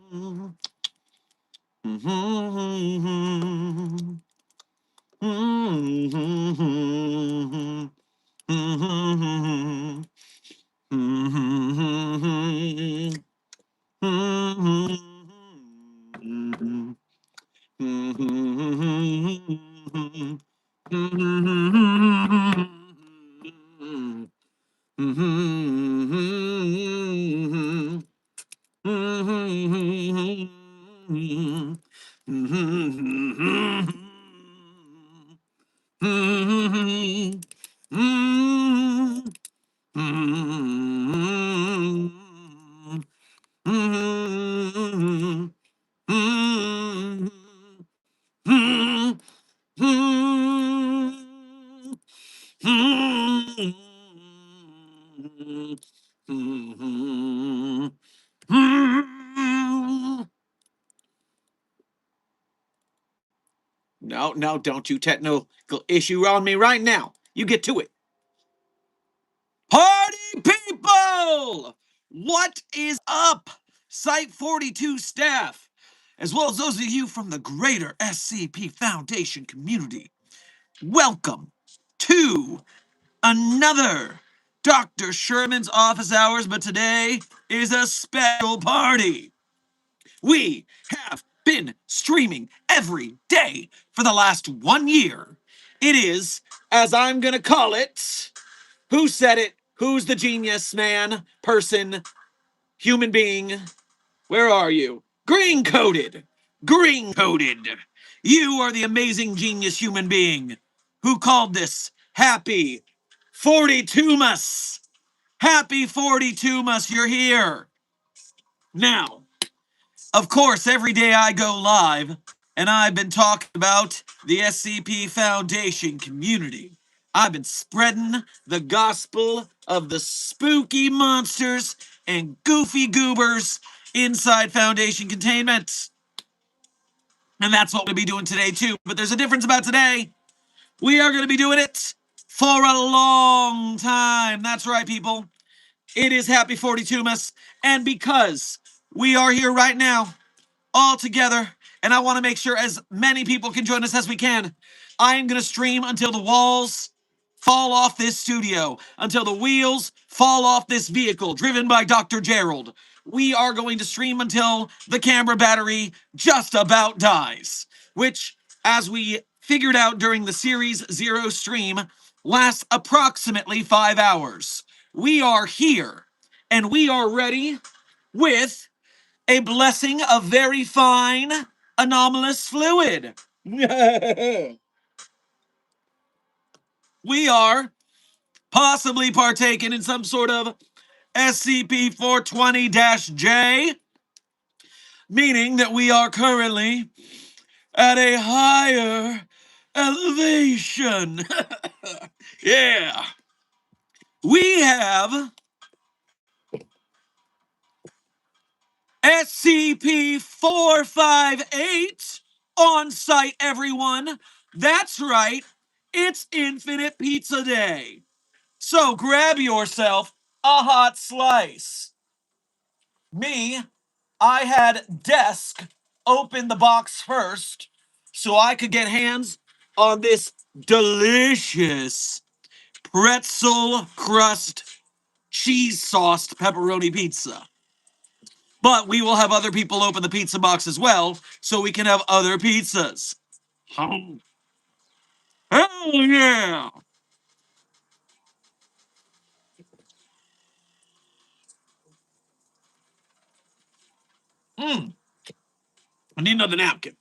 No, don't you technical issue on me right now. You get to it. Party people! What is up? Site 42 staff, as well as those of you from the greater SCP Foundation community. Welcome to another Dr. Sherman's office hours, but today is a special party. We have been streaming every day for the last 1 year. It is, as I'm gonna call it, who said it? Who's the genius man, person, human being? Where are you? Green coded! Green coded! You are the amazing genius human being who called this Happy 42mas! Happy 42mas, you're here! Now, of course, every day I go live, and I've been talking about the SCP Foundation community. I've been spreading the gospel of the spooky monsters and goofy goobers inside Foundation containment. And that's what we'll be doing today too. But there's a difference about today. We are going to be doing it for a long time. That's right, people. It is Happy 42mas. And because we are here right now, all together, and I want to make sure as many people can join us as we can, I am going to stream until the walls fall off this studio, until the wheels fall off this vehicle driven by Dr. Gerald. We are going to stream until the camera battery just about dies, which, as we figured out during the Series 0 stream, lasts approximately 5 hours. We are here, and we are ready with a blessing of very fine anomalous fluid. We are possibly partaking in some sort of SCP-420-J, meaning that we are currently at a higher elevation. Yeah. We have SCP-458 on site, everyone. That's right. It's Infinite Pizza Day. So grab yourself a hot slice. Me, I had Desk open the box first so I could get hands on this delicious pretzel crust cheese sauced pepperoni pizza. But we will have other people open the pizza box as well so we can have other pizzas. Hell yeah! I need another napkin.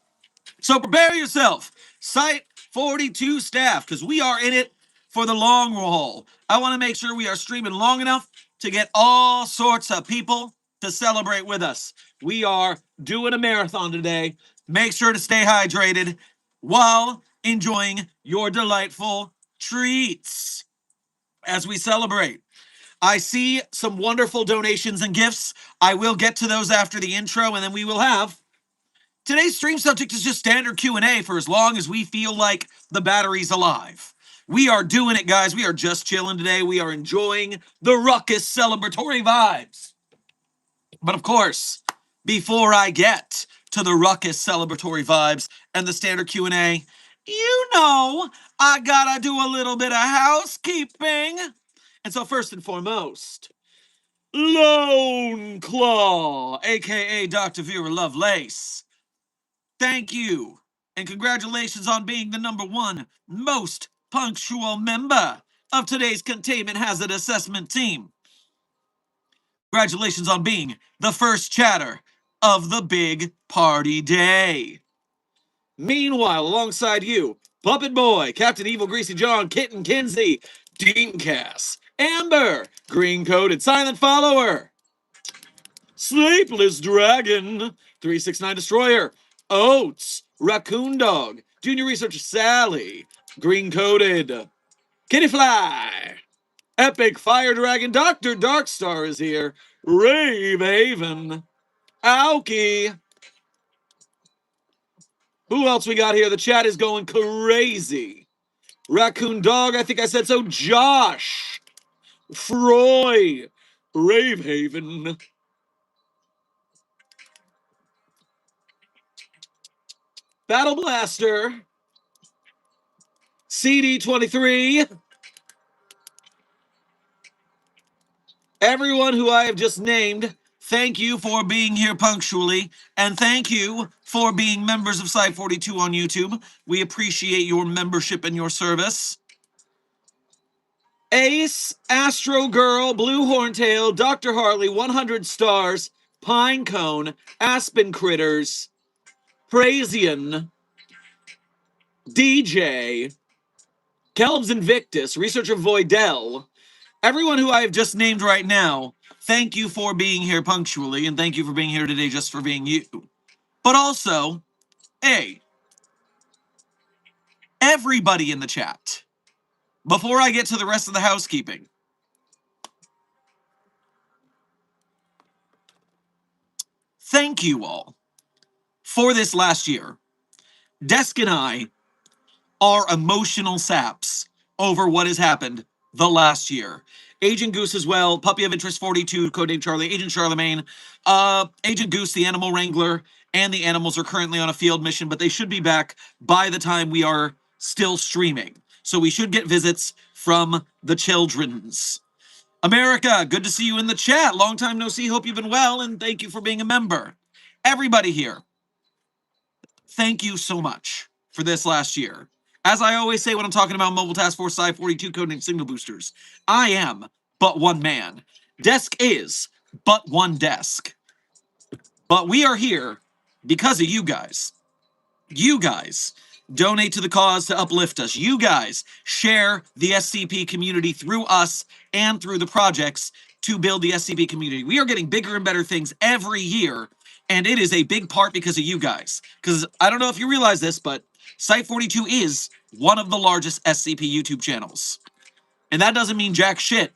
So prepare yourself, Site 42 staff, because we are in it for the long haul. I want to make sure we are streaming long enough to get all sorts of people to celebrate with us. We are doing a marathon today. Make sure to stay hydrated while enjoying your delightful treats as we celebrate. I see some wonderful donations and gifts. I will get to those after the intro, and then we will have today's stream subject is just standard Q&A for as long as we feel like the battery's alive. We are doing it, guys. We are just chilling today. We are enjoying the ruckus celebratory vibes. But of course, Before I get to the ruckus celebratory vibes and the standard Q&A, you know I gotta do a little bit of housekeeping. And so first and foremost, Lone Claw, aka Dr. Vera Lovelace, thank you and congratulations on being the #1 most punctual member of today's Containment Hazard Assessment team. Congratulations on being the first chatter of the big party day. Meanwhile, alongside you, Puppet Boy, Captain Evil, Greasy John, Kitten Kinsey, Dean Cass, Amber, Green Coated Silent Follower, Sleepless Dragon, 369 Destroyer, Oats, Raccoon Dog, Junior Researcher Sally, Green Coated, Kitty Fly, Epic Fire Dragon, Dr. Darkstar is here, Rave Haven, Aoki. Who else we got here? The chat is going crazy. Raccoon Dog, I think I said so. Josh, Froy, Rave Haven, Battle Blaster, CD23, everyone who I have just named, thank you for being here punctually, and thank you for being members of Site 42 on YouTube. We appreciate your membership and your service. Ace, Astro Girl, Blue Horntail, Dr. Harley, 100 Stars, Pinecone, Aspen Critters, Praisian, DJ, Kelbs Invictus, Researcher Voidell, everyone who I have just named right now, thank you for being here punctually, and thank you for being here today just for being you. But also, everybody in the chat, before I get to the rest of the housekeeping, thank you all for this last year. Desk and I are emotional saps over what has happened the last year. Agent Goose as well, Puppy of Interest 42, codename Charlie, Agent Charlemagne, Agent Goose, the animal wrangler, and the animals are currently on a field mission, but they should be back by the time we are still streaming. So we should get visits from the children's. America, good to see you in the chat. Long time no see. Hope you've been well, and thank you for being a member. Everybody here, thank you so much for this last year. As I always say when I'm talking about Mobile Task Force Side 42 codename Signal Boosters, I am but one man. Desk is but one desk. But we are here because of you guys. You guys donate to the cause to uplift us. You guys share the SCP community through us and through the projects to build the SCP community. We are getting bigger and better things every year, and it is a big part because of you guys. Because I don't know if you realize this, but Site 42 is one of the largest SCP YouTube channels. And that doesn't mean jack shit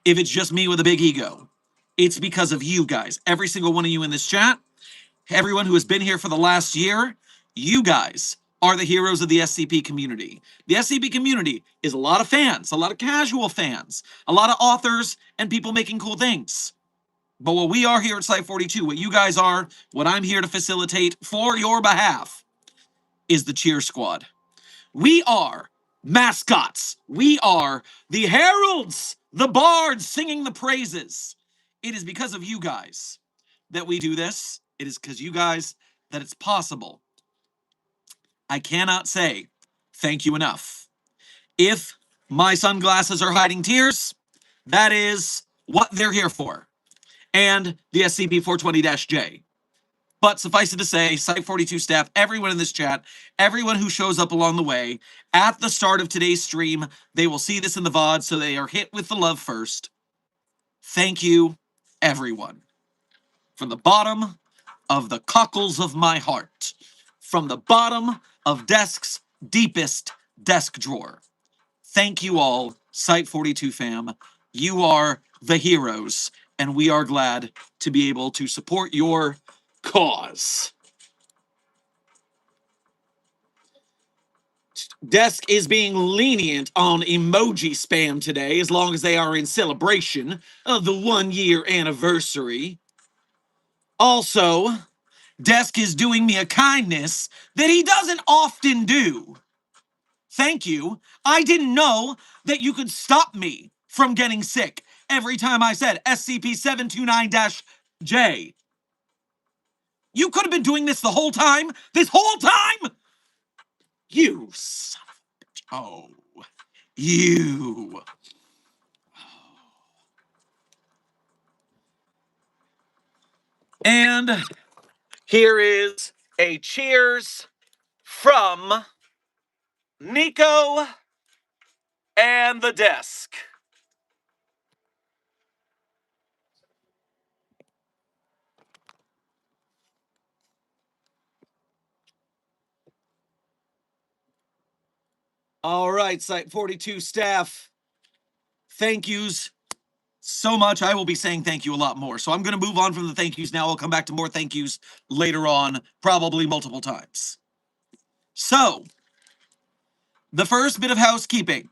if it's just me with a big ego. It's because of you guys. Every single one of you in this chat, everyone who has been here for the last year, you guys are the heroes of the SCP community. The SCP community is a lot of fans, a lot of casual fans, a lot of authors, and people making cool things. But what we are here at Site 42, what you guys are, what I'm here to facilitate for your behalf, is the cheer squad. We are mascots. We are the heralds, the bards singing the praises. It is because of you guys that we do this. It is because you guys that it's possible. I cannot say thank you enough. If my sunglasses are hiding tears, that is what they're here for. And the SCP-420-J. But suffice it to say, Site 42 staff, everyone in this chat, everyone who shows up along the way, at the start of today's stream, they will see this in the VOD, so they are hit with the love first. Thank you, everyone. From the bottom of the cockles of my heart. From the bottom of Desk's deepest desk drawer. Thank you all, Site 42 fam. You are the heroes, and we are glad to be able to support your cause. Desk is being lenient on emoji spam today, as long as they are in celebration of the 1-year anniversary Also, Desk is doing me a kindness that he doesn't often do. Thank you. I didn't know that you could stop me from getting sick every time I said SCP-729-J. You could have been doing this the whole time? This whole time? You son of a bitch. Oh, you. And here is a cheers from Nico and the Desk. All right, Site 42 staff. Thank yous so much. I will be saying thank you a lot more. So I'm going to move on from the thank yous now. I'll come back to more thank yous later on, probably multiple times. So, the first bit of housekeeping.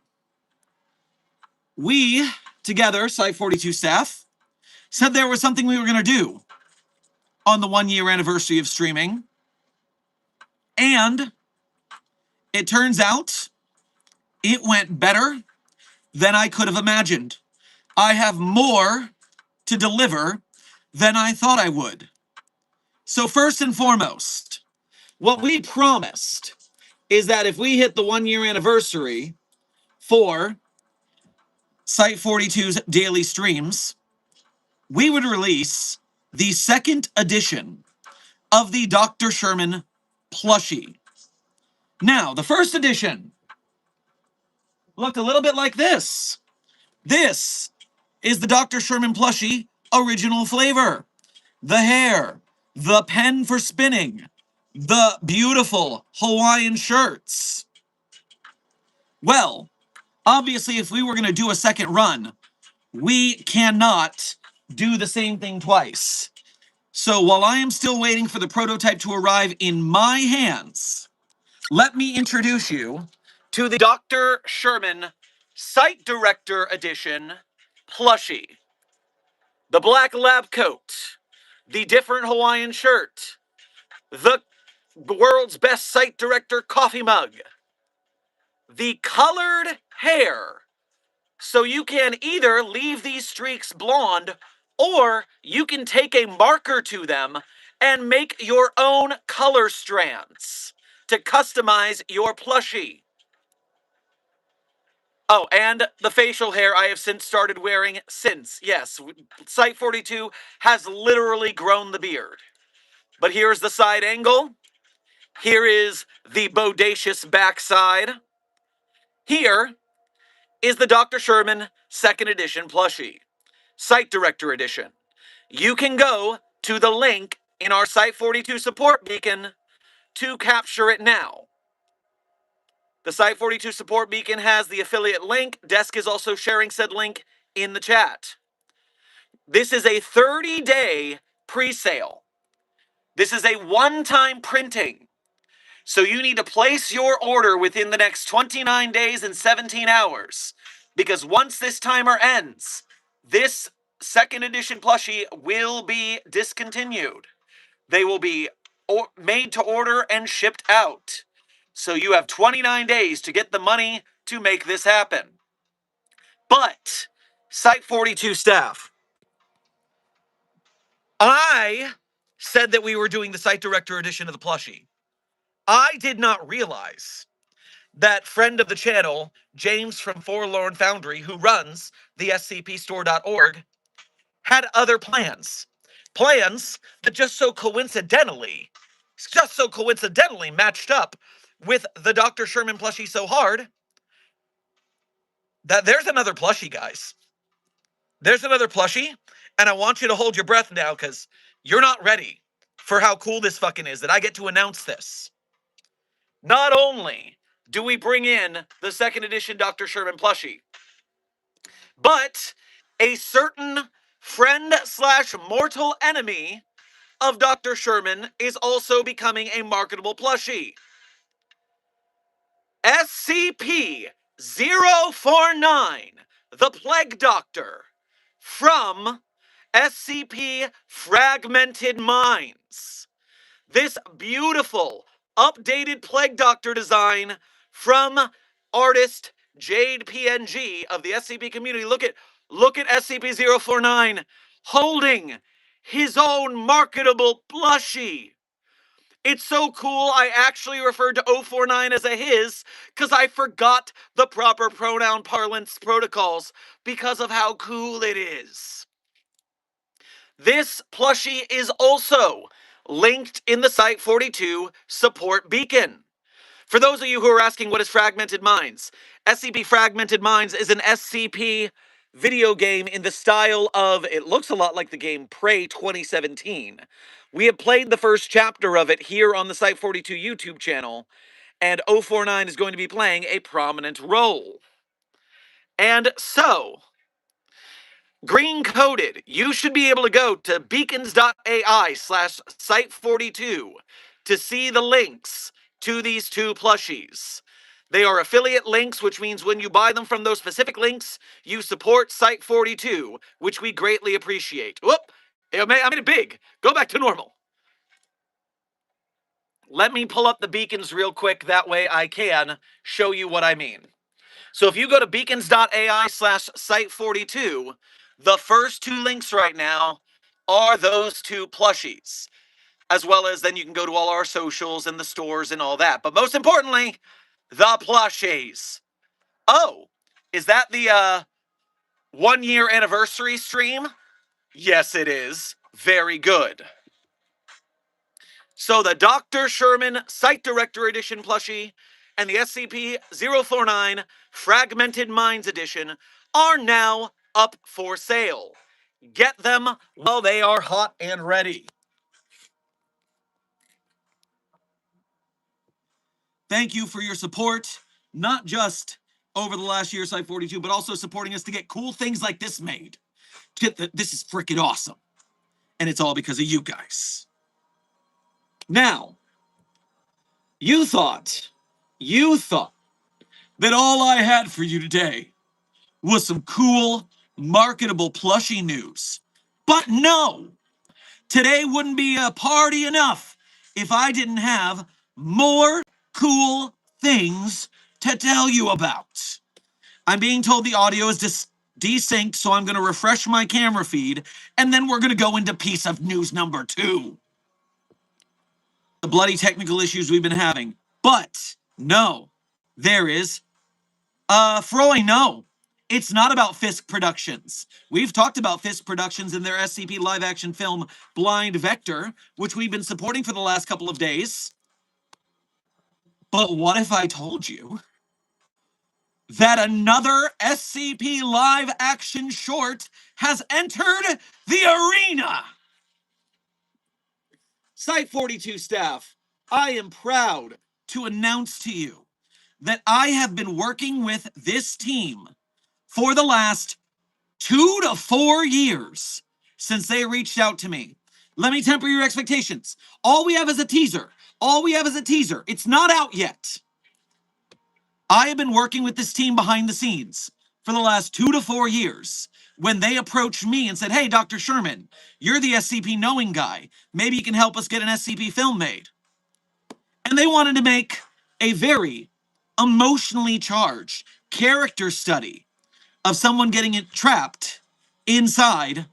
We, together, Site 42 staff, said there was something we were going to do on the 1 year anniversary of streaming. And it turns out it went better than I could have imagined. I have more to deliver than I thought I would. So first and foremost, what we promised is that if we hit the 1 year anniversary for Site 42's daily streams, we would release the second edition of the Dr. Sherman plushie. Now, the first edition looked a little bit like this. This is the Dr. Sherman plushie original flavor. The hair, the pen for spinning, the beautiful Hawaiian shirts. Well, obviously, if we were going to do a second run, we cannot do the same thing twice. So while I am still waiting for the prototype to arrive in my hands, let me introduce you to the Dr. Sherman Site Director Edition plushie. The black lab coat, the different Hawaiian shirt, the world's best site director coffee mug, the colored hair, so you can either leave these streaks blonde or you can take a marker to them and make your own color strands to customize your plushie. Oh, and the facial hair I have since started wearing since. Yes, Site 42 has literally grown the beard. But here's the side angle. Here is the bodacious backside. Here is the Dr. Sherman 2nd edition plushie, Site Director Edition. You can go to the link in our Site 42 support beacon to capture it now. The Site 42 support beacon has the affiliate link. Desk is also sharing said link in the chat. This is a 30-day pre-sale. This is a one-time printing. So you need to place your order within the next 29 days and 17 hours. Because once this timer ends, this 2nd edition plushie will be discontinued. They will be made to order and shipped out. So you have 29 days to get the money to make this happen. But, Site 42 staff, I said that we were doing the Site Director Edition of the plushie. I did not realize that friend of the channel, James from Forlorn Foundry, who runs the scpstore.org, had other plans. Plans that just so coincidentally matched up with the Dr. Sherman plushie so hard that there's another plushie, guys. There's another plushie, and I want you to hold your breath now because you're not ready for how cool this fucking is that I get to announce this. Not only do we bring in the 2nd edition Dr. Sherman plushie, but a certain friend/mortal enemy of Dr. Sherman is also becoming a marketable plushie. SCP-049, the Plague Doctor, from SCP Fragmented Minds. This beautiful, updated Plague Doctor design from artist Jade PNG of the SCP community. Look at SCP-049 holding his own marketable plushie. It's so cool, I actually referred to 049 as a his because I forgot the proper pronoun parlance protocols because of how cool it is. This plushie is also linked in the Site-42 support beacon. For those of you who are asking what is Fragmented Minds, SCP Fragmented Minds is an SCP video game in the style of, it looks a lot like the game Prey 2017. We have played the first chapter of it here on the Site-42 YouTube channel, and 049 is going to be playing a prominent role. And so, green coded, you should be able to go to beacons.ai/site42 to see the links to these two plushies. They are affiliate links, which means when you buy them from those specific links, you support Site-42, which we greatly appreciate. Whoop! I made it big. Go back to normal. Let me pull up the beacons real quick, that way I can show you what I mean. So if you go to beacons.ai/site42, the first two links right now are those two plushies. As well as then you can go to all our socials and the stores and all that. But most importantly, the plushies. Oh, is that the 1 year anniversary stream? Yes, it is. Very good. So the Dr. Sherman Site Director Edition plushie and the SCP-049 Fragmented Minds Edition are now up for sale. Get them while they are hot and ready. Thank you for your support, not just over the last year, Site-42, but also supporting us to get cool things like this made. This is freaking awesome. And it's all because of you guys. Now, you thought that all I had for you today was some cool, marketable plushie news. But no! Today wouldn't be a party enough if I didn't have more cool things to tell you about. I'm being told the audio is desynced, so I'm going to refresh my camera feed, and then we're going to go into piece of news number 2. The bloody technical issues we've been having. But, no, there is, Froy, no. It's not about Fisk Productions. We've talked about Fisk Productions in their SCP live-action film Blind Vector, which we've been supporting for the last couple of days. But what if I told you that another SCP live-action short has entered the arena? Site-42 staff, I am proud to announce to you that I have been working with this team for the last 2 to 4 years since they reached out to me. Let me temper your expectations. All we have is a teaser. It's not out yet. I have been working with this team behind the scenes for the last 2 to 4 years. When they approached me and said, hey, Dr. Sherman, you're the SCP knowing guy. Maybe you can help us get an SCP film made. And they wanted to make a very emotionally charged character study of someone getting trapped inside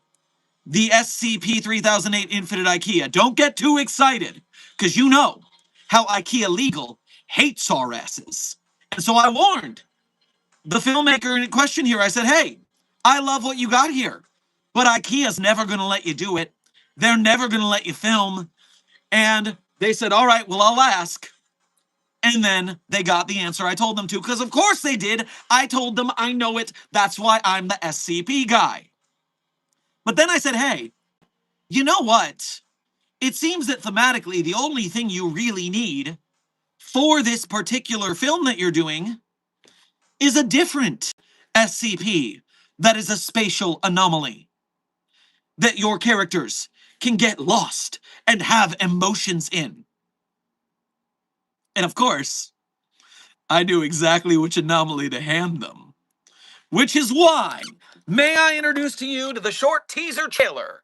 the SCP-3008 Infinite IKEA. Don't get too excited, because you know how IKEA Legal hates our asses. And so I warned the filmmaker in question here. I said, hey, I love what you got here, but IKEA's never going to let you do it. They're never going to let you film. And they said, all right, well, I'll ask. And then they got the answer I told them to, because of course they did. I told them I know it. That's why I'm the SCP guy. But then I said, hey, you know what? It seems that thematically the only thing you really need for this particular film that you're doing is a different SCP that is a spatial anomaly that your characters can get lost and have emotions in. And of course, I knew exactly which anomaly to hand them, which is why May I introduce to you the short teaser trailer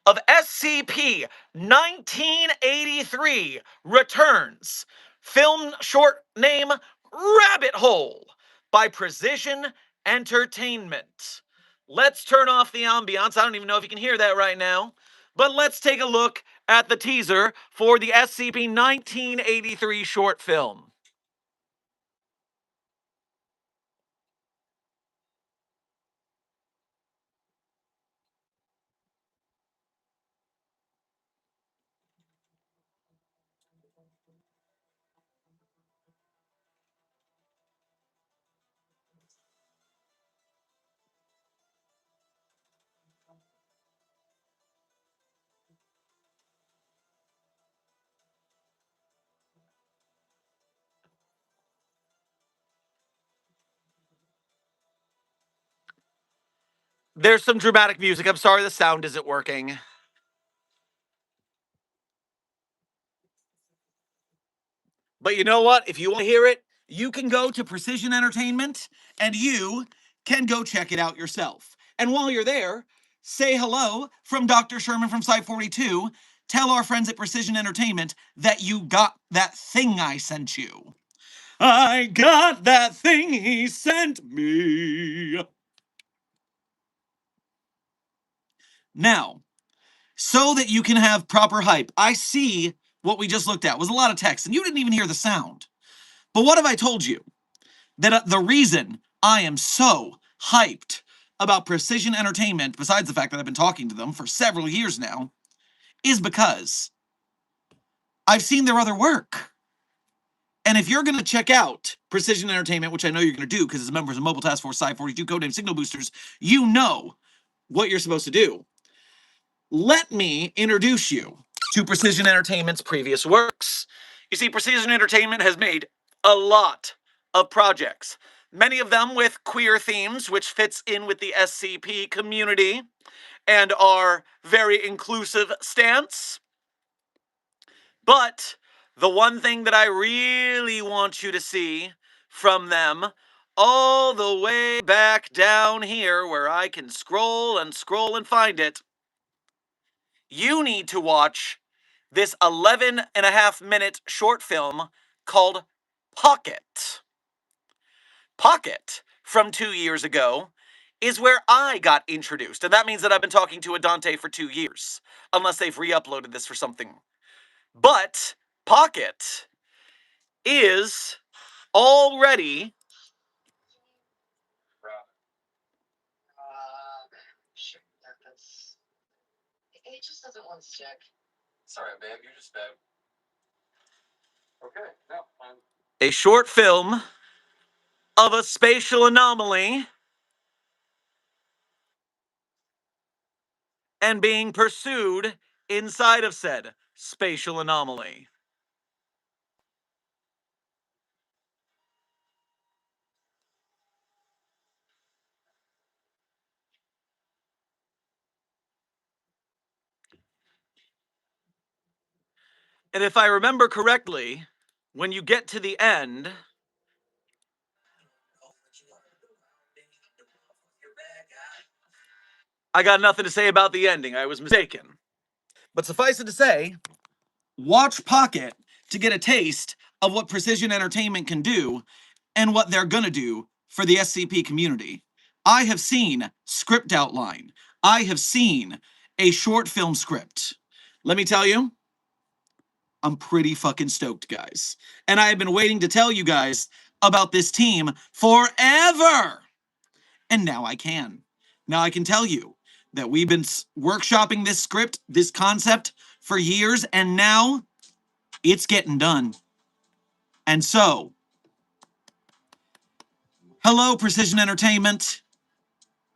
of SCP-1983 Returns, film short name Rabbit Hole by Precision Entertainment. Let's turn off the ambiance. I don't even know if you can hear that right now, but let's take a look at the teaser for the SCP-1983 short film. There's some dramatic music. I'm sorry the sound isn't working. But you know what? If you want to hear it, you can go to Precision Entertainment and you can go check it out yourself. And while you're there, say hello from Dr. Sherman from Site 42. Tell our friends at Precision Entertainment that you got that thing I sent you. I got that thing he sent me. Now, so that you can have proper hype, I see what we just looked at was a lot of text, and you didn't even hear the sound. But what have I told you? That the reason I am so hyped about Precision Entertainment, besides the fact that I've been talking to them for several years now, is because I've seen their other work. And if you're going to check out Precision Entertainment, which I know you're going to do because as members of Mobile Task Force Side 42 codename Signal Boosters, you know what you're supposed to do. Let me introduce you to Precision Entertainment's previous works. You see, Precision Entertainment has made a lot of projects, many of them with queer themes, which fits in with the SCP community and our very inclusive stance. But the one thing that I really want you to see from them, all the way back down here where I can scroll and scroll and find it, you need to watch this 11.5-minute short film called Pocket. Pocket, from 2 years ago, is where I got introduced. And that means that I've been talking to Adante for 2 years, unless they've re-uploaded this for something. But Pocket is already... It just doesn't want to stick. Sorry, babe, you're just bad. Okay, no, fine. A short film of a spatial anomaly and being pursued inside of said spatial anomaly. And if I remember correctly, when you get to the end, I got nothing to say about the ending. I was mistaken. But suffice it to say, watch Pocket to get a taste of what Precision Entertainment can do and what they're gonna do for the SCP community. I have seen script outline. I have seen a short film script. Let me tell you, I'm pretty fucking stoked, guys. And I have been waiting to tell you guys about this team forever. And now I can. Now I can tell you that we've been workshopping this script, this concept for years, and now it's getting done. And so, hello, Precision Entertainment.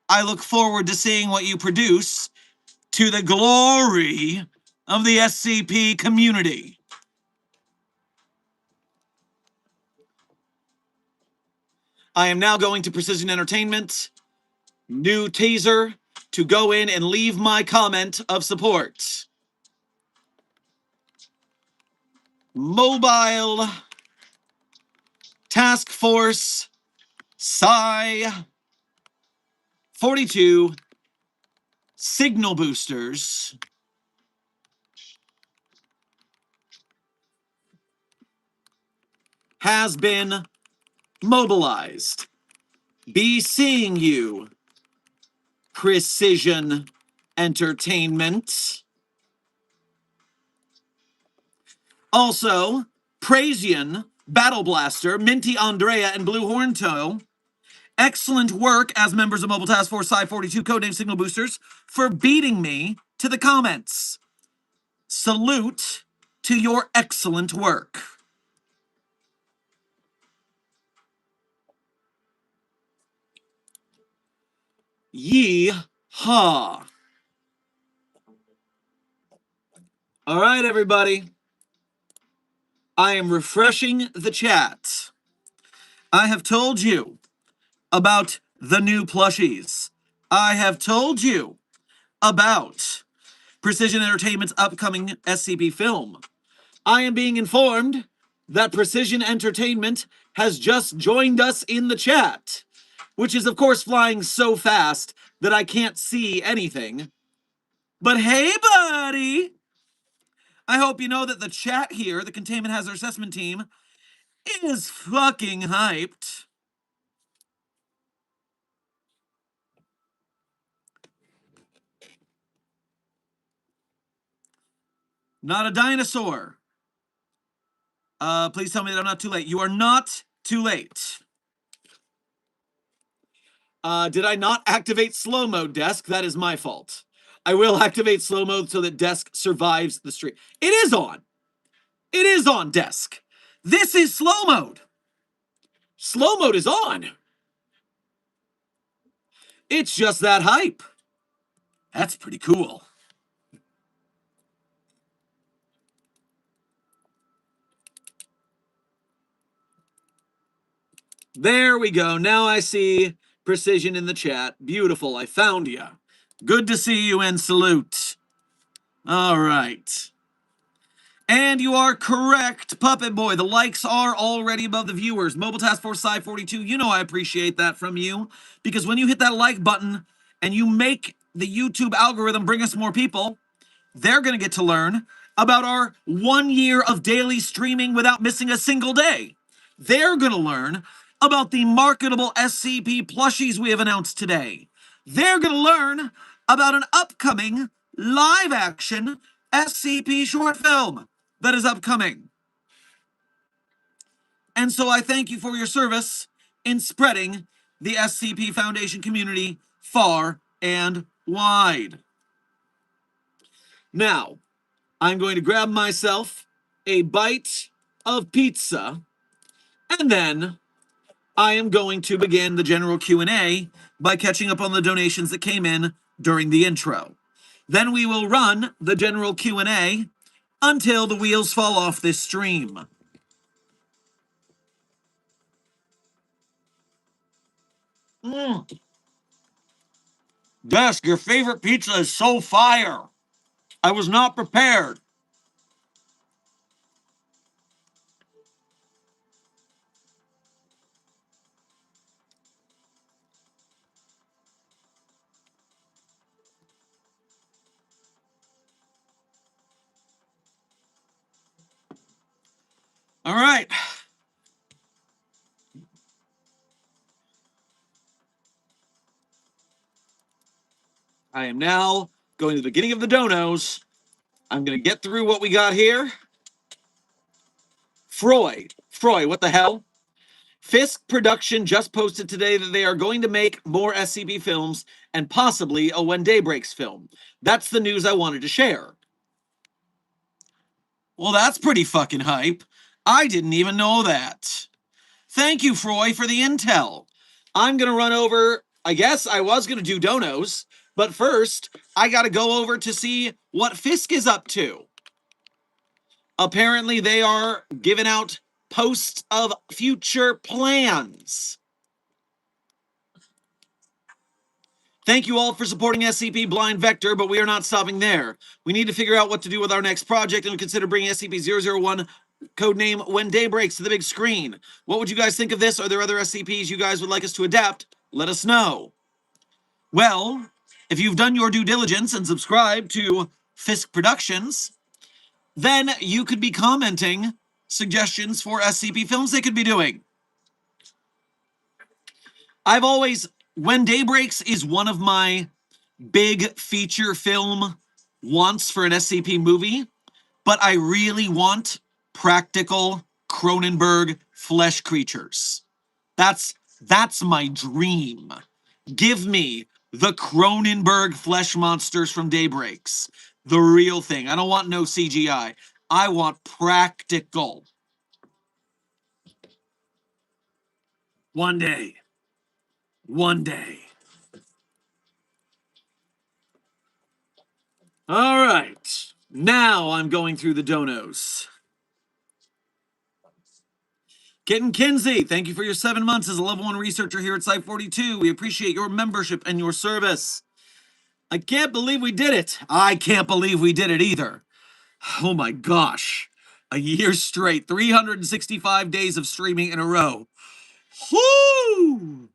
I look forward to seeing what you produce to the glory of the SCP community. I am now going to Precision Entertainment, new teaser, to go in and leave my comment of support. Mobile Task Force Psi 42 signal boosters has been mobilized. Be seeing you, Precision Entertainment. Also, Praesian, Battle Blaster, Minty Andrea, and Blue Horntoe. Excellent work as members of Mobile Task Force Psi-42 codename Signal Boosters for beating me to the comments. Salute to your excellent work. Yee-haw. All right, everybody. I am refreshing the chat. I have told you about the new plushies. I have told you about Precision Entertainment's upcoming SCP film. I am being informed that Precision Entertainment has just joined us in the chat, which is, of course, flying so fast that I can't see anything. But hey, buddy! I hope you know that the chat here, the Containment Hazard Assessment Team, is fucking hyped. Not a dinosaur. Please tell me that I'm not too late. You are not too late. Did I not activate slow mode, Desk? That is my fault. I will activate slow mode so that Desk survives the stream. It is on. It is on, Desk. This is slow mode. Slow mode is on. It's just that hype. That's pretty cool. There we go. Now I see Precision in the chat. Beautiful. I found you. Good to see you and salute. All right. And you are correct, Puppet Boy. The likes are already above the viewers. Mobile Task Force Psi-42, you know I appreciate that from you. Because when you hit that like button and you make the YouTube algorithm bring us more people, they're going to get to learn about our 1 year of daily streaming without missing a single day. They're going to learn about the marketable SCP plushies we have announced today. They're going to learn about an upcoming live-action SCP short film that is upcoming. And so I thank you for your service in spreading the SCP Foundation community far and wide. Now, I'm going to grab myself a bite of pizza, and then I am going to begin the general Q&A by catching up on the donations that came in during the intro. Then we will run the general Q&A until the wheels fall off this stream. Desk, your favorite pizza is so fire. I was not prepared. All right. I am now going to the beginning of the donos. I'm going to get through what we got here. Froy, what the hell? Fisk Production just posted today that they are going to make more SCP films and possibly a When Day Breaks film. That's the news I wanted to share. Well, that's pretty fucking hype. I didn't even know that. Thank you, Froy, for the intel. I'm going to run over, I guess I was going to do donos, but first, I got to go over to see what Fisk is up to. Apparently, they are giving out posts of future plans. Thank you all for supporting SCP Blind Vector, but we are not stopping there. We need to figure out what to do with our next project and consider bringing SCP-001, codename When Day Breaks, to the big screen. What would you guys think of this? Are there other SCPs you guys would like us to adapt? Let us know. Well, if you've done your due diligence and subscribed to Fisk Productions, then you could be commenting suggestions for SCP films they could be doing. When Daybreaks is one of my big feature film wants for an SCP movie, but I really want practical Cronenberg flesh creatures. That's my dream. Give me the Cronenberg flesh monsters from Daybreaks. The real thing. I don't want no CGI. I want practical. One day. One day. All right. Now I'm going through the donos. Kitten Kinsey, thank you for your 7 months as a level 1 researcher here at Site 42. We appreciate your membership and your service. I can't believe we did it. I can't believe we did it either. Oh my gosh. A year straight, 365 days of streaming in a row. Whoo!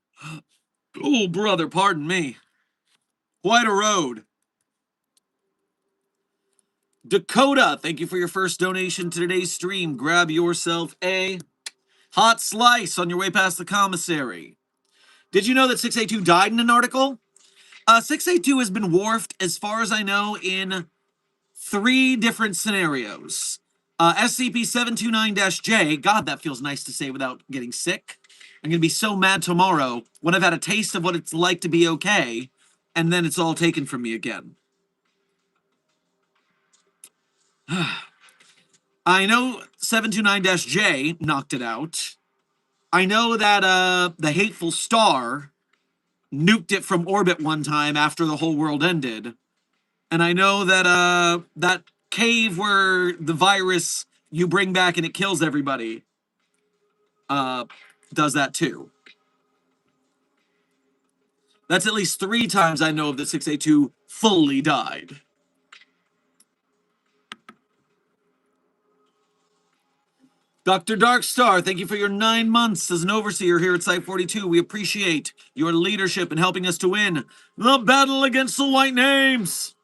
Oh, brother, pardon me. Quite a road. Dakota, thank you for your first donation to today's stream. Grab yourself a hot slice on your way past the commissary. Did you know that 682 died in an article? 682 has been wharfed, as far as I know, in 3 different scenarios. SCP-729-J, God, that feels nice to say without getting sick. I'm going to be so mad tomorrow when I've had a taste of what it's like to be okay, and then it's all taken from me again. I know 729-J knocked it out. I know that the Hateful Star nuked it from orbit one time after the whole world ended. And I know that that cave where the virus you bring back and it kills everybody does that too. That's at least 3 times I know of that 682 fully died. Dr. Darkstar, thank you for your 9 months as an overseer here at Site 42. We appreciate your leadership in helping us to win the battle against the white names.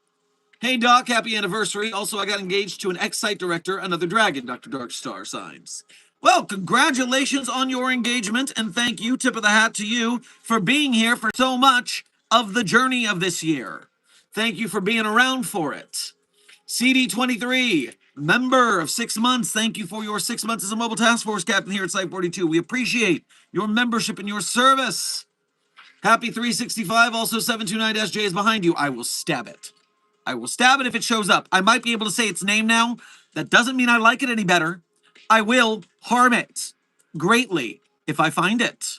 Hey, Doc, happy anniversary. Also, I got engaged to an ex-site director, another dragon, Dr. Darkstar signs. Well, congratulations on your engagement, and thank you, tip of the hat to you, for being here for so much of the journey of this year. Thank you for being around for it. CD23, member of 6 months. Thank you for your 6 months as a mobile task force captain here at Site 42. We appreciate your membership and your service. Happy 365, also 729-J is behind you. I will stab it. I will stab it if it shows up. I might be able to say its name now. That doesn't mean I like it any better. I will harm it greatly if I find it.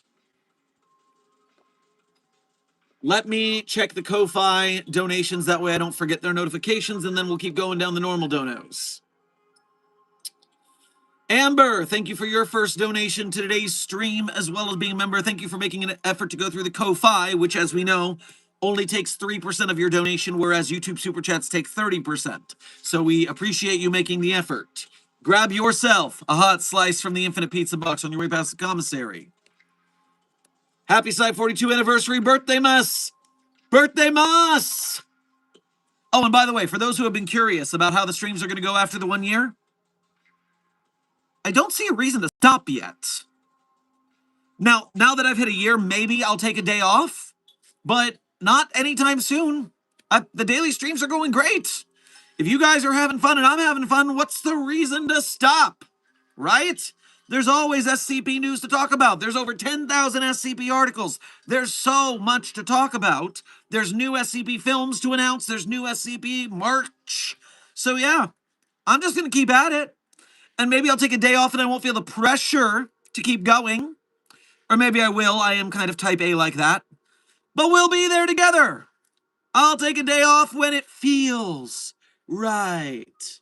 Let me check the Ko-Fi donations. That way I don't forget their notifications, and then we'll keep going down the normal donos. Amber, thank you for your first donation to today's stream, as well as being a member. Thank you for making an effort to go through the Ko-Fi, which, as we know, only takes 3% of your donation, whereas YouTube Super Chats take 30%. So we appreciate you making the effort. Grab yourself a hot slice from the Infinite Pizza Box on your way past the commissary. Happy Site 42 anniversary birthday, Mus! Birthday, Mus! Oh, and by the way, for those who have been curious about how the streams are going to go after the 1 year, I don't see a reason to stop yet. Now that I've hit a year, maybe I'll take a day off, but not anytime soon. The daily streams are going great. If you guys are having fun and I'm having fun, what's the reason to stop? Right? There's always SCP news to talk about. There's over 10,000 SCP articles. There's so much to talk about. There's new SCP films to announce. There's new SCP merch. So yeah, I'm just going to keep at it. And maybe I'll take a day off and I won't feel the pressure to keep going. Or maybe I will. I am kind of type A like that. But we'll be there together. I'll take a day off when it feels right.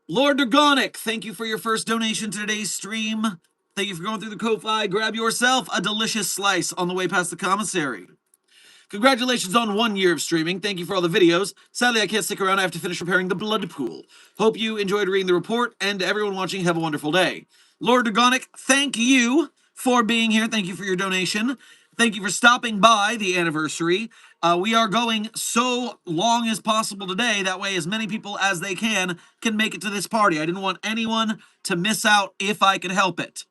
Lord Dragonic, thank you for your first donation to today's stream. Thank you for going through the Ko-Fi. Grab yourself a delicious slice on the way past the commissary. Congratulations on 1 year of streaming. Thank you for all the videos. Sadly, I can't stick around. I have to finish repairing the blood pool. Hope you enjoyed reading the report, and everyone watching, have a wonderful day. Lord Dragonic, thank you for being here. Thank you for your donation. Thank you for stopping by the anniversary. We are going so long as possible today. That way, as many people as they can make it to this party. I didn't want anyone to miss out if I could help it.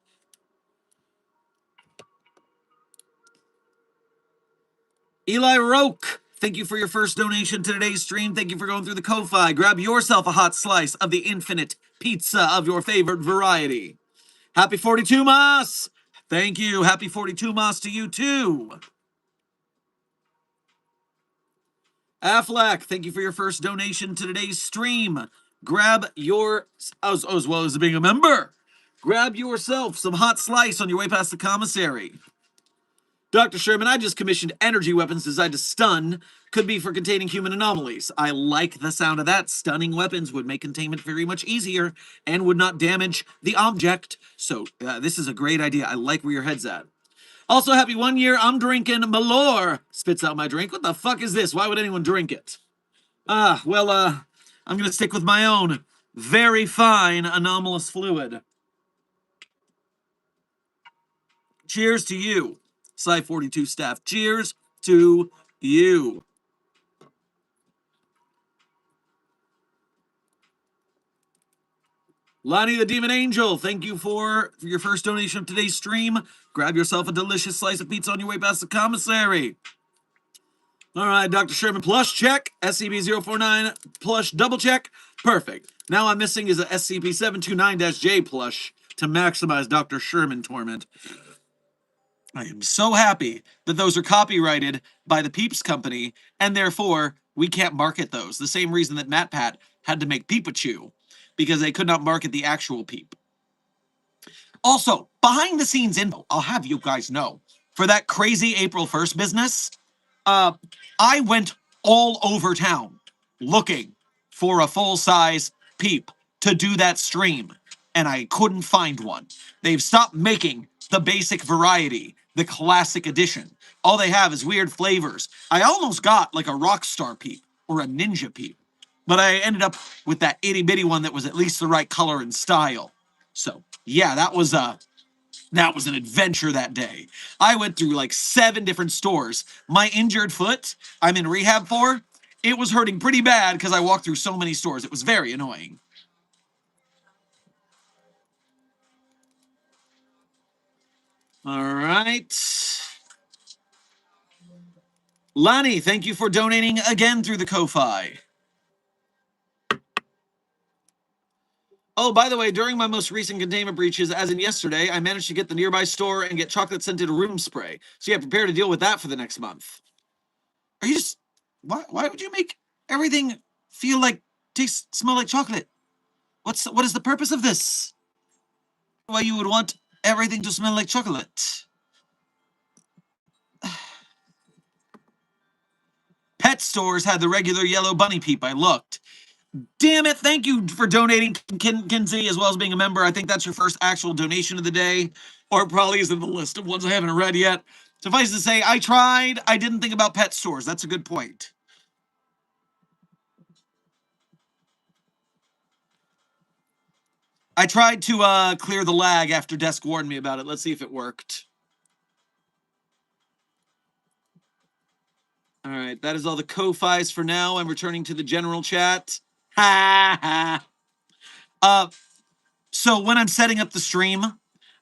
Eli Roke, thank you for your first donation to today's stream. Thank you for going through the Ko-Fi. Grab yourself a hot slice of the infinite pizza of your favorite variety. Happy 42 Mas! Thank you. Happy 42 Mas to you too. Affleck, thank you for your first donation to today's stream. Grab your, as well as being a member, grab yourself some hot slice on your way past the commissary. Dr. Sherman, I just commissioned energy weapons designed to stun. Could be for containing human anomalies. I like the sound of that. Stunning weapons would make containment very much easier and would not damage the object. So this is a great idea. I like where your head's at. Also, happy 1 year. I'm drinking Malor. Spits out my drink. What the fuck is this? Why would anyone drink it? I'm going to stick with my own very fine anomalous fluid. Cheers to you, Sci 42 staff. Cheers to you. Lonnie the Demon Angel, thank you for your first donation of today's stream. Grab yourself a delicious slice of pizza on your way past the commissary. All right, Dr. Sherman, plush check. SCP-049 plush double check. Perfect. Now I'm missing is a SCP-729-J plush to maximize Dr. Sherman torment. I am so happy that those are copyrighted by the Peeps Company, and therefore we can't market those. The same reason that MatPat had to make Peepachew, because they could not market the actual Peep. Also, behind the scenes info, I'll have you guys know, for that crazy April 1st business, I went all over town looking for a full-size Peep to do that stream, and I couldn't find one. They've stopped making the basic variety, the classic edition. All they have is weird flavors. I almost got like a Rockstar Peep or a Ninja Peep, but I ended up with that itty-bitty one that was at least the right color and style. So, yeah, that was an adventure that day. I went through like 7 different stores. My injured foot, I'm in rehab for, it was hurting pretty bad because I walked through so many stores. It was very annoying. All right. Lonnie, thank you for donating again through the Ko-Fi. Oh, by the way, during my most recent containment breaches, as in yesterday, I managed to get the nearby store and get chocolate-scented room spray. So yeah, prepare to deal with that for the next month. Are you just... Why would you make everything feel like... smell like chocolate? What is the purpose of this? Why you would want everything to smell like chocolate? Pet stores had the regular yellow bunny Peep. I looked. Damn it, thank you for donating, Kinsey, as well as being a member. I think that's your first actual donation of the day, or it probably is in the list of ones I haven't read yet. Suffice to say, I tried. I didn't think about pet stores. That's a good point. I tried to clear the lag after Desk warned me about it. Let's see if it worked. All right, that is all the Ko-Fis for now. I'm returning to the general chat. Ha ha. So when I'm setting up the stream,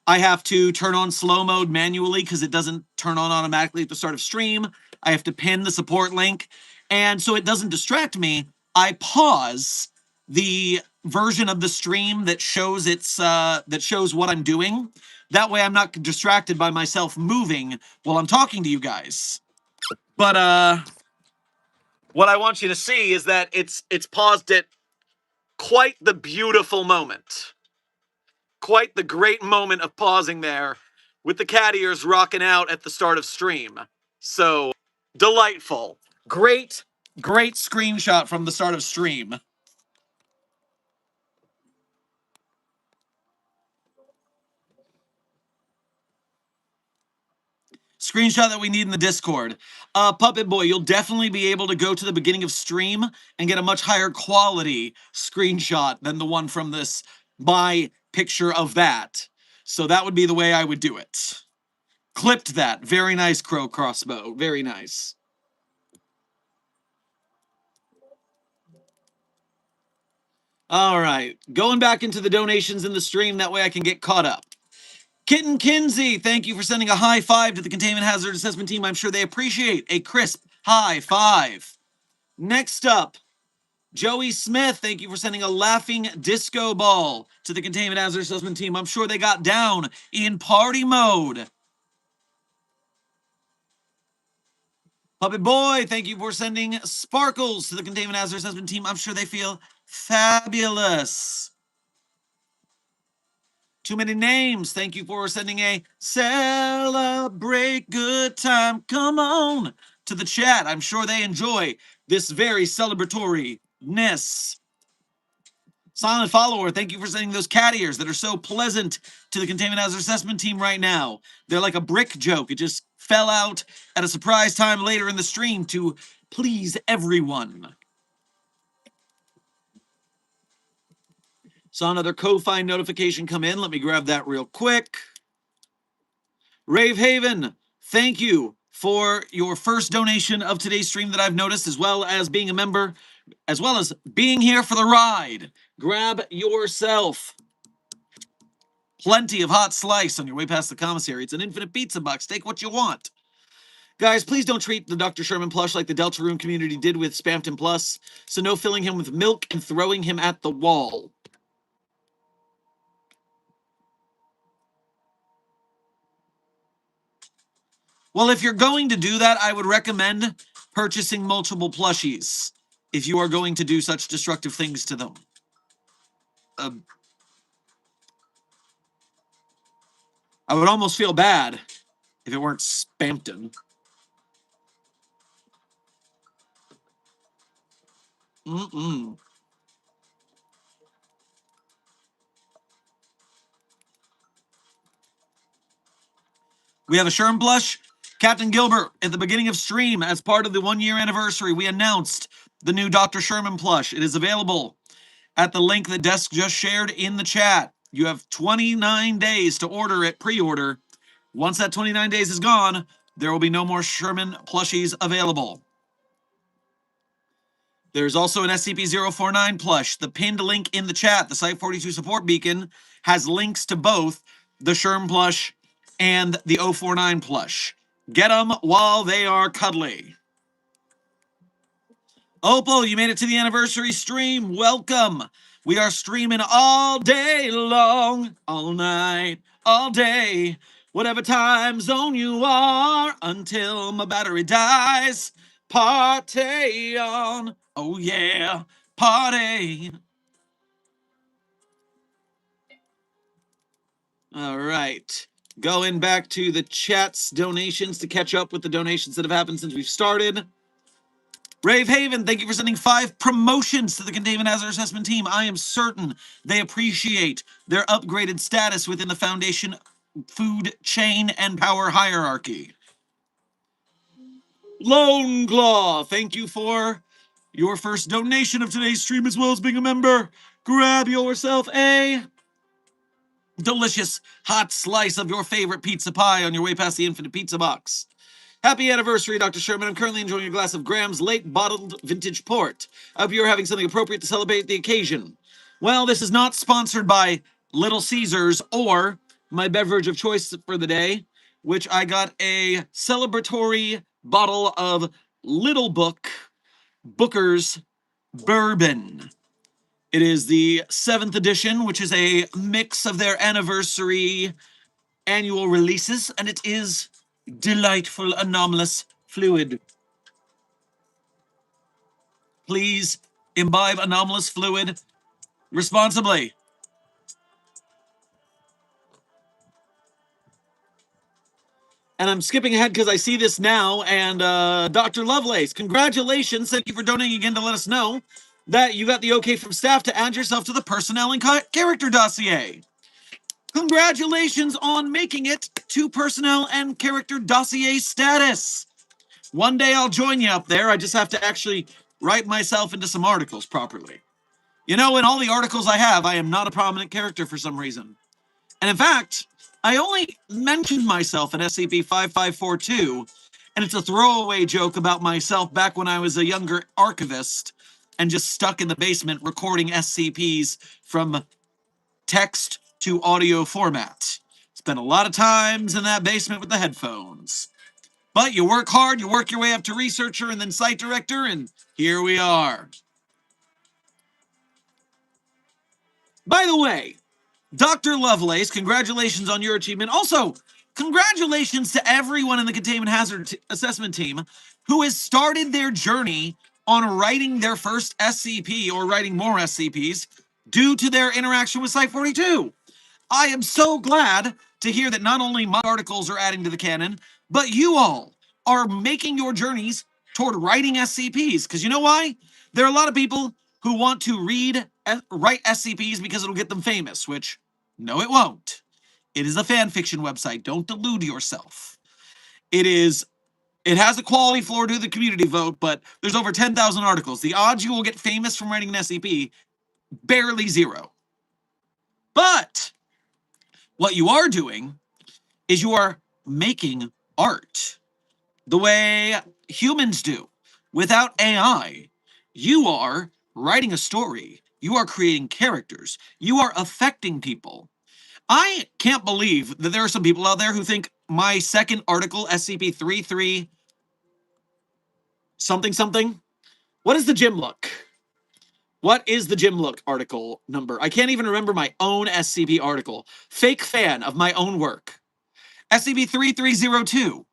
I have to turn on slow mode manually because it doesn't turn on automatically at the start of stream. I have to pin the support link. And so it doesn't distract me. I pause the version of the stream that shows what I'm doing. That way I'm not distracted by myself moving while I'm talking to you guys. But what I want you to see is that it's paused at quite the beautiful moment. Quite the great moment of pausing there with the cat ears rocking out at the start of stream. So, delightful. Great screenshot from the start of stream. Screenshot that we need in the Discord. Puppet Boy, you'll definitely be able to go to the beginning of stream and get a much higher quality screenshot than the one from my picture of that. So that would be the way I would do it. Clipped that. Very nice, Crow Crossbow. Very nice. All right. Going back into the donations in the stream. That way I can get caught up. Kitten Kinsey, thank you for sending a high five to the Containment Hazard Assessment Team. I'm sure they appreciate a crisp high five. Next up, Joey Smith, thank you for sending a laughing disco ball to the Containment Hazard Assessment Team. I'm sure they got down in party mode. Puppet Boy, thank you for sending sparkles to the Containment Hazard Assessment Team. I'm sure they feel fabulous. Too Many Names, thank you for sending a celebrate good time, come on, to the chat. I'm sure they enjoy this very celebratory-ness. Silent Follower, thank you for sending those cat ears that are so pleasant to the Containment Hazard Assessment Team right now. They're like a brick joke. It just fell out at a surprise time later in the stream to please everyone. Saw another Ko-Fi notification come in. Let me grab that real quick. Rave Haven, thank you for your first donation of today's stream that I've noticed, as well as being a member, as well as being here for the ride. Grab yourself plenty of hot slice on your way past the commissary. It's an infinite pizza box. Take what you want. Guys, please don't treat the Dr. Sherman plush like the Deltarune community did with Spamton Plus, so no filling him with milk and throwing him at the wall. Well, if you're going to do that, I would recommend purchasing multiple plushies if you are going to do such destructive things to them. I would almost feel bad if it weren't Spamton. We have a Sherm blush. Captain Gilbert, at the beginning of stream, as part of the 1-year anniversary, we announced the new Dr. Sherman plush. It is available at the link that Desk just shared in the chat. You have 29 days to order it, pre-order. Once that 29 days is gone, there will be no more Sherman plushies available. There's also an SCP-049 plush. The pinned link in the chat, the Site-42 support beacon, has links to both the Sherm plush and the 049 plush. Get them while they are cuddly. Opal, you made it to the anniversary stream. Welcome. We are streaming all day long, all night, all day, whatever time zone you are, until my battery dies. Party on. Oh yeah, party. All right. Going back to the chat's donations to catch up with the donations that have happened since we've started. Rave Haven, thank you for sending 5 promotions to the Containment Hazard Assessment Team. I am certain they appreciate their upgraded status within the Foundation food chain and power hierarchy. Lone Claw, thank you for your first donation of today's stream, as well as being a member. Grab yourself a delicious hot slice of your favorite pizza pie on your way past the Infinite Pizza Box. Happy anniversary, Dr. Sherman. I'm currently enjoying a glass of Graham's late bottled vintage port. I hope you're having something appropriate to celebrate the occasion. Well, this is not sponsored by Little Caesars or my beverage of choice for the day, which I got a celebratory bottle of Little Booker's Bourbon. It is the 7th edition, which is a mix of their anniversary annual releases, and it is delightful, anomalous fluid. Please imbibe anomalous fluid responsibly. And I'm skipping ahead because I see this now, and Dr. Lovelace, congratulations. Thank you for donating again to let us know that you got the okay from staff to add yourself to the personnel and character dossier. Congratulations on making it to personnel and character dossier status. One day I'll join you up there. I just have to actually write myself into some articles properly. You know, in all the articles I have, I am not a prominent character for some reason. And in fact, I only mentioned myself in SCP-5542, and it's a throwaway joke about myself back when I was a younger archivist and just stuck in the basement recording SCPs from text to audio format. Spent a lot of times in that basement with the headphones. But you work hard, you work your way up to researcher and then site director, and here we are. By the way, Dr. Lovelace, congratulations on your achievement. Also, congratulations to everyone in the Containment Hazard Assessment team who has started their journey on writing their first SCP or writing more SCPs due to their interaction with Site-42. I am so glad to hear that not only my articles are adding to the canon, but you all are making your journeys toward writing SCPs. Because you know why? There are a lot of people who want to write SCPs because it'll get them famous, which, no, it won't. It is a fan fiction website. Don't delude yourself. It has a quality floor to the community vote, but there's over 10,000 articles. The odds you will get famous from writing an SCP, barely zero. But what you are doing is you are making art the way humans do without AI. You are writing a story. You are creating characters. You are affecting people. I can't believe that there are some people out there who think my second article, SCP-33 something something. What is the gym look? What is the gym look article number? I can't even remember my own SCP article. Fake fan of my own work. SCP-3302.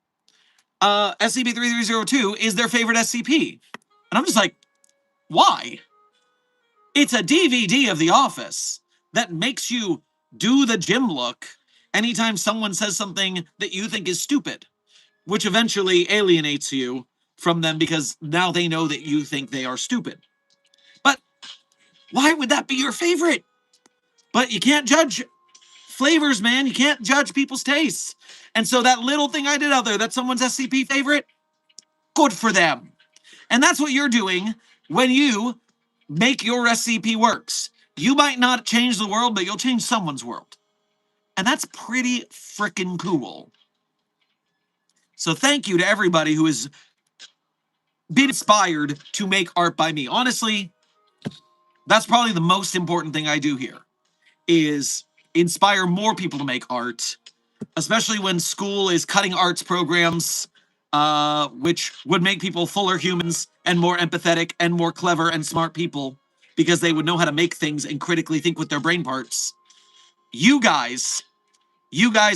SCP-3302 is their favorite SCP. And I'm just like, why? It's a DVD of The Office that makes you do the gym look anytime someone says something that you think is stupid, which eventually alienates you from them because now they know that you think they are stupid. But why would that be your favorite? But you can't judge flavors, man. You can't judge people's tastes. And so that little thing I did out there, that's someone's SCP favorite, good for them. And that's what you're doing when you make your SCP works. You might not change the world, but you'll change someone's world. And that's pretty freaking cool. So thank you to everybody who has been inspired to make art by me. Honestly, that's probably the most important thing I do here, is inspire more people to make art, especially when school is cutting arts programs, which would make people fuller humans and more empathetic and more clever and smart people because they would know how to make things and critically think with their brain parts. You guys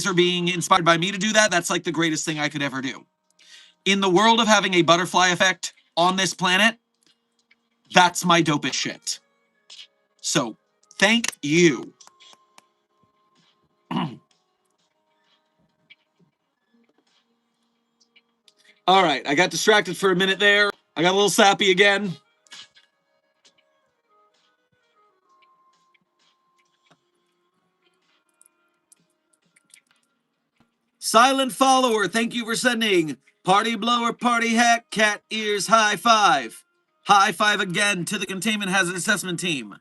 are being inspired by me to do that. That's like the greatest thing I could ever do. In the world of having a butterfly effect on this planet, that's my dopest shit. So, thank you. All right, I got distracted for a minute there. I got a little sappy again. Silent follower, thank you for sending party blower, party hack, cat ears, high five. High five again to the Containment Hazard Assessment team.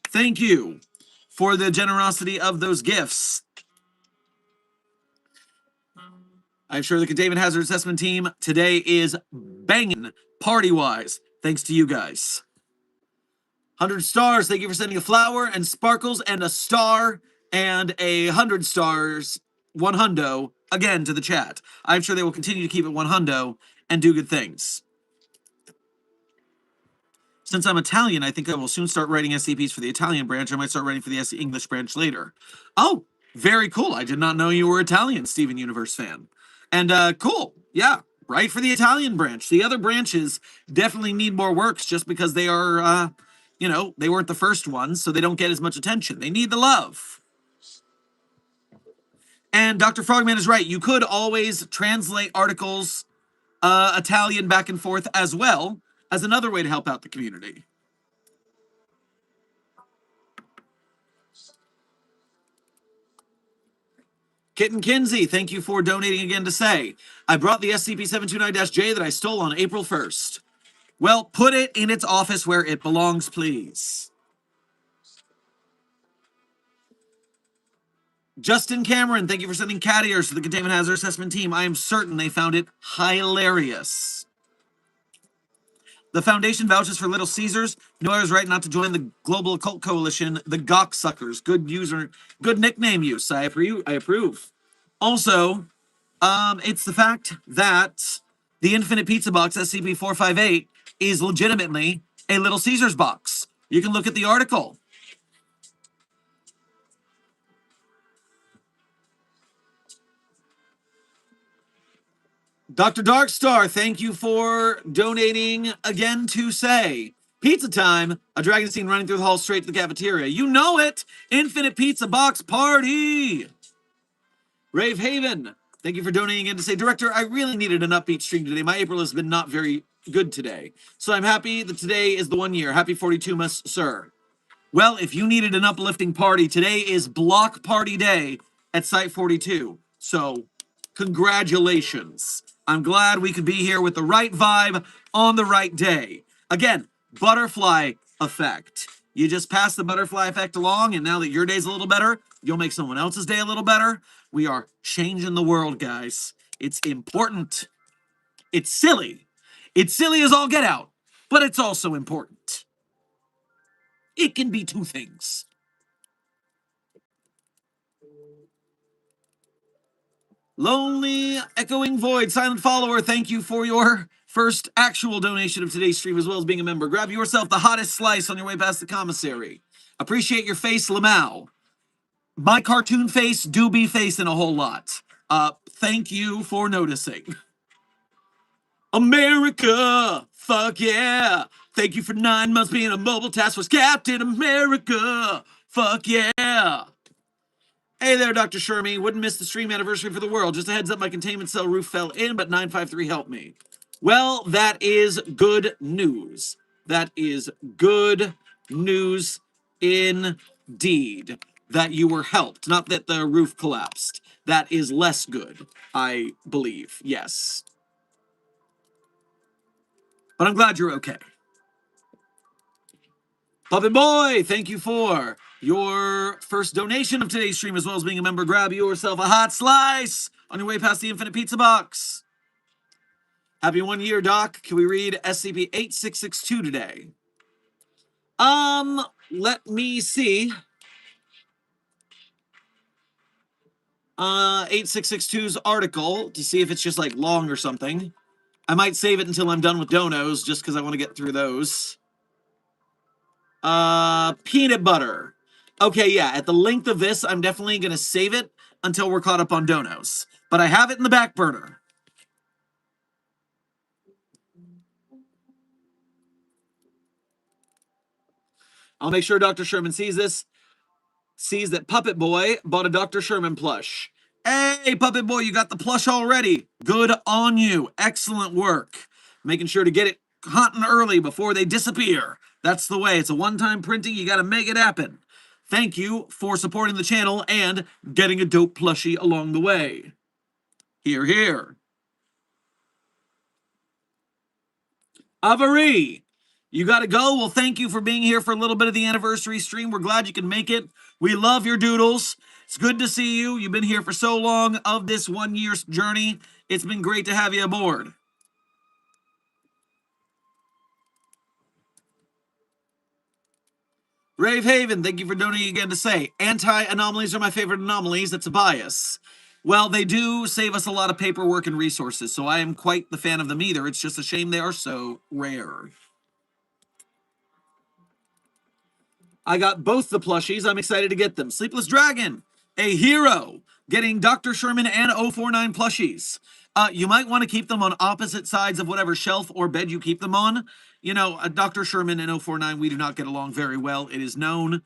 Thank you for the generosity of those gifts. I'm sure the Containment Hazard Assessment team today is banging party-wise, thanks to you guys. 100 stars, thank you for sending a flower and sparkles and a star and 100 stars, one hundo, again to the chat. I'm sure they will continue to keep it one hundo and do good things. Since I'm Italian, I think I will soon start writing SCPs for the Italian branch. I might start writing for the English branch later. Oh, very cool. I did not know you were Italian, Steven Universe fan. And cool. Yeah, write for the Italian branch. The other branches definitely need more works just because they are, they weren't the first ones, so they don't get as much attention. They need the love. And Dr. Frogman is right. You could always translate articles Italian back and forth as well as another way to help out the community. Kitten Kinsey, thank you for donating again to say, I brought the SCP-729-J that I stole on April 1st. Well, put it in its office where it belongs, please. Justin Cameron, thank you for sending cat ears to the Containment Hazard Assessment team. I am certain they found it hilarious. The Foundation vouches for Little Caesars. No, I was right not to join the Global Occult Coalition, the Gawk Suckers. Good nickname use. I approve. Also, it's the fact that the Infinite Pizza Box SCP-458 is legitimately a Little Caesars box. You can look at the article. Dr. Darkstar, thank you for donating again to say pizza time, a dragon scene running through the hall straight to the cafeteria. You know it! Infinite Pizza Box Party! Rave Haven, thank you for donating again to say, Director, I really needed an upbeat stream today. My April has been not very good today. So I'm happy that today is the 1 year. Happy 42-mas, sir. Well, if you needed an uplifting party, today is Block Party Day at Site 42. So, congratulations. I'm glad we could be here with the right vibe on the right day. Again, butterfly effect. You just pass the butterfly effect along, and now that your day's a little better, you'll make someone else's day a little better. We are changing the world, guys. It's important. It's silly. It's silly as all get out, but it's also important. It can be two things. Lonely Echoing Void, Silent Follower, thank you for your first actual donation of today's stream, as well as being a member. Grab yourself the hottest slice on your way past the commissary. Appreciate your face, Lamau. My cartoon face do be facing a whole lot. Thank you for noticing. America, fuck yeah. Thank you for 9 months being a mobile task force Captain America, fuck yeah. Hey there, Dr. Shermy. Wouldn't miss the stream anniversary for the world. Just a heads up, my containment cell roof fell in, but 953 helped me. Well, that is good news. That is good news indeed. That you were helped, not that the roof collapsed. That is less good, I believe. Yes. But I'm glad you're okay. Puppet Boy, thank you for your first donation of today's stream, as well as being a member. Grab yourself a hot slice on your way past the Infinite Pizza Box. Happy 1 year, Doc. Can we read SCP-8662 today? Let me see. 8662's article to see if it's just like long or something. I might save it until I'm done with donos, just because I want to get through those. Peanut butter. Okay, yeah, at the length of this, I'm definitely going to save it until we're caught up on donos. But I have it in the back burner. I'll make sure Dr. Sherman sees this. Sees that Puppet Boy bought a Dr. Sherman plush. Hey, Puppet Boy, you got the plush already. Good on you. Excellent work. Making sure to get it hot and early before they disappear. That's the way. It's a one-time printing. You got to make it happen. Thank you for supporting the channel and getting a dope plushie along the way. Here, here. Avery, you got to go. Well, thank you for being here for a little bit of the anniversary stream. We're glad you can make it. We love your doodles. It's good to see you. You've been here for so long of this 1 year journey. It's been great to have you aboard. Rave Haven, thank you for donating again to say, anti-anomalies are my favorite anomalies. That's a bias. Well, they do save us a lot of paperwork and resources, so I am quite the fan of them either. It's just a shame they are so rare. I got both the plushies. I'm excited to get them. Sleepless Dragon, a hero, getting Dr. Sherman and 049 plushies. You might want to keep them on opposite sides of whatever shelf or bed you keep them on. You know, Dr. Sherman and 049, we do not get along very well. It is known.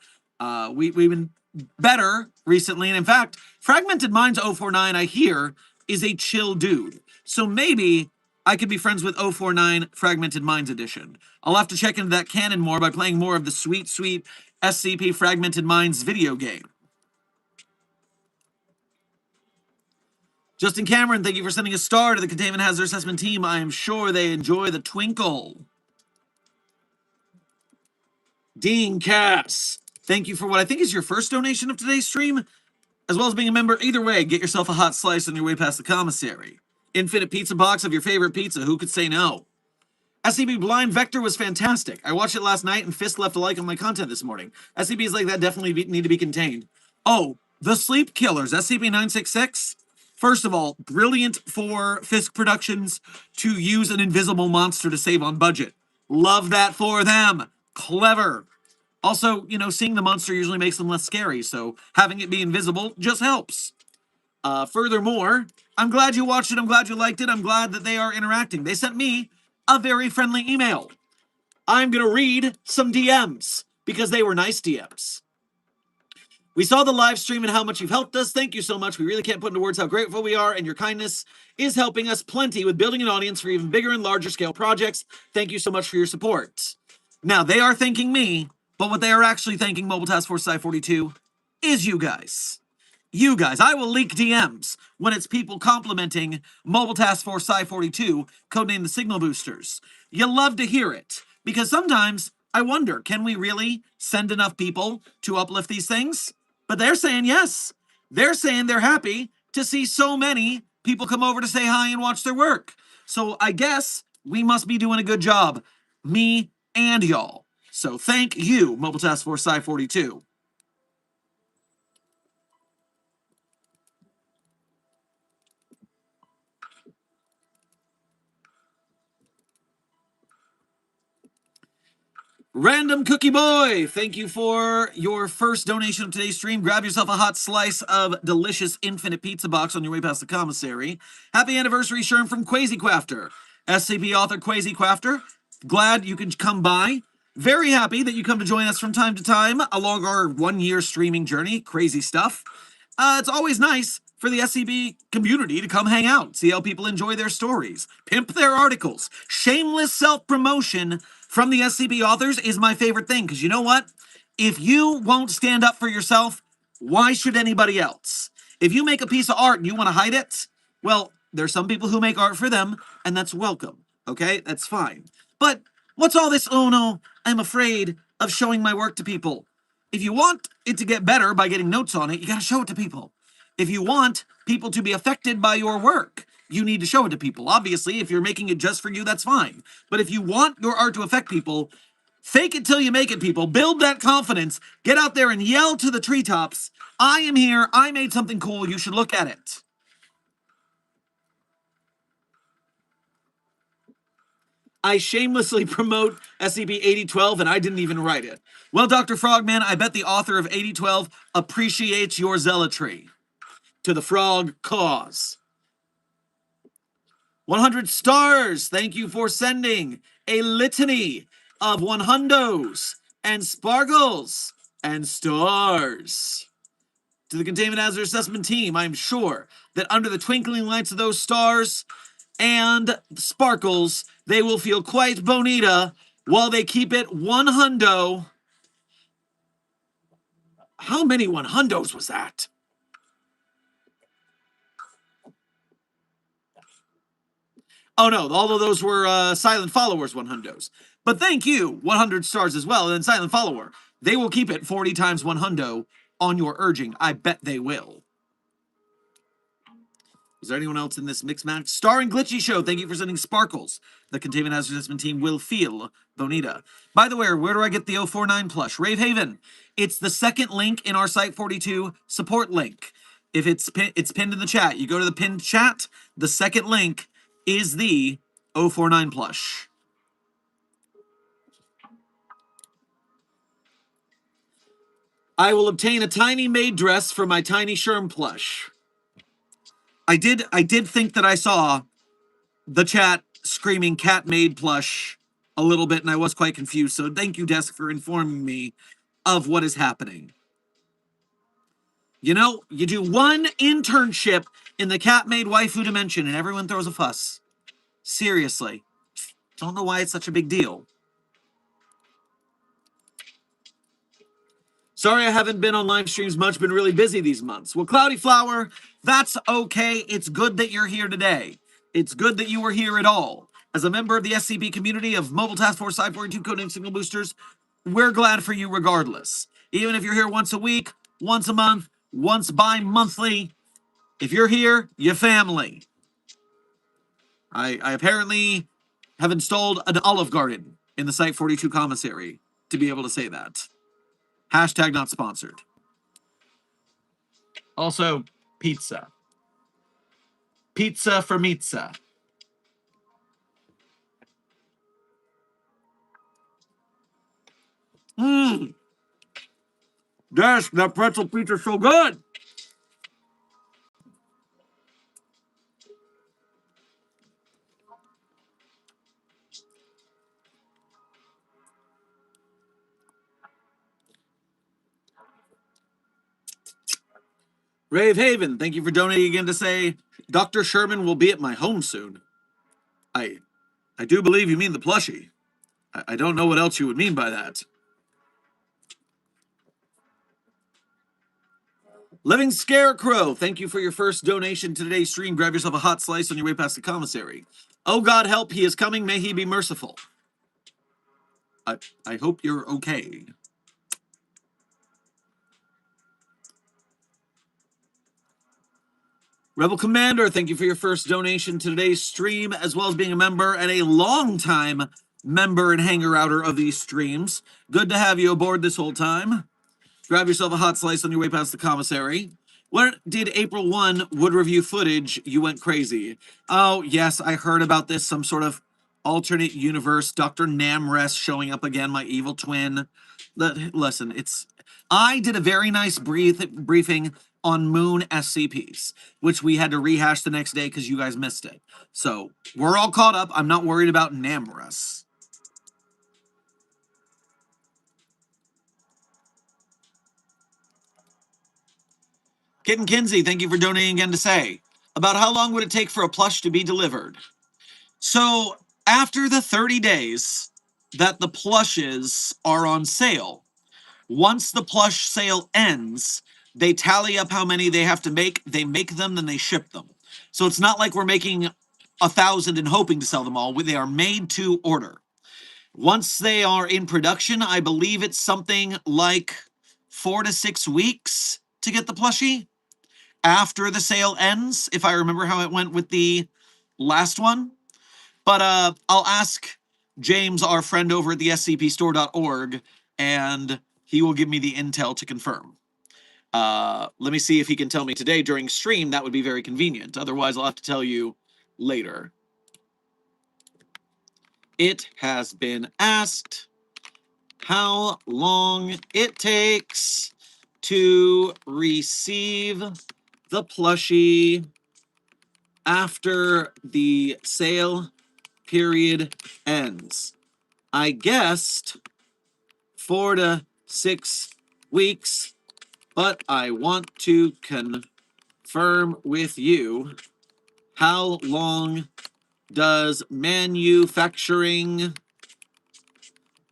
We've been better recently. And in fact, Fragmented Minds 049, I hear, is a chill dude. So maybe I could be friends with 049 Fragmented Minds Edition. I'll have to check into that canon more by playing more of the sweet, sweet SCP Fragmented Minds video game. Justin Cameron, thank you for sending a star to the Containment Hazard Assessment team. I am sure they enjoy the twinkle. Dean Cass, thank you for what I think is your first donation of today's stream. as well as being a member. Either way, get yourself a hot slice on your way past the commissary. Infinite pizza box of your favorite pizza. Who could say no? SCB Blind Vector was fantastic. I watched it last night and Fist left a like on my content this morning. SCBs like that definitely need to be contained. Oh, the Sleep Killers, SCP-966. First of all, brilliant for Fisk Productions to use an invisible monster to save on budget. Love that for them. Clever. Also, seeing the monster usually makes them less scary, so having it be invisible just helps. Furthermore, I'm glad you watched it. I'm glad you liked it. I'm glad that they are interacting. They sent me a very friendly email. I'm going to read some DMs because they were nice DMs. We saw the live stream and how much you've helped us. Thank you so much. We really can't put into words how grateful we are, and your kindness is helping us plenty with building an audience for even bigger and larger scale projects. Thank you so much for your support. Now, they are thanking me, but what they are actually thanking Mobile Task Force Sci-42 is you guys. You guys, I will leak DMs when it's people complimenting Mobile Task Force Sci-42, codenamed the Signal Boosters. You love to hear it, because sometimes I wonder, can we really send enough people to uplift these things? But they're saying yes. They're saying they're happy to see so many people come over to say hi and watch their work. So I guess we must be doing a good job, me and y'all. So thank you, Mobile Task Force Sci-42. Random Cookie Boy, thank you for your first donation of today's stream. Grab yourself a hot slice of delicious infinite pizza box on your way past the commissary. Happy anniversary, Sherm, from Quasi Quafter. SCP author Quasi Quafter, glad you could come by. Very happy that you come to join us from time to time along our 1 year streaming journey. Crazy stuff. It's always nice for the SCP community to come hang out, see how people enjoy their stories, pimp their articles. Shameless self-promotion from the SCP authors is my favorite thing, because you know what? If you won't stand up for yourself, why should anybody else? If you make a piece of art and you want to hide it, well, there's some people who make art for them, and that's welcome, okay? That's fine. But what's all this, oh no, I'm afraid of showing my work to people? If you want it to get better by getting notes on it, you got to show it to people. If you want people to be affected by your work, you need to show it to people. Obviously, if you're making it just for you, that's fine. But if you want your art to affect people, fake it till you make it, people. Build that confidence. Get out there and yell to the treetops, I am here, I made something cool, you should look at it. I shamelessly promote SCP-8012 and I didn't even write it. Well, Dr. Frogman, I bet the author of 8012 appreciates your zealotry to the frog cause. 100 stars, thank you for sending a litany of 100s and sparkles and stars. To the Containment Hazard Assessment team, I'm sure that under the twinkling lights of those stars and sparkles, they will feel quite bonita while they keep it 100. How many 100s was that? Oh no, all of those were Silent Followers 100s. But thank you, 100 stars as well, and then Silent Follower. They will keep it 40 times 100 on your urging. I bet they will. Is there anyone else in this mix match? Star and Glitchy Show, thank you for sending sparkles. The Containment Hazard Assessment team will feel bonita. By the way, where do I get the 049 plush? Rave Haven. It's the second link in our Site42 support link. If it's pinned in the chat, you go to the pinned chat, the second link is the 049 plush. I will obtain a tiny maid dress for my tiny Sherm plush. I did think that I saw the chat screaming cat maid plush a little bit, and I was quite confused. So thank you, Desk, for informing me of what is happening. You know, you do one internship in the cat maid waifu dimension, and everyone throws a fuss. Seriously. Don't know why it's such a big deal. Sorry I haven't been on live streams much, been really busy these months. Well, Cloudy Flower, that's okay. It's good that you're here today. It's good that you were here at all. As a member of the SCP community of Mobile Task Force Sci-42 codename Signal Boosters, we're glad for you regardless. Even if you're here once a week, once a month, once bi-monthly. If you're here, you're family. I apparently have installed an Olive Garden in the Site 42 commissary to be able to say that. Hashtag not sponsored. Also, pizza. Pizza for Mitza. Mmm. Yes, that pretzel pizza's so good. Rave Haven, thank you for donating again to say Dr. Sherman will be at my home soon. I do believe you mean the plushie. I don't know what else you would mean by that. Living Scarecrow, thank you for your first donation to today's stream. Grab yourself a hot slice on your way past the commissary. Oh God help, he is coming, may he be merciful. I hope you're okay. Rebel Commander, thank you for your first donation to today's stream, as well as being a member and a long-time member and hanger-outer of these streams. Good to have you aboard this whole time. Grab yourself a hot slice on your way past the commissary. What did April 1 would review footage? You went crazy. Oh, yes, I heard about this. Some sort of alternate universe. Dr. Namrest showing up again, my evil twin. Listen, I did a very nice briefing on Moon SCPs, which we had to rehash the next day because you guys missed it. So we're all caught up. I'm not worried about Namrest. Kitten Kinsey, thank you for donating again to say, about how long would it take for a plush to be delivered? So after the 30 days that the plushes are on sale, once the plush sale ends, they tally up how many they have to make, they make them, then they ship them. So it's not like we're making 1,000 and hoping to sell them all. They are made to order. Once they are in production, I believe it's something like 4 to 6 weeks to get the plushie after the sale ends, if I remember how it went with the last one. But I'll ask James, our friend over at the scpstore.org, and he will give me the intel to confirm. Let me see if he can tell me today during stream. That would be very convenient. Otherwise, I'll have to tell you later. It has been asked how long it takes to receive the plushie after the sale period ends. I guessed 4 to 6 weeks, but I want to confirm with you, how long does manufacturing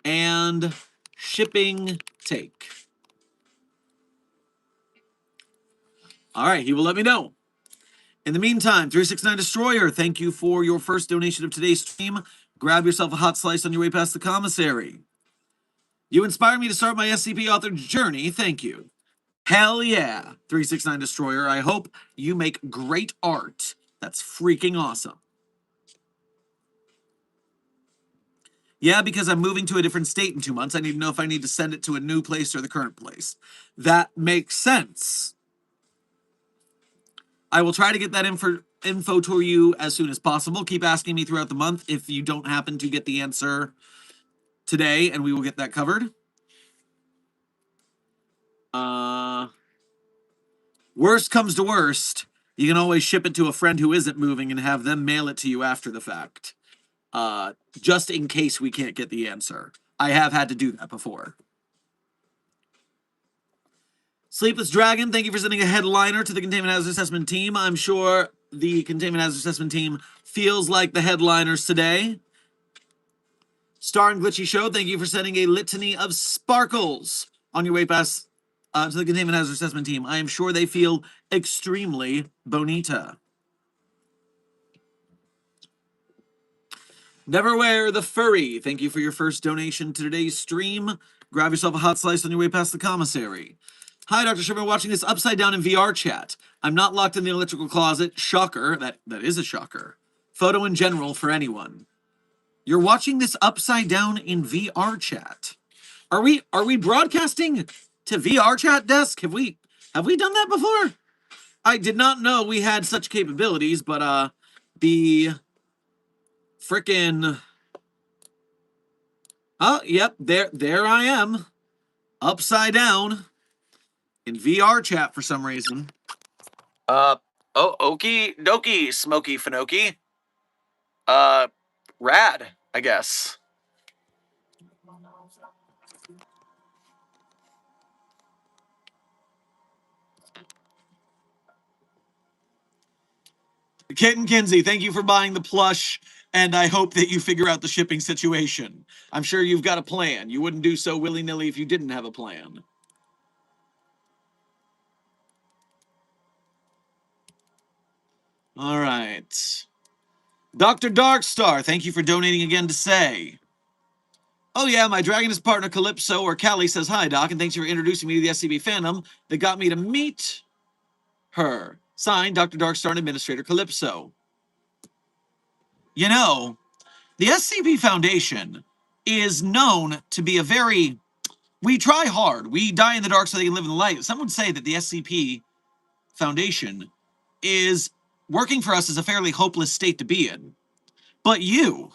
and shipping take? All right, he will let me know. In the meantime, 369 Destroyer, thank you for your first donation of today's stream. Grab yourself a hot slice on your way past the commissary. You inspire me to start my SCP author journey. Thank you. Hell yeah, 369 Destroyer. I hope you make great art. That's freaking awesome. Yeah, because I'm moving to a different state in 2 months. I need to know if I need to send it to a new place or the current place. That makes sense. I will try to get that info to you as soon as possible. Keep asking me throughout the month if you don't happen to get the answer today, and we will get that covered. Worst comes to worst, you can always ship it to a friend who isn't moving and have them mail it to you after the fact. Just in case we can't get the answer. I have had to do that before. Sleepless Dragon, thank you for sending a headliner to the Containment Hazard Assessment team. I'm sure the Containment Hazard Assessment team feels like the headliners today. Star and Glitchy Show, thank you for sending a litany of sparkles on your way past to the Containment Hazard Assessment team. I am sure they feel extremely bonita. Neverwhere the Furry, thank you for your first donation to today's stream. Grab yourself a hot slice on your way past the commissary. Hi, Dr. Sherman, watching this upside down in VR chat. I'm not locked in the electrical closet. Shocker. That is a shocker. Photo in general for anyone. You're watching this upside down in VR chat. Are we broadcasting to VR chat desk? Have we done that before? I did not know we had such capabilities, but the frickin' oh, yep, there I am. Upside down in VR chat for some reason. Oh, okie dokie, Smoky Finoki. Rad, I guess. Kitten Kinsey, thank you for buying the plush, and I hope that you figure out the shipping situation. I'm sure you've got a plan. You wouldn't do so willy-nilly if you didn't have a plan. All right. Dr. Darkstar, thank you for donating again to say. Oh yeah, my Dragonist partner Calypso, or Callie, says hi, Doc, and thanks for introducing me to the SCP fandom that got me to meet her. Signed, Dr. Darkstar and Administrator Calypso. You know, the SCP Foundation is known to be a very... We try hard. We die in the dark so they can live in the light. Some would say that the SCP Foundation is working for us as a fairly hopeless state to be in. But you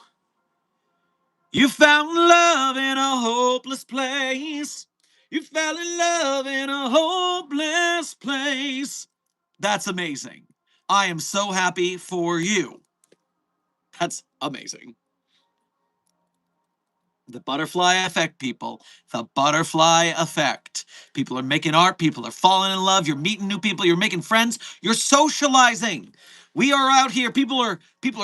found love in a hopeless place. You fell in love in a hopeless place. That's amazing. I am so happy for you. That's amazing. The butterfly effect, people. The butterfly effect. People are making art. People are falling in love. You're meeting new people. You're making friends. You're socializing. We are out here. People are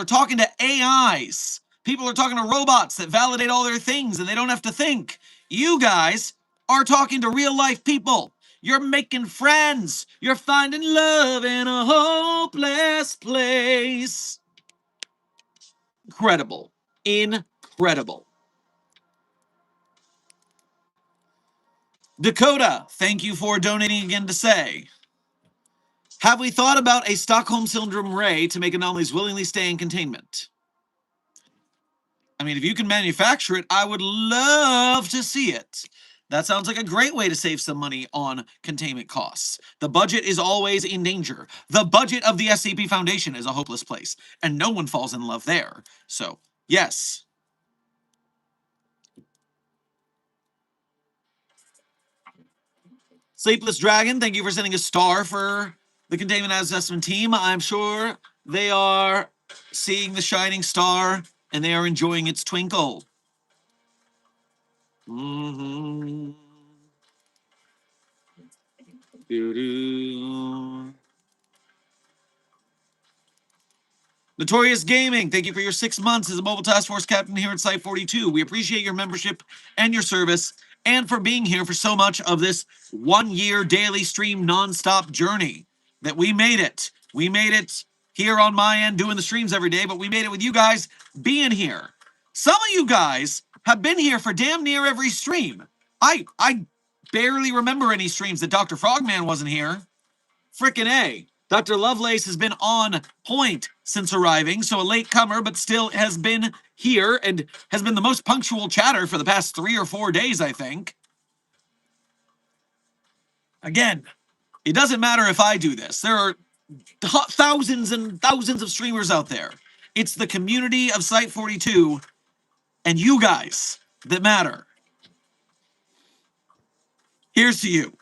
talking to AIs. People are talking to robots that validate all their things and they don't have to think. You guys are talking to real life people. You're making friends. You're finding love in a hopeless place. Incredible. Incredible. Dakota, thank you for donating again to say. Have we thought about a Stockholm Syndrome ray to make anomalies willingly stay in containment? I mean, if you can manufacture it, I would love to see it. That sounds like a great way to save some money on containment costs. The budget is always in danger. The budget of the SCP Foundation is a hopeless place, and no one falls in love there. So, yes. Sleepless Dragon, thank you for sending a star for the containment assessment team. I'm sure they are seeing the shining star and they are enjoying its twinkle. Mm-hmm. Doo-doo. Notorious Gaming, thank you for your 6 months as a mobile task force captain here at Site 42. We appreciate your membership and your service and for being here for so much of this 1 year daily stream nonstop journey that we made it. We made it here on my end doing the streams every day, but we made it with you guys being here. Some of you guys have been here for damn near every stream. I barely remember any streams that Dr. Frogman wasn't here. Frickin' A. Dr. Lovelace has been on point since arriving, so a latecomer, but still has been here and has been the most punctual chatter for the past 3 or 4 days, I think. Again, it doesn't matter if I do this. There are thousands and thousands of streamers out there. It's the community of Site 42 and you guys that matter. Here's to you.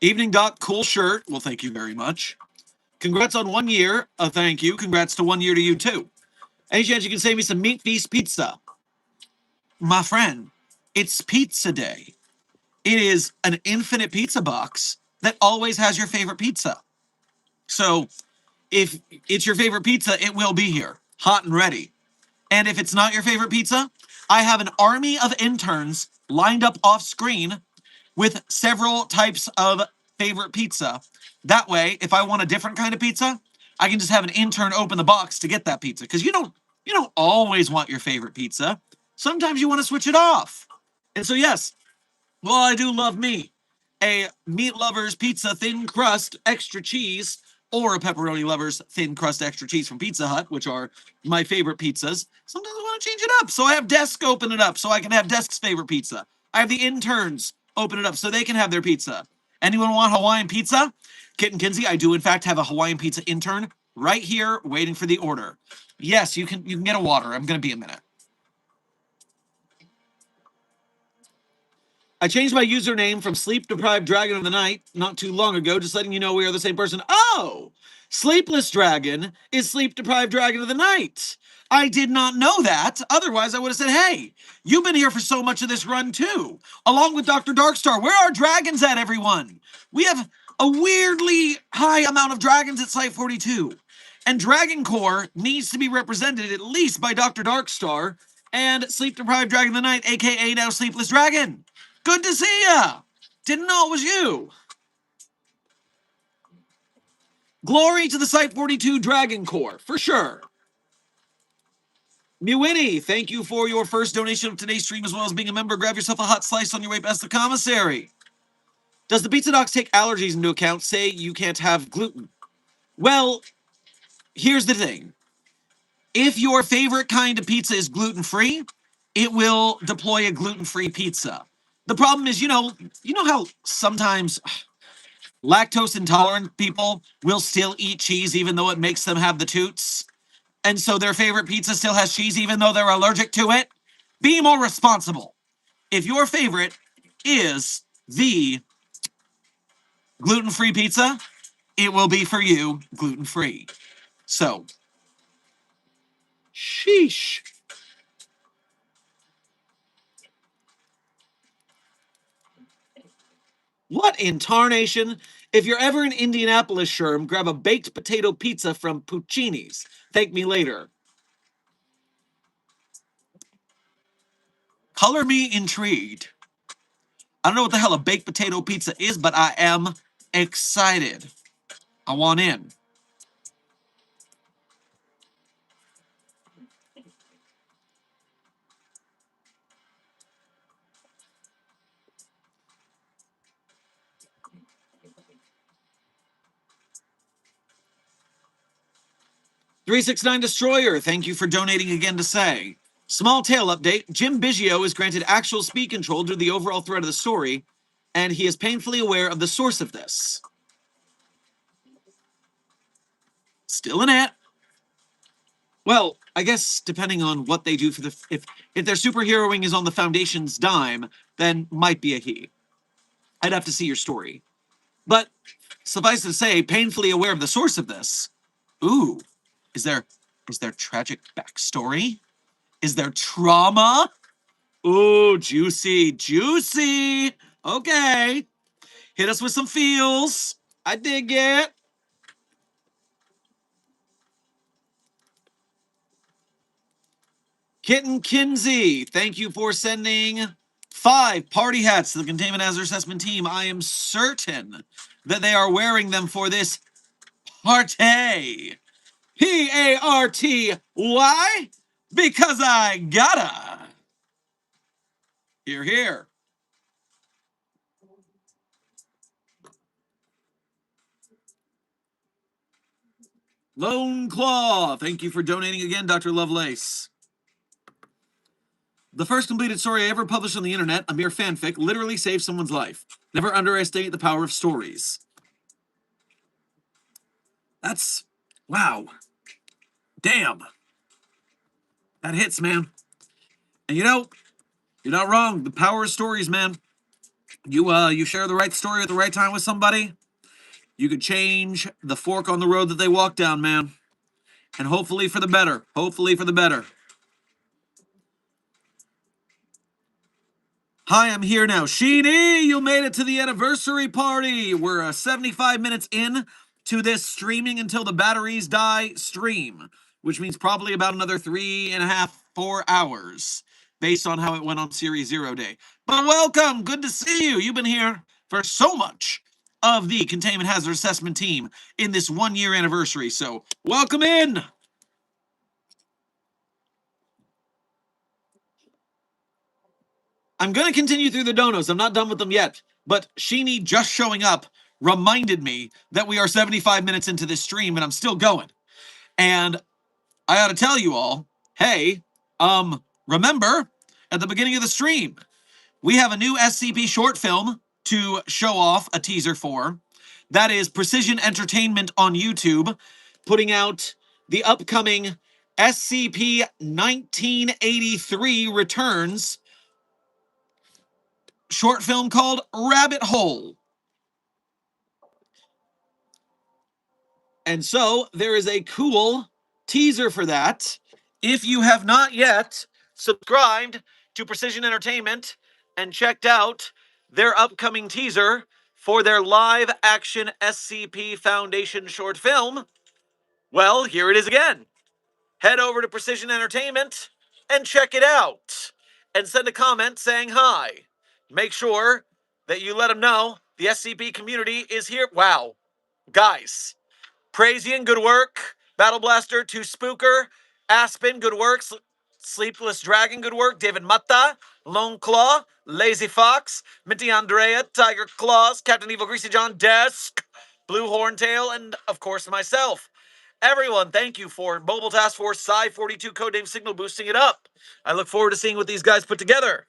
Evening Doc, cool shirt. Well, thank you very much. Congrats on 1 year. Thank you. Congrats to 1 year to you, too. Any chance you can save me some Meat Feast pizza? My friend, it's pizza day. It is an infinite pizza box that always has your favorite pizza. So if it's your favorite pizza, it will be here, hot and ready. And if it's not your favorite pizza, I have an army of interns lined up off screen with several types of favorite pizza. That way, if I want a different kind of pizza, I can just have an intern open the box to get that pizza. Because you don't always want your favorite pizza. Sometimes you want to switch it off. And so yes, well, I do love me a meat lovers pizza thin crust extra cheese or a pepperoni lovers thin crust extra cheese from Pizza Hut, which are my favorite pizzas. Sometimes I want to change it up, so I have Desk open it up so I can have Desk's favorite pizza. I have the interns open it up so they can have their pizza. Anyone want Hawaiian pizza? Kit and Kinsey, I do in fact have a Hawaiian pizza intern right here waiting for the order. Yes, you can get a water. I'm going to be a minute. I changed my username from Sleep Deprived Dragon of the Night not too long ago, just letting you know we are the same person. Oh, Sleepless Dragon is Sleep Deprived Dragon of the Night. I did not know that. Otherwise, I would have said, hey, you've been here for so much of this run too, along with Dr. Darkstar. Where are dragons at, everyone? We have a weirdly high amount of dragons at Site 42. And Dragon Core needs to be represented at least by Dr. Darkstar and Sleep Deprived Dragon of the Night, aka now Sleepless Dragon. Good to see ya! Didn't know it was you. Glory to the Site 42 Dragon Core, for sure. Mewinnie, thank you for your first donation of today's stream as well as being a member. Grab yourself a hot slice on your way past the commissary. Does the Pizza Docs take allergies into account? Say you can't have gluten. Well, here's the thing. If your favorite kind of pizza is gluten-free, it will deploy a gluten-free pizza. The problem is, you know how sometimes lactose intolerant people will still eat cheese even though it makes them have the toots? And so their favorite pizza still has cheese even though they're allergic to it? Be more responsible. If your favorite is the gluten-free pizza, it will be for you gluten-free. So, sheesh. What in tarnation? If you're ever in Indianapolis, Sherm, grab a baked potato pizza from Puccini's. Thank me later. Color me intrigued. I don't know what the hell a baked potato pizza is, but I am excited. I want in. $369 Destroyer, thank you for donating again to say. Small tale update, Jim Biggio is granted actual speed control due to the overall thread of the story, and he is painfully aware of the source of this. Still in it. Well, I guess depending on what they do for the... If their superheroing is on the Foundation's dime, then might be a he. I'd have to see your story. But suffice to say, painfully aware of the source of this. Ooh, is there tragic backstory? Is there trauma? Ooh, juicy, juicy. Okay. Hit us with some feels. I dig it. Kitten Kinsey, thank you for sending 5 party hats to the Containment Hazard Assessment team. I am certain that they are wearing them for this party. P-A-R-T. Why? Because I gotta. Here, here. Lone Claw, thank you for donating again, Dr. Lovelace. The first completed story I ever published on the internet, a mere fanfic, literally saved someone's life. Never underestimate the power of stories. That's... wow. Damn. That hits, man. And you know, you're not wrong. The power of stories, man. You share the right story at the right time with somebody, you could change the fork on the road that they walk down, man. And hopefully for the better. Hopefully for the better. Hi, I'm here now. Sheeny, you made it to the anniversary party. We're 75 minutes in to this streaming until the batteries die stream, which means probably about another 3.5, 4 hours based on how it went on Series 0 day. But welcome. Good to see you. You've been here for so much. of the Containment Hazard Assessment Team in this 1-year anniversary. So, welcome in! I'm going to continue through the donos. I'm not done with them yet. But Sheeny just showing up reminded me that we are 75 minutes into this stream and I'm still going. And I ought to tell you all, hey, remember, at the beginning of the stream, we have a new SCP short film to show off a teaser for. That is Precision Entertainment on YouTube, putting out the upcoming SCP 1983 Returns short film called Rabbit Hole. And so there is a cool teaser for that. If you have not yet subscribed to Precision Entertainment and checked out their upcoming teaser for their live action SCP Foundation short film, well, here it is again. Head over to Precision Entertainment and check it out. And send a comment saying hi. Make sure that you let them know the SCP community is here. Wow. Guys. Praisian, good work. Battle Blaster, 2 Spooker. Aspen, good work. Sleepless Dragon, good work. David Mata, Lone Claw, Lazy Fox, Minty Andrea, Tiger Claws, Captain Evil, Greasy John, Desk, Blue Horntail, and of course myself. Everyone, thank you for Mobile Task Force Psi 42 Codename Signal boosting it up. I look forward to seeing what these guys put together.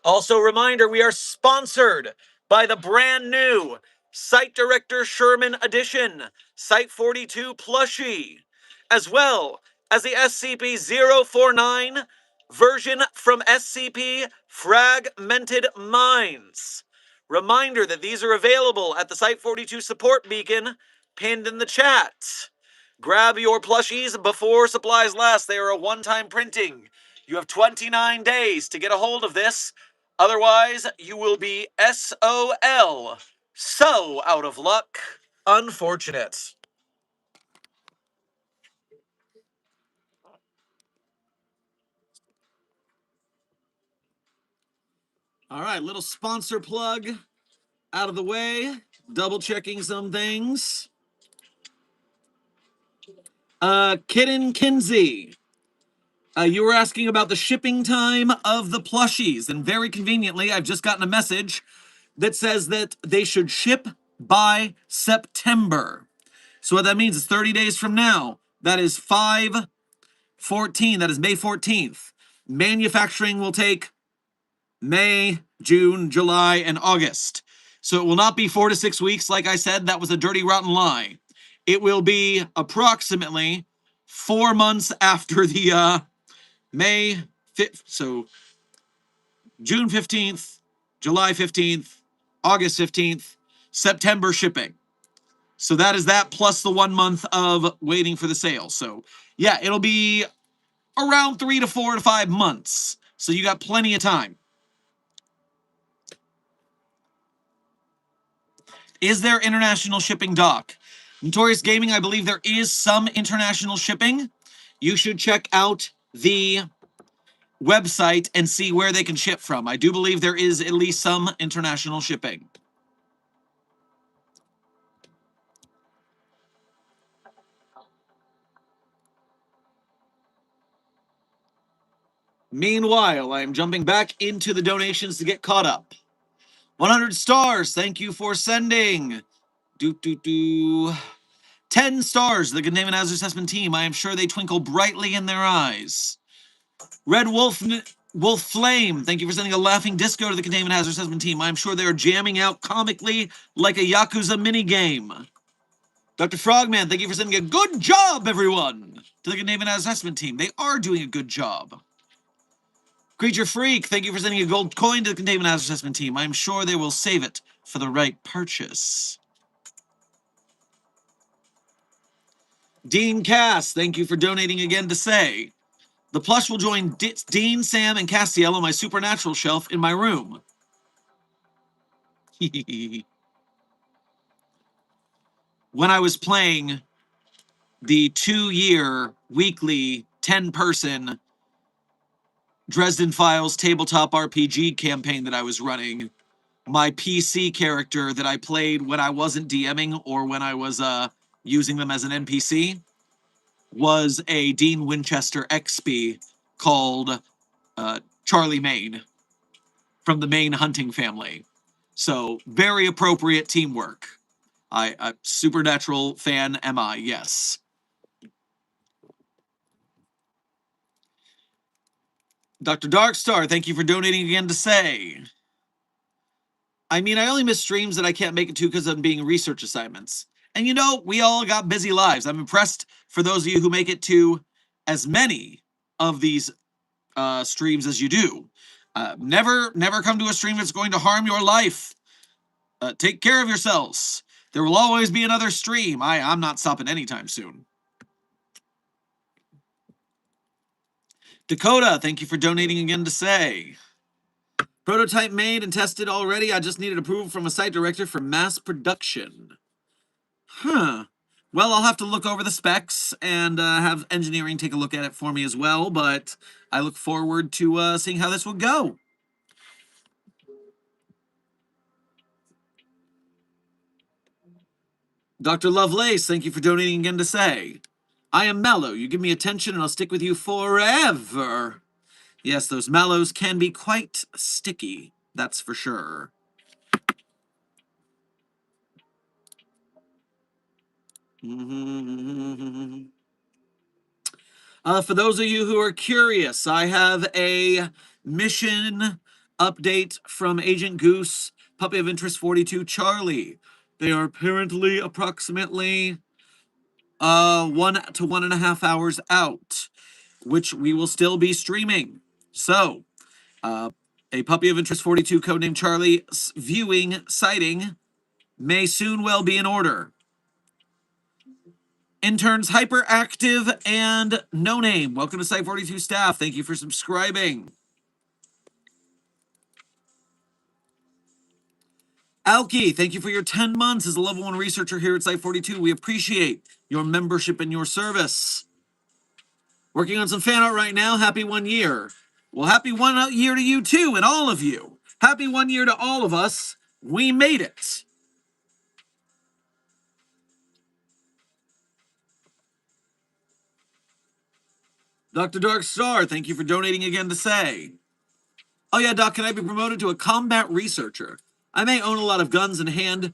Also, reminder, we are sponsored by the brand new Site Director Sherman Edition, Site 42 plushie, as well as the SCP-049 version from SCP Fragmented Minds. Reminder that these are available at the Site 42 support beacon pinned in the chat. Grab your plushies before supplies last. They are a one-time printing. You have 29 days to get a hold of this. Otherwise, you will be SOL. So out of luck. Unfortunate. All right, little sponsor plug out of the way. Double checking some things. Kidden Kinsey. You were asking about the shipping time of the plushies, and very conveniently, I've just gotten a message that says that they should ship by September. So what that means is 30 days from now. That is 5/14. That is May 14th. Manufacturing will take May, June, July, and August. So it will not be 4 to 6 weeks. Like I said, that was a dirty, rotten lie. It will be approximately 4 months after the May 5th. So June 15th, July 15th, August 15th, September shipping. So that is that plus the 1 month of waiting for the sale. So yeah, it'll be around 3 to 4 to 5 months. So you got plenty of time. Is there international shipping, Doc? Notorious Gaming, I believe there is some international shipping. You should check out the website and see where they can ship from. I do believe there is at least some international shipping. Meanwhile, I am jumping back into the donations to get caught up. 100 stars, thank you for sending. 10 stars, the Containment Hazard Assessment Team. I am sure they twinkle brightly in their eyes. Red Wolf Flame, thank you for sending a laughing disco to the Containment Hazard Assessment Team. I am sure they are jamming out comically like a Yakuza minigame. Dr. Frogman, thank you for sending a good job, everyone, to the Containment Hazard Assessment Team. They are doing a good job. Creature Freak, thank you for sending a gold coin to the Containment Hazard Assessment Team. I am sure they will save it for the right purchase. Dean Cass, thank you for donating again to say, the plush will join Dean, Sam, and Castiel on my Supernatural shelf in my room. When I was playing the 2-year weekly 10-person Dresden Files tabletop RPG campaign that I was running, my PC character that I played when I wasn't DMing or when I was using them as an NPC was a Dean Winchester XP called Charlie Maine from the Maine hunting family. So very appropriate teamwork. I Supernatural fan am I, yes. Dr. Darkstar, thank you for donating again to say. I mean, I only miss streams that I can't make it to because I'm being research assignments. And you know, we all got busy lives. I'm impressed for those of you who make it to as many of these streams as you do. Never come to a stream that's going to harm your life. Take care of yourselves. There will always be another stream. I'm not stopping anytime soon. Dakota, thank you for donating again to say. Prototype made and tested already. I just needed approval from a site director for mass production. Huh. Well, I'll have to look over the specs and have engineering take a look at it for me as well, but I look forward to seeing how this will go. Dr. Lovelace, thank you for donating again to say. I am Mallow. You give me attention and I'll stick with you forever. Yes, those mallows can be quite sticky, that's for sure. For those of you who are curious, I have a mission update from Agent Goose, Puppy of Interest 42 Charlie. They are apparently approximately 1 to 1.5 hours out, which we will still be streaming. So, a Puppy of Interest 42 codenamed Charlie viewing sighting may soon well be in order. Interns Hyperactive and No Name, welcome to Site 42 staff. Thank you for subscribing. Alki, thank you for your 10 months as a level 1 researcher here at Site 42. We appreciate your membership and your service. Working on some fan art right now. Happy 1 year. Well, happy 1 year to you too, and all of you. Happy 1 year to all of us. We made it. Dr. Dark Star, thank you for donating again to say. Oh yeah, Doc, can I be promoted to a combat researcher? I may own a lot of guns in hand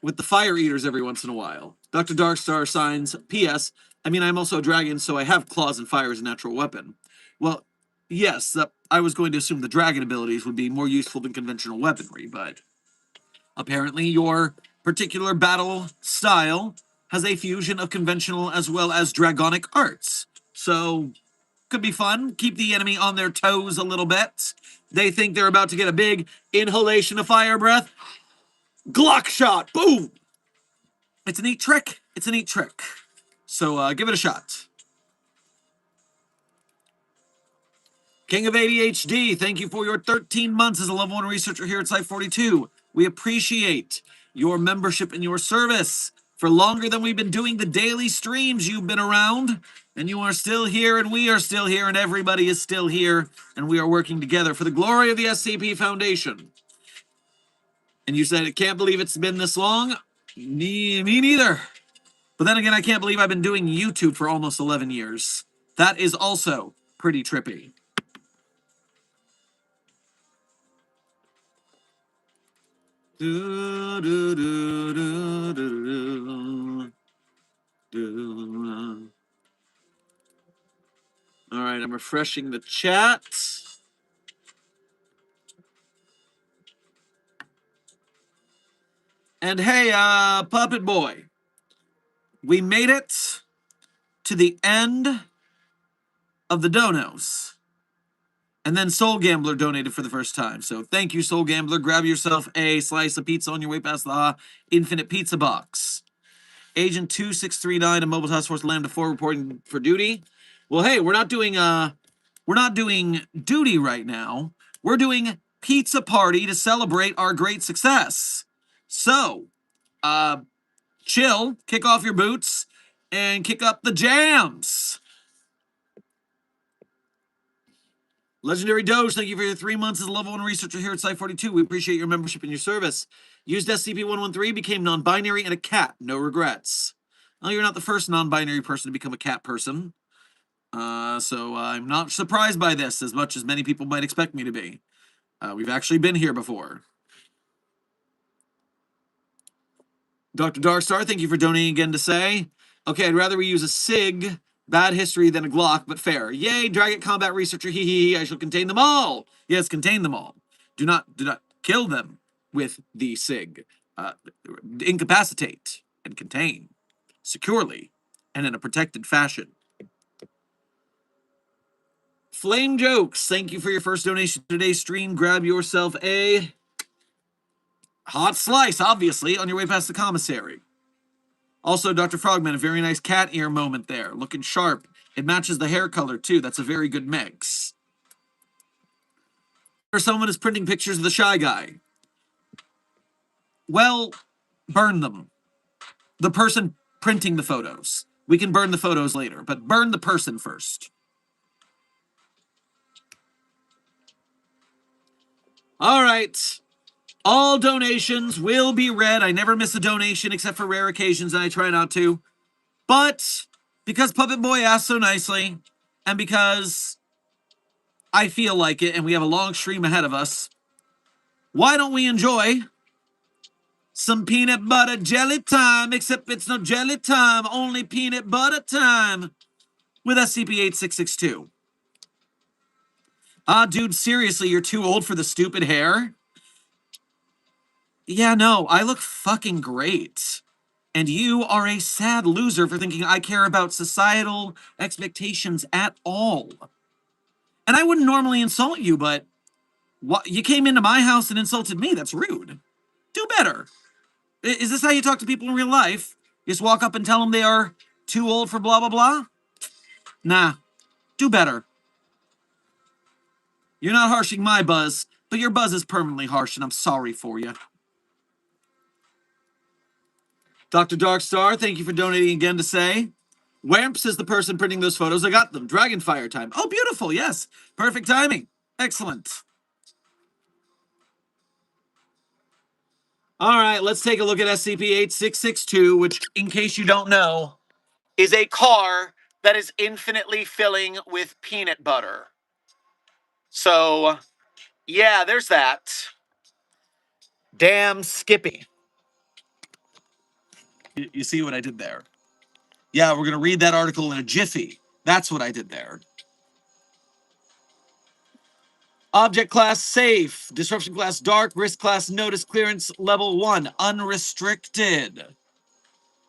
with the fire eaters every once in a while. Dr. Darkstar signs, P.S. I mean, I'm also a dragon, so I have claws and fire as a natural weapon. Well, yes, I was going to assume the dragon abilities would be more useful than conventional weaponry, but apparently your particular battle style has a fusion of conventional as well as dragonic arts. So, could be fun. Keep the enemy on their toes a little bit. They think they're about to get a big inhalation of fire breath. Glock shot! Boom! It's a neat trick. It's a neat trick. So give it a shot. King of ADHD, thank you for your 13 months as a level 1 researcher here at Site 42. We appreciate your membership and your service. For longer than we've been doing the daily streams, you've been around, and you are still here, and we are still here, and everybody is still here, and we are working together for the glory of the SCP Foundation. And you said, I can't believe it's been this long. Me neither. But then again, I can't believe I've been doing YouTube for almost 11 years. That is also pretty trippy. All right, I'm refreshing the chat. And hey, Puppet Boy, we made it to the end of the donos. And then Soul Gambler donated for the first time. So thank you, Soul Gambler. Grab yourself a slice of pizza on your way past the Infinite Pizza Box. Agent 2639 of Mobile Task Force Lambda 4 reporting for duty. Well, hey, we're not doing duty right now. We're doing pizza party to celebrate our great success. So, chill, kick off your boots, and kick up the jams. Legendary Doge, thank you for your 3 months as a level 1 researcher here at Site 42. We appreciate your membership and your service. Used SCP-113, became non-binary and a cat. No regrets. Well, you're not the first non-binary person to become a cat person. So I'm not surprised by this as much as many people might expect me to be. We've actually been here before. Dr. Darkstar, thank you for donating again to say, okay, I'd rather we use a SIG, bad history, than a Glock, but fair. Yay, Dragon Combat Researcher, hee hee hee, I shall contain them all. Yes, contain them all. Do not kill them with the SIG. Incapacitate and contain securely and in a protected fashion. Flame Jokes, thank you for your first donation to today's stream. Grab yourself a hot slice, obviously, on your way past the commissary. Also, Dr. Frogman, a very nice cat ear moment there. Looking sharp. It matches the hair color, too. That's a very good mix. Or someone is printing pictures of the Shy Guy. Well, burn them. The person printing the photos. We can burn the photos later, but burn the person first. All right. All donations will be read. I never miss a donation except for rare occasions, and I try not to. But because Puppet Boy asked so nicely, and because I feel like it, and we have a long stream ahead of us, why don't we enjoy some peanut butter jelly time, except it's no jelly time, only peanut butter time, with SCP-8662. Dude, seriously, you're too old for the stupid hair? Yeah, no, I look fucking great. And you are a sad loser for thinking I care about societal expectations at all. And I wouldn't normally insult you, but what, you came into my house and insulted me. That's rude. Do better. Is this how you talk to people in real life? You just walk up and tell them they are too old for blah, blah, blah? Nah. Do better. You're not harshing my buzz, but your buzz is permanently harsh, and I'm sorry for you. Dr. Darkstar, thank you for donating again to say, Wamps is the person printing those photos. I got them. Dragonfire time. Oh, beautiful. Yes. Perfect timing. Excellent. All right, let's take a look at SCP-8662, which, in case you don't know, is a car that is infinitely filling with peanut butter. So, yeah, there's that. Damn Skippy. You see what I did there? Yeah, we're going to read that article in a jiffy. That's what I did there. Object class safe. Disruption class dark. Risk class notice clearance level 1. Unrestricted.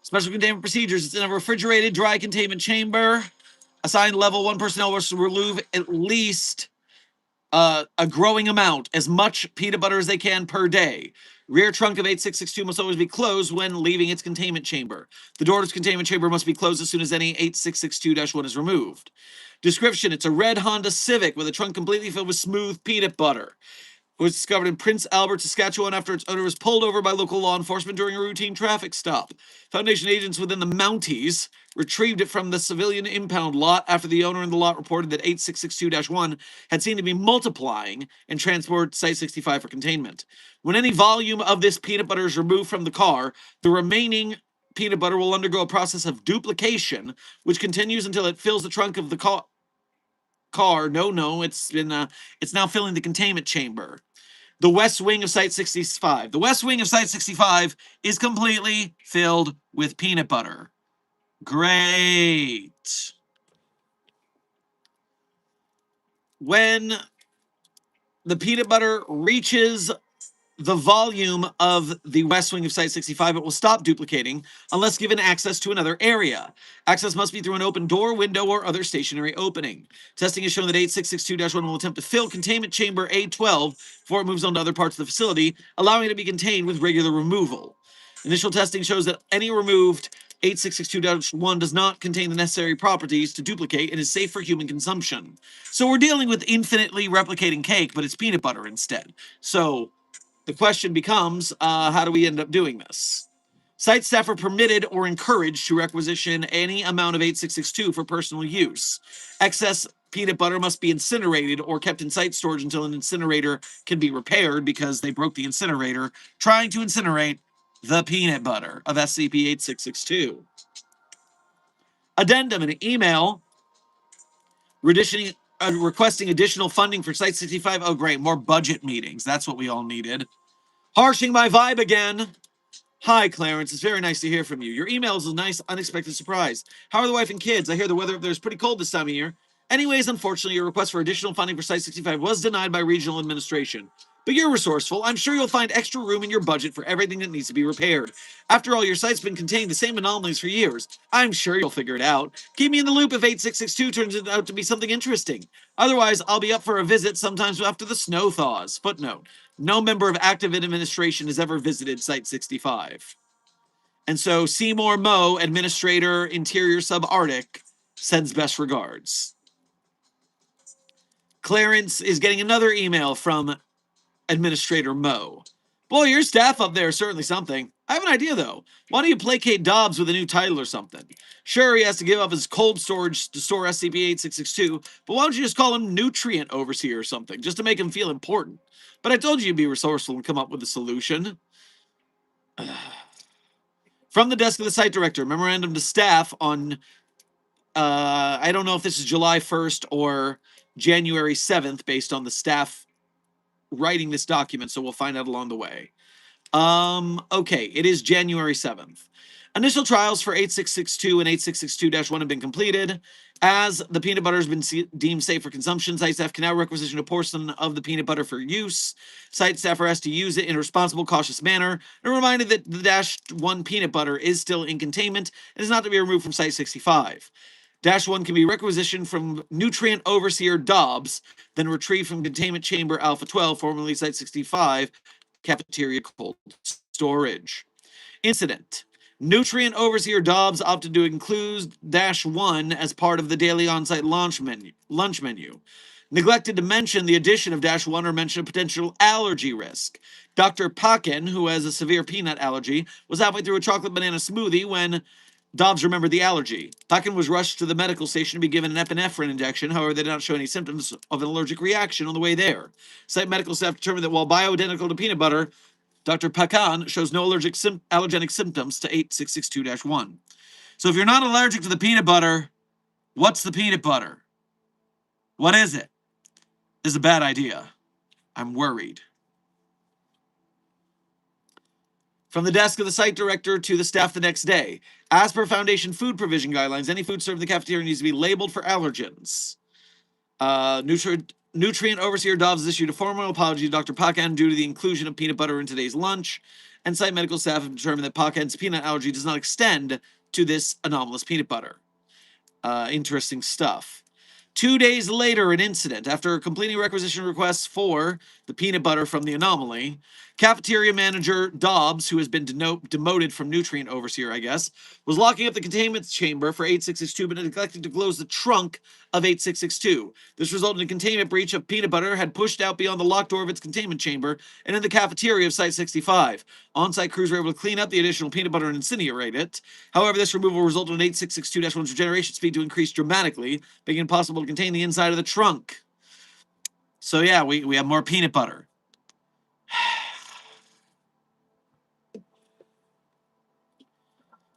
Special containment procedures. It's in a refrigerated dry containment chamber. Assigned level 1 personnel will remove at least a growing amount, as much peanut butter as they can per day. Rear trunk of 8662 must always be closed when leaving its containment chamber. The door to its containment chamber must be closed as soon as any 8662-1 is removed. Description: it's a red Honda Civic with a trunk completely filled with smooth peanut butter. It was discovered in Prince Albert, Saskatchewan after its owner was pulled over by local law enforcement during a routine traffic stop. Foundation agents within the Mounties retrieved it from the civilian impound lot after the owner in the lot reported that 8662-1 had seemed to be multiplying and transported to Site 65 for containment. When any volume of this peanut butter is removed from the car, the remaining peanut butter will undergo a process of duplication, which continues until it fills the trunk of the car. It's now filling the containment chamber. The west wing of Site 65. The west wing of Site 65 is completely filled with peanut butter. Great. When the peanut butter reaches the volume of the west wing of Site 65, it will stop duplicating unless given access to another area. Access must be through an open door, window, or other stationary opening. Testing has shown that 8662-1 will attempt to fill containment chamber A12 before it moves on to other parts of the facility, allowing it to be contained with regular removal. Initial testing shows that any removed 8662-1 does not contain the necessary properties to duplicate and is safe for human consumption. So we're dealing with infinitely replicating cake, but it's peanut butter instead. So the question becomes, how do we end up doing this? Site staff are permitted or encouraged to requisition any amount of 8662 for personal use. Excess peanut butter must be incinerated or kept in site storage until an incinerator can be repaired because they broke the incinerator trying to incinerate the peanut butter of SCP-8662. Addendum: an email requesting additional funding for Site-65. Oh, great, more budget meetings. That's what we all needed. Harshing my vibe again. Hi, Clarence. It's very nice to hear from you. Your email is a nice, unexpected surprise. How are the wife and kids? I hear the weather up there is pretty cold this time of year. Anyways, unfortunately, your request for additional funding for Site-65 was denied by regional administration. But you're resourceful. I'm sure you'll find extra room in your budget for everything that needs to be repaired. After all, your site's been containing the same anomalies for years. I'm sure you'll figure it out. Keep me in the loop if 8662 turns it out to be something interesting. Otherwise, I'll be up for a visit sometimes after the snow thaws. Footnote: no member of active administration has ever visited Site-65. And so Seymour Moe, Administrator, Interior Subarctic, sends best regards. Clarence is getting another email from Administrator Moe. Boy, your staff up there is certainly something. I have an idea, though. Why don't you placate Dobbs with a new title or something? Sure, he has to give up his cold storage to store SCP-8662, but why don't you just call him Nutrient Overseer or something, just to make him feel important? But I told you you'd be resourceful and come up with a solution. From the desk of the site director, memorandum to staff on, I don't know if this is July 1st or January 7th, based on the staff writing this document, so we'll find out along the way. Okay, it is January 7th. Initial trials for 8662 and 8662-1 have been completed. As the peanut butter has been deemed safe for consumption, site staff can now requisition a portion of the peanut butter for use. Site staff are asked to use it in a responsible, cautious manner, and reminded that the -1 peanut butter is still in containment and is not to be removed from Site-65. -1 can be requisitioned from Nutrient Overseer Dobbs, then retrieved from Containment Chamber Alpha 12, formerly Site-65, cafeteria cold storage. Incident: Nutrient Overseer Dobbs opted to include -1 as part of the daily on-site lunch menu. Neglected to mention the addition of -1 or mention a potential allergy risk. Dr. Pakin, who has a severe peanut allergy, was halfway through a chocolate banana smoothie when Dobbs remembered the allergy. Pakin was rushed to the medical station to be given an epinephrine injection. However, they did not show any symptoms of an allergic reaction on the way there. Site medical staff determined that while bioidentical to peanut butter, Dr. Pakan shows no allergenic symptoms to 8662-1. So if you're not allergic to the peanut butter, what's the peanut butter? What is it? This is a bad idea. I'm worried. From the desk of the site director to the staff the next day. As per Foundation food provision guidelines, any food served in the cafeteria needs to be labeled for allergens. Nutrient Overseer Dobbs has issued a formal apology to Dr. Pakan due to the inclusion of peanut butter in today's lunch, and site medical staff have determined that Pakan's peanut allergy does not extend to this anomalous peanut butter. Interesting stuff. 2 days later, an incident. After completing requisition requests for the peanut butter from the anomaly, cafeteria manager Dobbs, who has been demoted from Nutrient Overseer, I guess, was locking up the containment chamber for 8662, but neglected to close the trunk of 8662. This resulted in a containment breach of peanut butter had pushed out beyond the locked door of its containment chamber and in the cafeteria of Site-65. On-site crews were able to clean up the additional peanut butter and incinerate it. However, this removal resulted in 8662-1's regeneration speed to increase dramatically, making it impossible to contain the inside of the trunk. So yeah, we have more peanut butter.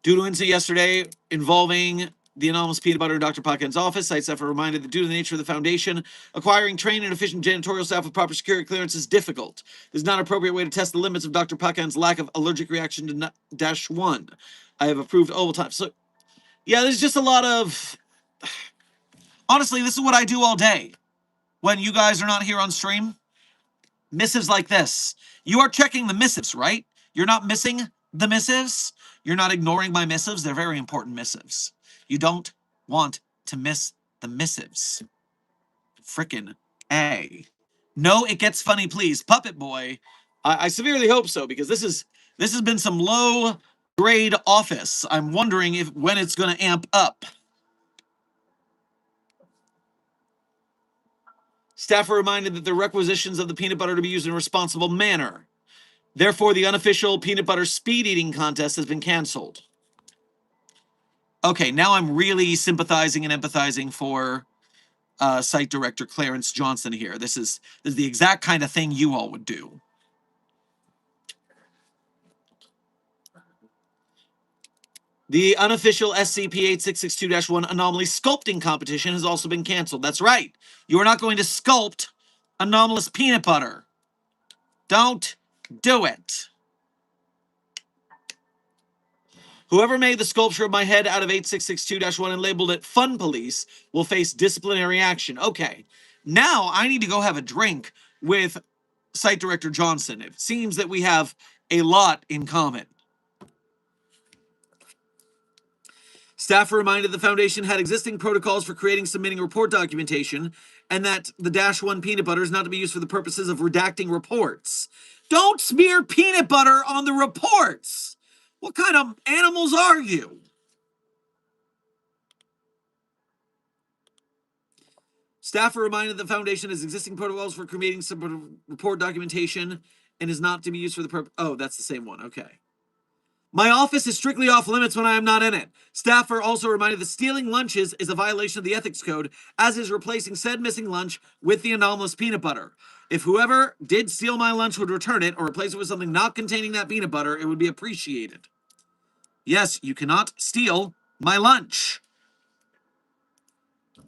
Due to an incident yesterday involving the anomalous peanut butter in Dr. Pakin's office, site staff are reminded that due to the nature of the Foundation, acquiring trained and efficient janitorial staff with proper security clearance is difficult. This is not an appropriate way to test the limits of Dr. Pakin's lack of allergic reaction to -1. I have approved overtime. So, yeah, there's just a lot of... Honestly, this is what I do all day when you guys are not here on stream. Missives like this. You are checking the missives, right? You're not missing the missives. You're not ignoring my missives. They're very important missives. You don't want to miss the missives. Frickin' A. No, it gets funny, please. Puppet Boy. I severely hope so, because this has been some low grade office. I'm wondering when it's going to amp up. Staff are reminded that the requisitions of the peanut butter to be used in a responsible manner. Therefore, the unofficial peanut butter speed eating contest has been canceled. Okay, now I'm really sympathizing and empathizing for site director Clarence Johnson here. This is the exact kind of thing you all would do. The unofficial SCP-8662-1 anomaly sculpting competition has also been canceled. That's right. You are not going to sculpt anomalous peanut butter. Don't do it. Whoever made the sculpture of my head out of 8662-1 and labeled it Fun Police will face disciplinary action. Okay, now I need to go have a drink with Site Director Johnson. It seems that we have a lot in common. Staff reminded the Foundation had existing protocols for creating, submitting report documentation, and that the -1 peanut butter is not to be used for the purposes of redacting reports. Don't smear peanut butter on the reports! What kind of animals are you? Staff are reminded the Foundation has existing protocols for creating some report documentation and is not to be used for the purpose. Oh, that's the same one. Okay. My office is strictly off limits when I am not in it. Staff are also reminded that stealing lunches is a violation of the ethics code, as is replacing said missing lunch with the anomalous peanut butter. If whoever did steal my lunch would return it or replace it with something not containing that peanut butter, it would be appreciated. Yes, you cannot steal my lunch. I'm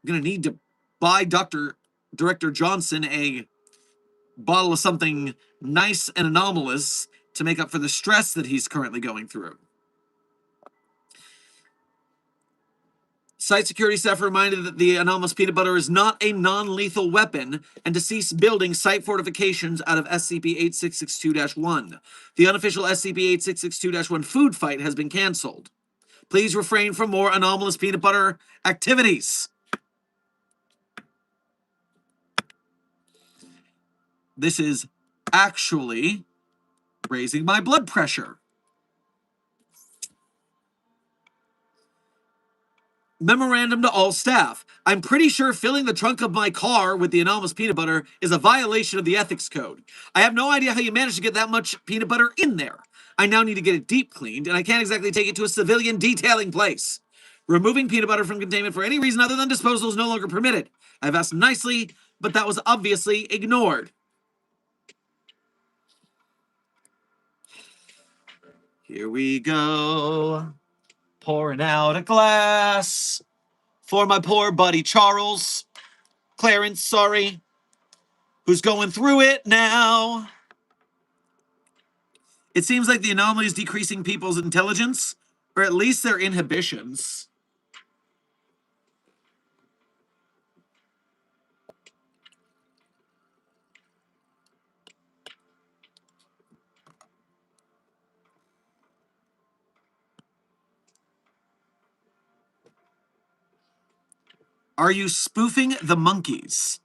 going to need to buy Director Johnson a bottle of something nice and anomalous to make up for the stress that he's currently going through. Site security staff reminded that the anomalous peanut butter is not a non-lethal weapon and to cease building site fortifications out of SCP-8662-1. The unofficial SCP-8662-1 food fight has been canceled. Please refrain from more anomalous peanut butter activities. This is actually raising my blood pressure. Memorandum to all staff. I'm pretty sure filling the trunk of my car with the anomalous peanut butter is a violation of the ethics code. I have no idea how you managed to get that much peanut butter in there. I now need to get it deep cleaned, and I can't exactly take it to a civilian detailing place. Removing peanut butter from containment for any reason other than disposal is no longer permitted. I've asked nicely, but that was obviously ignored. Here we go. Pouring out a glass for my poor buddy Charles. Clarence, sorry. Who's going through it now. It seems like the anomaly is decreasing people's intelligence, or at least their inhibitions. Are you spoofing the monkeys?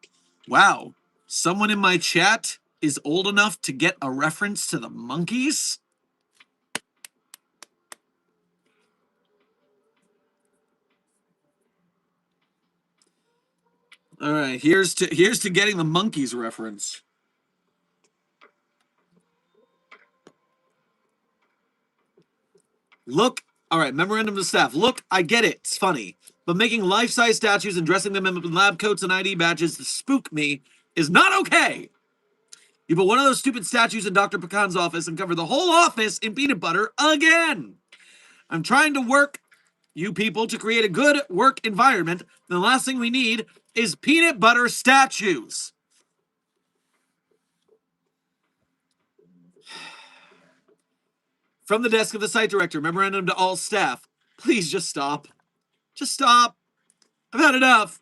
Wow, someone in my chat is old enough to get a reference to the monkeys? All right, here's to getting the monkeys reference. Look, all right, memorandum to staff. Look, I get it, it's funny. But making life-size statues and dressing them in lab coats and ID badges to spook me is not okay. You put one of those stupid statues in Dr. Pecan's office and cover the whole office in peanut butter again. I'm trying to work you people to create a good work environment. The last thing we need is peanut butter statues. From the desk of the site director, memorandum to all staff. Please just stop. Just stop. I've had enough.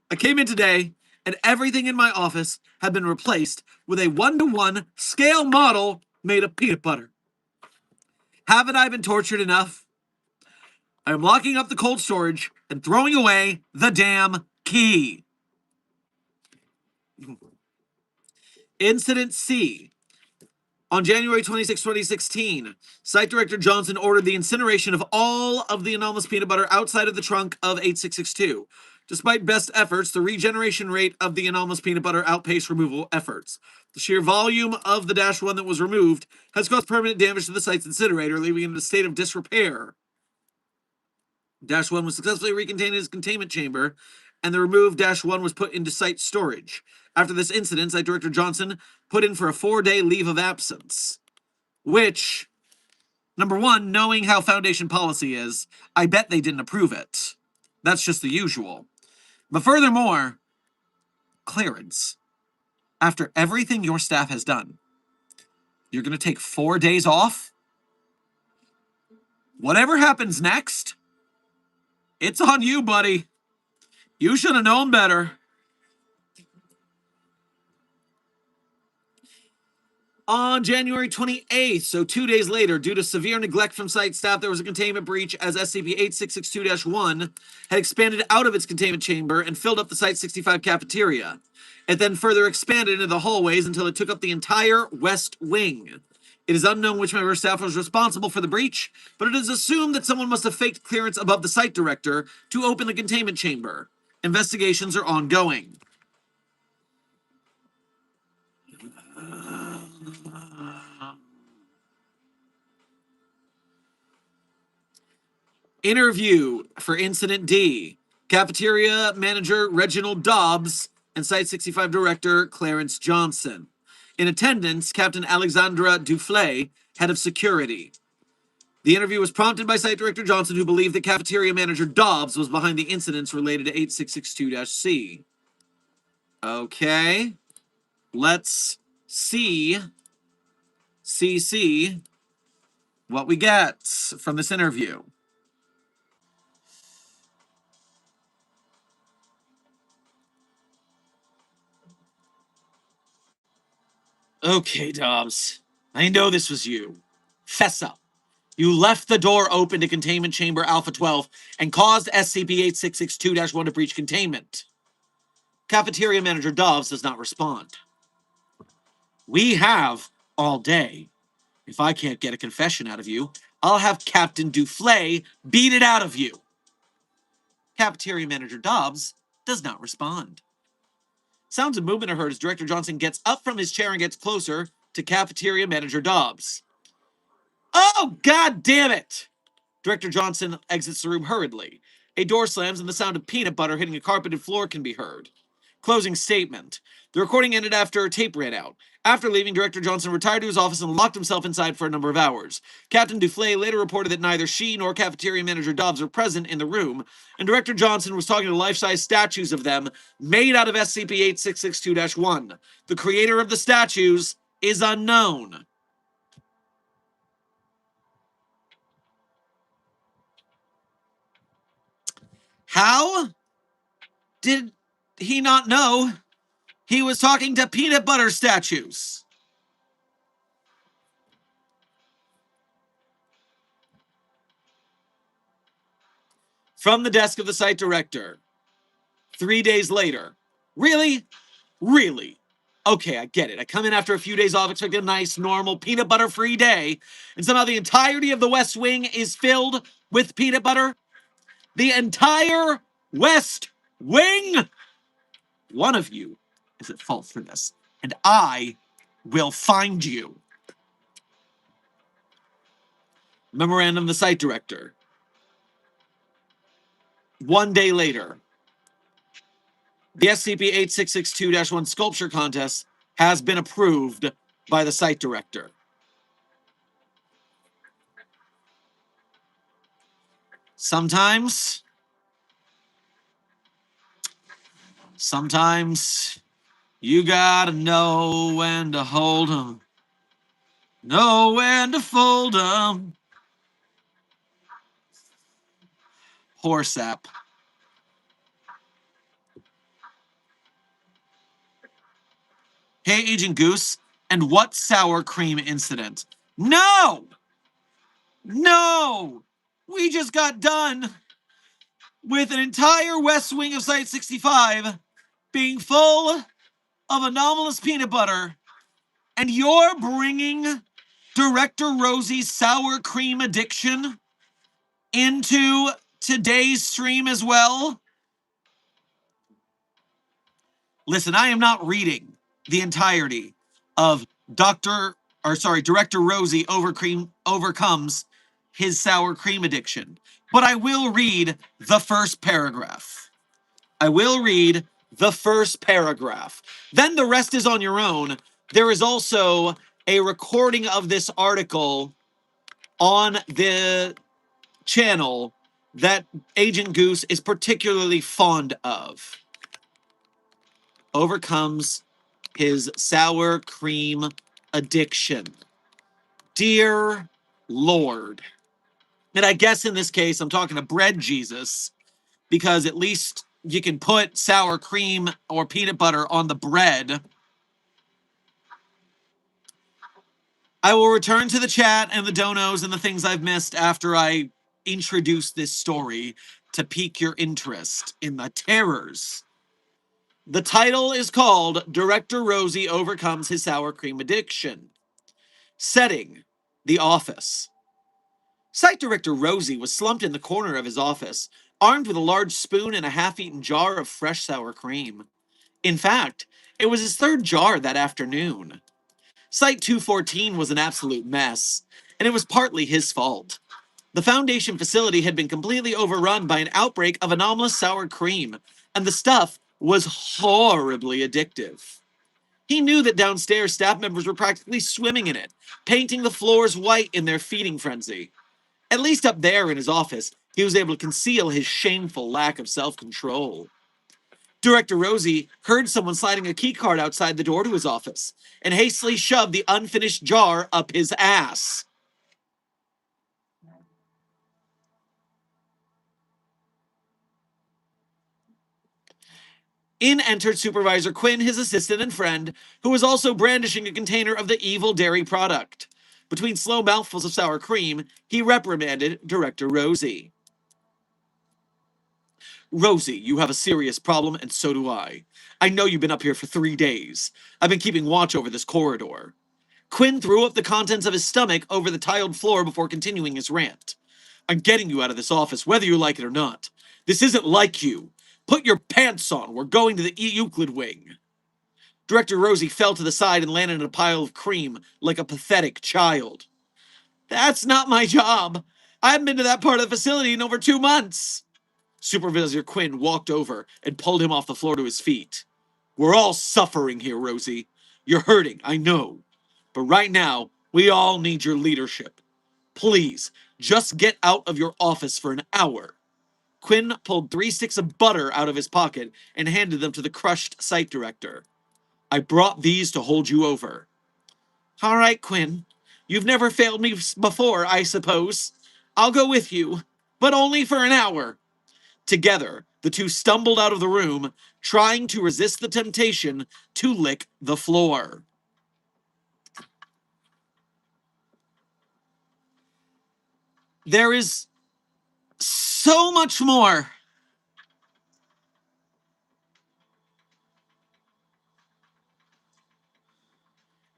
I came in today, and everything in my office had been replaced with a 1-to-1 scale model made of peanut butter. Haven't I been tortured enough? I am locking up the cold storage and throwing away the damn key. Incident C. On January 26, 2016, Site Director Johnson ordered the incineration of all of the anomalous peanut butter outside of the trunk of 8662. Despite best efforts, the regeneration rate of the anomalous peanut butter outpaced removal efforts. The sheer volume of the -1 that was removed has caused permanent damage to the site's incinerator, leaving it in a state of disrepair. -1 was successfully recontained in its containment chamber, and the removed -1 was put into site storage. After this incident, Site Director Johnson put in for a 4-day leave of absence, which, number one, knowing how Foundation policy is, I bet they didn't approve it. That's just the usual. But furthermore, Clarence, after everything your staff has done, you're going to take 4 days off? Whatever happens next, it's on you, buddy. You should have known better. On January 28th, so 2 days later, due to severe neglect from site staff, there was a containment breach as SCP-8662-1 had expanded out of its containment chamber and filled up the Site-65 cafeteria. It then further expanded into the hallways until it took up the entire west wing. It is unknown which member of staff was responsible for the breach, but it is assumed that someone must have faked clearance above the site director to open the containment chamber. Investigations are ongoing. Interview for Incident D. Cafeteria Manager Reginald Dobbs and Site-65 Director Clarence Johnson. In attendance, Captain Alexandra Duflay, Head of Security. The interview was prompted by Site Director Johnson, who believed that Cafeteria Manager Dobbs was behind the incidents related to 8662-C. Okay. Let's see what we get from this interview. Okay, Dobbs. I know this was you. Fess up. You left the door open to Containment Chamber Alpha 12 and caused SCP-8662-1 to breach containment. Cafeteria Manager Dobbs does not respond. We have all day. If I can't get a confession out of you, I'll have Captain Duflay beat it out of you. Cafeteria Manager Dobbs does not respond. Sounds of movement are heard as Director Johnson gets up from his chair and gets closer to Cafeteria Manager Dobbs. Oh, God damn it! Director Johnson exits the room hurriedly. A door slams and the sound of peanut butter hitting a carpeted floor can be heard. Closing statement. The recording ended after a tape ran out. After leaving, Director Johnson retired to his office and locked himself inside for a number of hours. Captain Duflay later reported that neither she nor Cafeteria Manager Dobbs were present in the room, and Director Johnson was talking to life-size statues of them made out of SCP-8662-1. The creator of the statues is unknown. How did he not know he was talking to peanut butter statues? From the desk of the site director. 3 days later. Really? Really? Okay, I get it. I come in after a few days off, expecting a nice, normal, peanut butter-free day, and somehow the entirety of the West Wing is filled with peanut butter? The entire West Wing? One of you is at fault for this, and I will find you. Memorandum of the site director. 1 day later, the SCP-8662-1 sculpture contest has been approved by the site director. Sometimes you gotta know when to hold 'em, know when to fold 'em. Poor sap. Hey, Agent Goose, and what sour cream incident? No! No! We just got done with an entire west wing of Site-65 being full of anomalous peanut butter, and you're bringing Director Rosie's sour cream addiction into today's stream as well? Listen, I am not reading the entirety of Director Rosie overcomes his sour cream addiction, but I will read the first paragraph. I will read the first paragraph. Then the rest is on your own. There is also a recording of this article on the channel that Agent Goose is particularly fond of. Overcomes his sour cream addiction. Dear Lord. And I guess in this case, I'm talking to Bread Jesus, because at least you can put sour cream or peanut butter on the bread. I will return to the chat and the donos and the things I've missed after I introduce this story to pique your interest in the terrors. The title is called Director Rosie Overcomes His Sour Cream Addiction. Setting: The Office. Site Director Rosie was slumped in the corner of his office, armed with a large spoon and a half-eaten jar of fresh sour cream. In fact, it was his third jar that afternoon. Site 214 was an absolute mess, and it was partly his fault. The Foundation facility had been completely overrun by an outbreak of anomalous sour cream, and the stuff was horribly addictive. He knew that downstairs staff members were practically swimming in it, painting the floors white in their feeding frenzy. At least up there in his office, he was able to conceal his shameful lack of self-control. Director Rosie heard someone sliding a keycard outside the door to his office and hastily shoved the unfinished jar up his ass. In entered Supervisor Quinn, his assistant and friend, who was also brandishing a container of the evil dairy product. Between slow mouthfuls of sour cream, he reprimanded Director Rosie. Rosie, you have a serious problem, and so do I. I know you've been up here for 3 days. I've been keeping watch over this corridor. Quinn threw up the contents of his stomach over the tiled floor before continuing his rant. I'm getting you out of this office, whether you like it or not. This isn't like you. Put your pants on. We're going to the Euclid wing. Director Rosie fell to the side and landed in a pile of cream like a pathetic child. That's not my job. I haven't been to that part of the facility in over 2 months. Supervisor Quinn walked over and pulled him off the floor to his feet. We're all suffering here, Rosie. You're hurting, I know. But right now, we all need your leadership. Please, just get out of your office for an hour. Quinn pulled 3 sticks of butter out of his pocket and handed them to the crushed site director. I brought these to hold you over. All right, Quinn. You've never failed me before, I suppose. I'll go with you, but only for an hour. Together, the two stumbled out of the room, trying to resist the temptation to lick the floor. There is so much more.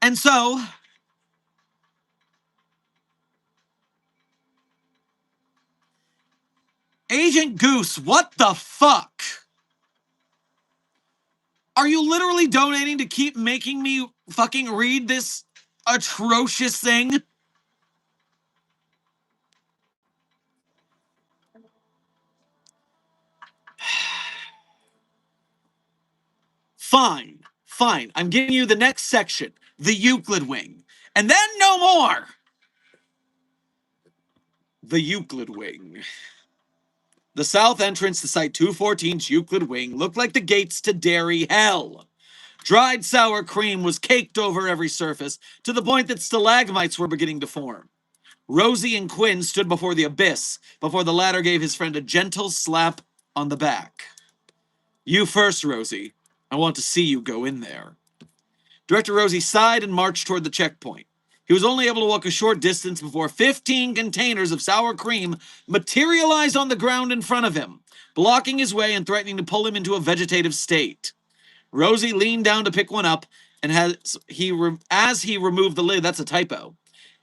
And so, Agent Goose, what the fuck? Are you literally donating to keep making me fucking read this atrocious thing? Fine, fine. I'm giving you the next section, the Euclid wing. And then no more! The Euclid wing. The south entrance to Site 214's Euclid wing looked like the gates to dairy hell. Dried sour cream was caked over every surface, to the point that stalagmites were beginning to form. Rosie and Quinn stood before the abyss, before the latter gave his friend a gentle slap on the back. You first, Rosie. I want to see you go in there. Director Rosie sighed and marched toward the checkpoint. He was only able to walk a short distance before 15 containers of sour cream materialized on the ground in front of him, blocking his way and threatening to pull him into a vegetative state. Rosie leaned down to pick one up, and as he removed the lid, that's a typo.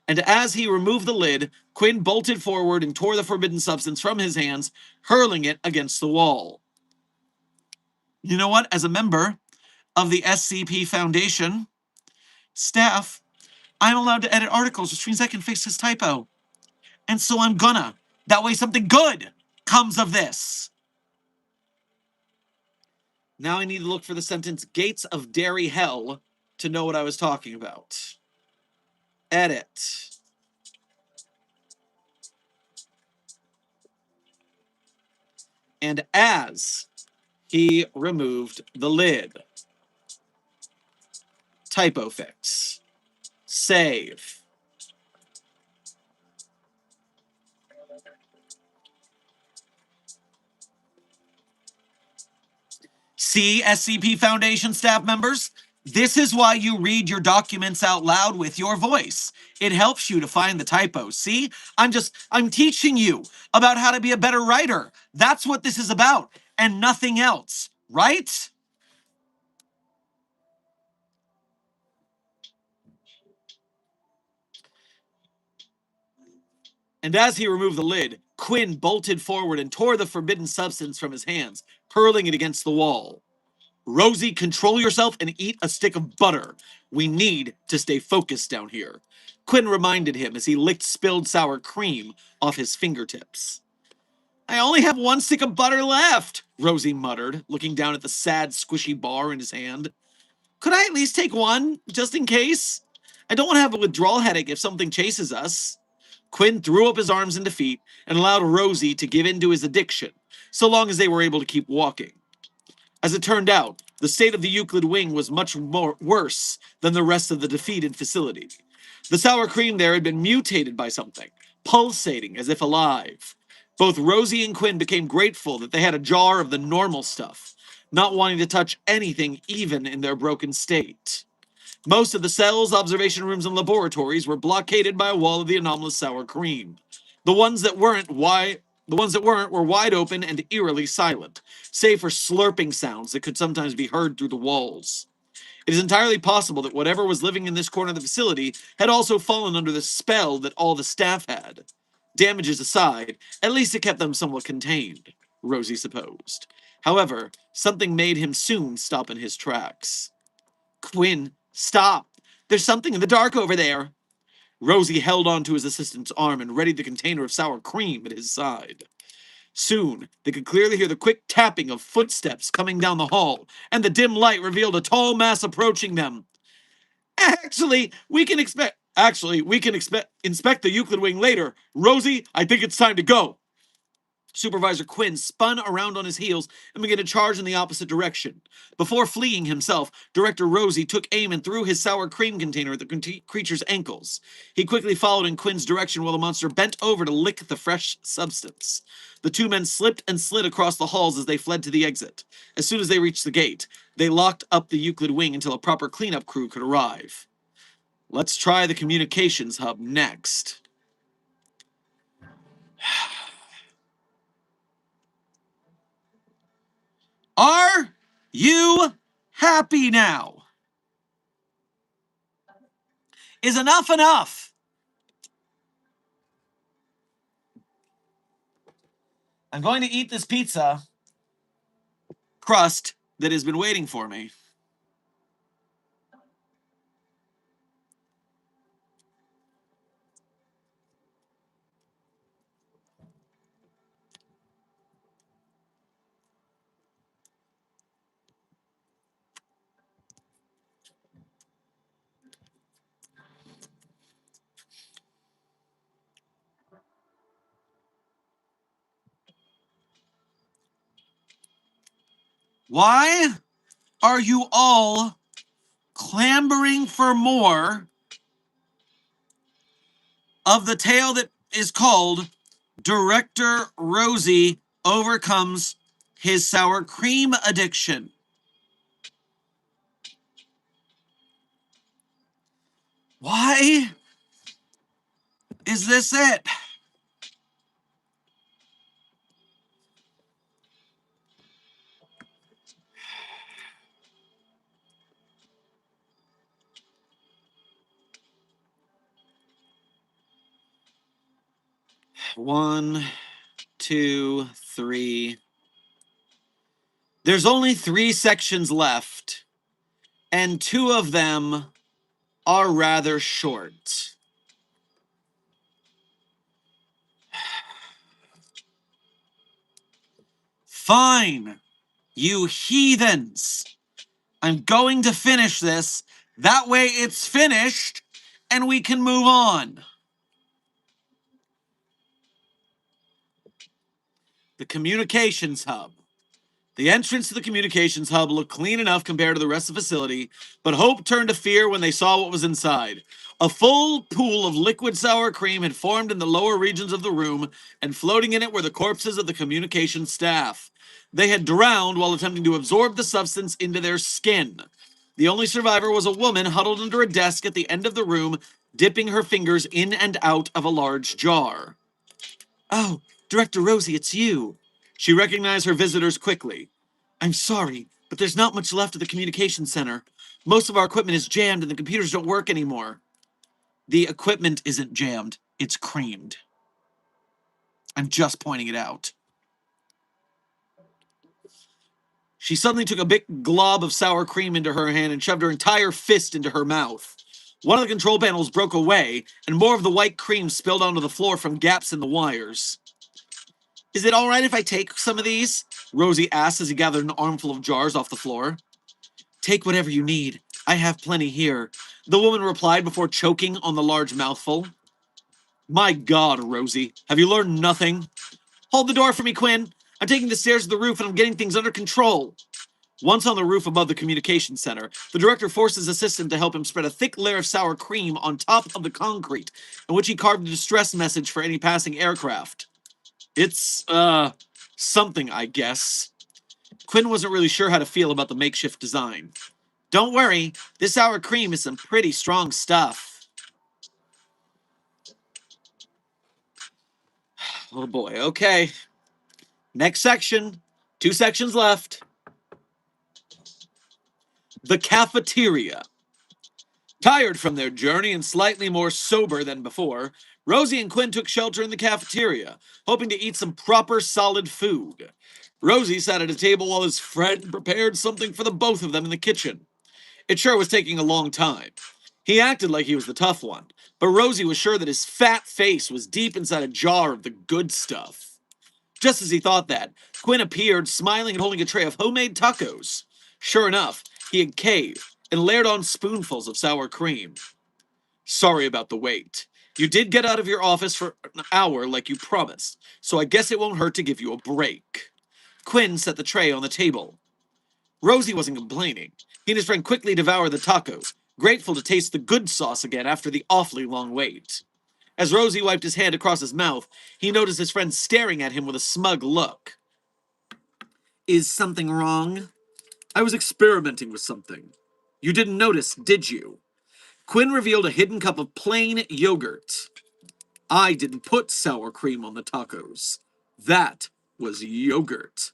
And as he removed the lid, Quinn bolted forward and tore the forbidden substance from his hands, hurling it against the wall. You know what? As a member of the SCP Foundation staff, I'm allowed to edit articles, which means I can fix his typo. And so I'm gonna. That way something good comes of this. Now I need to look for the sentence Gates of Dairy Hell to know what I was talking about. Edit. And as he removed the lid. Typo fix. Save. See, SCP Foundation staff members? This is why you read your documents out loud with your voice. It helps you to find the typos. See? I'm teaching you about how to be a better writer. That's what this is about, and nothing else, right? And as he removed the lid, Quinn bolted forward and tore the forbidden substance from his hands, hurling it against the wall. Rosie, control yourself and eat a stick of butter. We need to stay focused down here. Quinn reminded him as he licked spilled sour cream off his fingertips. I only have one stick of butter left, Rosie muttered, looking down at the sad, squishy bar in his hand. Could I at least take one, just in case? I don't want to have a withdrawal headache if something chases us. Quinn threw up his arms in defeat and allowed Rosie to give in to his addiction, so long as they were able to keep walking. As it turned out, the state of the Euclid wing was much worse than the rest of the defeated facility. The sour cream there had been mutated by something, pulsating as if alive. Both Rosie and Quinn became grateful that they had a jar of the normal stuff, not wanting to touch anything even in their broken state. Most of the cells, observation rooms, and laboratories were blockaded by a wall of the anomalous sour cream. The ones that weren't were wide open and eerily silent, save for slurping sounds that could sometimes be heard through the walls. It is entirely possible that whatever was living in this corner of the facility had also fallen under the spell that all the staff had. Damages aside, at least it kept them somewhat contained, Rosie supposed. However, something made him soon stop in his tracks. Quinn, stop! There's something in the dark over there! Rosie held onto his assistant's arm and readied the container of sour cream at his side. Soon, they could clearly hear the quick tapping of footsteps coming down the hall, and the dim light revealed a tall mass approaching them. Inspect the Euclid wing later. Rosie, I think it's time to go. Supervisor Quinn spun around on his heels and began to charge in the opposite direction. Before fleeing himself, Director Rosie took aim and threw his sour cream container at the creature's ankles. He quickly followed in Quinn's direction while the monster bent over to lick the fresh substance. The two men slipped and slid across the halls as they fled to the exit. As soon as they reached the gate, they locked up the Euclid wing until a proper cleanup crew could arrive. Let's try the communications hub next. Are you happy now? Is enough enough? I'm going to eat this pizza crust that has been waiting for me. Why are you all clambering for more of the tale that is called Director Rosie Overcomes His Sour Cream Addiction? Why is this it? One, two, three. There's only 3 sections left, and 2 of them are rather short. Fine. You heathens! I'm going to finish this. That way it's finished, and we can move on. The communications hub. The entrance to the communications hub looked clean enough compared to the rest of the facility, but hope turned to fear when they saw what was inside. A full pool of liquid sour cream had formed in the lower regions of the room, and floating in it were the corpses of the communications staff. They had drowned while attempting to absorb the substance into their skin. The only survivor was a woman huddled under a desk at the end of the room, dipping her fingers in and out of a large jar. "Oh, Director Rosie, it's you." She recognized her visitors quickly. "I'm sorry, but there's not much left of the communications center. Most of our equipment is jammed and the computers don't work anymore." "The equipment isn't jammed, it's creamed. I'm just pointing it out." She suddenly took a big glob of sour cream into her hand and shoved her entire fist into her mouth. One of the control panels broke away, and more of the white cream spilled onto the floor from gaps in the wires. "Is it all right if I take some of these?" Rosie asked as he gathered an armful of jars off the floor. "Take whatever you need. I have plenty here," the woman replied before choking on the large mouthful. "My God, Rosie, have you learned nothing?" "Hold the door for me, Quinn. I'm taking the stairs to the roof and I'm getting things under control." Once on the roof above the communications center, the director forced his assistant to help him spread a thick layer of sour cream on top of the concrete, in which he carved a distress message for any passing aircraft. "It's, something, I guess." Quinn wasn't really sure how to feel about the makeshift design. "Don't worry, this sour cream is some pretty strong stuff." Oh boy, okay. Next section. 2 sections left. The cafeteria. Tired from their journey and slightly more sober than before, Rosie and Quinn took shelter in the cafeteria, hoping to eat some proper solid food. Rosie sat at a table while his friend prepared something for the both of them in the kitchen. It sure was taking a long time. He acted like he was the tough one, but Rosie was sure that his fat face was deep inside a jar of the good stuff. Just as he thought that, Quinn appeared, smiling and holding a tray of homemade tacos. Sure enough, he had caved and layered on spoonfuls of sour cream. "Sorry about the wait. You did get out of your office for an hour like you promised, so I guess it won't hurt to give you a break." Quinn set the tray on the table. Rosie wasn't complaining. He and his friend quickly devoured the tacos, grateful to taste the good sauce again after the awfully long wait. As Rosie wiped his hand across his mouth, he noticed his friend staring at him with a smug look. "Is something wrong?" "I was experimenting with something. You didn't notice, did you?" Quinn revealed a hidden cup of plain yogurt. "I didn't put sour cream on the tacos. That was yogurt."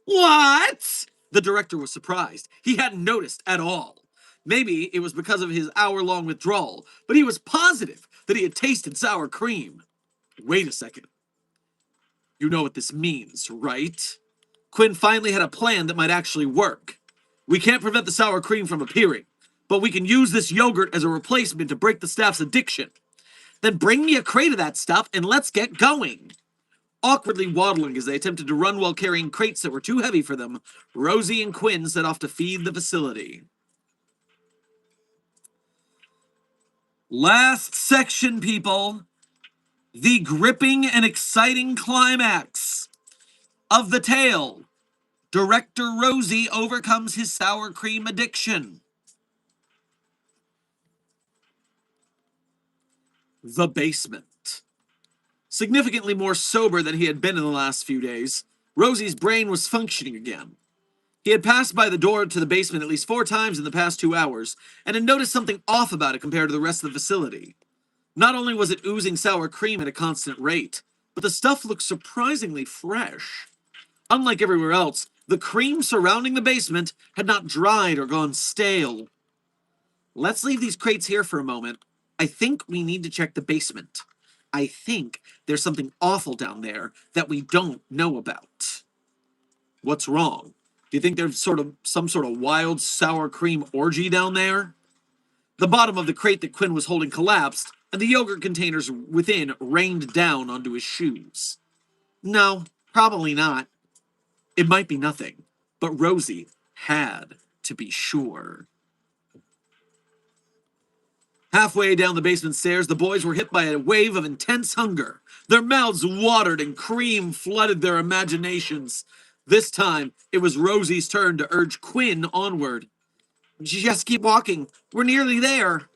"What?" The director was surprised. He hadn't noticed at all. Maybe it was because of his hour-long withdrawal, but he was positive that he had tasted sour cream. "Wait a second. You know what this means, right?" Quinn finally had a plan that might actually work. "We can't prevent the sour cream from appearing, but we can use this yogurt as a replacement to break the staff's addiction." "Then bring me a crate of that stuff and let's get going." Awkwardly waddling as they attempted to run while carrying crates that were too heavy for them, Rosie and Quinn set off to feed the facility. Last section, people. The gripping and exciting climax of the tale. Director Rosie overcomes his sour cream addiction. The basement. Significantly more sober than he had been in the last few days, Rosie's brain was functioning again. He had passed by the door to the basement at least 4 times in the past 2 hours, and had noticed something off about it compared to the rest of the facility. Not only was it oozing sour cream at a constant rate, but the stuff looked surprisingly fresh. Unlike everywhere else, the cream surrounding the basement had not dried or gone stale. "Let's leave these crates here for a moment. I think we need to check the basement. I think there's something awful down there that we don't know about." "What's wrong? Do you think there's some sort of wild sour cream orgy down there?" The bottom of the crate that Quinn was holding collapsed, and the yogurt containers within rained down onto his shoes. "No, probably not. It might be nothing. but Rosie had to be sure. Halfway down the basement stairs, the boys were hit by a wave of intense hunger. Their mouths watered and cream flooded their imaginations. This time, it was Rosie's turn to urge Quinn onward. Just keep walking. We're nearly there.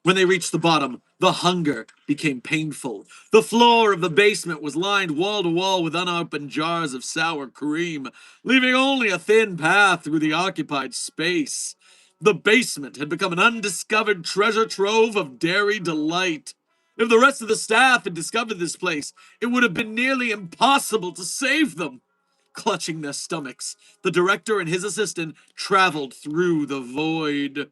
When they reached the bottom, the hunger became painful. The floor of the basement was lined wall to wall with unopened jars of sour cream, leaving only a thin path through the occupied space. The basement had become an undiscovered treasure trove of dairy delight. If the rest of the staff had discovered this place, it would have been nearly impossible to save them. Clutching their stomachs, the director and his assistant traveled through the void.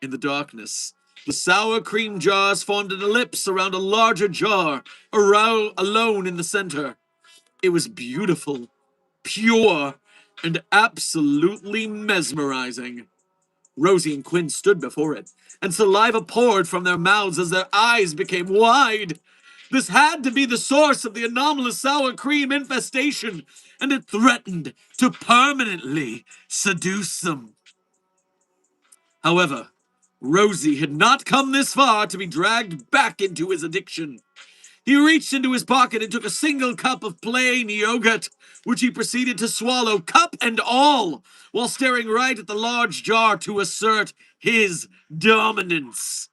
In the darkness, the sour cream jars formed an ellipse around a larger jar, alone in the center. It was beautiful, pure, and absolutely mesmerizing. Rosie and Quinn stood before it, and saliva poured from their mouths as their eyes became wide. This had to be the source of the anomalous sour cream infestation, and it threatened to permanently seduce them. However, Rosie had not come this far to be dragged back into his addiction. He reached into his pocket and took a single cup of plain yogurt, which he proceeded to swallow, cup and all, while staring right at the large jar to assert his dominance.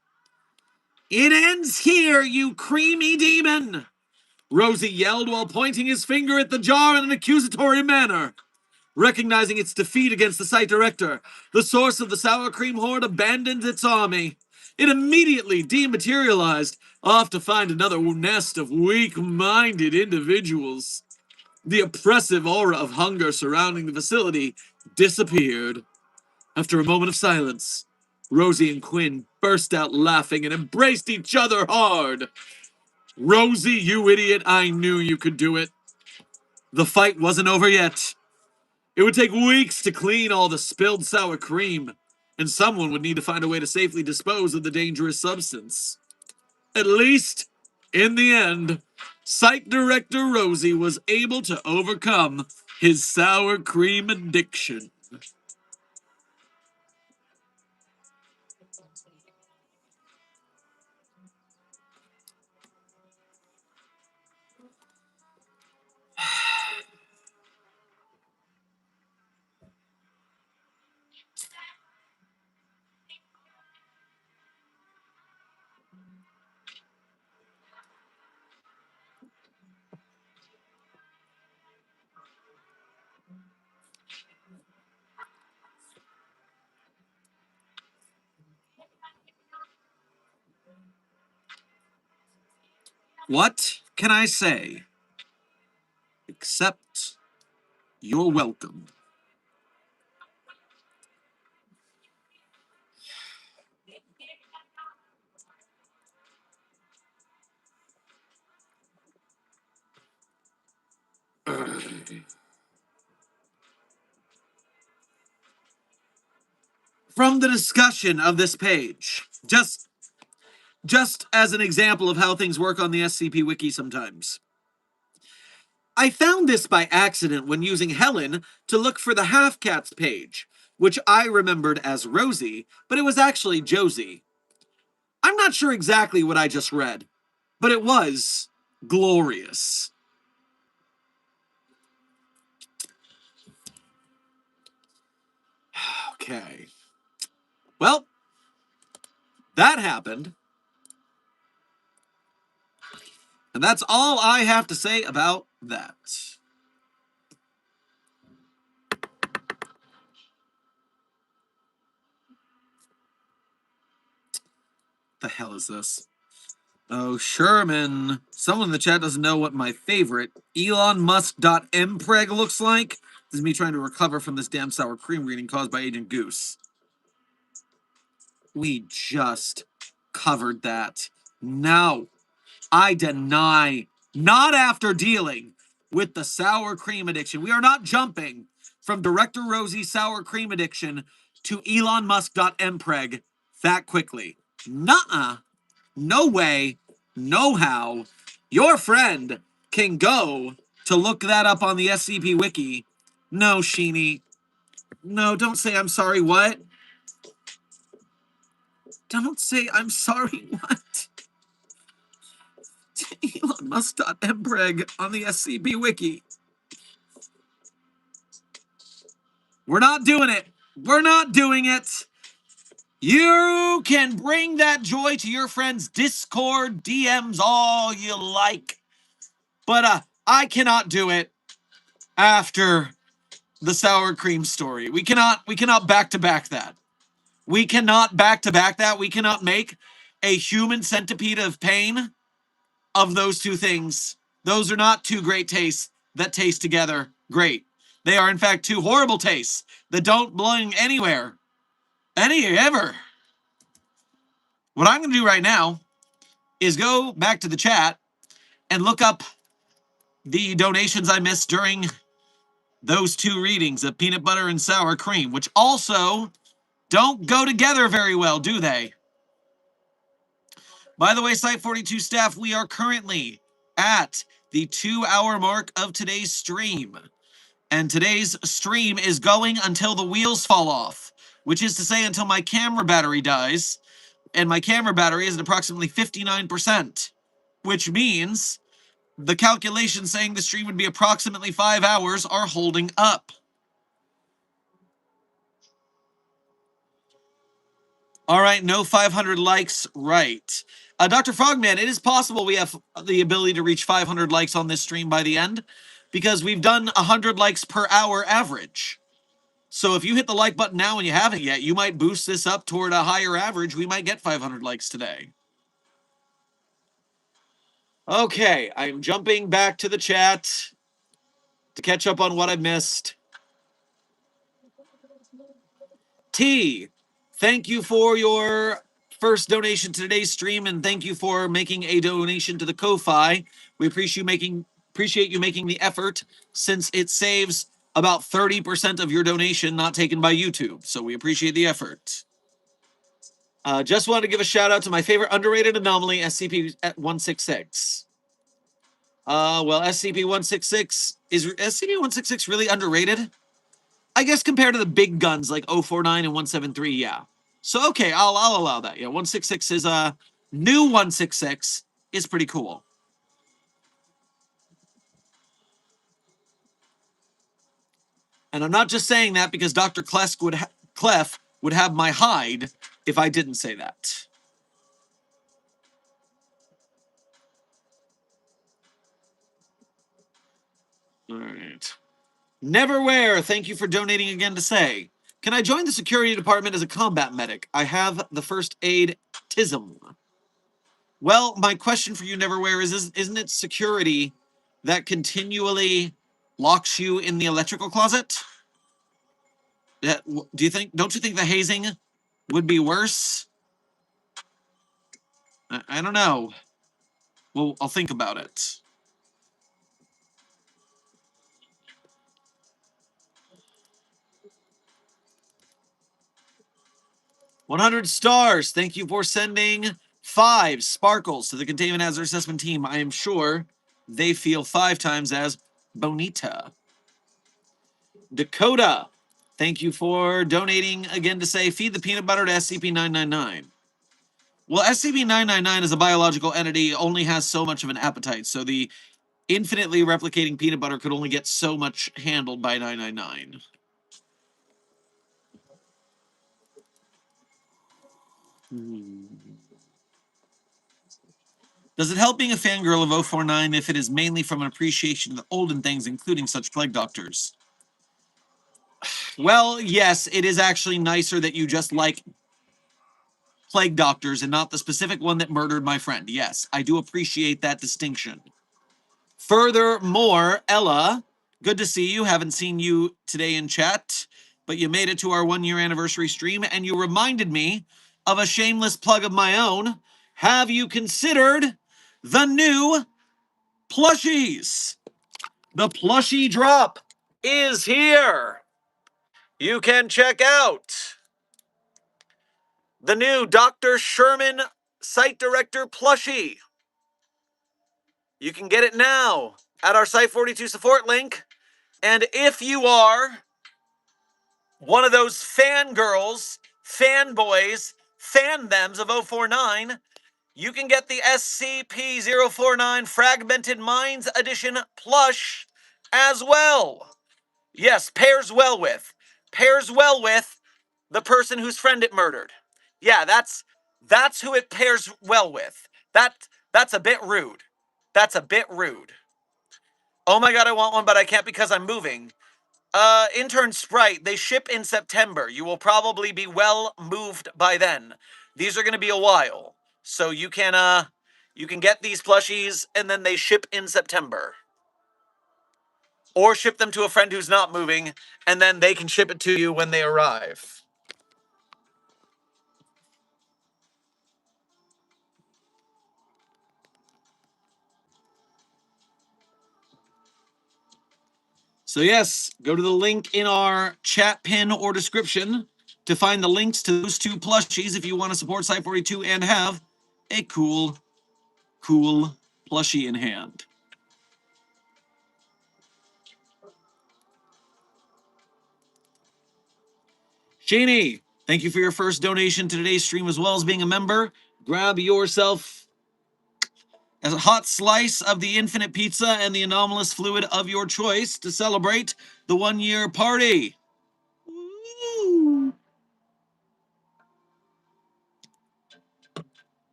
It ends here, you creamy demon! Rosie yelled while pointing his finger at the jar in an accusatory manner. Recognizing its defeat against the site director, the source of the sour cream horde abandoned its army. It immediately dematerialized, off to find another nest of weak-minded individuals. The oppressive aura of hunger surrounding the facility disappeared. After a moment of silence, Rosie and Quinn burst out laughing and embraced each other hard. Rosie, you idiot, I knew you could do it. The fight wasn't over yet. It would take weeks to clean all the spilled sour cream, and someone would need to find a way to safely dispose of the dangerous substance. At least, in the end, site director Rosie was able to overcome his sour cream addiction. What can I say? Except you're welcome. From the discussion of this page, just as an example of how things work on the SCP Wiki sometimes. I found this by accident when using Helen to look for the Half-Cats page, which I remembered as Rosie, but it was actually Josie. I'm not sure exactly what I just read, but it was glorious. Okay. Well, that happened. And that's all I have to say about that. The hell is this? Oh, Sherman. Someone in the chat doesn't know what my favorite ElonMusk.mpreg looks like. This is me trying to recover from this damn sour cream reading caused by Agent Goose. We just covered that. No, I deny. Not after dealing with the sour cream addiction. We are not jumping from Director Rosie's sour cream addiction to ElonMusk.mpreg that quickly. Nuh-uh. No way, no how. Your friend can go to look that up on the SCP Wiki. No, Sheeny, No, don't say I'm sorry, what? Don't say I'm sorry, what? Elon Musk.mpreg on the SCP Wiki. We're not doing it. We're not doing it. You can bring that joy to your friends' Discord DMs all you like. But I cannot do it after the sour cream story. We cannot back-to-back that. We cannot back-to-back that. We cannot make a human centipede of pain of those two things. Those are not two great tastes that taste together great. They are, in fact, two horrible tastes that don't belong anywhere. Ever. What I'm going to do right now is go back to the chat and look up the donations I missed during those two readings of peanut butter and sour cream, which also don't go together very well, do they? By the way, Site 42 staff, we are currently at the 2-hour mark of today's stream. And today's stream is going until the wheels fall off, which is to say until my camera battery dies. And my camera battery is at approximately 59%, which means the calculations saying the stream would be approximately 5 hours are holding up. All right, no 500 likes, right. Dr. Frogman, it is possible we have the ability to reach 500 likes on this stream by the end, because we've done 100 likes per hour average. So if you hit the like button now and you haven't yet, you might boost this up toward a higher average. We might get 500 likes today. Okay, I'm jumping back to the chat to catch up on what I missed. T, thank you for your first donation to today's stream, and thank you for making a donation to the Ko-Fi. We appreciate you making the effort, since it saves about 30% of your donation not taken by YouTube. So we appreciate the effort. Just wanted to give a shout out to my favorite underrated anomaly, SCP-166. Well, SCP-166 is SCP-166 really underrated? I guess compared to the big guns like 049 and 173, yeah. So okay, I'll allow that. Yeah, 166 is new 166 is pretty cool. And I'm not just saying that because Dr. Clef would have my hide if I didn't say that. All right. Neverwhere, thank you for donating again to say, can I join the security department as a combat medic? I have the first aid tism. Well, my question for you, Neverwhere, isn't it security that continually locks you in the electrical closet? Don't you think the hazing would be worse? I don't know. Well, I'll think about it. 100 stars. Thank you for sending 5 sparkles to the Containment Hazard Assessment team. I am sure they feel 5 times as bonita. Dakota, thank you for donating again to say, feed the peanut butter to SCP-999. Well, SCP-999 as a biological entity only has so much of an appetite, so the infinitely replicating peanut butter could only get so much handled by 999. Does it help being a fangirl of 049 if it is mainly from an appreciation of the olden things, including such plague doctors? Well, yes, it is actually nicer that you just like plague doctors and not the specific one that murdered my friend. Yes, I do appreciate that distinction. Furthermore, Ella, good to see you. Haven't seen you today in chat, but you made it to our 1-year anniversary stream, and you reminded me of a shameless plug of my own. Have you considered the new plushies? The plushie drop is here. You can check out the new Dr. Sherman Site Director plushie. You can get it now at our Site 42 support link. And if you are one of those fangirls, fanboys, fan-thems of 049, you can get the SCP-049 Fragmented Minds Edition plush as well. Yes, pairs well with the person whose friend it murdered. Yeah, that's who it pairs well with. That's a bit rude. That's a bit rude. Oh my god, I want one, but I can't because I'm moving. Intern Sprite, they ship in September. You will probably be well moved by then. These are going to be a while. So you can get these plushies and then they ship in September. Or ship them to a friend who's not moving and then they can ship it to you when they arrive. So yes, go to the link in our chat pin or description to find the links to those two plushies if you want to support Site 42 and have a cool plushie in hand. Shaney, thank you for your first donation to today's stream as well as being a member. Grab yourself a hot slice of the infinite pizza and the anomalous fluid of your choice to celebrate the 1-year party. Woo.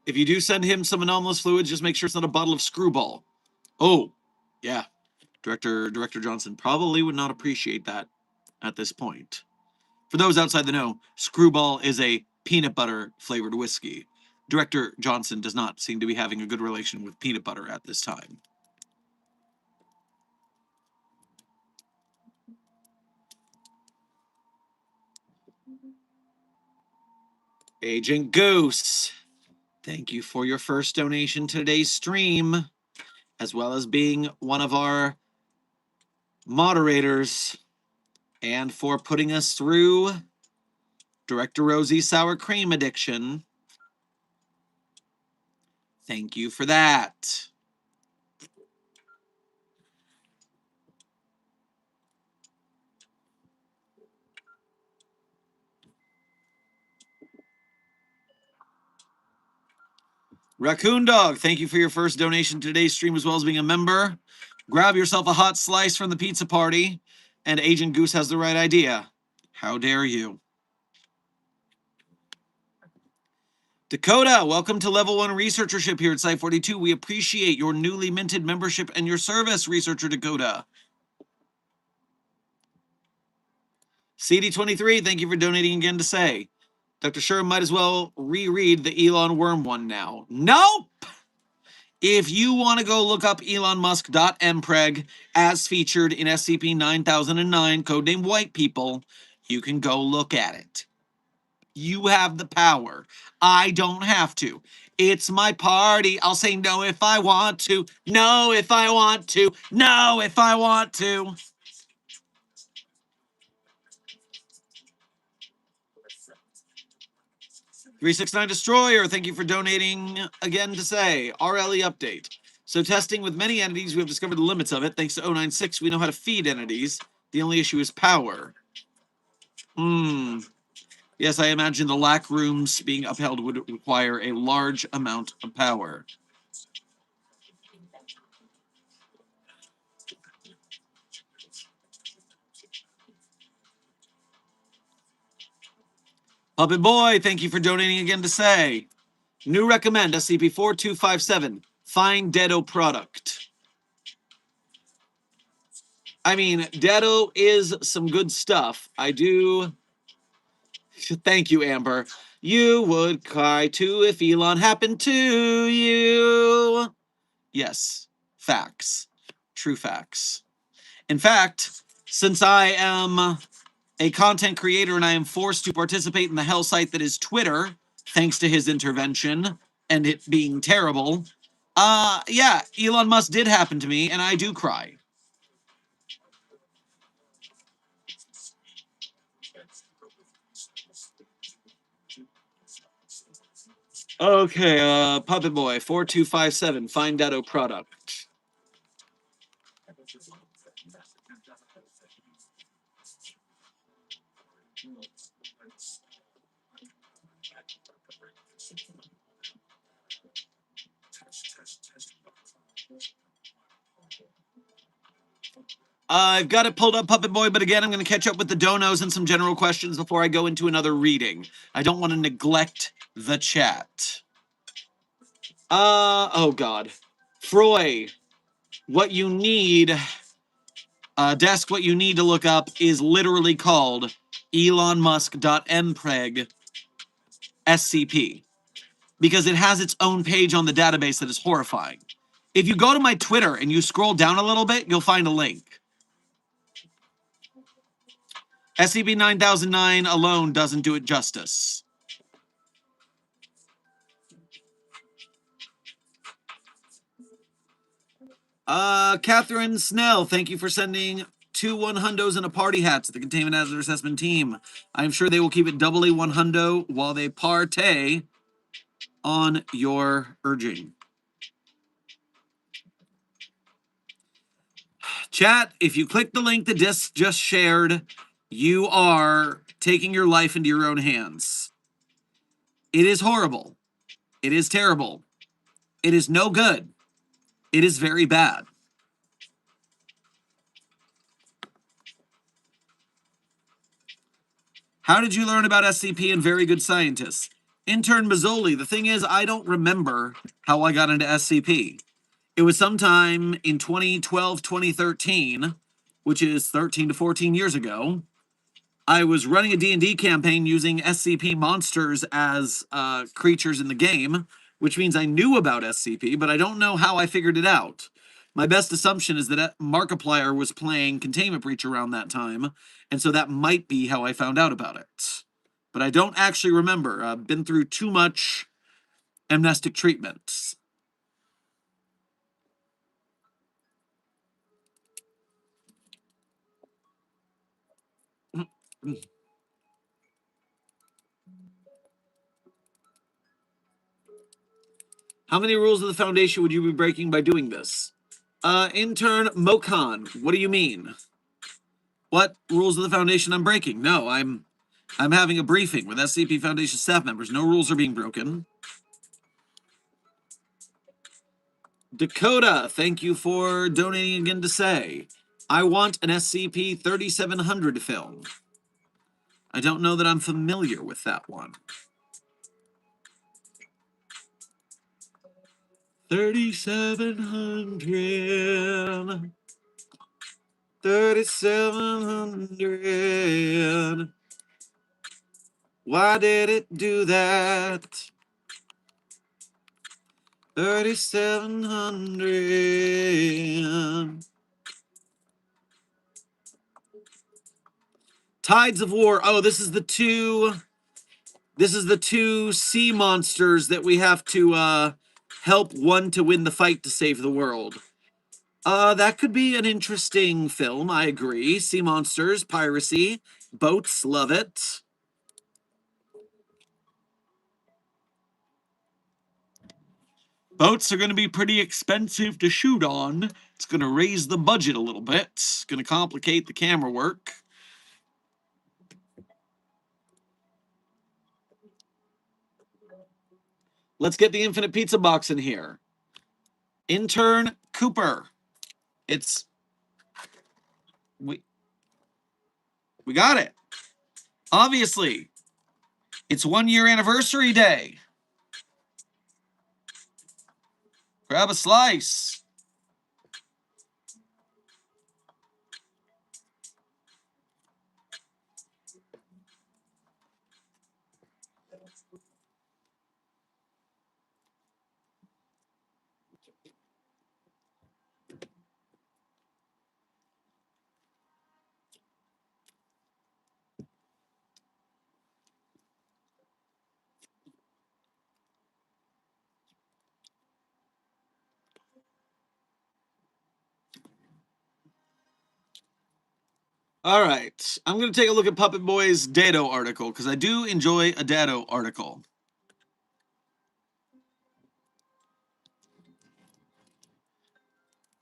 If you do send him some anomalous fluid, just make sure it's not a bottle of Screwball. Oh, yeah. Director Johnson probably would not appreciate that at this point. For those outside the know, Screwball is a peanut butter flavored whiskey. Director Johnson does not seem to be having a good relation with peanut butter at this time. Agent Goose, thank you for your first donation to today's stream, as well as being one of our moderators, and for putting us through Director Rosie's sour cream addiction. Thank you for that. Raccoon Dog, thank you for your first donation to today's stream as well as being a member. Grab yourself a hot slice from the pizza party, and Agent Goose has the right idea. How dare you? Dakota, welcome to Level 1 Researchership here at Site 42. We appreciate your newly minted membership and your service, Researcher Dakota. CD23, thank you for donating again to say. Dr. Sherm might as well reread the Elon Worm one now. Nope! If you want to go look up elonmusk.mpreg as featured in SCP-9009, codename White People, you can go look at it. You have the power. I don't have to. It's my party. I'll say no if I want to. No if I want to. No if I want to. $369 Destroyer, thank you for donating again to say. RLE update. So testing with many entities, we have discovered the limits of it. Thanks to 096, we know how to feed entities. The only issue is power. Yes, I imagine the lac rooms being upheld would require a large amount of power. Puppet Boy, thank you for donating again to say. New recommend, SCP-4257, Find Deado product. I mean, Deado is some good stuff. I do... Thank you, Amber. You would cry too if Elon happened to you. Yes, facts. True facts. In fact, since I am a content creator and I am forced to participate in the hell site that is Twitter, thanks to his intervention and it being terrible, yeah, Elon Musk did happen to me and I do cry. Okay, Puppet Boy, 4257, Find Deado product. I've got it pulled up, Puppet Boy, but again, I'm going to catch up with the donos and some general questions before I go into another reading. I don't want to neglect the chat. Oh God. Froy, what you need, Desk, what you need to look up is literally called elonmusk.mpreg SCP, because it has its own page on the database that is horrifying. If you go to my Twitter and you scroll down a little bit, you'll find a link. SCP-9009 alone doesn't do it justice. Catherine Snell, thank you for sending 2 100s and a party hat to the Containment Hazard Assessment team. I'm sure they will keep it doubly 100 while they partay on your urging. Chat, if you click the link the disc just shared, you are taking your life into your own hands. It is horrible. It is terrible. It is no good. It is very bad. How did you learn about SCP and Very Good Scientists? Intern Mazzoli, the thing is, I don't remember how I got into SCP. It was sometime in 2012, 2013, which is 13 to 14 years ago. I was running a D&D campaign using SCP monsters as creatures in the game, which means I knew about SCP, but I don't know how I figured it out. My best assumption is that Markiplier was playing Containment Breach around that time, and so that might be how I found out about it. But I don't actually remember. I've been through too much amnestic treatment. How many rules of the Foundation would you be breaking by doing this? Intern Mokan, what do you mean? What rules of the Foundation I'm breaking? No, I'm having a briefing with SCP Foundation staff members. No rules are being broken. Dakota, thank you for donating again to say, I want an SCP-3700 film. I don't know that I'm familiar with that one. 3700. 3700. Why did it do that? 3700. Tides of War. Oh, this is the two sea monsters that we have to help one to win the fight to save the world. That could be an interesting film, I agree. Sea monsters, piracy, boats, love it. Boats are going to be pretty expensive to shoot on. It's going to raise the budget a little bit. It's going to complicate the camera work. Let's get the infinite pizza box in here. Intern Cooper. We got it. Obviously, it's 1 year anniversary day. Grab a slice. All right, I'm going to take a look at Puppet Boy's Dado article, because I do enjoy a Dado article.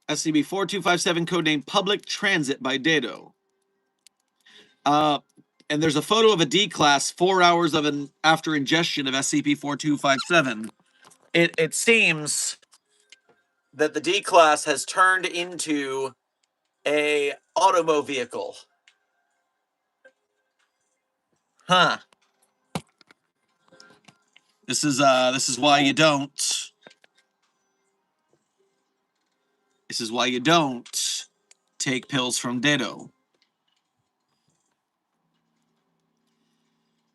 SCP-4257, codename Public Transit by Dado. and there's a photo of a D class 4 hours after ingestion of SCP-4257. It seems that the D class has turned into a automo vehicle. Huh. This is why you don't. This is why you don't take pills from Dado.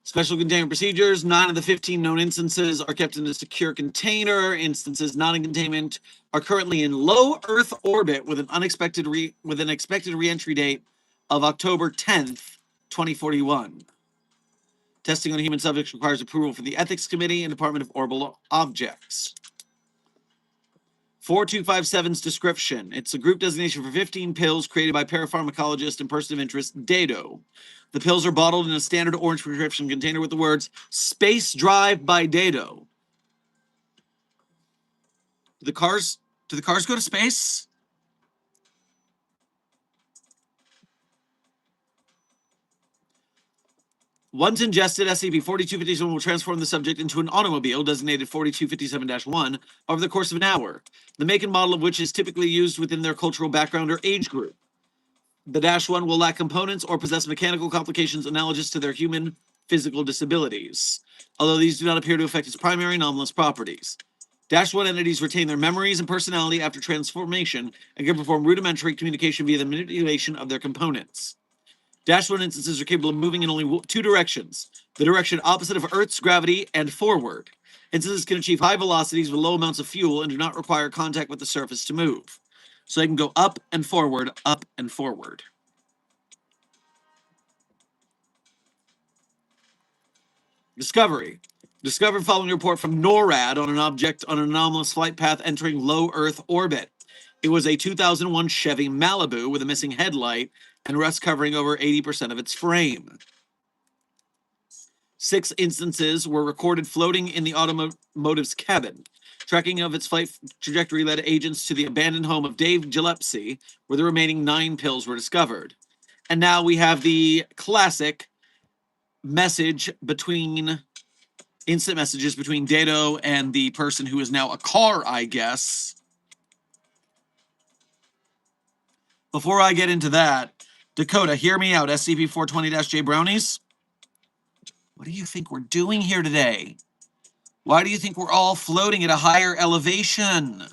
Special containment procedures. 9 of the 15 known instances are kept in a secure container. Instances not in containment are currently in low Earth orbit with an expected re-entry date of October 10th, 2041. Testing on human subjects requires approval from the Ethics Committee and Department of Orbital Objects. 4257's description. It's a group designation for 15 pills created by parapharmacologist and person of interest, Dado. The pills are bottled in a standard orange prescription container with the words, Space Drive by Dado. Do the cars go to space? Once ingested, SCP-4257 will transform the subject into an automobile designated 4257-1 over the course of an hour, the make and model of which is typically used within their cultural background or age group. The -1 will lack components or possess mechanical complications analogous to their human physical disabilities, although these do not appear to affect its primary anomalous properties. -1 entities retain their memories and personality after transformation and can perform rudimentary communication via the manipulation of their components. -1 instances are capable of moving in only 2 directions, the direction opposite of Earth's gravity and forward. Instances can achieve high velocities with low amounts of fuel and do not require contact with the surface to move. So they can go up and forward, up and forward. Discovery. Discovered following a report from NORAD on an object on an anomalous flight path entering low Earth orbit. It was a 2001 Chevy Malibu with a missing headlight and rust covering over 80% of its frame. 6 instances were recorded floating in the automotive's cabin. Tracking of its flight trajectory led agents to the abandoned home of Dave Gillespie, where the remaining 9 pills were discovered. And now we have the classic instant messages between Dado and the person who is now a car, I guess. Before I get into that, Dakota, hear me out, SCP-420-J Brownies. What do you think we're doing here today? Why do you think we're all floating at a higher elevation?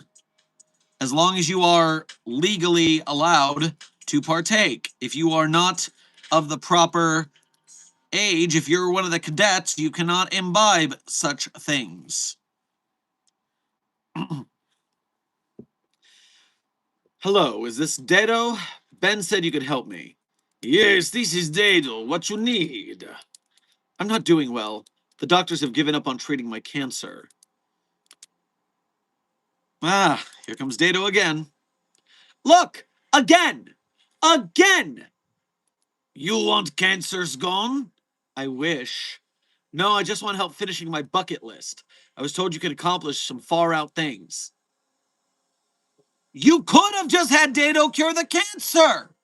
As long as you are legally allowed to partake. If you are not of the proper age, if you're one of the cadets, you cannot imbibe such things. Hello, is this Dado? Ben said you could help me. Yes, this is Dado. What you need? I'm not doing well. The doctors have given up on treating my cancer. Ah, here comes Dado again. Look! Again! Again! You want cancers gone? I wish. No, I just want help finishing my bucket list. I was told you could accomplish some far-out things. You could have just had Dado cure the cancer!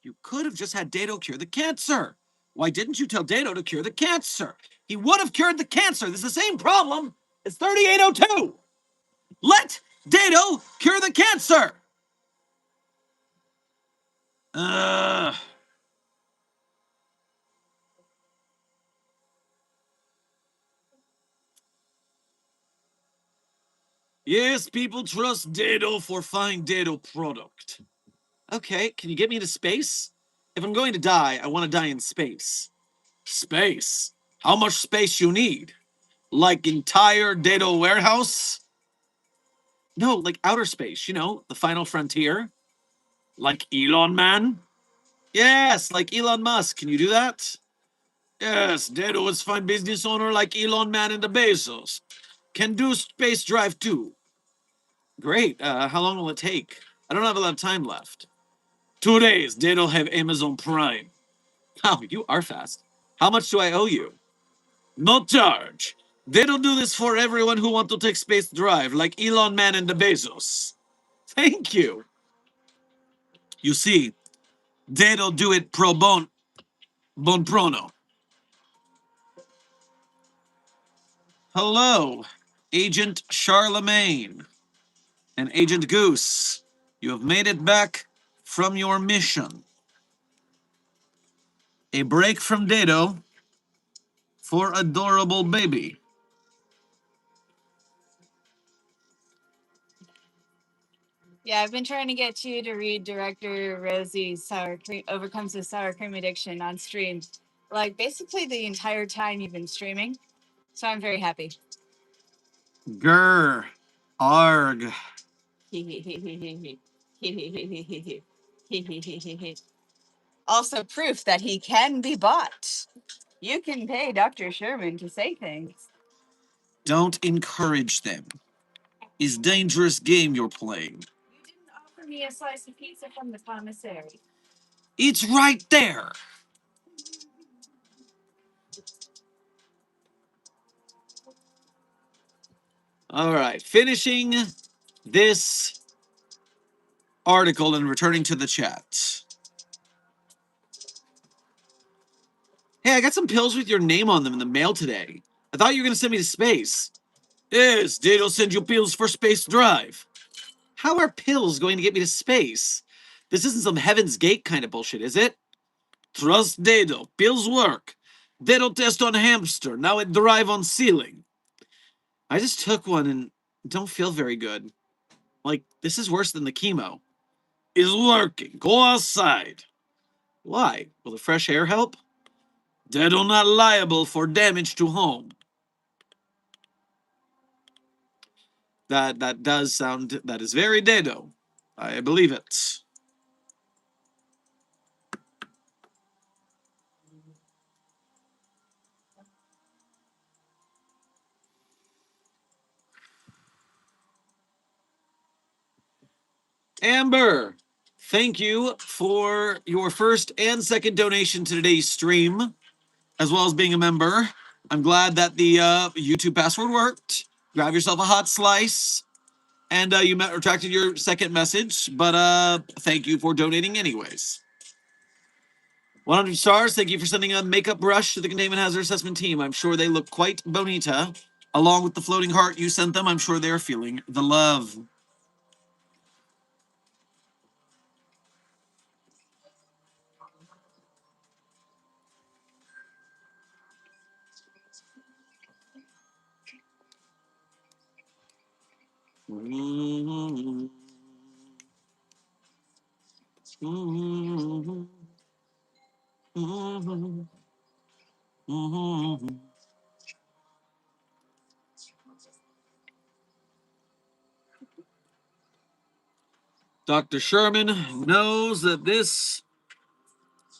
You could have just had Dado cure the cancer. Why didn't you tell Dado to cure the cancer? He would have cured the cancer. This is the same problem as 3802. Let Dado cure the cancer. Yes, people trust Dado for fine Dado product. Okay, can you get me to space? If I'm going to die, I want to die in space. Space? How much space you need? Like entire Dado warehouse? No, like outer space, you know, the final frontier. Like Elon Man? Yes, like Elon Musk. Can you do that? Yes, Dado is fine business owner like Elon Man and the Bezos. Can do space drive too. Great. How long will it take? I don't have a lot of time left. 2 days. Dado have Amazon Prime. Wow, you are fast. How much do I owe you? No charge. Dado do this for everyone who want to take space drive, like Elon Man and the Bezos. Thank you. You see, Dado do it pro bono. Buongiorno. Hello, Agent Charlemagne and Agent Goose. You have made it back from your mission. A break from Dado for adorable baby. Yeah, I've been trying to get you to read director Rosie's sour cream overcomes the sour cream addiction on stream, like basically the entire time you've been streaming. So I'm very happy. Grr. Arg. Also, proof that he can be bought. You can pay Dr. Sherman to say things. Don't encourage them. It's dangerous game you're playing. You didn't offer me a slice of pizza from the commissary. It's right there. All right, finishing this article and returning to the chat. Hey, I got some pills with your name on them in the mail today. I thought you were going to send me to space. Yes, Dado send you pills for space drive. How are pills going to get me to space? This isn't some Heaven's Gate kind of bullshit, is it? Trust Dado. Pills work. Dado test on hamster. Now it drive on ceiling. I just took one and don't feel very good. Like, this is worse than the chemo. Is working. Go outside. Why? Will the fresh air help? Dado not liable for damage to home. That does sound, that is very Dado. I believe it. Amber, thank you for your first and second donation to today's stream, as well as being a member. I'm glad that the YouTube password worked. Grab yourself a hot slice, and you retracted your second message, but thank you for donating anyways. 100 stars, thank you for sending a makeup brush to the Containment Hazard Assessment team. I'm sure they look quite bonita. Along with the floating heart you sent them, I'm sure they're feeling the love. Mm-hmm. Mm-hmm. Mm-hmm. Mm-hmm. Dr. Sherman knows that this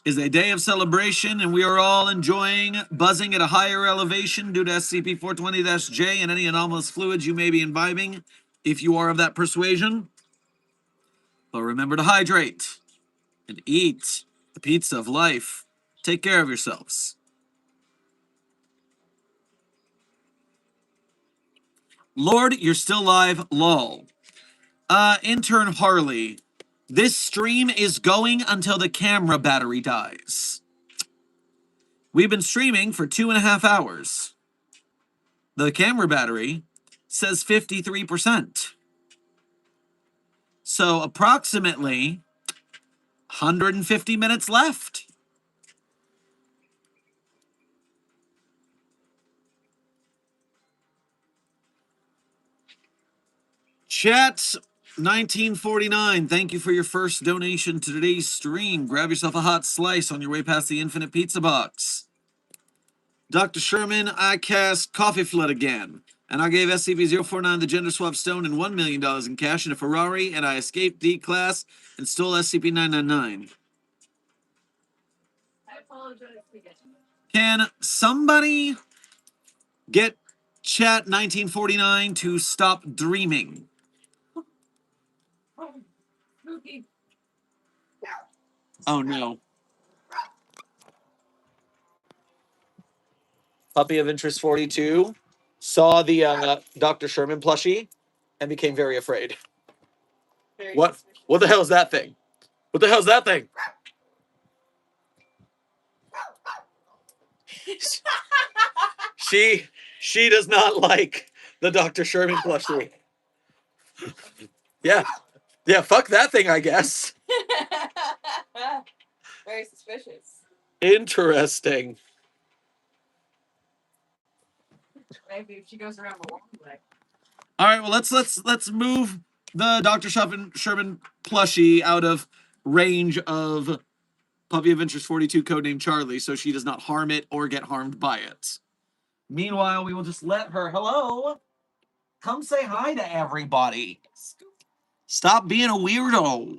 is a day of celebration and we are all enjoying buzzing at a higher elevation due to SCP-420-J and any anomalous fluids you may be imbibing if you are of that persuasion. But remember to hydrate and eat the pizza of life. Take care of yourselves. Lord, you're still live, lol. Intern Harley, this stream is going until the camera battery dies. We've been streaming for 2.5 hours. The camera battery says 53%. So approximately 150 minutes left. Chat 1949, thank you for your first donation to today's stream. Grab yourself a hot slice on your way past the infinite pizza box. Dr. Sherman, I cast Coffee Flood again, and I gave SCP-049 the gender swap stone and $1 million in cash in a Ferrari, and I escaped D-Class and stole SCP-999. I apologize again. Can somebody get Chat 1949 to stop dreaming? Oh no. Puppy of Interest 42 saw the Dr. Sherman plushie and became very afraid. What? What the hell is that thing? What the hell is that thing? She does not like the Dr. Sherman plushie. Yeah. Yeah, fuck that thing, I guess. Very suspicious. Interesting. Maybe if she goes around the long way. All right, well let's move the Dr. Sherman plushie out of range of Puppy of Interest 42 codename Charlie, so she does not harm it or get harmed by it. Meanwhile, we will just let her. Hello, come say hi to everybody. Stop being a weirdo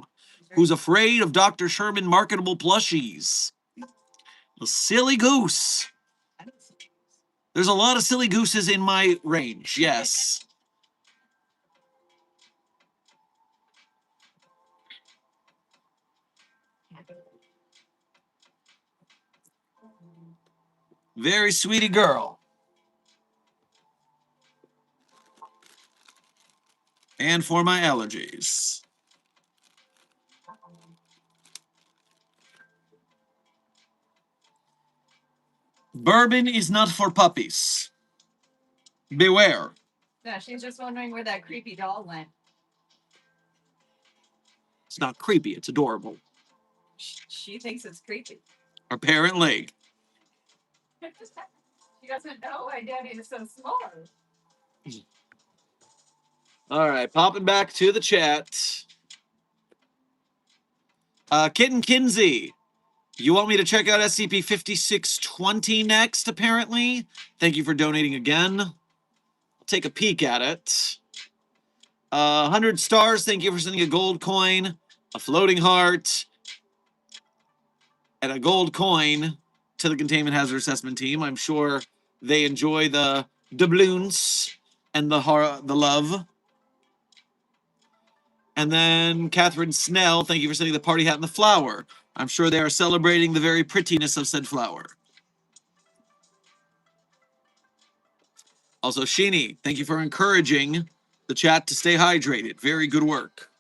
who's afraid of Dr. Sherman marketable plushies. A silly goose. There's a lot of silly gooses in my range, yes. Very sweetie girl. And for my allergies. Bourbon is not for puppies. Beware. No, she's just wondering where that creepy doll went. It's not creepy, it's adorable. She thinks it's creepy. Apparently. She doesn't know why Daddy is so small. All right, popping back to the chat. Kitten Kinsey, you want me to check out SCP-5620 next, apparently? Thank you for donating again. I'll take a peek at it. 100 stars, thank you for sending a gold coin, a floating heart, and a gold coin to the Containment Hazard Assessment Team. I'm sure they enjoy the doubloons and the love. And then Catherine Snell, thank you for sending the party hat and the flower. I'm sure they are celebrating the very prettiness of said flower. Also, Sheeny, thank you for encouraging the chat to stay hydrated. Very good work.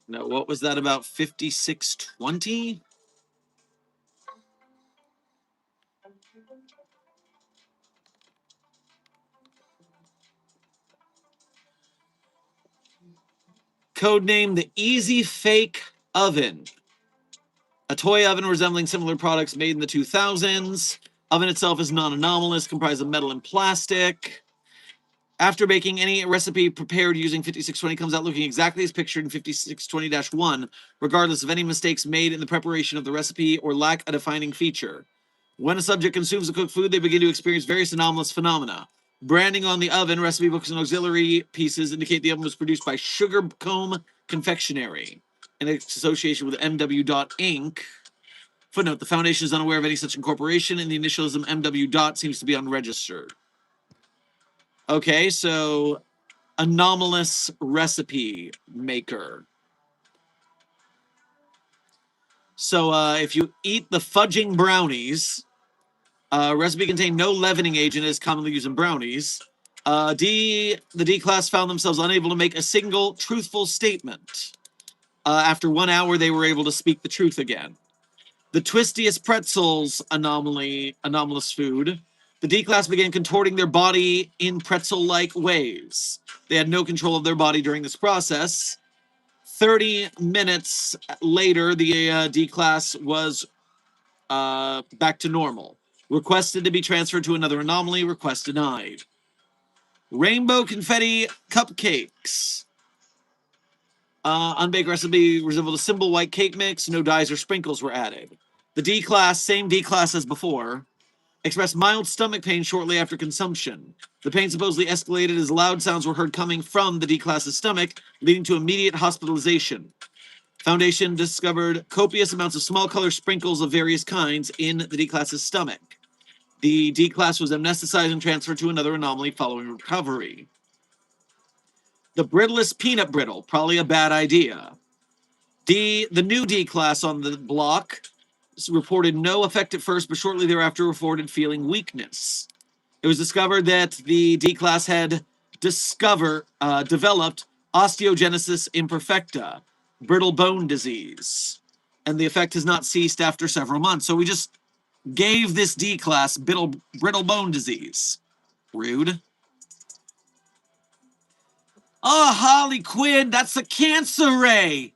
Now, what was that about 5620? Codename the Easy Fake Oven. A toy oven resembling similar products made in the 2000s. Oven itself is non-anomalous, comprised of metal and plastic. After baking, any recipe prepared using 5620 comes out looking exactly as pictured in 5620-1, regardless of any mistakes made in the preparation of the recipe or lack a defining feature. When a subject consumes the cooked food, they begin to experience various anomalous phenomena. Branding on the oven, recipe books, and auxiliary pieces indicate the oven was produced by Sugarcomb Confectionery in association with MW. Inc. Footnote, the Foundation is unaware of any such incorporation, and the initialism MW. Seems to be unregistered. Okay, so anomalous recipe maker. So if you eat the fudging brownies, recipe contained no leavening agent as commonly used in brownies. The D class found themselves unable to make a single truthful statement. After 1 hour, they were able to speak the truth again. The twistiest pretzels anomalous food. The D class began contorting their body in pretzel-like ways. They had no control of their body during this process. 30 minutes later, the D class was back to normal. Requested to be transferred to another anomaly. Request denied. Rainbow confetti cupcakes. Unbaked recipe resembled a simple white cake mix. No dyes or sprinkles were added. The D class, same D class as before, expressed mild stomach pain shortly after consumption. The pain supposedly escalated as loud sounds were heard coming from the D class's stomach, leading to immediate hospitalization. Foundation discovered copious amounts of small color sprinkles of various kinds in the D class's stomach. The D class was amnesticized and transferred to another anomaly following recovery. The brittlest peanut brittle, probably a bad idea. The new D class on the block reported no effect at first, but shortly thereafter reported feeling weakness. It was discovered that the D class had developed osteogenesis imperfecta, brittle bone disease, and the effect has not ceased after several months. So we just gave this D class brittle bone disease? Rude. Oh, Holly Quinn, that's a cancer ray.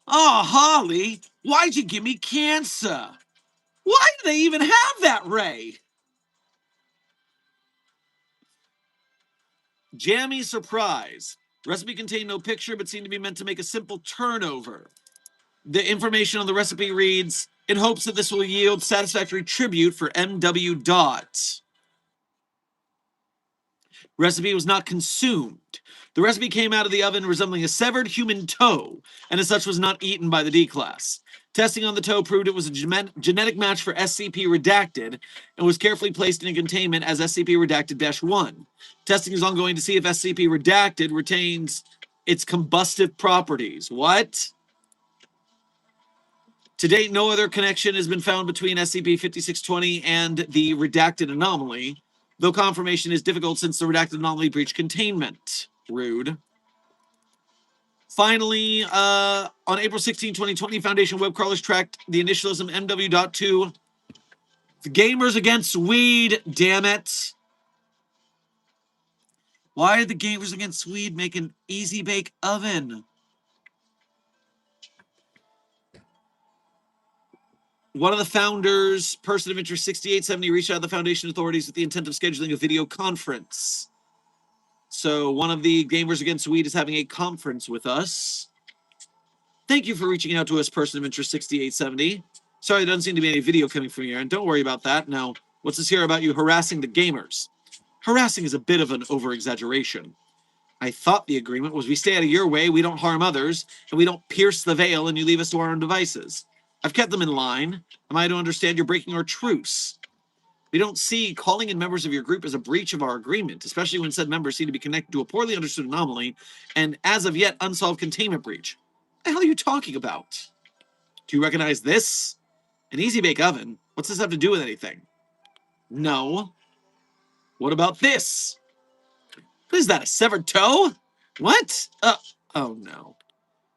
Oh, Holly, why'd you give me cancer? Why do they even have that ray? Jammy surprise. Recipe contained no picture, but seemed to be meant to make a simple turnover. The information on the recipe reads, in hopes that this will yield satisfactory tribute for MW Dot. Recipe was not consumed. The recipe came out of the oven resembling a severed human toe, and as such was not eaten by the D class. Testing on the toe proved it was a genetic match for SCP Redacted and was carefully placed in a containment as SCP Redacted-1. Testing is ongoing to see if SCP Redacted retains its combustive properties. What? To date, no other connection has been found between SCP-5620 and the Redacted anomaly, though confirmation is difficult since the Redacted anomaly breached containment. Rude. Finally, on April 16, 2020, Foundation web crawlers tracked the initialism MW.2. The Gamers Against Weed, damn it. Why did the Gamers Against Weed make an easy bake oven? One of the founders, person of interest 6870, reached out to the Foundation authorities with the intent of scheduling a video conference. So one of the Gamers Against Weed is having a conference with us. Thank you for reaching out to us, person of interest 6870. Sorry, there doesn't seem to be any video coming from here, and don't worry about that. Now, what's this here about you harassing the gamers? Harassing is a bit of an over-exaggeration. I thought the agreement was we stay out of your way, we don't harm others, and we don't pierce the veil and you leave us to our own devices. I've kept them in line. Am I to understand you're breaking our truce? We don't see calling in members of your group as a breach of our agreement, especially when said members seem to be connected to a poorly understood anomaly and, as of yet, unsolved containment breach. What the hell are you talking about? Do you recognize this? An easy bake oven? What's this have to do with anything? No. What about this? What is that, a severed toe? What? Oh no.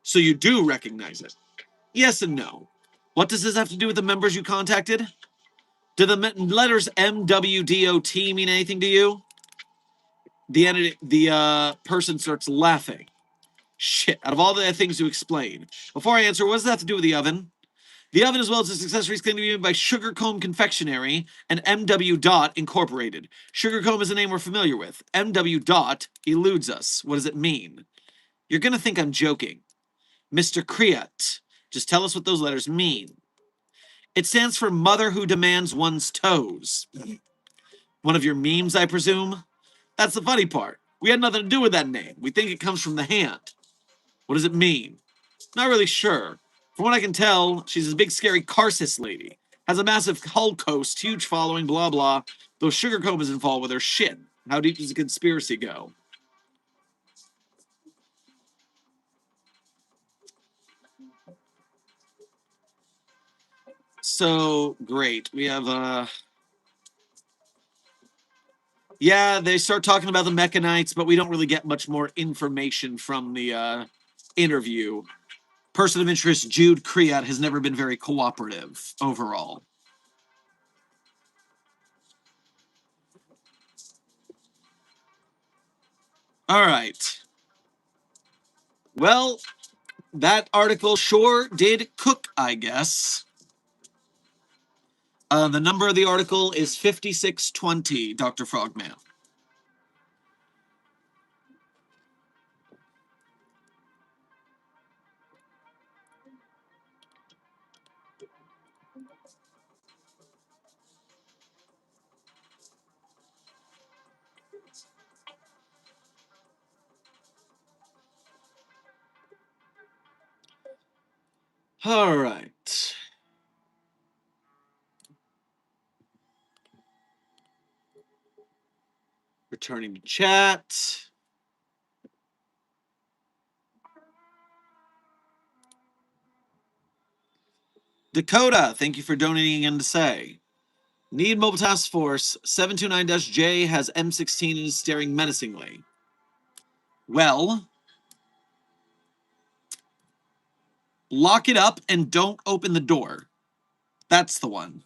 So you do recognize it? Yes and no. What does this have to do with the members you contacted? Do the letters MWDOT mean anything to you? The person starts laughing. Shit, out of all the things to explain. Before I answer, what does that have to do with the oven? The oven, as well as its accessories, claim to be made by Sugarcomb Confectionery and MW Dot Incorporated. Sugarcomb is a name we're familiar with. MW Dot eludes us. What does it mean? You're gonna think I'm joking. Mr. Kriat, just tell us what those letters mean. It stands for Mother Who Demands One's Toes. One of your memes, I presume? That's the funny part. We had nothing to do with that name. We think it comes from the hand. What does it mean? Not really sure. From what I can tell, she's a big scary Karsus lady. Has a massive Hulk host, huge following, blah blah. Though Sugarcomb is involved with her shit. How deep does the conspiracy go? So great. We have yeah, they start talking about the Mechanites, but we don't really get much more information from the interview. Person of interest Jude Kriat has never been very cooperative overall. All right. Well, that article sure did cook, I guess. The number of the article is 5620, Dr. Frogman. All right. Returning to chat. Dakota, thank you for donating again to say. Need Mobile Task Force 729-J has M16 and is staring menacingly. Well, lock it up and don't open the door. That's the one.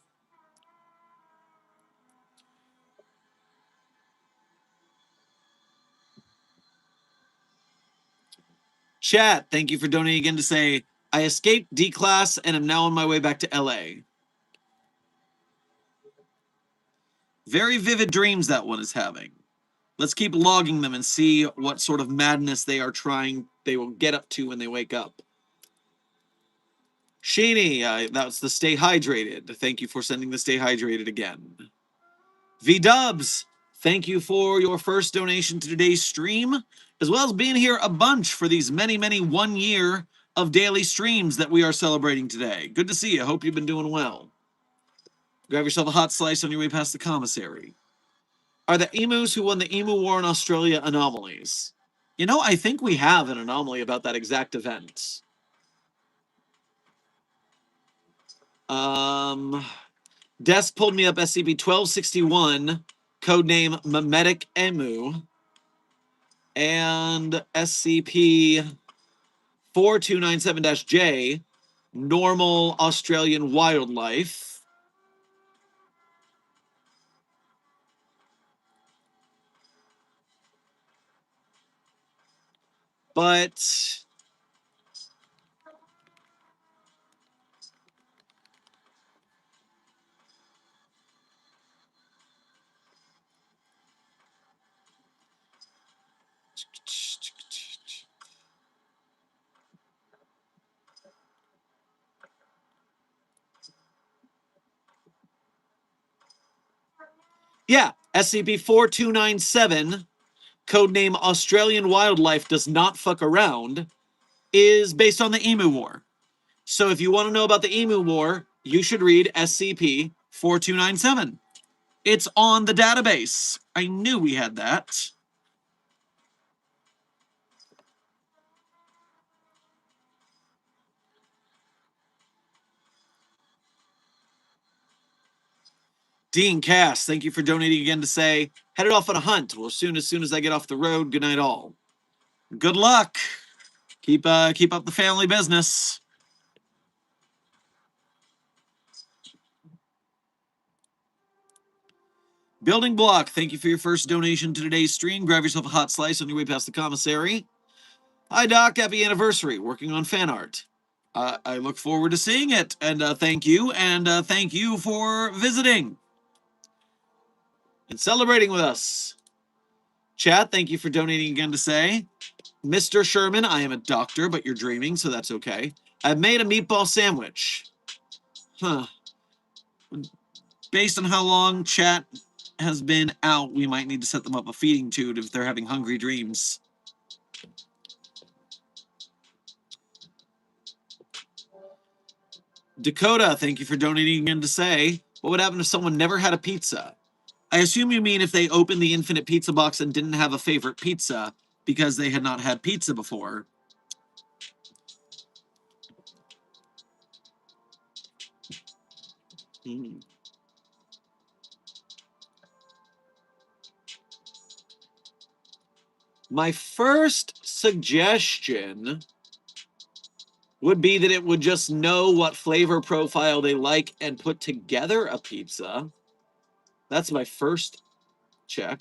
Chat, thank you for donating again to say, I escaped D class and am now on my way back to LA. Very vivid dreams that one is having. Let's keep logging them and see what sort of madness they will get up to when they wake up. Sheeny, that's the Stay Hydrated. Thank you for sending the Stay Hydrated again. V-Dubs, thank you for your first donation to today's stream, as well as being here a bunch for these many, many 1 year of daily streams that we are celebrating today. Good to see you. Hope you've been doing well. Grab yourself a hot slice on your way past the commissary. Are the emus who won the Emu War in Australia anomalies? You know, I think we have an anomaly about that exact event. Desk pulled me up SCP-1261, codename Memetic Emu, and SCP-4297-J, normal Australian wildlife. But yeah, SCP-4297, codename Australian Wildlife Does Not Fuck Around, is based on the Emu War. So if you want to know about the Emu War, you should read SCP-4297. It's on the database. I knew we had that. Dean Cass, thank you for donating again to say, headed off on a hunt. Well, as soon as I get off the road, good night all. Good luck. Keep up the family business. Building Block, thank you for your first donation to today's stream. Grab yourself a hot slice on your way past the commissary. Hi, Doc. Happy anniversary. Working on fan art. I look forward to seeing it. And thank you. And thank you for visiting and celebrating with us. Chat, thank you for donating again to say, Mr. Sherman, I am a doctor, but you're dreaming, so that's okay. I've made a meatball sandwich. Huh. Based on how long chat has been out, we might need to set them up a feeding tube if they're having hungry dreams. Dakota, thank you for donating again to say, what would happen if someone never had a pizza? I assume you mean if they opened the infinite pizza box and didn't have a favorite pizza because they had not had pizza before. My first suggestion would be that it would just know what flavor profile they like and put together a pizza. That's my first check.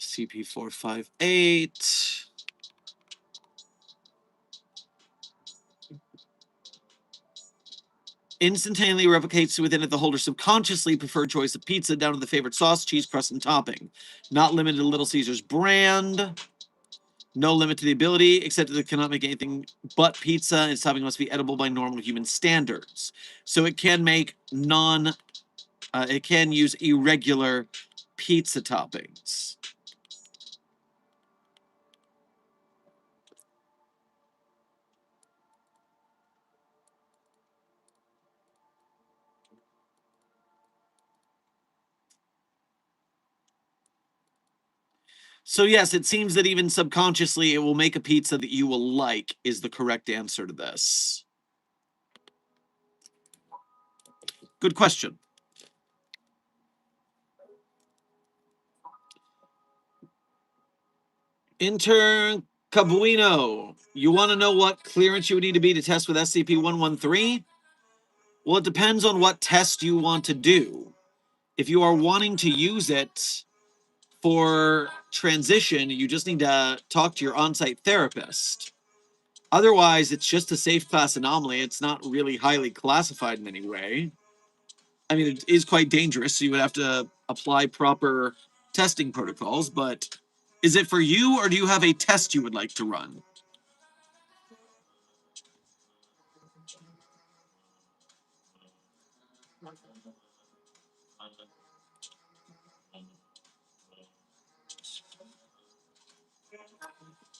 CP458. Instantaneously replicates within it the holder's subconsciously preferred choice of pizza down to the favorite sauce, cheese, crust, and topping. Not limited to Little Caesars brand. No limit to the ability, except that it cannot make anything but pizza, and its topping must be edible by normal human standards. So it can make it can use irregular pizza toppings. So yes, it seems that even subconsciously it will make a pizza that you will like is the correct answer to this. Good question. Intern Cabuino, you want to know what clearance you would need to be to test with SCP-113? Well, it depends on what test you want to do. If you are wanting to use it for transition, you just need to talk to your on-site therapist. Otherwise, it's just a safe class anomaly. It's not really highly classified in any way. I mean, it is quite dangerous, so you would have to apply proper testing protocols, but is it for you, or do you have a test you would like to run?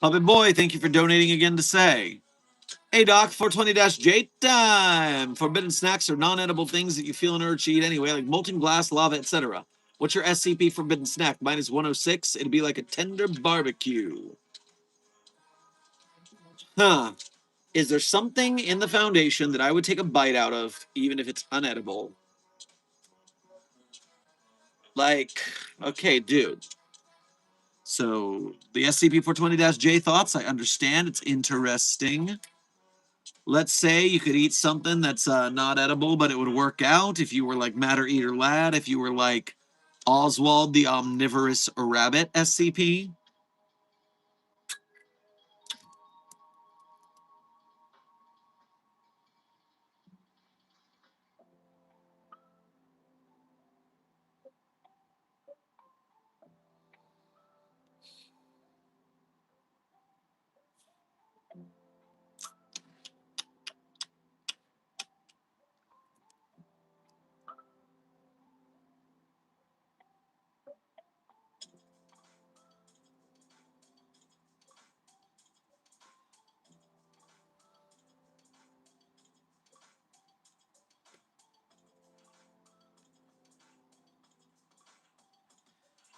Puppet Boy, thank you for donating again to say. Hey Doc, 420-J time! Forbidden snacks are non-edible things that you feel an urge to eat anyway, like molten glass, lava, etc. What's your SCP forbidden snack? Mine is 106. It'd be like a tender barbecue. Huh. Is there something in the Foundation that I would take a bite out of, even if it's unedible? Like, okay, dude. So, the SCP-420-J thoughts, I understand. It's interesting. Let's say you could eat something that's not edible, but it would work out if you were like Matter Eater Lad, if you were like Oswald the Omnivorous Rabbit SCP.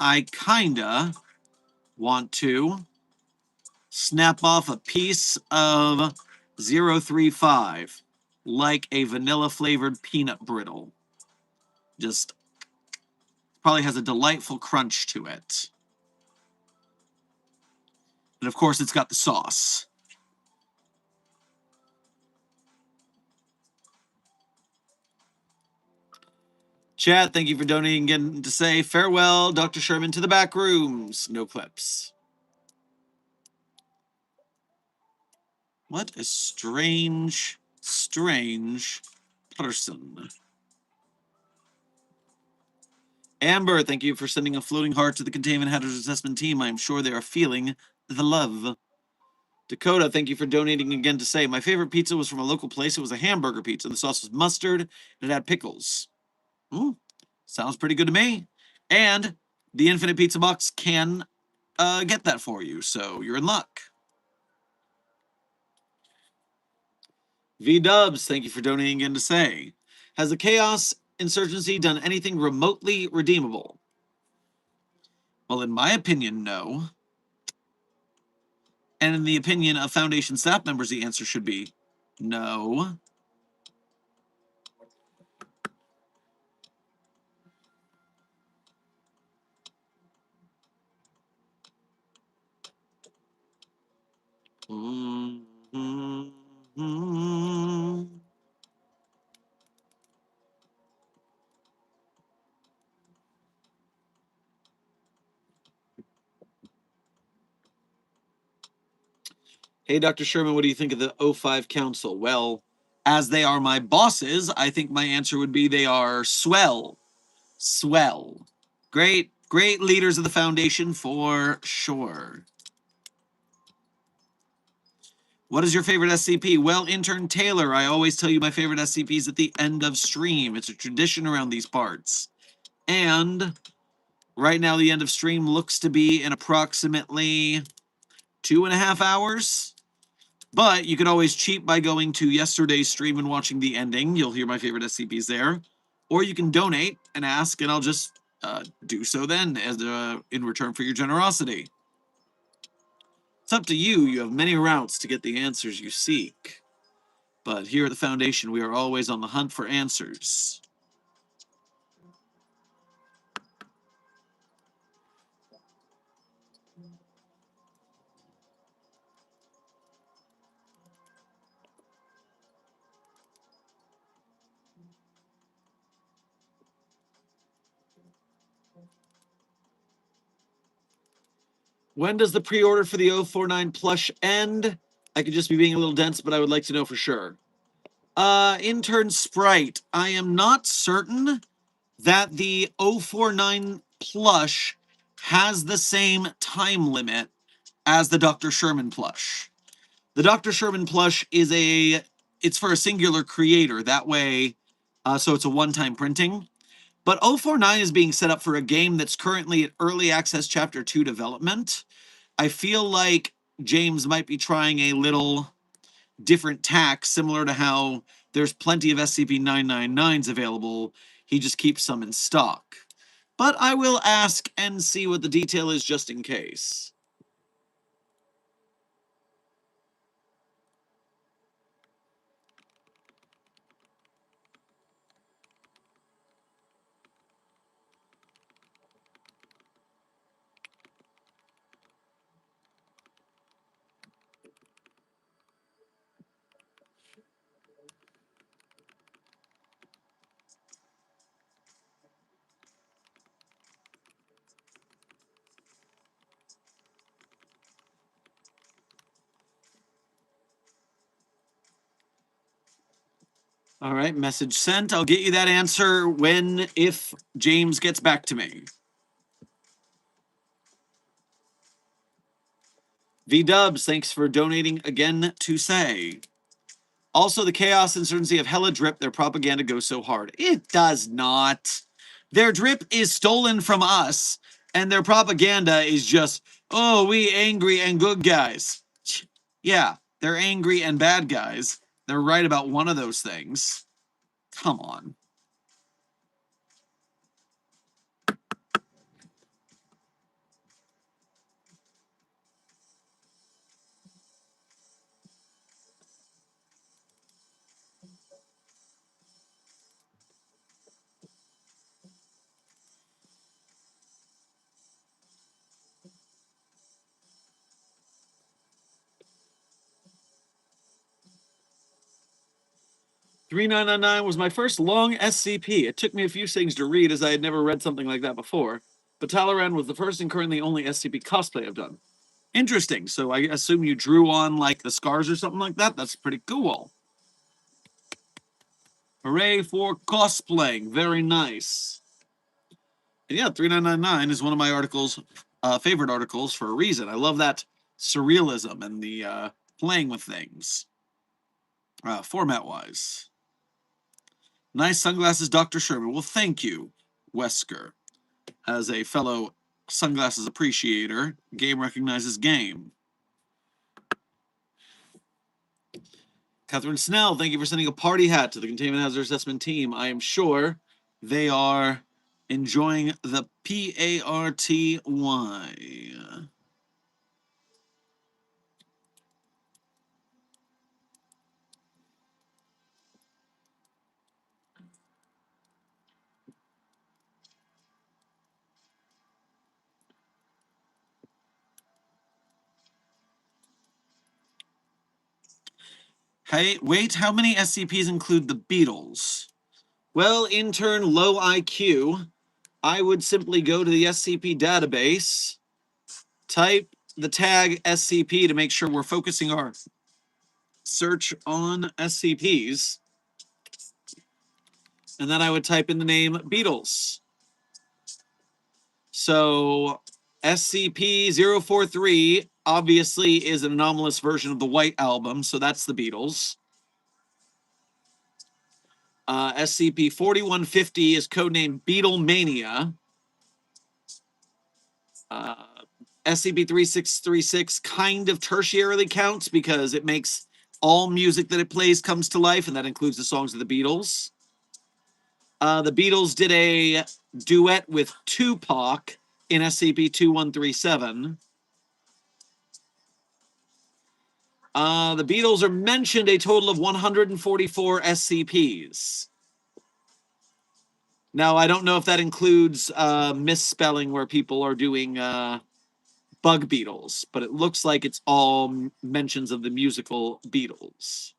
I kinda want to snap off a piece of 035 like a vanilla flavored peanut brittle. Just probably has a delightful crunch to it. And of course, it's got the sauce. Chad, thank you for donating again to say farewell, Dr. Sherman, to the back rooms. No clips. What a strange, strange person. Amber, thank you for sending a floating heart to the Containment Hazards Assessment team. I am sure they are feeling the love. Dakota, thank you for donating again to say, my favorite pizza was from a local place. It was a hamburger pizza. The sauce was mustard, and it had pickles. Ooh, sounds pretty good to me. And the Infinite Pizza Box can get that for you, so you're in luck. V-Dubs, thank you for donating again to say, has the Chaos Insurgency done anything remotely redeemable? Well, in my opinion, no. And in the opinion of Foundation staff members, the answer should be no. Hey, Dr. Sherman, what do you think of the O5 Council? Well, as they are my bosses, I think my answer would be they are swell. Swell. Great, great leaders of the Foundation for sure. What is your favorite SCP? Well, Intern Taylor, I always tell you my favorite SCPs at the end of stream. It's a tradition around these parts. And right now, the end of stream looks to be in approximately 2.5 hours. But you could always cheat by going to yesterday's stream and watching the ending. You'll hear my favorite SCPs there. Or you can donate and ask, and I'll just do so then as in return for your generosity. It's up to you. You have many routes to get the answers you seek. But here at the Foundation, we are always on the hunt for answers. When does the pre-order for the 049 plush end? I could just be being a little dense, but I would like to know for sure. Intern Sprite, I am not certain that the 049 plush has the same time limit as the Dr. Sherman plush. The Dr. Sherman plush it's for a singular creator. That way, so it's a one-time printing. But 049 is being set up for a game that's currently at Early Access Chapter 2 development. I feel like James might be trying a little different tack, similar to how there's plenty of SCP-999s available. He just keeps some in stock. But I will ask and see what the detail is just in case. All right, message sent. I'll get you that answer if James gets back to me. V-Dubs, thanks for donating again to say. Also, the chaos and certainty of hella drip, their propaganda goes so hard. It does not. Their drip is stolen from us, and their propaganda is just, oh, we angry and good guys. Yeah, they're angry and bad guys. They're right about one of those things. Come on. $3.99 was my first long SCP. It took me a few things to read as I had never read something like that before. But Talaran was the first and currently only SCP cosplay I've done. Interesting. So I assume you drew on like the scars or something like that? That's pretty cool. Hooray for cosplaying. Very nice. And yeah, 3999 is one of my favorite articles for a reason. I love that surrealism and the playing with things, format-wise. Nice sunglasses, Dr. Sherman. Well, thank you, Wesker. As a fellow sunglasses appreciator, game recognizes game. Catherine Snell, thank you for sending a party hat to the Containment Hazard Assessment team. I am sure they are enjoying the PARTY. Hey, wait, how many SCPs include the Beatles? Well, intern low IQ, I would simply go to the SCP database, type the tag SCP to make sure we're focusing our search on SCPs, and then I would type in the name Beatles. So SCP-043 obviously is an anomalous version of the White Album, so that's the Beatles. SCP-4150 is codenamed Beatlemania. SCP-3636 kind of tertiarily counts because it makes all music that it plays comes to life, and that includes the songs of the Beatles. The Beatles did a duet with Tupac in SCP-2137. The Beatles are mentioned a total of 144 SCPs. Now, I don't know if that includes misspelling where people are doing bug Beatles, but it looks like it's all mentions of the musical Beatles.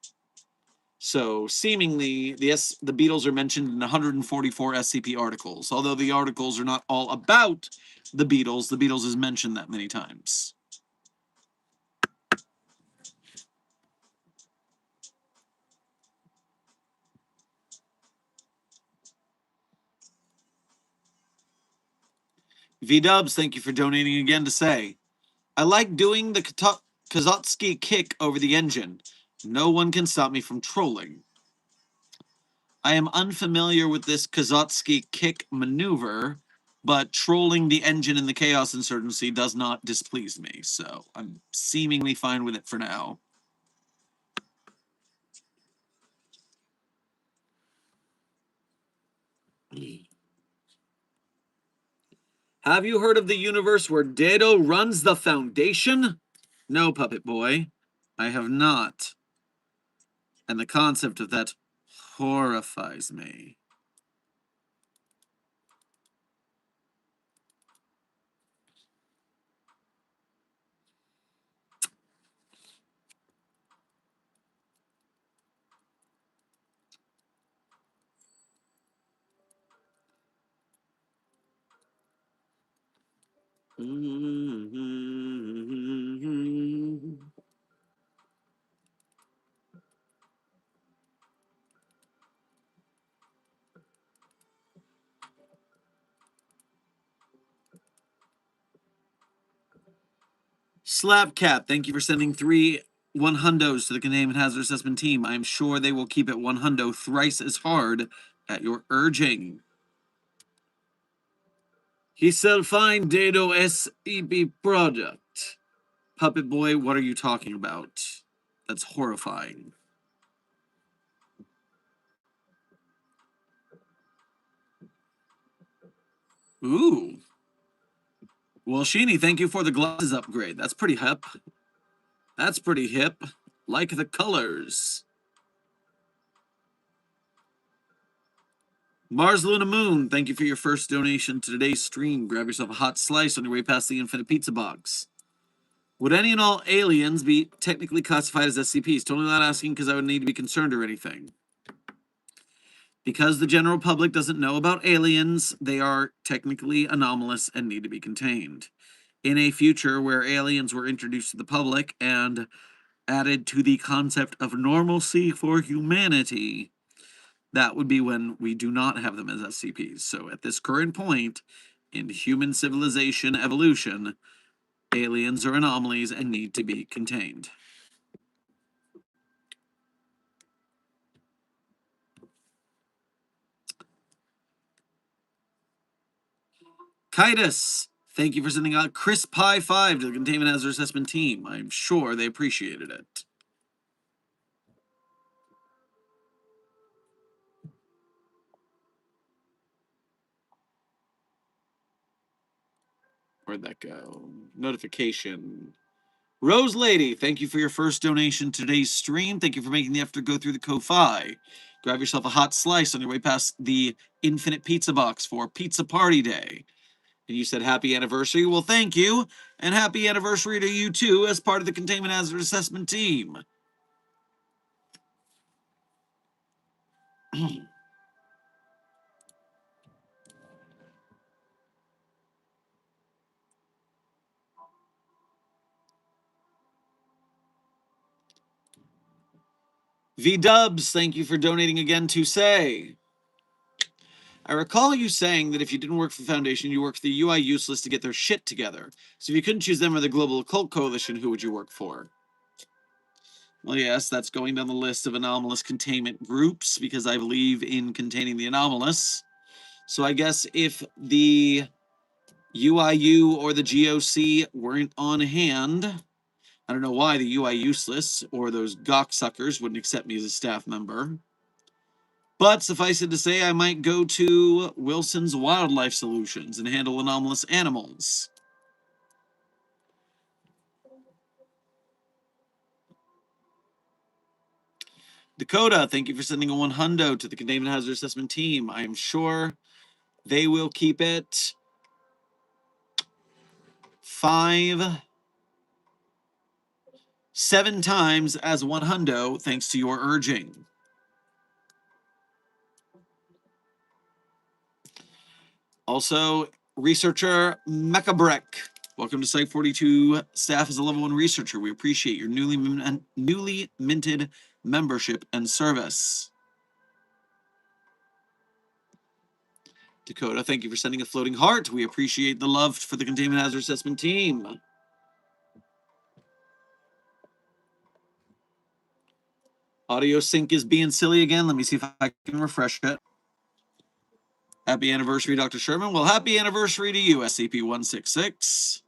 So seemingly, the Beatles are mentioned in 144 SCP articles. Although the articles are not all about the Beatles is mentioned that many times. V-Dubs, thank you for donating again to say, I like doing the Kazotsky kick over the engine. No one can stop me from trolling. I am unfamiliar with this Kazotsky kick maneuver, but trolling the engine in the Chaos Insurgency does not displease me, so I'm seemingly fine with it for now. Have you heard of the universe where Dado runs the Foundation? No, Puppet Boy, I have not. And the concept of that horrifies me. Slapcap, thank you for sending 3 100s to the Containment Hazard Assessment team. I am sure they will keep it 100 thrice as hard at your urging. He shall find Dado SEB product. Puppet Boy, what are you talking about? That's horrifying. Ooh. Well, Sheeny, thank you for the glasses upgrade. That's pretty hip. That's pretty hip. Like the colors. Mars Luna Moon, thank you for your first donation to today's stream. Grab yourself a hot slice on your way past the Infinite Pizza Box. Would any and all aliens be technically classified as SCPs? Totally not asking because I would need to be concerned or anything. Because the general public doesn't know about aliens, they are technically anomalous and need to be contained. In a future where aliens were introduced to the public and added to the concept of normalcy for humanity, that would be when we do not have them as SCPs. So at this current point in human civilization evolution, aliens are anomalies and need to be contained. Kitus, thank you for sending out Chris Pie 5 to the Containment Hazard Assessment team. I'm sure they appreciated it. Where'd that go? Notification. Rose Lady, thank you for your first donation to today's stream. Thank you for making the effort to go through the Ko-Fi. Grab yourself a hot slice on your way past the Infinite Pizza Box for Pizza Party Day. And you said happy anniversary. Well, thank you. And happy anniversary to you too as part of the Containment Hazard Assessment team. V-Dubs, thank you for donating again to say. I recall you saying that if you didn't work for the Foundation, you worked for the UI Useless to get their shit together. So if you couldn't choose them or the Global Occult Coalition, who would you work for? Well, yes, that's going down the list of anomalous containment groups because I believe in containing the anomalous. So I guess if the UIU or the GOC weren't on hand, I don't know why the UI Useless or those gawk suckers wouldn't accept me as a staff member. But suffice it to say, I might go to Wilson's Wildlife Solutions and handle anomalous animals. Dakota, thank you for sending a 100 to the Containment Hazard Assessment team. I am sure they will keep it 7 times as 100 thanks to your urging. Also, researcher Mechabrek. Welcome to Site 42 staff as a level 1 researcher. We appreciate your newly minted membership and service. Dakota, thank you for sending a floating heart. We appreciate the love for the Containment Hazard Assessment team. Audio sync is being silly again. Let me see if I can refresh it. Happy anniversary, Dr. Sherman. Well, happy anniversary to you, SCP-166.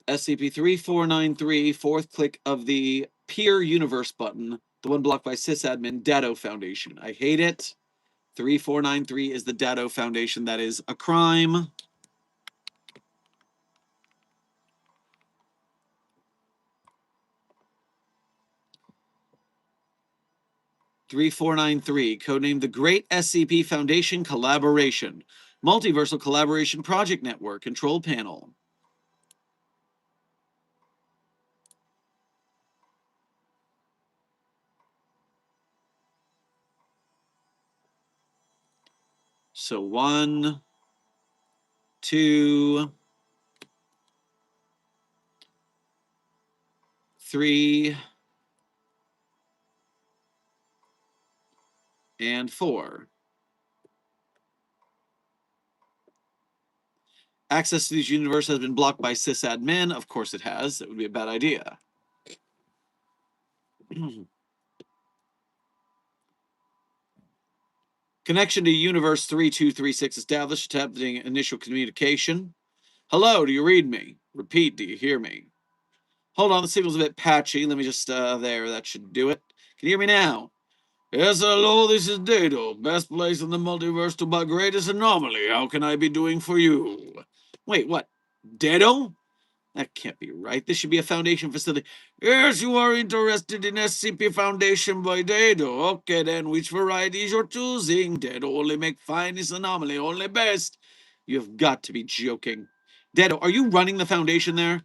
SCP-3493, fourth click of the Peer Universe button, the one blocked by sysadmin Datto Foundation. I hate it. 3493 is the Datto Foundation. That is a crime. (3493), codenamed the Great SCP Foundation Collaboration, Multiversal Collaboration Project Network Control Panel. So 1, 2, 3, and 4. Access to this universe has been blocked by sysadmin. Of course it has. That would be a bad idea. Connection to Universe 3236 established, attempting initial communication. Hello, do you read me? Repeat, do you hear me? Hold on, the signal's a bit patchy. Let me just, there, that should do it. Can you hear me now? Yes, hello, this is Dado. Best place in the multiverse to buy greatest anomaly. How can I be doing for you? Wait, what? Dado? That can't be right. This should be a Foundation facility. Yes, you are interested in SCP Foundation by Dado. Okay, then, which variety is your choosing? Dado only make finest anomaly, only best. You've got to be joking. Dado, are you running the Foundation there?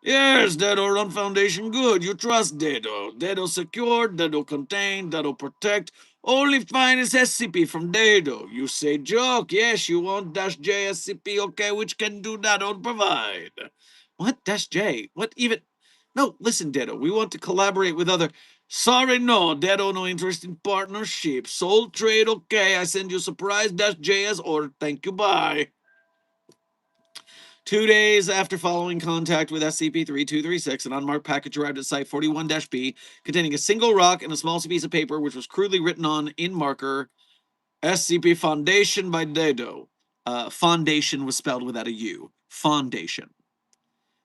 Yes, Dado run Foundation good. You trust Dado. Dado secured, Dado contained, Dado protect. Only finest SCP from Dado. You say joke. Yes, you want -J SCP. Okay, which can do Dado provide. What? -J? What even? No, listen, Dado. We want to collaborate with other. Sorry, no. Dado no interest in partnership. Soul trade, okay. I send you surprise -J as ordered. Thank you, bye. 2 days after following contact with SCP-3236, an unmarked package arrived at Site 41-B containing a single rock and a small piece of paper which was crudely written on in marker, SCP Foundation by Dado. Foundation was spelled without a U. Foundation.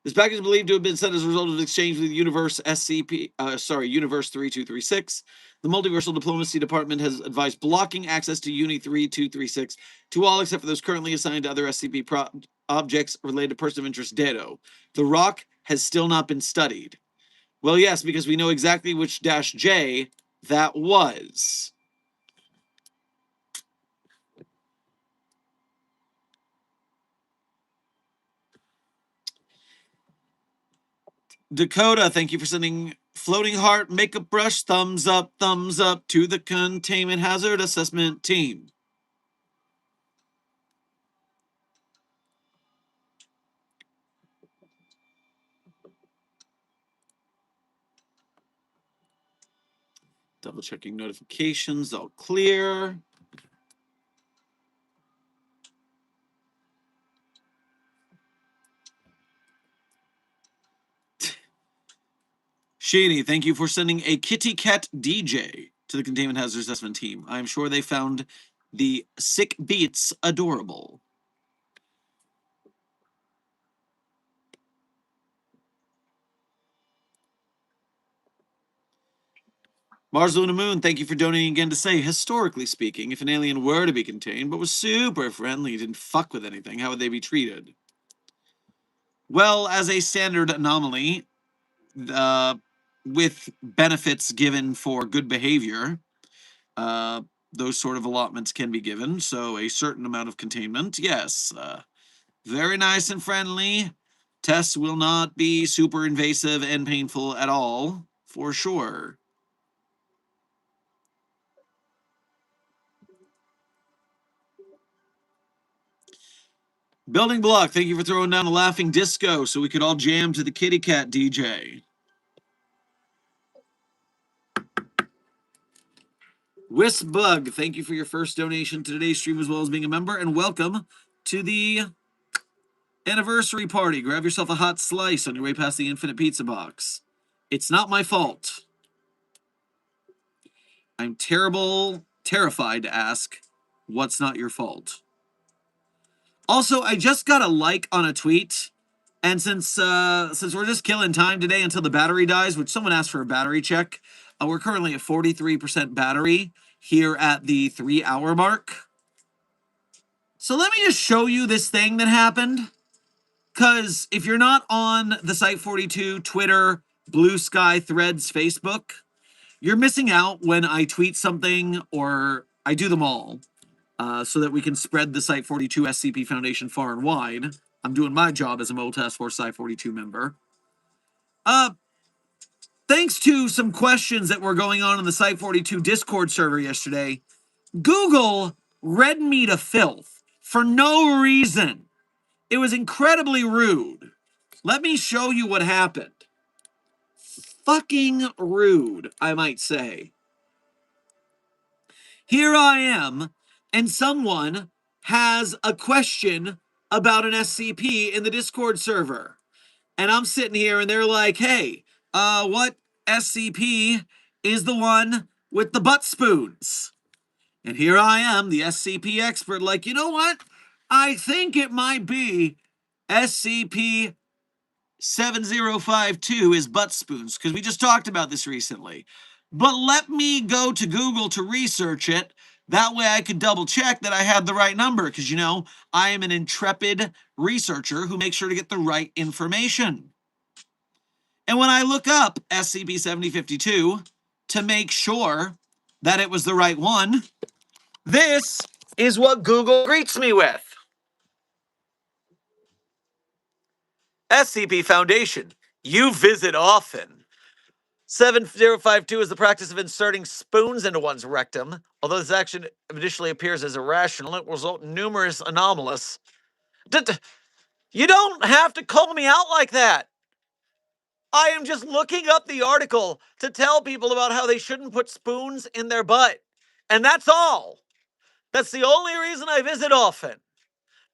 This package is believed to have been sent as a result of exchange with Universe Universe 3236. The Multiversal Diplomacy Department has advised blocking access to Uni 3236 to all except for those currently assigned to other SCP objects related to person of interest Dado. The rock has still not been studied. Well, yes, because we know exactly which -J that was. Dakota, thank you for sending floating heart, makeup brush, thumbs up to the Containment Hazard Assessment team. Double checking notifications, all clear. Sheeny, thank you for sending a Kitty Cat DJ to the Containment Hazard Assessment team. I'm sure they found the sick beats adorable. Mars Luna Moon, thank you for donating again to say, historically speaking, if an alien were to be contained, but was super friendly, didn't fuck with anything, how would they be treated? Well, as a standard anomaly, with benefits given for good behavior, those sort of allotments can be given. So a certain amount of containment, yes. Very nice and friendly. Tests will not be super invasive and painful at all, for sure. Building Block, thank you for throwing down a laughing disco so we could all jam to the Kitty Cat DJ. Wisp Bug, thank you for your first donation to today's stream as well as being a member, and welcome to the anniversary party. Grab yourself a hot slice on your way past the Infinite Pizza Box. It's not my fault. I'm terrified to ask, what's not your fault? Also, I just got a like on a tweet, and since we're just killing time today until the battery dies, which someone asked for a battery check, we're currently at 43% battery here at the 3-hour mark. So let me just show you this thing that happened. Because if you're not on the Site42, Twitter, Blue Sky, Threads, Facebook, you're missing out when I tweet something, or I do them all, so that we can spread the Site42 SCP Foundation far and wide. I'm doing my job as a Mobile Task Force Site42 member. Thanks to some questions that were going on in the Site42 Discord server yesterday, Google read me to filth for no reason. It was incredibly rude. Let me show you what happened. Fucking rude, I might say. Here I am, and someone has a question about an SCP in the Discord server. And I'm sitting here and they're like, hey, what SCP is the one with the butt spoons? And here I am, the SCP expert, like, you know what? I think it might be SCP 7052 is butt spoons, because we just talked about this recently. But let me go to Google to research it. That way I could double check that I had the right number, because, you know, I am an intrepid researcher who makes sure to get the right information. And when I look up SCP-7052 to make sure that it was the right one, this is what Google greets me with. SCP Foundation, you visit often. 7052 is the practice of inserting spoons into one's rectum. Although this action initially appears as irrational, it will result in numerous anomalous. You don't have to call me out like that. I am just looking up the article to tell people about how they shouldn't put spoons in their butt. And that's all. That's the only reason I visit often.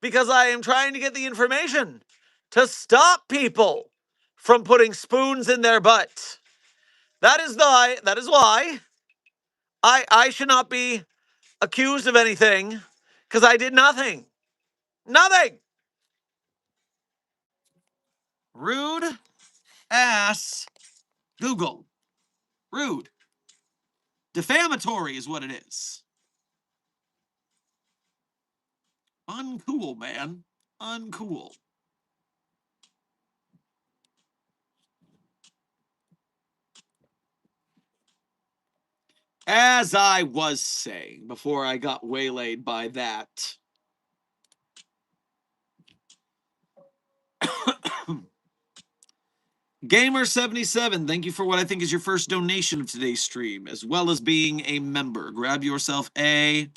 Because I am trying to get the information to stop people from putting spoons in their butt. That is why I should not be accused of anything, because I did nothing. Nothing. Rude ass Google. Rude. Defamatory is what it is. Uncool, man. Uncool. As I was saying before I got waylaid by that. Gamer77, thank you for what I think is your first donation of today's stream, as well as being a member. Grab yourself a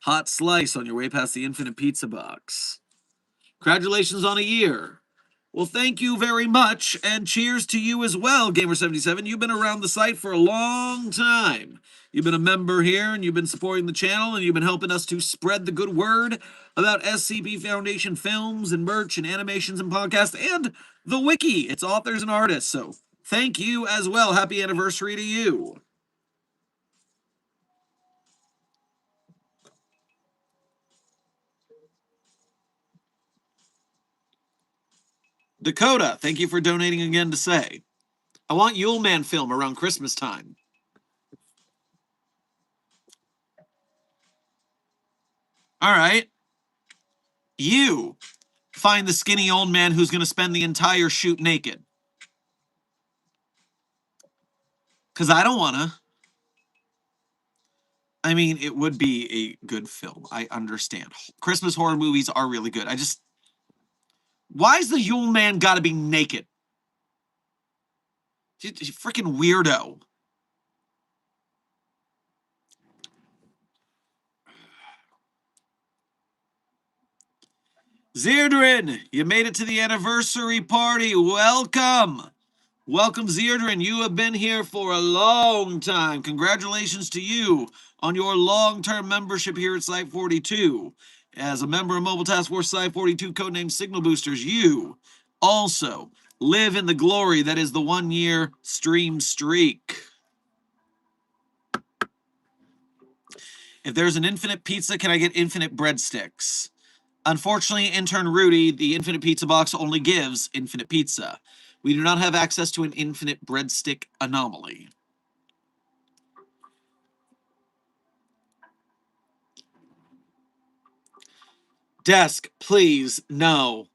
hot slice on your way past the Infinite Pizza Box. Congratulations on a year. Well, thank you very much, and cheers to you as well, Gamer77. You've been around the site for a long time. You've been a member here, and you've been supporting the channel, and you've been helping us to spread the good word about SCP Foundation films and merch and animations and podcasts and the wiki, its authors and artists. So thank you as well. Happy anniversary to you. Dakota, thank you for donating again to say, I want Yule Man film around Christmas time. All right. You find the skinny old man who's going to spend the entire shoot naked. Because I don't want to. I mean, it would be a good film. I understand. Christmas horror movies are really good. Why's the Yule Man gotta be naked? He's a freaking weirdo. Zerdrin, you made it to the anniversary party. Welcome. Welcome, Zerdrin. You have been here for a long time. Congratulations to you on your long-term membership here at Site 42. As a member of Mobile Task Force Site 42, codenamed Signal Boosters, you also live in the glory that is the one-year stream streak. If there's an infinite pizza, can I get infinite breadsticks? Unfortunately, intern Rudy, the infinite pizza box only gives infinite pizza. We do not have access to an infinite breadstick anomaly. Desk, please, no.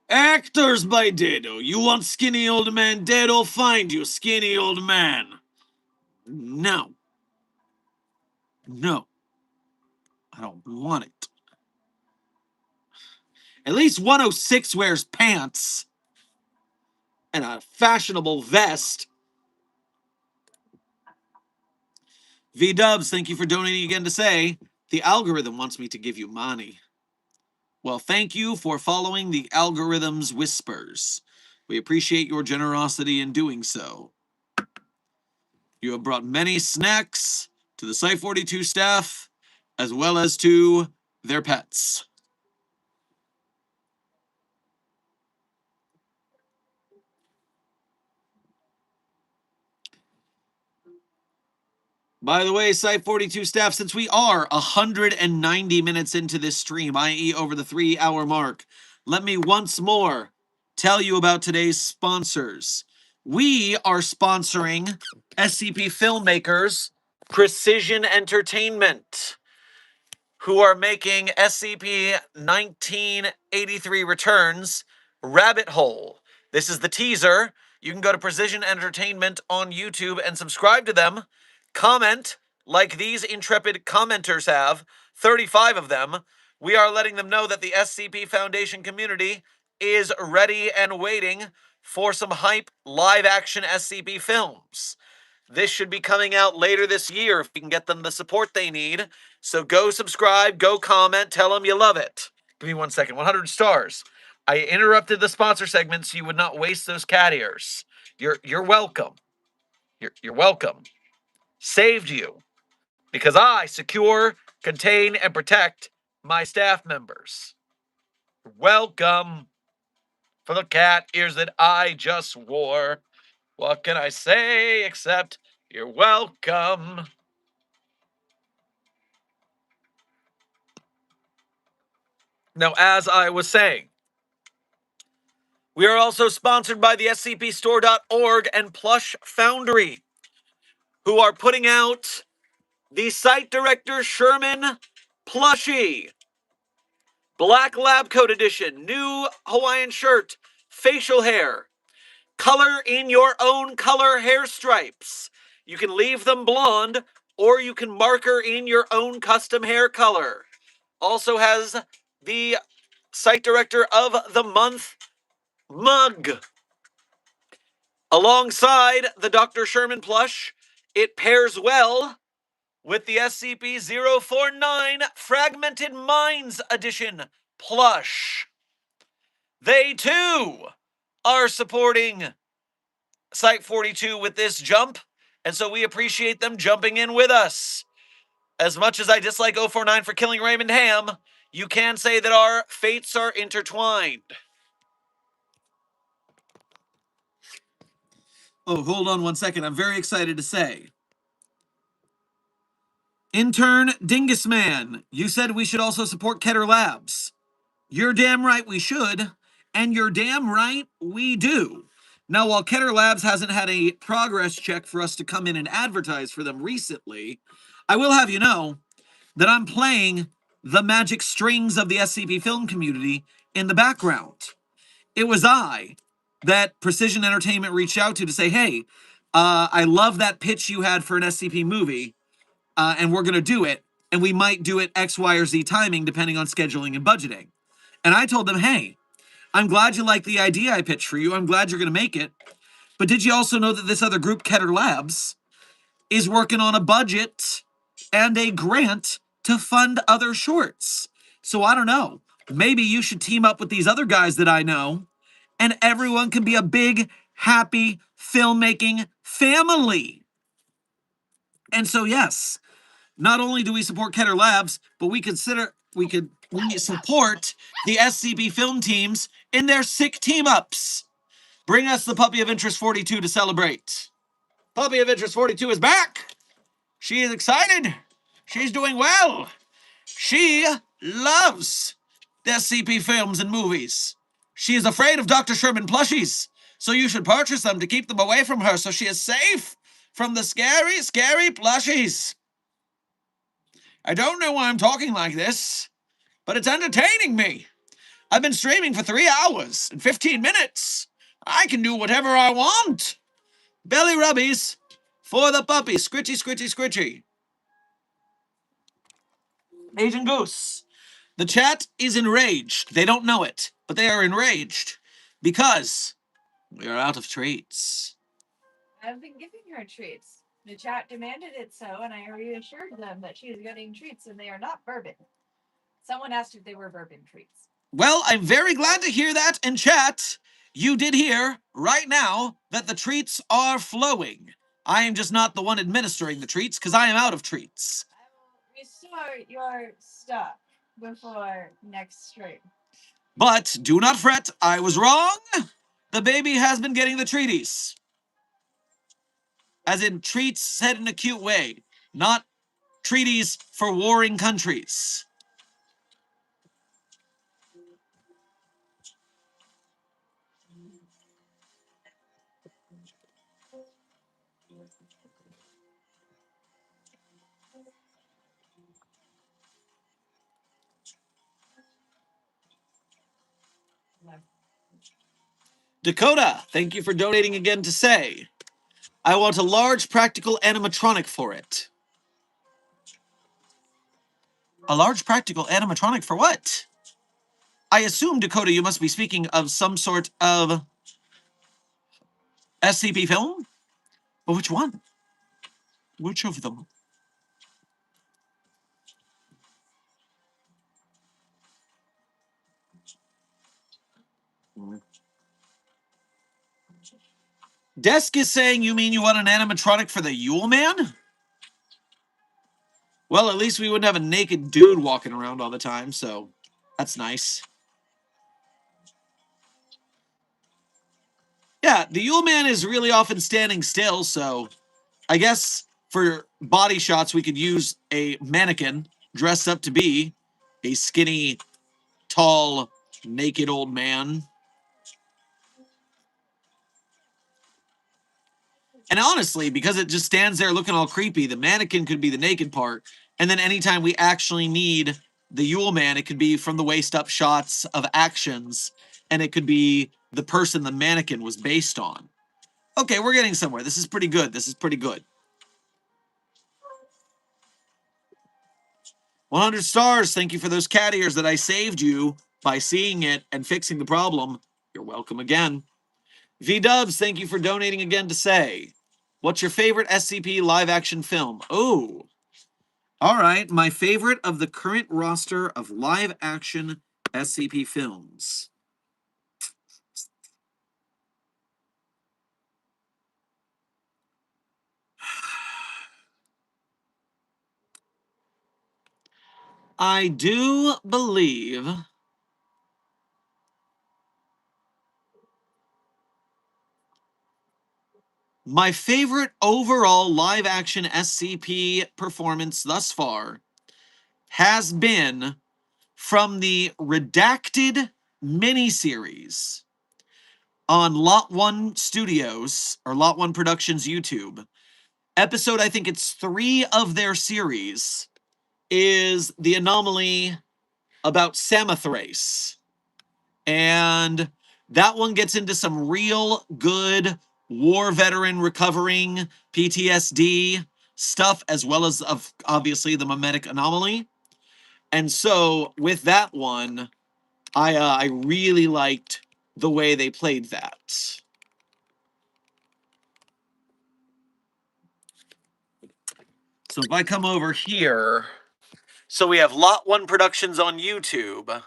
Actors by Dado. You want skinny old man? Dado find you, skinny old man. No. No. I don't want it. At least 106 wears pants and a fashionable vest. V-Dubs, thank you for donating again to say, the algorithm wants me to give you money. Well, thank you for following the algorithm's whispers. We appreciate your generosity in doing so. You have brought many snacks to the Site 42 staff, as well as to their pets. By the way, Site 42 staff, since we are 190 minutes into this stream, i.e. over the 3-hour mark, let me once more tell you about today's sponsors. We are sponsoring SCP filmmakers Precision Entertainment, who are making SCP-1983 Returns Rabbit Hole. This is the teaser. You can go to Precision Entertainment on YouTube and subscribe to them. Comment, like these intrepid commenters have, 35 of them. We are letting them know that the SCP Foundation community is ready and waiting for some hype live-action SCP films. This should be coming out later this year if we can get them the support they need. So go subscribe, go comment, tell them you love it. Give me 1 second. 100 stars. I interrupted the sponsor segment so you would not waste those cat ears. You're welcome. You're welcome. Saved you because I secure, contain, and protect my staff members. Welcome for the cat ears that I just wore. What can I say except you're welcome? Now, as I was saying, we are also sponsored by the scpstore.org and Plush Foundry, who are putting out the Site Director Sherman plushie. Black Lab Coat Edition, new Hawaiian shirt, facial hair. Color in your own color hair stripes. You can leave them blonde, or you can marker in your own custom hair color. Also has the Site Director of the Month mug. Alongside the Dr. Sherman plush, it pairs well with the SCP-049 Fragmented Minds Edition plush. They, too, are supporting Site 42 with this jump, and so we appreciate them jumping in with us. As much as I dislike 049 for killing Raymond Ham, you can say that our fates are intertwined. Oh, hold on 1 second. I'm very excited to say. Intern Dingus Man, you said we should also support Keter Labs. You're damn right we should, and you're damn right we do. Now, while Keter Labs hasn't had a progress check for us to come in and advertise for them recently, I will have you know that I'm playing the magic strings of the SCP film community in the background. It was I that Precision Entertainment reached out to say, hey, I love that pitch you had for an SCP movie, and we're going to do it, and we might do it X, Y, or Z timing depending on scheduling and budgeting. And I told them, hey, I'm glad you like the idea I pitched for you. I'm glad you're going to make it. But did you also know that this other group, Keter Labs, is working on a budget and a grant to fund other shorts? So I don't know. Maybe you should team up with these other guys that I know, and everyone can be a big, happy filmmaking family. And so, yes, not only do we support Keter Labs, but we support the SCP film teams in their sick team ups. Bring us the Puppy of Interest 42 to celebrate. Puppy of Interest 42 is back. She is excited. She's doing well. She loves the SCP films and movies. She is afraid of Dr. Sherman plushies, so you should purchase them to keep them away from her so she is safe from the scary, scary plushies. I don't know why I'm talking like this, but it's entertaining me. I've been streaming for 3 hours and 15 minutes. I can do whatever I want. Belly rubbies for the puppy. Scritchy, scritchy, scritchy. Agent Goose. The chat is enraged. They don't know it, but they are enraged because we are out of treats. I've been giving her treats. The chat demanded it so, and I reassured them that she is getting treats and they are not bourbon. Someone asked if they were bourbon treats. Well, I'm very glad to hear that, and chat, you did hear right now that the treats are flowing. I am just not the one administering the treats because I am out of treats. I will restore your stuff before next stream. But do not fret, I was wrong. The baby has been getting the treaties. As in treats said in a cute way, not treaties for warring countries. Dakota, thank you for donating again to say, I want a large practical animatronic for it. A large practical animatronic for what? I assume, Dakota, you must be speaking of some sort of SCP film? But which one? Which of them? Desk is saying you mean you want an animatronic for the Yule Man? Well, at least we wouldn't have a naked dude walking around all the time, so that's nice. Yeah, the Yule Man is really often standing still, so I guess for body shots we could use a mannequin dressed up to be a skinny, tall, naked old man. And honestly, because it just stands there looking all creepy, the mannequin could be the naked part. And then anytime we actually need the Yule Man, it could be from the waist up shots of actions. And it could be the person the mannequin was based on. Okay, we're getting somewhere. This is pretty good. This is pretty good. 100 stars. Thank you for those cat ears that I saved you by seeing it and fixing the problem. You're welcome again. V-Dubs, thank you for donating again to say, what's your favorite SCP live action film? Oh, all right. My favorite of the current roster of live action SCP films. I do believe my favorite overall live action SCP performance thus far has been from the Redacted miniseries on Lot 1 Studios, or Lot 1 Productions YouTube. Episode, I think it's 3 of their series, is the anomaly about Samothrace. And that one gets into some real good war veteran recovering PTSD stuff, as well as, obviously, the mimetic anomaly. And so, with that one, I really liked the way they played that. So if I come over here, so we have Lot 1 Productions on YouTube,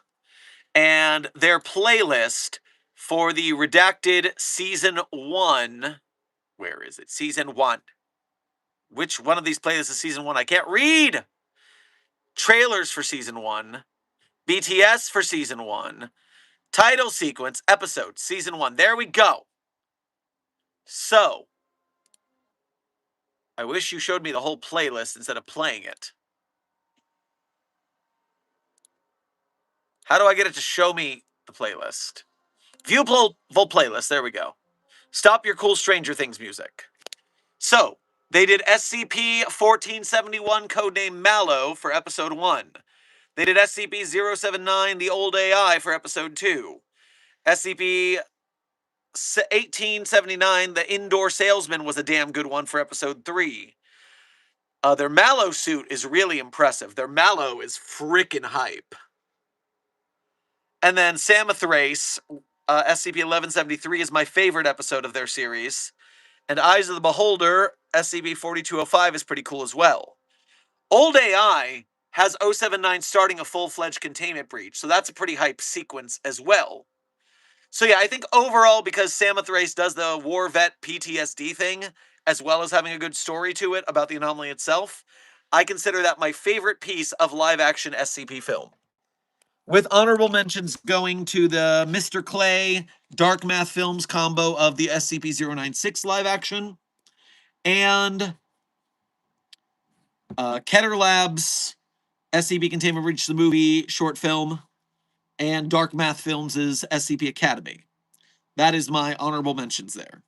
and their playlist for the Redacted Season 1. Where is it? Season 1. Which one of these playlists is Season 1? I can't read! Trailers for Season 1. BTS for Season 1. Title sequence, episode, Season 1. There we go. So, I wish you showed me the whole playlist instead of playing it. How do I get it to show me the playlist? View full playlist. There we go. Stop your cool Stranger Things music. So, they did SCP-1471, codename Mallow, for Episode 1. They did SCP-079, the Old AI, for Episode 2. SCP-1879, the Indoor Salesman, was a damn good one for Episode 3. Their Mallow suit is really impressive. Their Mallow is freaking hype. And then Samothrace, SCP-1173, is my favorite episode of their series. And Eyes of the Beholder, SCP-4205, is pretty cool as well. Old AI has 079 starting a full-fledged containment breach, so that's a pretty hype sequence as well. So yeah, I think overall, because Samothrace does the war vet PTSD thing, as well as having a good story to it about the anomaly itself, I consider that my favorite piece of live-action SCP film. With honorable mentions going to the Mr. Clay Dark Math Films combo of the SCP-096 live-action, and Keter Labs' SCP Containment Breach the movie short film, and Dark Math Films' SCP Academy. That is my honorable mentions there.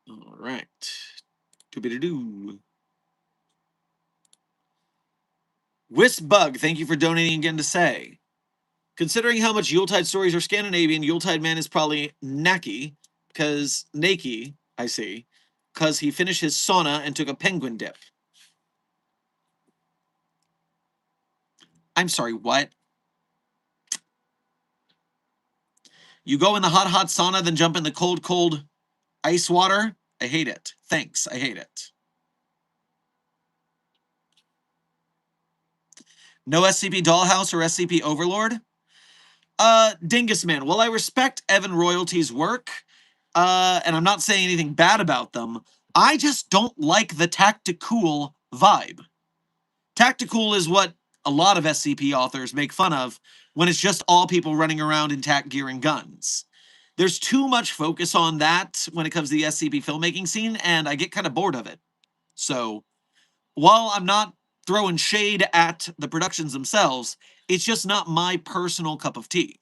All right. Doobie-doo. Wisbug, thank you for donating again to say. Considering how much Yuletide stories are Scandinavian, Yuletide Man is probably Naki, I see, because he finished his sauna and took a penguin dip. I'm sorry, what? You go in the hot, hot sauna, then jump in the cold, cold ice water? I hate it. Thanks, I hate it. No SCP Dollhouse or SCP Overlord? Dingus Man, while I respect Evan Royalty's work, and I'm not saying anything bad about them, I just don't like the Tacticool vibe. Tacticool is what a lot of SCP authors make fun of when it's just all people running around in tac gear and guns. There's too much focus on that when it comes to the SCP filmmaking scene, and I get kind of bored of it. So, while I'm not throwing shade at the productions themselves, it's just not my personal cup of tea.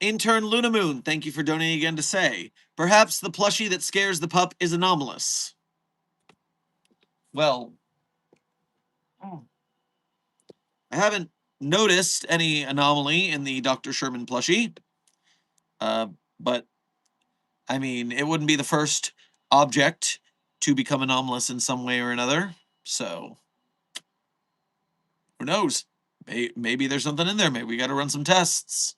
Intern Lunamoon, thank you for donating again to say, perhaps the plushie that scares the pup is anomalous. Well, I haven't noticed any anomaly in the Dr. Sherman plushie. But, I mean, it wouldn't be the first object to become anomalous in some way or another. So, who knows? Maybe there's something in there. Maybe we got to run some tests.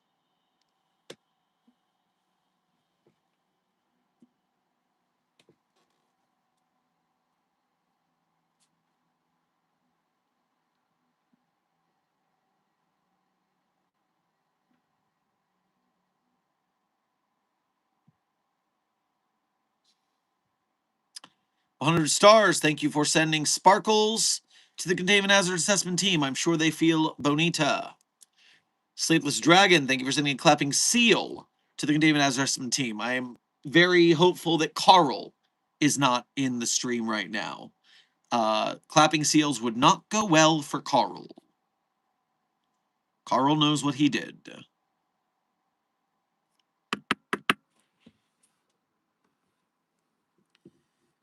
$100 stars. Thank you for sending sparkles to the Containment Hazard Assessment team. I'm sure they feel bonita. Sleepless Dragon, thank you for sending a clapping seal to the Containment Hazard Assessment team. I am very hopeful that Carl is not in the stream right now. Clapping seals would not go well for Carl. Carl knows what he did.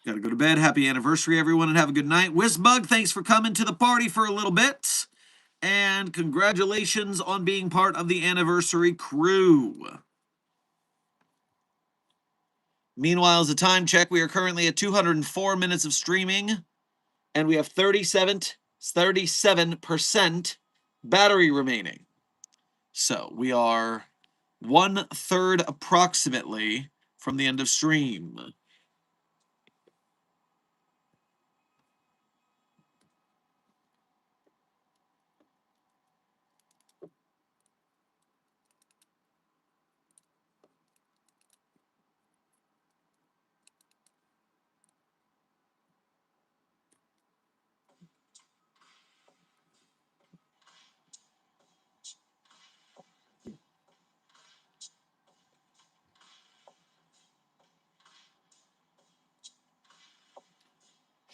Gotta go to bed. Happy anniversary, everyone, and have a good night. Whizbug, thanks for coming to the party for a little bit. And congratulations on being part of the anniversary crew. Meanwhile, as a time check, we are currently at 204 minutes of streaming, and we have 37% battery remaining. So we are 1/3 approximately from the end of stream.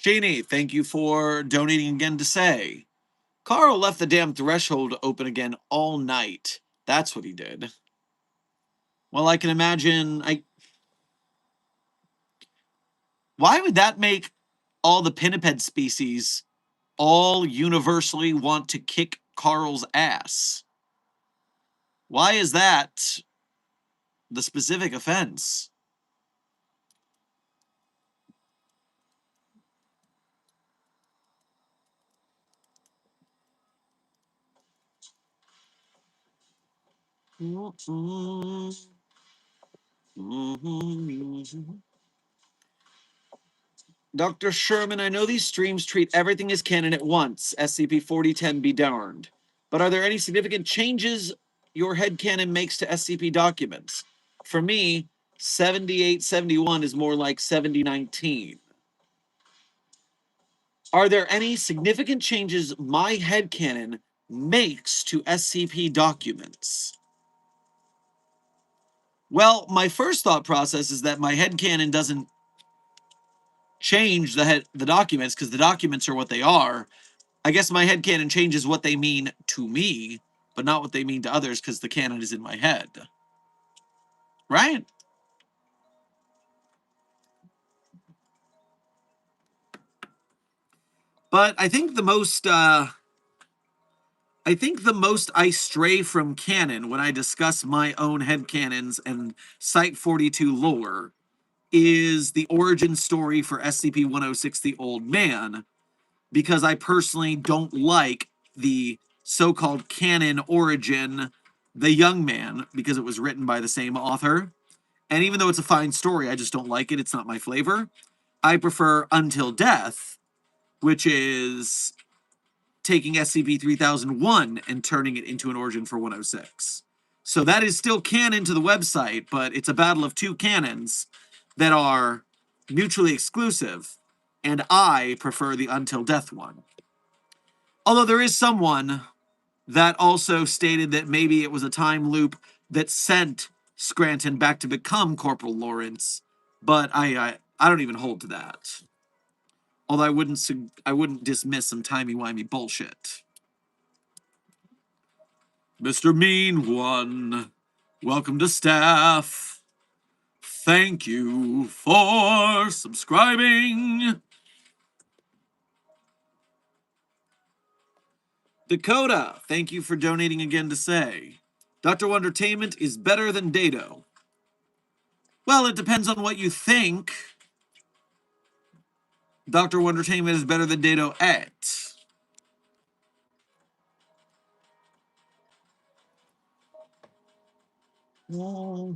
Sheeny, thank you for donating again to say. Carl left the damn threshold open again all night. That's what he did. Well, I can imagine. Why would that make all the pinniped species all universally want to kick Carl's ass? Why is that the specific offense? Dr. Sherman, I know these streams treat everything as canon at once. SCP-4010 be darned. But are there any significant changes your headcanon makes to SCP documents? For me, 7871 is more like 7019. Are there any significant changes my headcanon makes to SCP documents? Well, my first thought process is that my headcanon doesn't change the documents because the documents are what they are. I guess my headcanon changes what they mean to me, but not what they mean to others because the canon is in my head. Right? But I think the most I stray from canon when I discuss my own headcanons and Site 42 lore is the origin story for SCP-106 the Old Man, because I personally don't like the so-called canon origin, The Young Man, because it was written by the same author. And even though it's a fine story, I just don't like it. It's not my flavor. I prefer Until Death, which is taking SCP-3001 and turning it into an origin for 106. So that is still canon to the website, but it's a battle of two canons that are mutually exclusive, and I prefer the Until Death one. Although there is someone that also stated that maybe it was a time loop that sent Scranton back to become Corporal Lawrence, but I don't even hold to that. Although I wouldn't dismiss some timey-wimey bullshit. Mr. Mean One, welcome to staff. Thank you for subscribing. Dakota, thank you for donating again to say. Dr. Wondertainment is better than Dado. Well, it depends on what you think. Dr. Wondertainment is better than Dado at. Oh.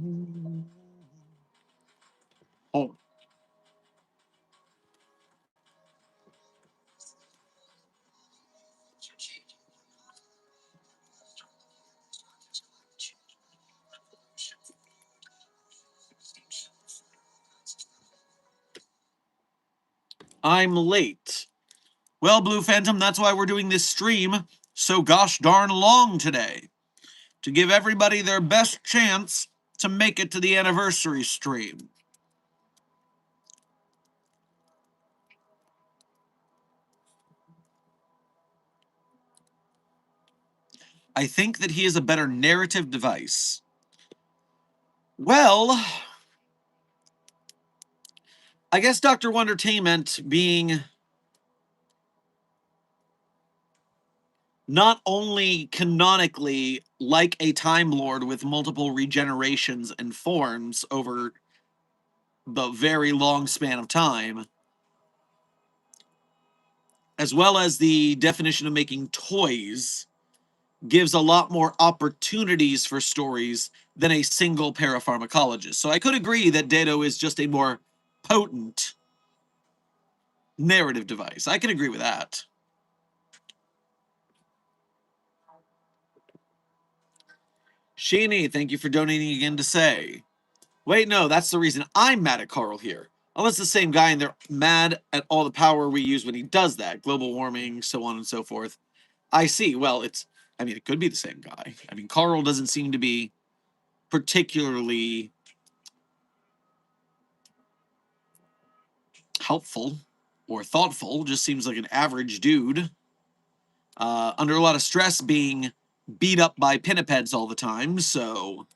I'm late. Well, Blue Phantom, that's why we're doing this stream so gosh darn long today. To give everybody their best chance to make it to the anniversary stream. I think that he is a better narrative device. Well, I guess Dr. Wondertainment being not only canonically like a Time Lord with multiple regenerations and forms over the very long span of time, as well as the definition of making toys, gives a lot more opportunities for stories than a single parapharmacologist. So I could agree that Dado is just a more potent narrative device. I can agree with that. Sheeny, thank you for donating again to say. Wait, no, that's the reason I'm mad at Carl here. Unless it's the same guy and they're mad at all the power we use when he does that. Global warming, so on and so forth. I see. Well, it could be the same guy. I mean, Carl doesn't seem to be particularly helpful or thoughtful, just seems like an average dude. Under a lot of stress being beat up by pinnipeds all the time, so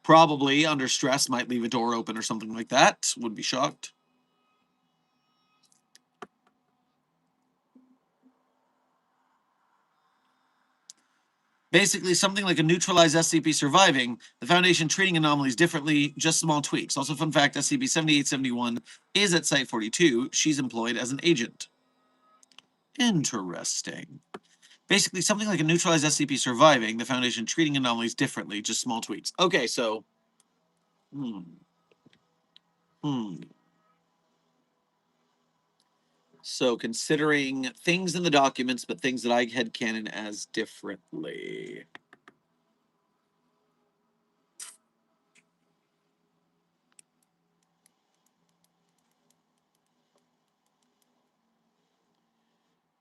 probably under stress might leave a door open or something like that. Would be shocked. Basically, something like a neutralized SCP surviving, the Foundation treating anomalies differently, just small tweaks. Also, fun fact, SCP-7871 is at Site-42. She's employed as an agent. Interesting. Basically, something like a neutralized SCP surviving, the Foundation treating anomalies differently, just small tweaks. Okay, so... So, considering things in the documents, but things that I headcanon as differently.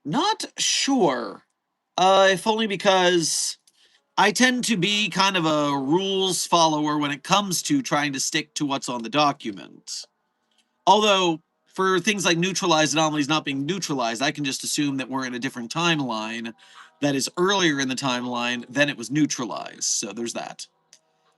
Not sure. If only because I tend to be kind of a rules follower when it comes to trying to stick to what's on the document. Although, for things like neutralized anomalies not being neutralized, I can just assume that we're in a different timeline that is earlier in the timeline than it was neutralized. So there's that.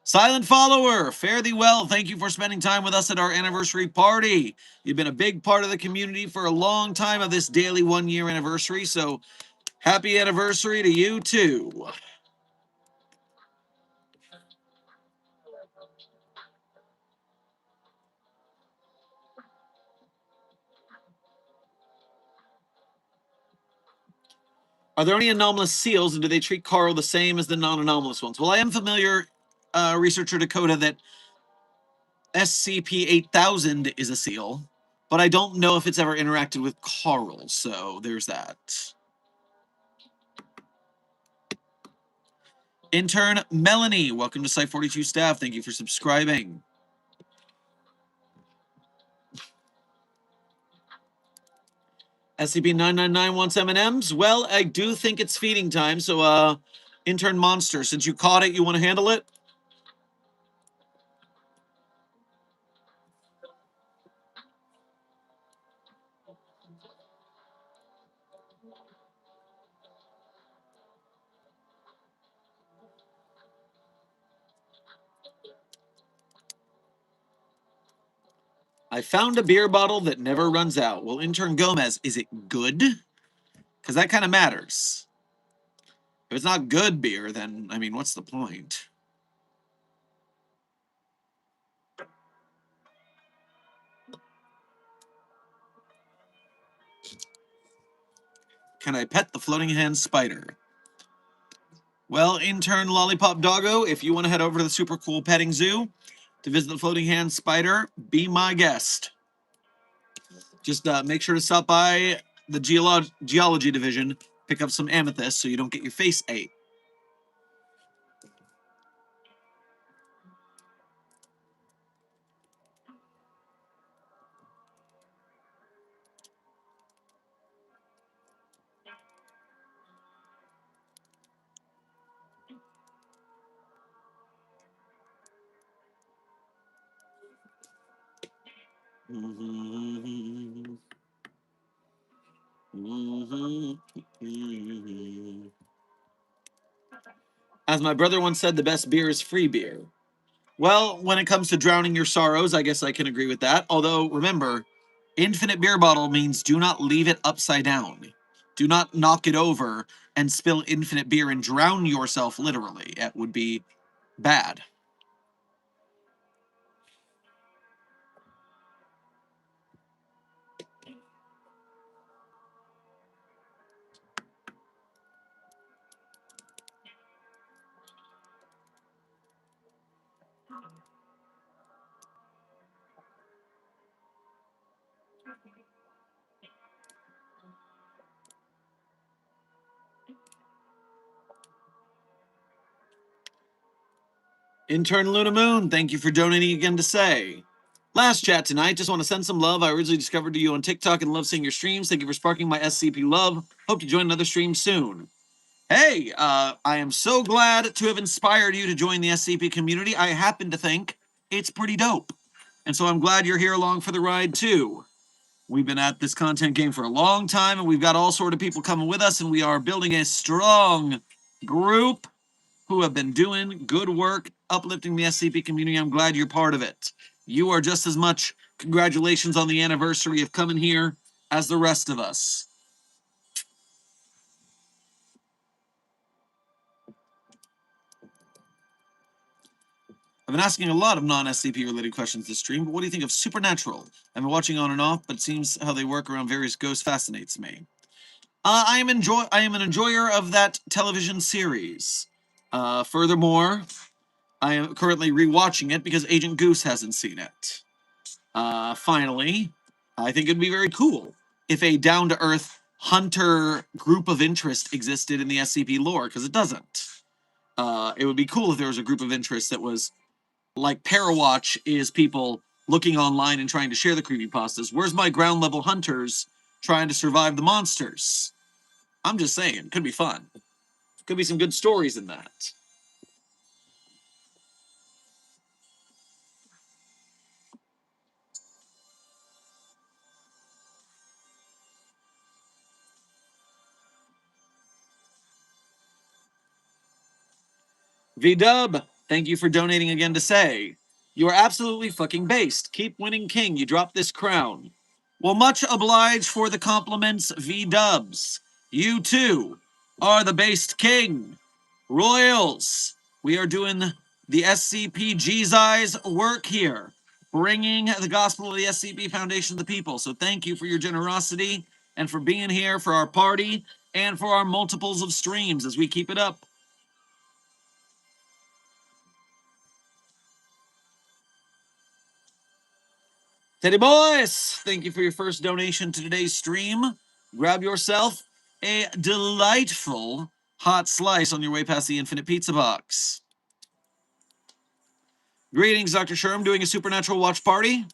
Silent follower, fare thee well. Thank you for spending time with us at our anniversary party. You've been a big part of the community for a long time of this daily 1-year anniversary, so happy anniversary to you too. Are there any anomalous seals, and do they treat Carl the same as the non-anomalous ones? Well, I am familiar, researcher Dakota, that SCP-8000 is a seal, but I don't know if it's ever interacted with Carl, so there's that. Intern Melanie, welcome to Site-42 staff. Thank you for subscribing. SCP-999 wants M&Ms. Well, I do think it's feeding time, so, Intern Monster, since you caught it, you want to handle it? I found a beer bottle that never runs out. Well, Intern Gomez, is it good? Because that kind of matters. If it's not good beer, then, I mean, what's the point? Can I pet the floating hand spider? Well, Intern Lollipop Doggo, if you want to head over to the super cool petting zoo to visit the floating hand spider, be my guest. Just make sure to stop by the geology division, pick up some amethyst so you don't get your face ate. As my brother once said, the best beer is free beer. Well, when it comes to drowning your sorrows, I guess I can agree with that. Although, remember, infinite beer bottle means do not leave it upside down. Do not knock it over and spill infinite beer and drown yourself literally. It would be bad. Intern Luna Moon, thank you for donating again to say. Last chat tonight, just want to send some love. I originally discovered you on TikTok and love seeing your streams. Thank you for sparking my SCP love. Hope to join another stream soon. Hey, I am so glad to have inspired you to join the SCP community. I happen to think it's pretty dope. And so I'm glad you're here along for the ride too. We've been at this content game for a long time, and we've got all sort of people coming with us, and we are building a strong group who have been doing good work uplifting the SCP community. I'm glad you're part of it. You are just as much congratulations on the anniversary of coming here as the rest of us. I've been asking a lot of non-SCP related questions this stream, but what do you think of Supernatural? I've been watching on and off, but it seems how they work around various ghosts fascinates me. I am an enjoyer of that television series. Furthermore, I am currently rewatching it because Agent Goose hasn't seen it. Finally, I think it'd be very cool if a down-to-earth hunter group of interest existed in the SCP lore, because it doesn't. It would be cool if there was a group of interest that was like Parawatch is people looking online and trying to share the creepypastas. Where's my ground level hunters trying to survive the monsters? I'm just saying, could be fun. Could be some good stories in that. V-Dub, thank you for donating again to say, you are absolutely fucking based. Keep winning king. You dropped this crown. Well, much obliged for the compliments, V-Dubs. You too are the based king. Royals, we are doing the SCP G's work here, bringing the gospel of the SCP Foundation to the people. So thank you for your generosity and for being here for our party and for our multiples of streams as we keep it up. Teddy Boys, thank you for your first donation to today's stream. Grab yourself a delightful hot slice on your way past the Infinite Pizza Box. Greetings, Dr. Sherm, doing a Supernatural watch party?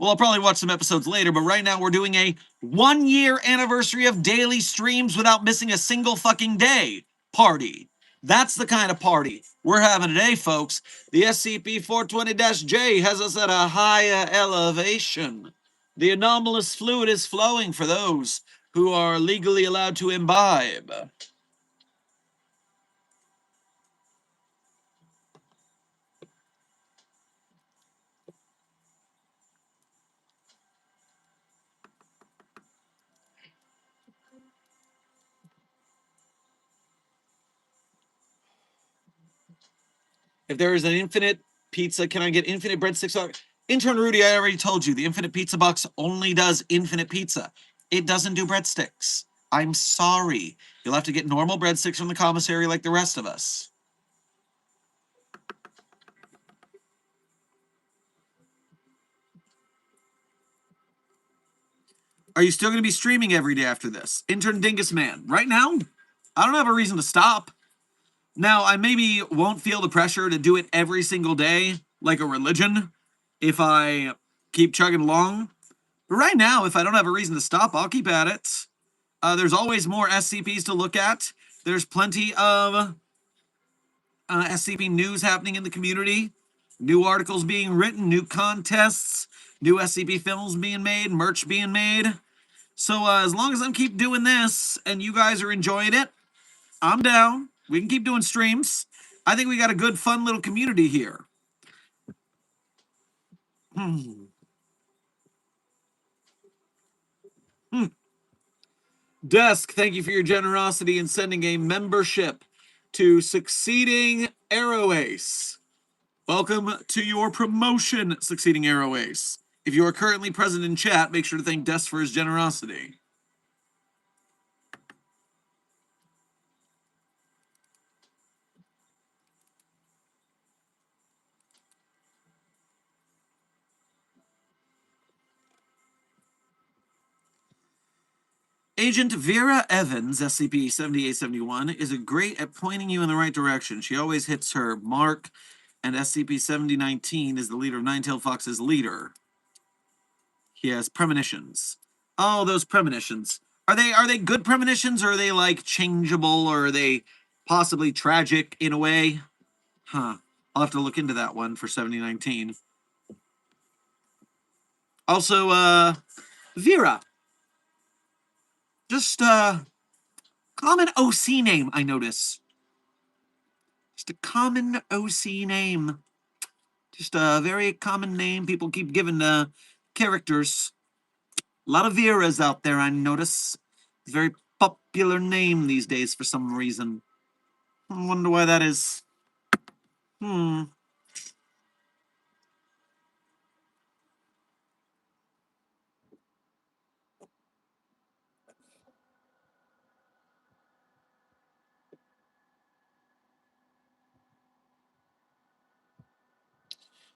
Well, I'll probably watch some episodes later, but right now we're doing a 1-year anniversary of daily streams without missing a single fucking day party. That's the kind of party we're having today, folks. The SCP-420-J has us at a higher elevation. The anomalous fluid is flowing for those who are legally allowed to imbibe. If there is an infinite pizza, can I get infinite breadsticks? Intern Rudy, I already told you, the infinite pizza box only does infinite pizza. It doesn't do breadsticks. I'm sorry. You'll have to get normal breadsticks from the commissary like the rest of us. Are you still going to be streaming every day after this? Intern Dingus Man. Right now, I don't have a reason to stop. Now, I maybe won't feel the pressure to do it every single day like a religion if I keep chugging along. But right now, if I don't have a reason to stop, I'll keep at it. There's always more SCPs to look at. There's plenty of SCP news happening in the community. New articles being written, new contests, new SCP films being made, merch being made. So as long as I keep doing this and you guys are enjoying it, I'm down. We can keep doing streams. I think we got a good, fun little community here. Desk, thank you for your generosity in sending a membership to Succeeding Arrow Ace. Welcome to your promotion, Succeeding Arrow Ace. If you are currently present in chat, make sure to thank Desk for his generosity. Agent Vera Evans, SCP-7871, is great at pointing you in the right direction. She always hits her mark, and SCP-7019 is the leader of Nine-Tailed Fox's leader. He has premonitions. Oh, those premonitions. Are they good premonitions, or are they like changeable, or are they possibly tragic in a way? Huh. I'll have to look into that one for 7019. Also, Vera. Just common OC name, I notice. Just a common OC name. Just a very common name people keep giving characters. A lot of Veras out there, I notice. It's a very popular name these days for some reason. I wonder why that is.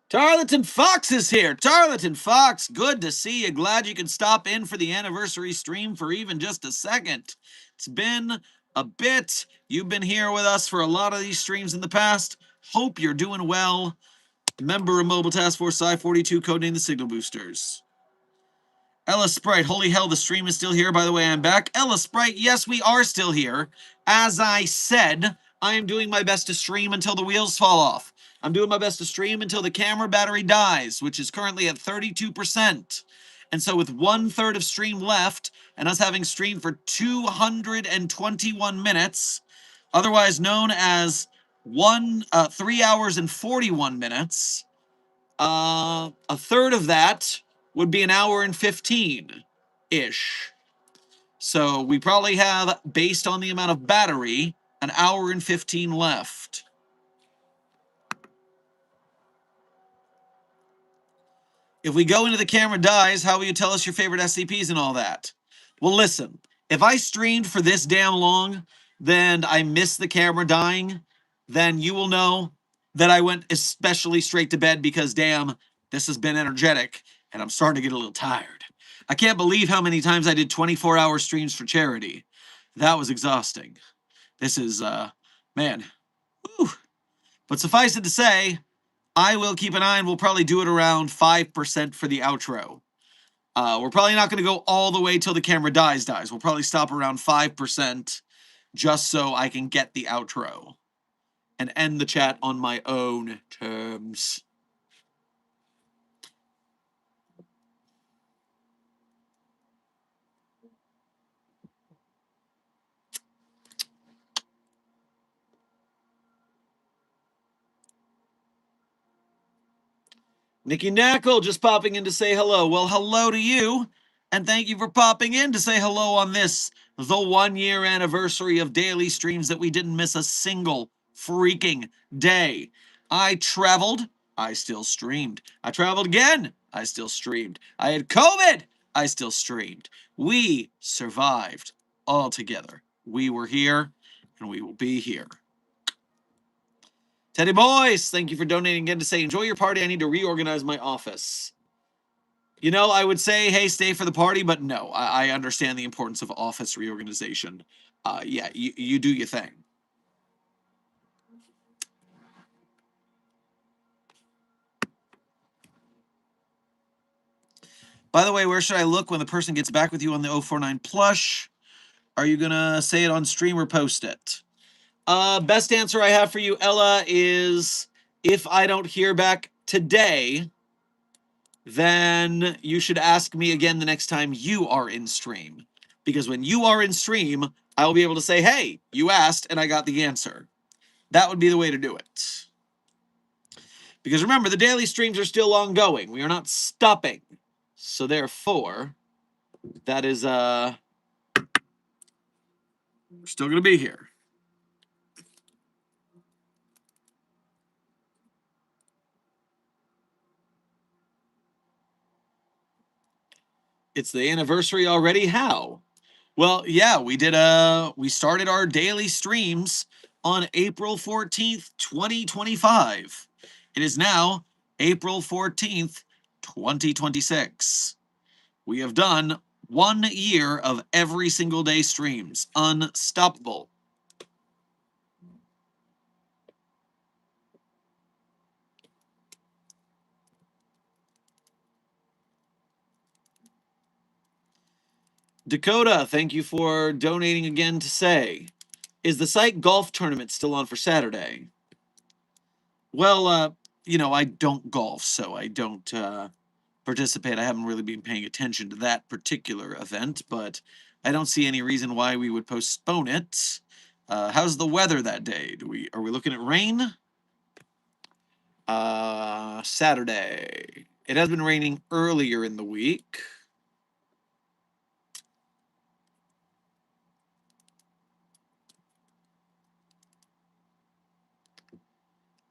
Tarleton Fox is here. Tarleton Fox, good to see you. Glad you could stop in for the anniversary stream for even just a second. It's been a bit. You've been here with us for a lot of these streams in the past. Hope you're doing well. Member of Mobile Task Force Psi-42, codename the Signal Boosters. Ella Sprite, holy hell, the stream is still here. By the way, I'm back. Ella Sprite, yes, we are still here. As I said, I am doing my best to stream until the wheels fall off. I'm doing my best to stream until the camera battery dies, which is currently at 32%. And so with 1/3 of stream left, and us having streamed for 221 minutes, otherwise known as 3 hours and 41 minutes, a third of that would be an hour and 15-ish. So we probably have, based on the amount of battery, an hour and 15 left. If we go into the camera dies, how will you tell us your favorite SCPs and all that? Well, listen, if I streamed for this damn long, then I missed the camera dying, then you will know that I went especially straight to bed because, damn, this has been energetic, and I'm starting to get a little tired. I can't believe how many times I did 24-hour streams for charity. That was exhausting. This is, man, whew. But suffice it to say, I will keep an eye and we'll probably do it around 5% for the outro. We're probably not going to go all the way till the camera dies. We'll probably stop around 5% just so I can get the outro and end the chat on my own terms. Nikki Knackle just popping in to say hello. Well, hello to you, and thank you for popping in to say hello on this, the 1-year anniversary of daily streams that we didn't miss a single freaking day. I traveled, I still streamed. I traveled again, I still streamed. I had COVID, I still streamed. We survived all together. We were here, and we will be here. Teddy Boys, thank you for donating again to say, enjoy your party. I need to reorganize my office. You know, I would say, hey, stay for the party, but no, I understand the importance of office reorganization. Yeah, you do your thing. By the way, where should I look when the person gets back with you on the 049 plush? Are you going to say it on stream or post it? Best answer I have for you, Ella, is if I don't hear back today, then you should ask me again the next time you are in stream. Because when you are in stream, I will be able to say, hey, you asked and I got the answer. That would be the way to do it. Because remember, the daily streams are still ongoing. We are not stopping. So therefore, that is We're still going to be here. It's the anniversary already? How? Well, yeah, we started our daily streams on April 14th, 2025. It is now April 14th, 2026. We have done 1 year of every single day streams. Unstoppable. Dakota, thank you for donating again to say, is the site golf tournament still on for Saturday? Well, I don't golf, so I don't participate. I haven't really been paying attention to that particular event, but I don't see any reason why we would postpone it. How's the weather that day? Are we looking at rain? Saturday. It has been raining earlier in the week.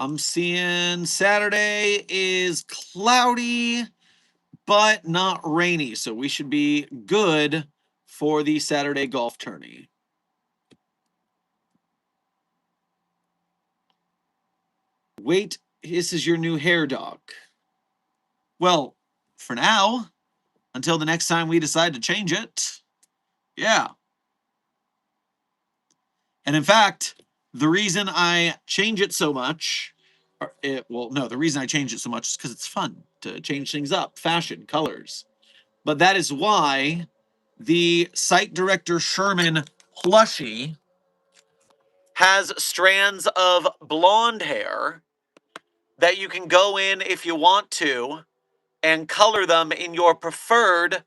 I'm seeing Saturday is cloudy, but not rainy, so we should be good for the Saturday golf tourney. Wait, this is your new hair doc. Well, for now, until the next time we decide to change it. Yeah. And in fact, the reason I change it so much, the reason I change it so much is because it's fun to change things up, fashion, colors. But that is why the site director Sherman plushie has strands of blonde hair that you can go in if you want to and color them in your preferred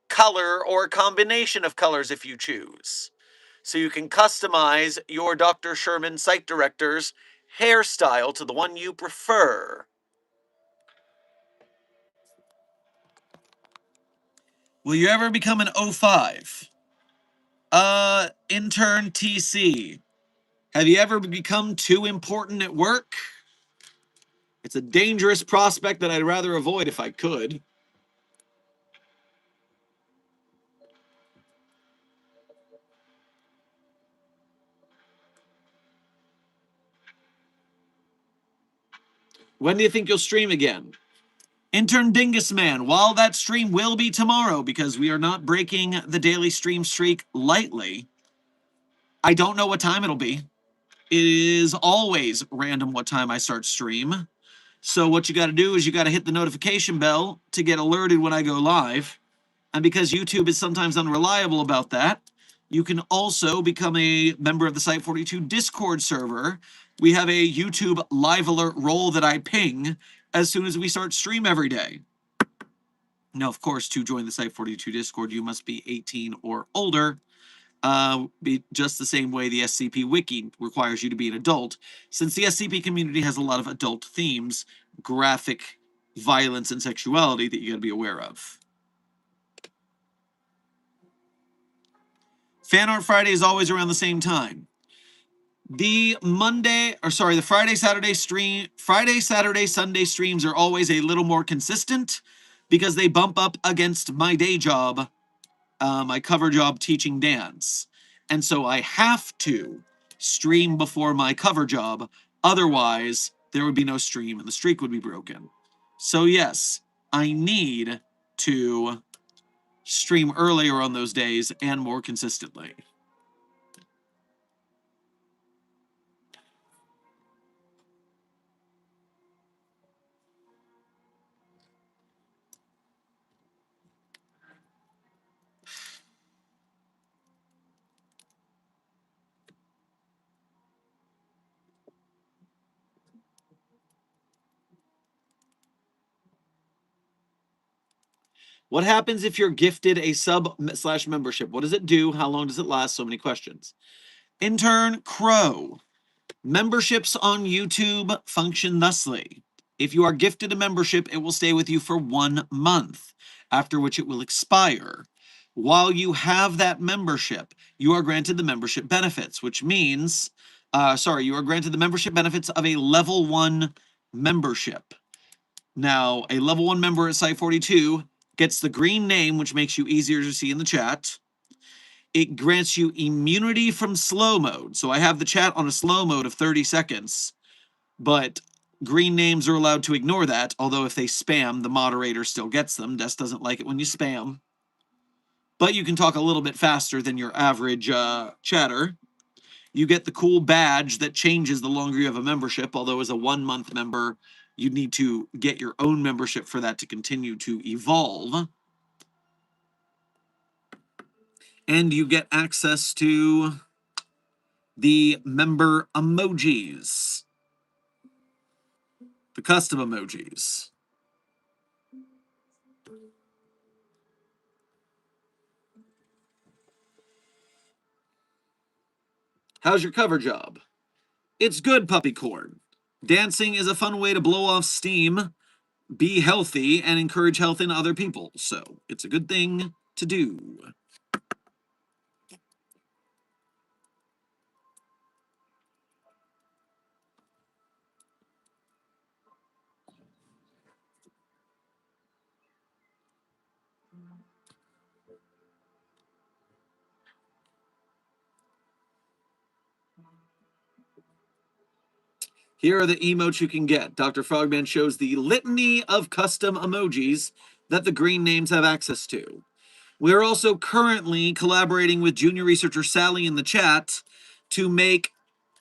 color or combination of colors if you choose. So you can customize your Dr. Sherman site director's hairstyle to the one you prefer. Will you ever become an 05? Intern TC. Have you ever become too important at work? It's a dangerous prospect that I'd rather avoid if I could. When do you think you'll stream again? Intern Dingus Man, while that stream will be tomorrow because we are not breaking the daily stream streak lightly, I don't know what time it'll be. It is always random what time I start stream. So what you got to do is you got to hit the notification bell to get alerted when I go live. And because YouTube is sometimes unreliable about that, you can also become a member of the Site 42 Discord server. We have a YouTube live alert role that I ping as soon as we start stream every day. Now, of course, to join the Site 42 Discord, you must be 18 or older. Be just the same way the SCP Wiki requires you to be an adult, since the SCP community has a lot of adult themes, graphic violence, and sexuality that you gotta be aware of. Fan Art Friday is always around the same time. The Friday, Saturday, Sunday streams are always a little more consistent because they bump up against my day job, my cover job teaching dance. And so I have to stream before my cover job. Otherwise, there would be no stream and the streak would be broken. So yes, I need to stream earlier on those days and more consistently. What happens if you're gifted a sub/membership? What does it do? How long does it last? So many questions. Intern Crow. Memberships on YouTube function thusly. If you are gifted a membership, it will stay with you for 1 month, after which it will expire. while you have that membership, you are granted the membership benefits, which means, you are granted the membership benefits of a level 1 membership. Now, a level 1 member at Site 42 gets the green name, which makes you easier to see in the chat. It grants you immunity from slow mode. So I have the chat on a slow mode of 30 seconds, but green names are allowed to ignore that, although if they spam, the moderator still gets them. Des doesn't like it when you spam. But you can talk a little bit faster than your average chatter. You get the cool badge that changes the longer you have a membership, although as a 1-month member, you need to get your own membership for that to continue to evolve. And you get access to the member emojis, the custom emojis. How's your cover job? It's good, puppycorn. Dancing is a fun way to blow off steam, be healthy, and encourage health in other people. So it's a good thing to do. Here are the emotes you can get. Dr. Frogman shows the litany of custom emojis that the green names have access to. We're also currently collaborating with junior researcher Sally in the chat to make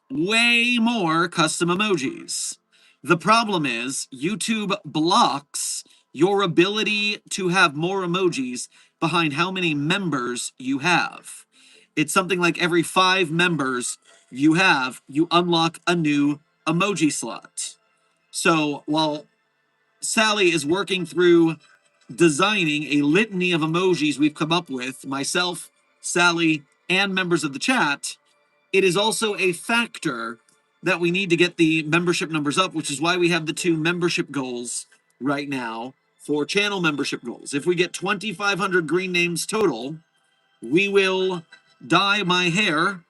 way more custom emojis. The problem is YouTube blocks your ability to have more emojis behind how many members you have. It's something like every 5 members you have, you unlock a new emoji slot. So while Sally is working through designing a litany of emojis we've come up with, myself, Sally, and members of the chat, it is also a factor that we need to get the membership numbers up, which is why we have the 2 membership goals right now for channel membership goals. If we get 2,500 green names total, we will dye my hair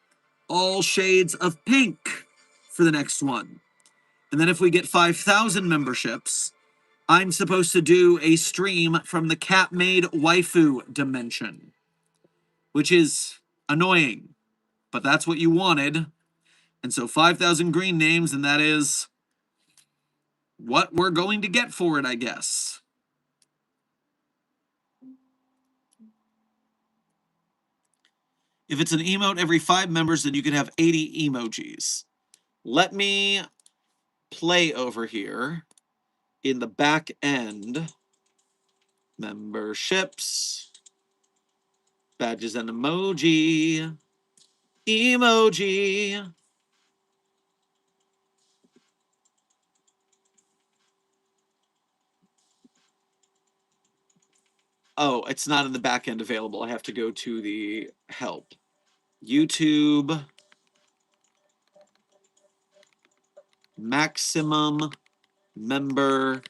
all shades of pink for the next one. And then if we get 5,000 memberships, I'm supposed to do a stream from the cat-made waifu dimension, which is annoying, but that's what you wanted. And so 5,000 green names, and that is what we're going to get for it, I guess. If it's an emote every 5 members, then you can have 80 emojis. Let me play over here in the back end. Memberships, badges and emoji, emoji. Oh, it's not in the back end available. I have to go to the help. YouTube maximum member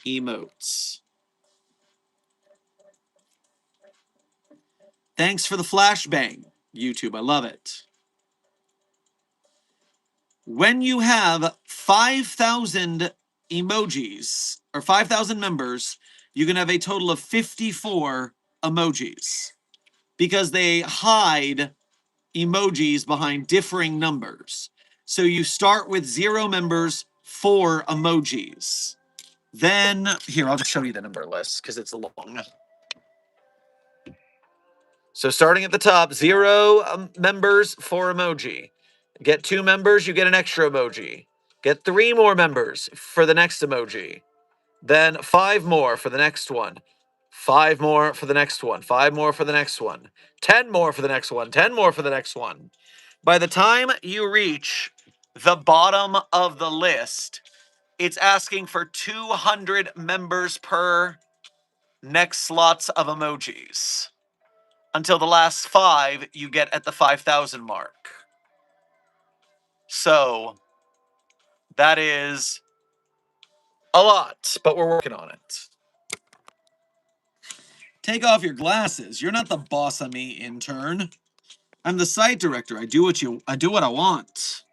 emotes. Thanks for the flashbang, YouTube. I love it. When you have 5,000 emojis or 5,000 members, you can have a total of 54 emojis because they hide emojis behind differing numbers. So you start with 0 members, 4 emojis. Then, here, I'll just show you the number list because it's long. So starting at the top, 0 members, 4 emoji. Get 2 members, you get an extra emoji. Get 3 more members for the next emoji. Then 5 more for the next one. 5 more for the next one. 5 more for the next one. 10 more for the next one. 10 more for the next one. By the time you reach the bottom of the list, it's asking for 200 members per next slots of emojis. Until the last 5 you get at the 5,000 mark. So that is a lot, but we're working on it. Take off your glasses. You're not the boss of me, intern. I'm the site director. I do what I want.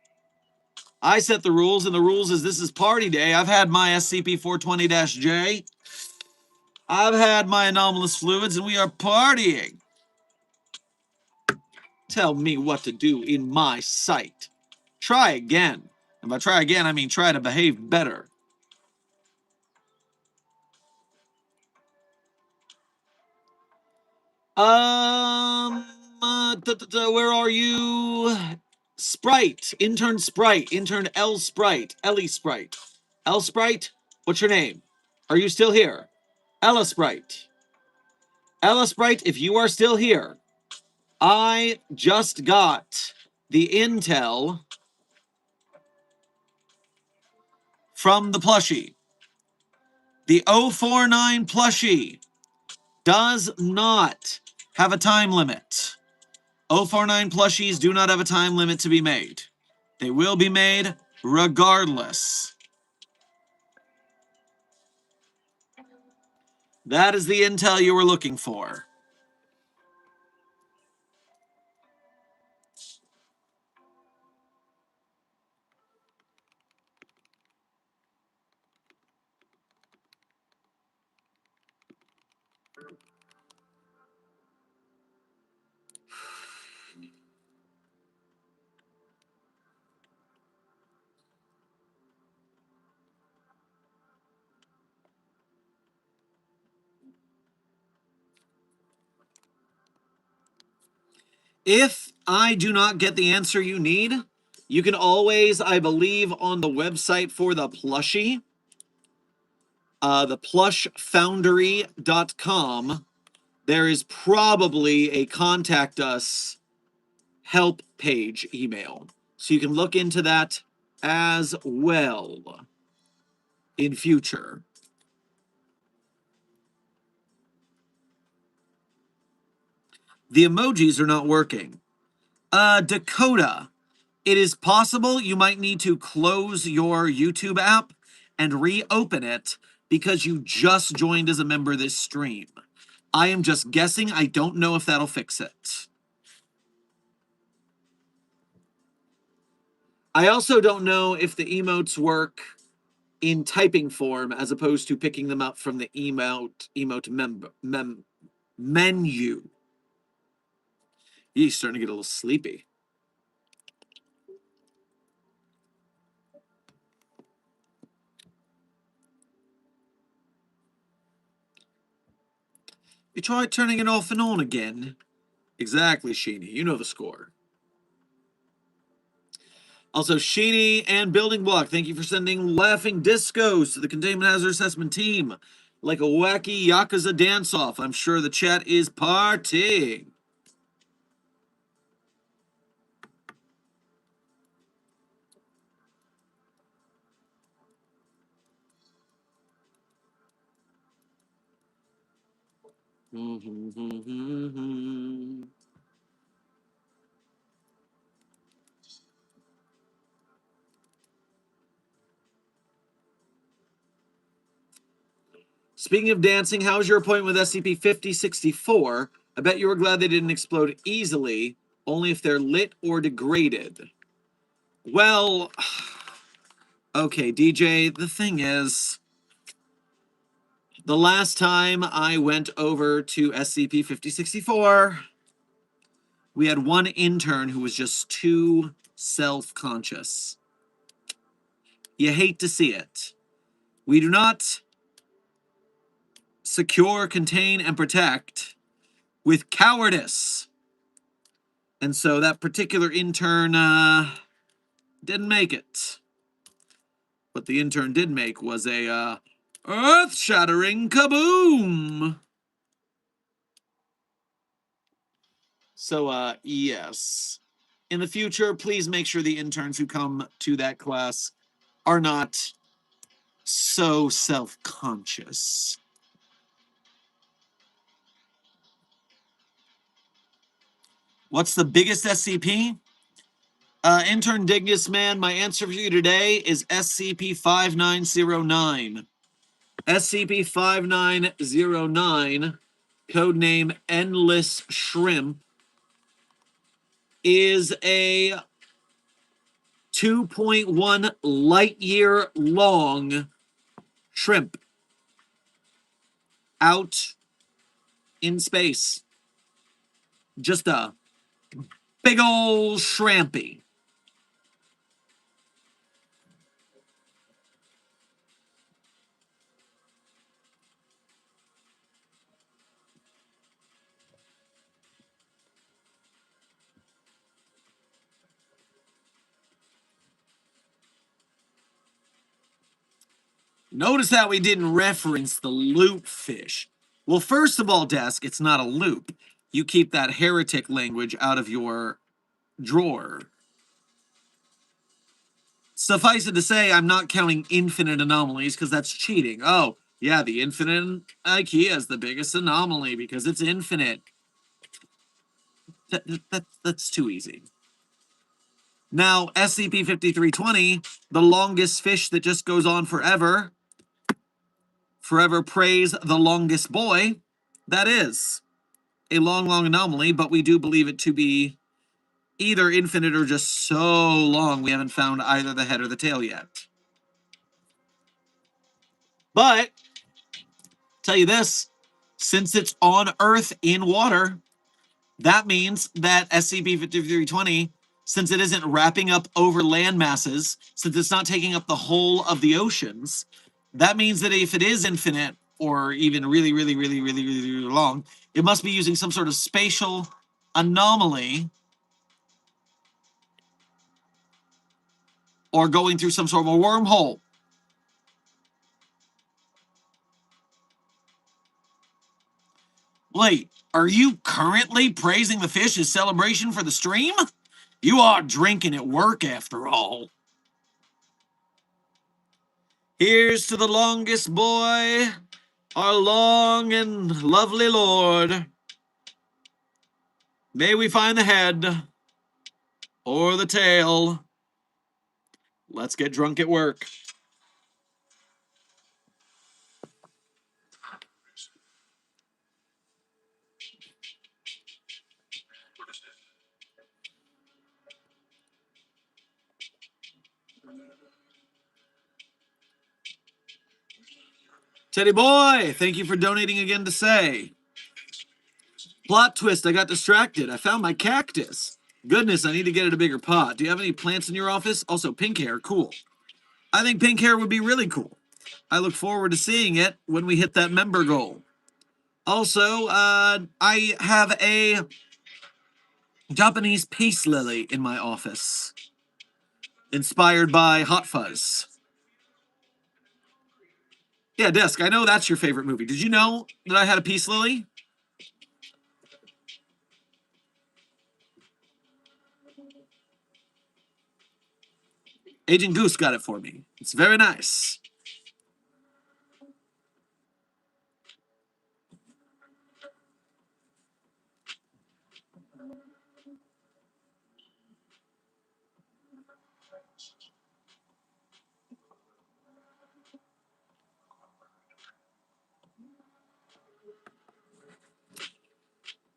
I set the rules, and the rules is this is party day. I've had my SCP-420-J. I've had my anomalous fluids, and we are partying. Tell me what to do in my site. Try again. And by try again, I mean try to behave better. Where are you? Sprite, intern L Sprite, Ellie Sprite. L Sprite, what's your name? Are you still here? Ella Sprite. Ella Sprite, if you are still here, I just got the intel from the plushie. The 049 plushie does not have a time limit. 049 plushies do not have a time limit to be made. They will be made regardless. That is the intel you were looking for. If I do not get the answer you need, you can always, I believe, on the website for the plushie, theplushfoundry.com, there is probably a contact us help page email. So you can look into that as well in future. The emojis are not working. Dakota, it is possible you might need to close your YouTube app and reopen it because you just joined as a member this stream. I am just guessing. I don't know if that'll fix it. I also don't know if the emotes work in typing form as opposed to picking them up from the emote menu. He's starting to get a little sleepy. You try turning it off and on again. Exactly, Sheeny. You know the score. Also, Sheeny and Building Block, thank you for sending laughing discos to the Containment Hazard Assessment team. Like a wacky Yakuza dance-off. I'm sure the chat is partying. Speaking of dancing, how was your appointment with SCP-5064? I bet you were glad they didn't explode easily, only if they're lit or degraded. Well, okay, DJ, the thing is, the last time I went over to SCP-5064, we had one intern who was just too self-conscious. You hate to see it. We do not secure, contain, and protect with cowardice. And so that particular intern didn't make it. What the intern did make was a earth-shattering kaboom! So, yes. In the future, please make sure the interns who come to that class are not so self-conscious. What's the biggest SCP? Intern Dignus Man, my answer for you today is SCP-5909. SCP-5909 codename Endless Shrimp, is a 2.1 light year long shrimp out in space. Just a big old shrimpy. Notice how we didn't reference the loop fish. Well, first of all, Desk, it's not a loop. You keep that heretic language out of your drawer. Suffice it to say, I'm not counting infinite anomalies because that's cheating. Oh, yeah, the infinite IKEA is the biggest anomaly because it's infinite. That's too easy. Now, SCP-5320, the longest fish that just goes on forever. Forever praise the longest boy. That is a long, long anomaly, but we do believe it to be either infinite or just so long we haven't found either the head or the tail yet. But, tell you this, since it's on Earth in water, that means that SCP-5320, since it isn't wrapping up over land masses, since it's not taking up the whole of the oceans, that means that if it is infinite, or even really, really, really, really, really, really long, it must be using some sort of spatial anomaly or going through some sort of a wormhole. Wait, are you currently praising the fish as celebration for the stream? You are drinking at work, after all. Here's to the longest boy, our long and lovely Lord. May we find the head or the tail. Let's get drunk at work. Teddy boy, thank you for donating again to say. Plot twist, I got distracted. I found my cactus. Goodness, I need to get it a bigger pot. Do you have any plants in your office? Also, pink hair, cool. I think pink hair would be really cool. I look forward to seeing it when we hit that member goal. Also, I have a Japanese peace lily in my office, inspired by Hot Fuzz. Yeah, Desk, I know that's your favorite movie. Did you know that I had a peace lily? Agent Goose got it for me. It's very nice.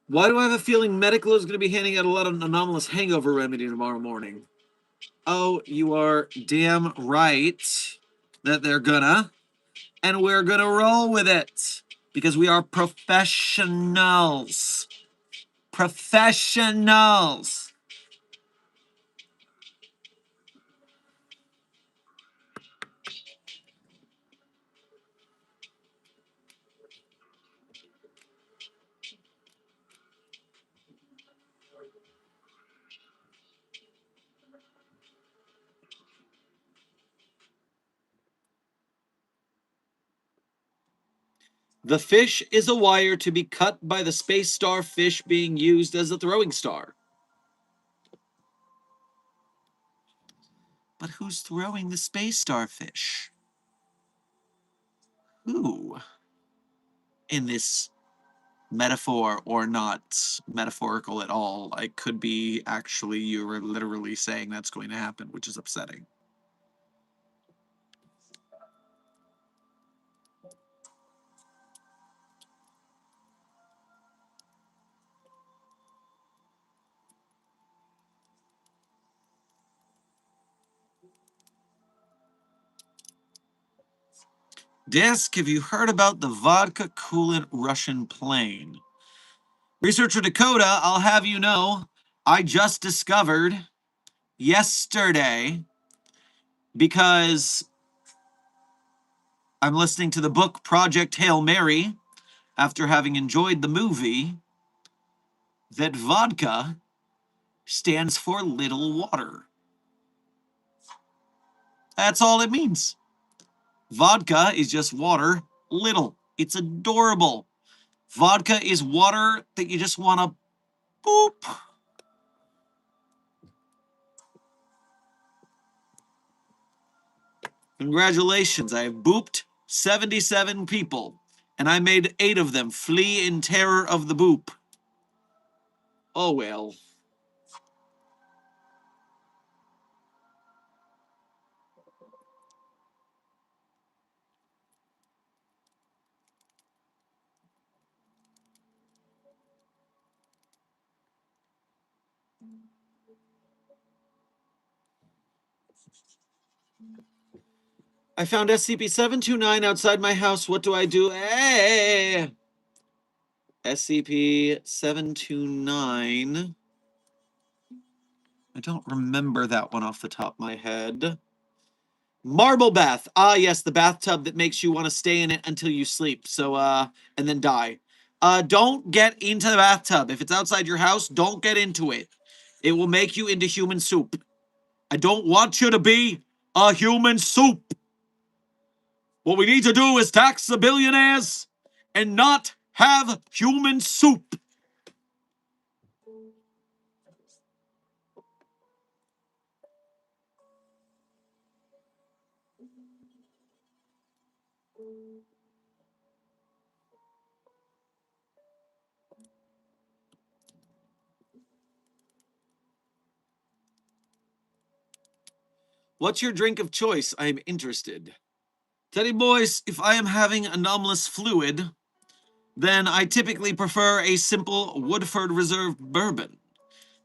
Why do I have a feeling Medical is going to be handing out a lot of anomalous hangover remedy tomorrow morning? Oh, you are damn right that they're gonna. And we're gonna roll with it. Because we are professionals. Professionals. The fish is a wire to be cut by the space star fish being used as a throwing star. But who's throwing the space starfish? Who? In this metaphor or not metaphorical at all? It could be actually you were literally saying that's going to happen, which is upsetting. Desk, have you heard about the vodka coolant Russian plane? Researcher Dakota, I'll have you know, I just discovered yesterday, because I'm listening to the book Project Hail Mary after having enjoyed the movie, that vodka stands for little water. That's all it means. Vodka is just water, little. It's adorable. Vodka is water that you just want to boop. Congratulations, I have booped 77 people, and I made 8 of them flee in terror of the boop. Oh well. I found SCP-729 outside my house. What do I do? Hey! SCP-729. I don't remember that one off the top of my head. Marble bath. Ah, yes, the bathtub that makes you want to stay in it until you sleep. So, and then die. Don't get into the bathtub. If it's outside your house, don't get into it. It will make you into human soup. I don't want you to be a human soup. What we need to do is tax the billionaires and not have human soup. What's your drink of choice? I am interested. Teddy boys, if I am having anomalous fluid, then I typically prefer a simple Woodford Reserve bourbon.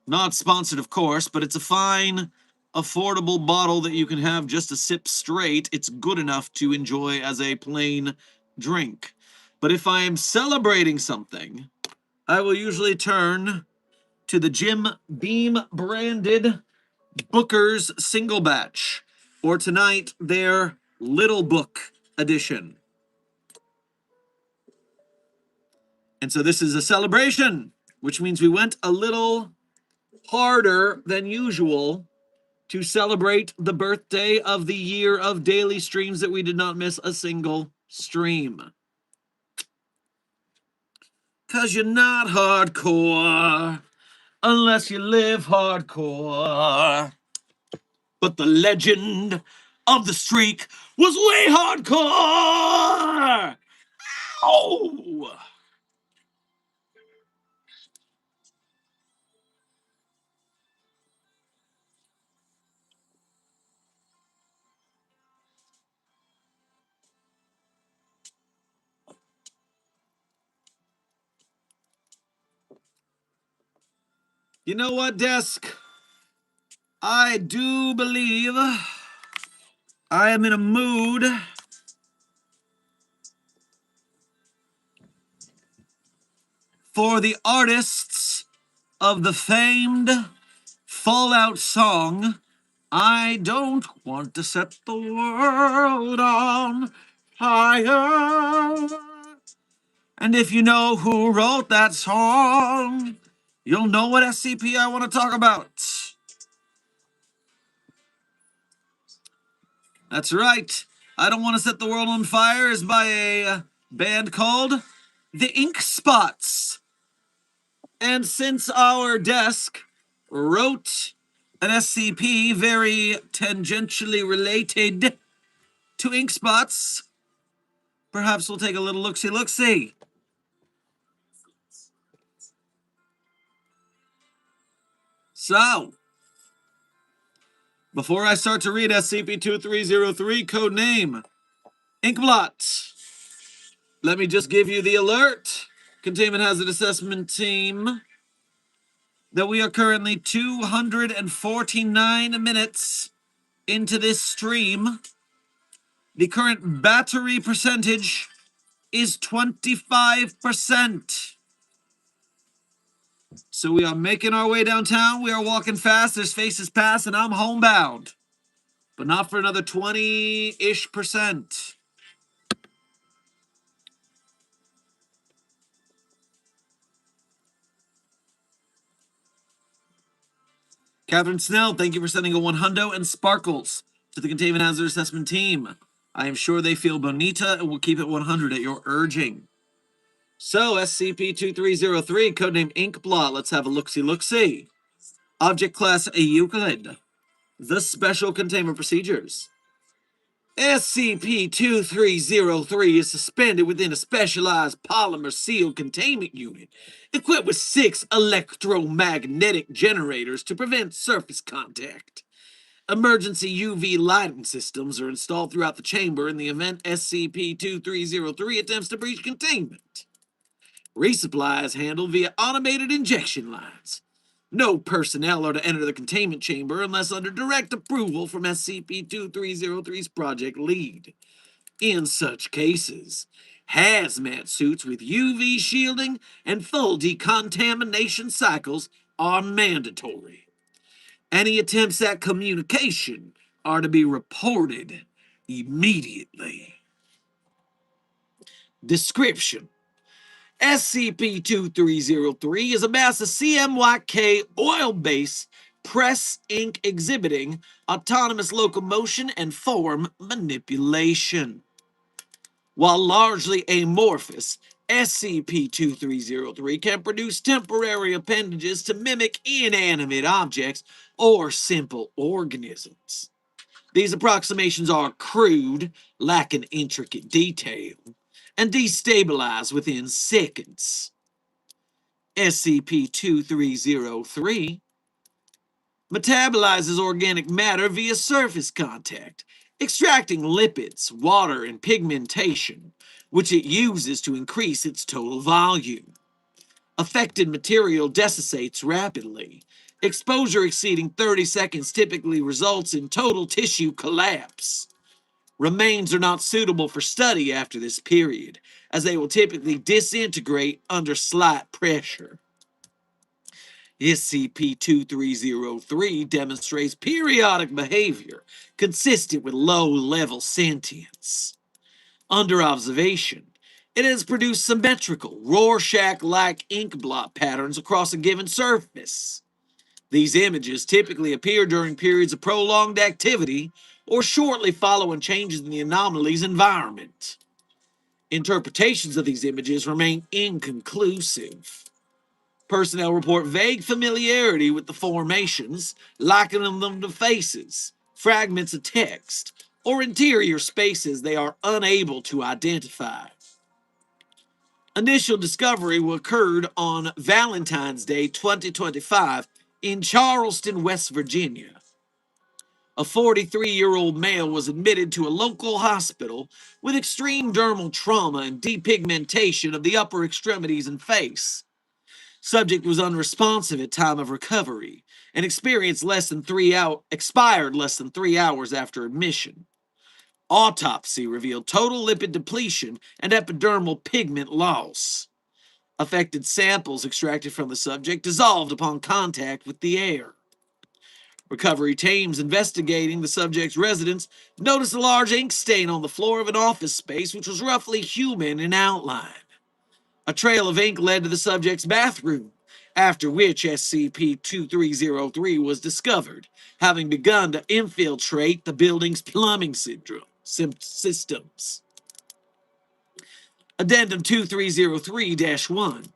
Not sponsored, of course, but it's a fine, affordable bottle that you can have just a sip straight. It's good enough to enjoy as a plain drink. But if I am celebrating something, I will usually turn to the Jim Beam branded Booker's single batch, or tonight their Little Book edition. And so this is a celebration, which means we went a little harder than usual to celebrate the birthday of the year of daily streams that we did not miss a single stream. Cause you're not hardcore unless you live hardcore. But the legend of the streak was way hardcore! Oh! You know what, Desk? I do believe I am in a mood for the artists of the famed Fallout song, I don't want to set the world on fire. And if you know who wrote that song, you'll know what SCP I want to talk about. That's right. I Don't Want to Set the World on Fire is by a band called The Ink Spots. And since our desk wrote an SCP very tangentially related to ink spots, perhaps we'll take a little look-see. So, before I start to read SCP-2303, code name Inkblot, let me just give you the alert. Containment Hazard Assessment Team, that we are currently 249 minutes into this stream. The current battery percentage is 25%. So we are making our way downtown. We are walking fast. There's faces past, and I'm homebound. But not for another 20-ish percent. Catherine Snell, thank you for sending a 100 and sparkles to the Containment Hazard Assessment team. I am sure they feel bonita and will keep it 100 at your urging. So, SCP-2303, codename Inkblot. Let's have a look-see. Object Class A Euclid. The Special Containment Procedures. SCP-2303 is suspended within a specialized polymer sealed containment unit equipped with 6 electromagnetic generators to prevent surface contact. Emergency UV lighting systems are installed throughout the chamber in the event SCP-2303 attempts to breach containment. Resupply is handled via automated injection lines. No personnel are to enter the containment chamber unless under direct approval from SCP-2303's project lead. In such cases, hazmat suits with UV shielding and full decontamination cycles are mandatory. Any attempts at communication are to be reported immediately. Description: SCP-2303 is a mass of CMYK oil-based press ink exhibiting autonomous locomotion and form manipulation. While largely amorphous, SCP-2303 can produce temporary appendages to mimic inanimate objects or simple organisms. These approximations are crude, lacking intricate detail, and destabilize within seconds. SCP-2303 metabolizes organic matter via surface contact, extracting lipids, water, and pigmentation, which it uses to increase its total volume. Affected material desiccates rapidly. Exposure exceeding 30 seconds typically results in total tissue collapse. Remains are not suitable for study after this period, as they will typically disintegrate under slight pressure. SCP-2303 demonstrates periodic behavior consistent with low-level sentience. Under observation, it has produced symmetrical, Rorschach-like ink blot patterns across a given surface. These images typically appear during periods of prolonged activity or shortly following changes in the anomaly's environment. Interpretations of these images remain inconclusive. Personnel report vague familiarity with the formations, likening them to faces, fragments of text, or interior spaces they are unable to identify. Initial discovery occurred on Valentine's Day 2025 in Charleston, West Virginia. A 43-year-old male was admitted to a local hospital with extreme dermal trauma and depigmentation of the upper extremities and face. Subject was unresponsive at time of recovery and expired less than 3 hours after admission. Autopsy revealed total lipid depletion and epidermal pigment loss. Affected samples extracted from the subject dissolved upon contact with the air. Recovery teams investigating the subject's residence noticed a large ink stain on the floor of an office space which was roughly human in outline. A trail of ink led to the subject's bathroom, after which SCP-2303 was discovered, having begun to infiltrate the building's plumbing systems. Addendum 2303-1.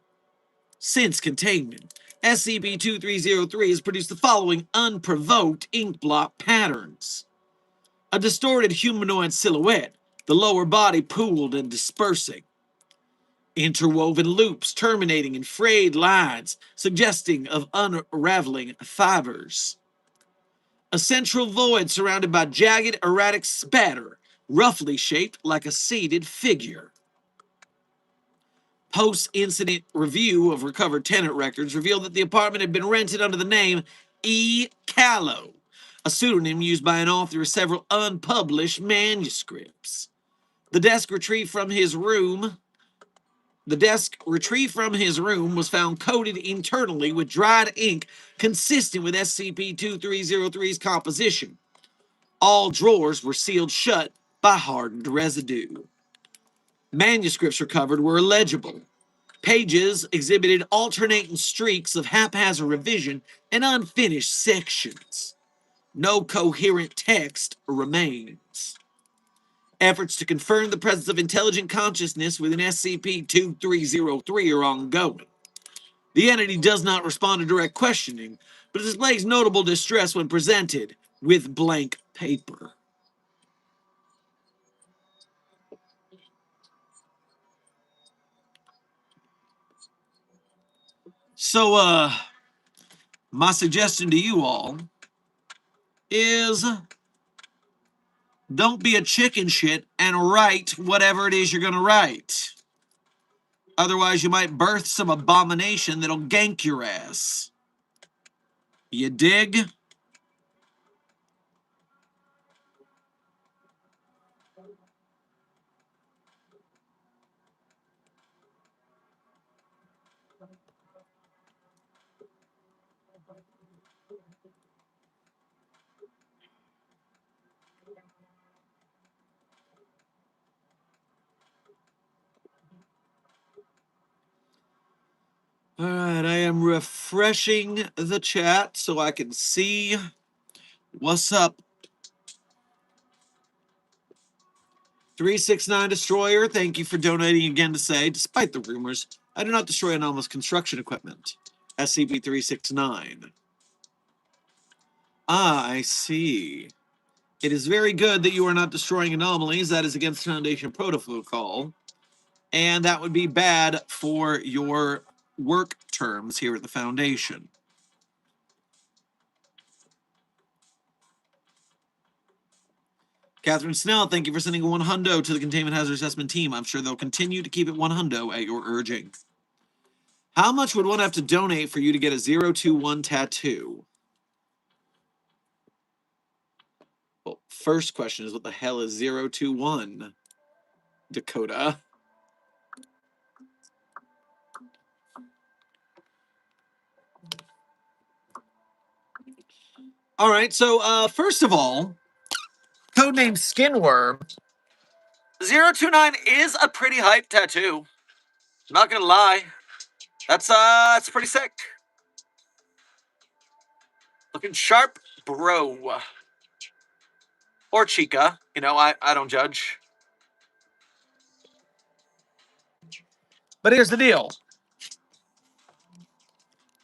Since containment, SCP-2303 has produced the following unprovoked ink blot patterns. A distorted humanoid silhouette, the lower body pooled and dispersing. Interwoven loops terminating in frayed lines, suggesting of unraveling fibers. A central void surrounded by jagged, erratic spatter, roughly shaped like a seated figure. Post-incident review of recovered tenant records revealed that the apartment had been rented under the name E. Callow, a pseudonym used by an author of several unpublished manuscripts. The desk retrieved from his room was found coated internally with dried ink consistent with SCP-2303's composition. All drawers were sealed shut by hardened residue. Manuscripts recovered were illegible. Pages exhibited alternating streaks of haphazard revision and unfinished sections. No coherent text remains. Efforts to confirm the presence of intelligent consciousness within SCP-2303 are ongoing. The entity does not respond to direct questioning, but displays notable distress when presented with blank paper. So, my suggestion to you all is don't be a chicken shit and write whatever it is you're going to write. Otherwise, you might birth some abomination that'll gank your ass. You dig? All right, I am refreshing the chat so I can see what's up. 369 Destroyer, thank you for donating again to say, despite the rumors, I do not destroy anomalous construction equipment. SCP-369. Ah, I see. It is very good that you are not destroying anomalies. That is against Foundation protocol. And that would be bad for your work terms here at the Foundation. Catherine Snell, thank you for sending one hundo to the Containment Hazard Assessment team. I'm sure they'll continue to keep it one hundo at your urging. How much would one have to donate for you to get a 021 tattoo? Well, first question is, what the hell is 021, Dakota? All right, so first of all, codename Skinworm. 029 is a pretty hype tattoo. Not gonna lie. That's pretty sick. Looking sharp, bro. Or chica. You know, I don't judge. But here's the deal.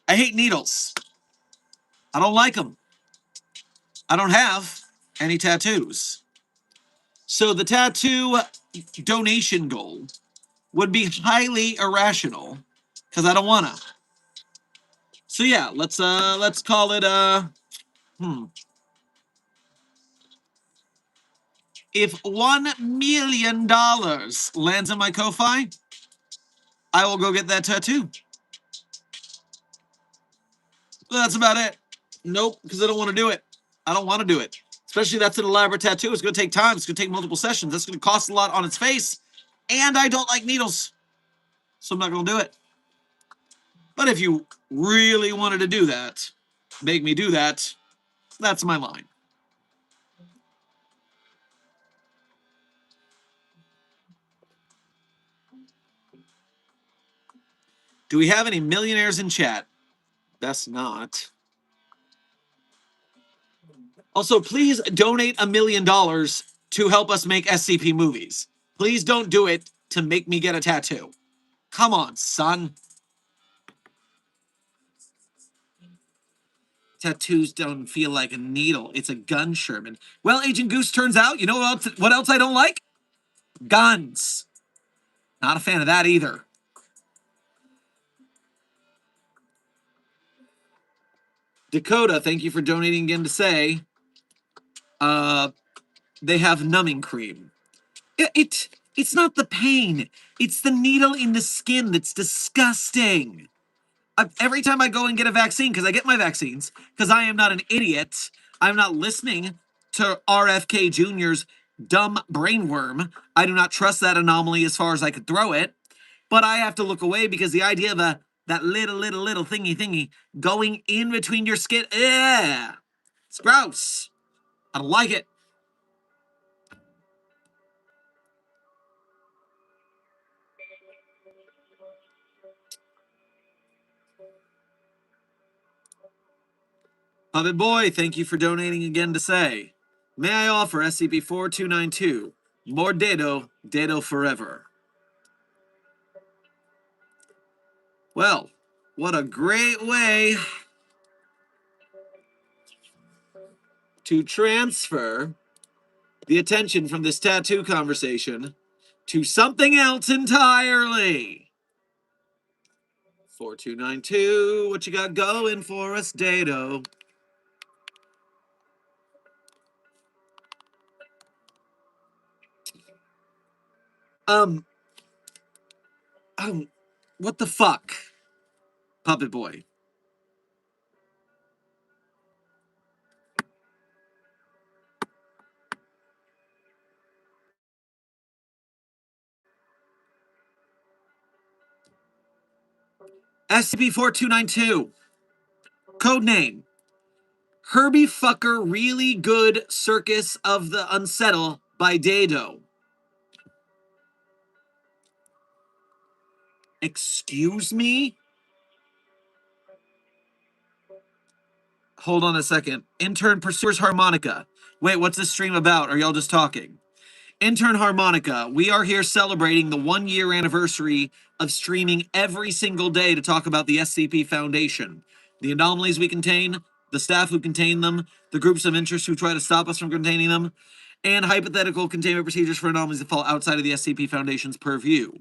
I hate needles. I don't like them. I don't have any tattoos. So the tattoo donation goal would be highly irrational because I don't wanna. So yeah, let's call it if $1 million lands in my Ko-Fi, I will go get that tattoo. That's about it. Nope, because I don't want to do it. I don't want to do it. Especially that's an elaborate tattoo. It's going to take time. It's going to take multiple sessions. That's going to cost a lot on its face. And I don't like needles. So I'm not going to do it. But if you really wanted to do that, make me do that, that's my line. Do we have any millionaires in chat? Best not. Also, please donate $1 million to help us make SCP movies. Please don't do it to make me get a tattoo. Come on, son. Tattoos don't feel like a needle. It's a gun, Sherman. Well, Agent Goose, turns out, you know what else I don't like? Guns. Not a fan of that either. Dakota, thank you for donating again to say, they have numbing cream. It's not the pain. It's the needle in the skin that's disgusting. Every time I go and get a vaccine, because I get my vaccines, because I am not an idiot, I'm not listening to RFK Jr.'s dumb brainworm. I do not trust that anomaly as far as I could throw it. But I have to look away because the idea of that little thingy going in between your skin, yeah, it's gross. I don't like it. Puppet Boy, thank you for donating again to say, may I offer SCP-4292, more Dado, Dado forever. Well, what a great way to transfer the attention from this tattoo conversation to something else entirely. 4292, what you got going for us, Dado? Um, what the fuck, Puppet Boy? SCP-4292, codename Herbie Fucker Really Good Circus of the Unsettle by Dado. Excuse me? Hold on a second. Intern Pursuer's Harmonica. Wait, what's this stream about? Are y'all just talking? Intern Harmonica, we are here celebrating the 1-year anniversary of streaming every single day to talk about the SCP Foundation, the anomalies we contain, the staff who contain them, the groups of interest who try to stop us from containing them, and hypothetical containment procedures for anomalies that fall outside of the SCP Foundation's purview.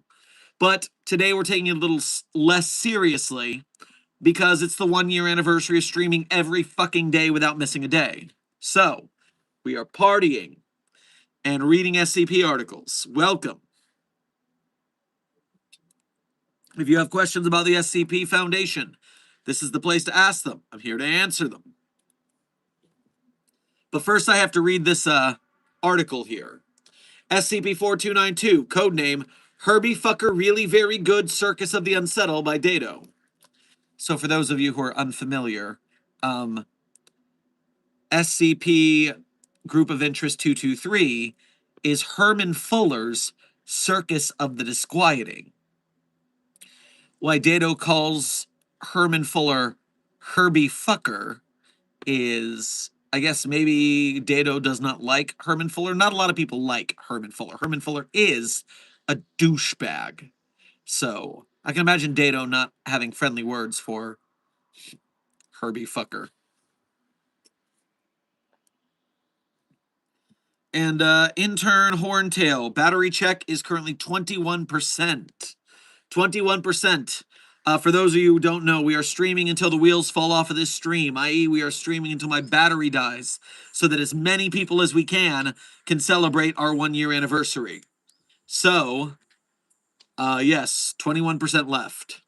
But today we're taking it a little less seriously because it's the 1-year anniversary of streaming every fucking day without missing a day. So, we are partying and reading SCP articles. Welcome. If you have questions about the SCP Foundation, this is the place to ask them. I'm here to answer them. But first I have to read this article here. SCP-4292, codename Herbie Fucker Really Very Good Circus of the Unsettled by Dado. So for those of you who are unfamiliar, SCP Group of Interest 223 is Herman Fuller's Circus of the Disquieting. Why Dado calls Herman Fuller Herbie Fucker is, I guess maybe Dado does not like Herman Fuller. Not a lot of people like Herman Fuller. Herman Fuller is a douchebag. So I can imagine Dado not having friendly words for Herbie Fucker. And intern Horntail, battery check is currently 21%. 21%. For those of you who don't know, we are streaming until the wheels fall off of this stream, i.e. we are streaming until my battery dies, so that as many people as we can celebrate our 1-year anniversary. So, yes, 21% left.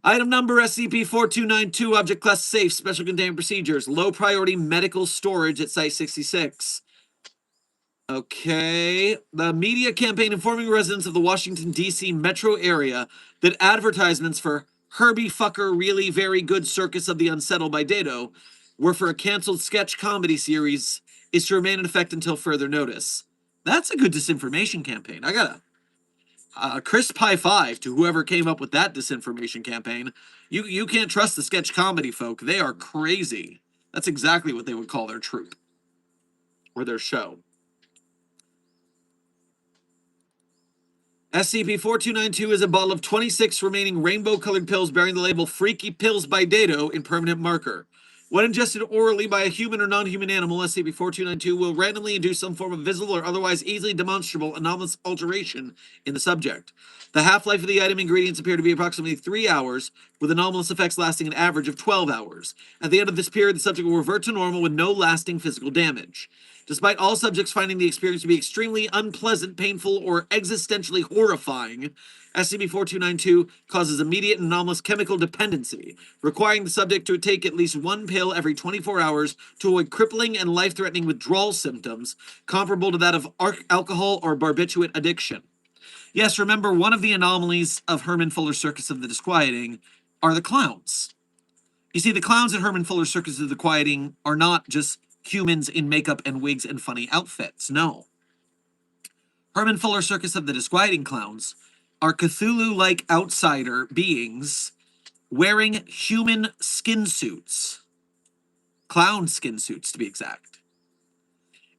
Item number SCP-4292, object class safe, special containment procedures, low priority medical storage at Site 66. Okay. The media campaign informing residents of the Washington, D.C. metro area that advertisements for Herbie Fucker Really Very Good Circus of the Unsettled by Dado were for a canceled sketch comedy series is to remain in effect until further notice. That's a good disinformation campaign. I got a crisp high five to whoever came up with that disinformation campaign. You can't trust the sketch comedy folk. They are crazy. That's exactly what they would call their troupe or their show. SCP-4292 is a bottle of 26 remaining rainbow-colored pills bearing the label Freaky Pills by Dado in permanent marker. When ingested orally by a human or non-human animal, SCP-4292 will randomly induce some form of visible or otherwise easily demonstrable anomalous alteration in the subject. The half-life of the item ingredients appear to be approximately 3 hours, with anomalous effects lasting an average of 12 hours. At the end of this period, the subject will revert to normal with no lasting physical damage. Despite all subjects finding the experience to be extremely unpleasant, painful, or existentially horrifying, SCP-4292 causes immediate and anomalous chemical dependency, requiring the subject to take at least one pill every 24 hours to avoid crippling and life-threatening withdrawal symptoms comparable to that of alcohol or barbiturate addiction. Yes, remember, one of the anomalies of Herman Fuller's Circus of the Disquieting are the clowns. You see, the clowns at Herman Fuller's Circus of the Disquieting are not just humans in makeup and wigs and funny outfits. No. Herman Fuller's Circus of the Disquieting clowns are Cthulhu-like outsider beings wearing human skin suits. Clown skin suits, to be exact.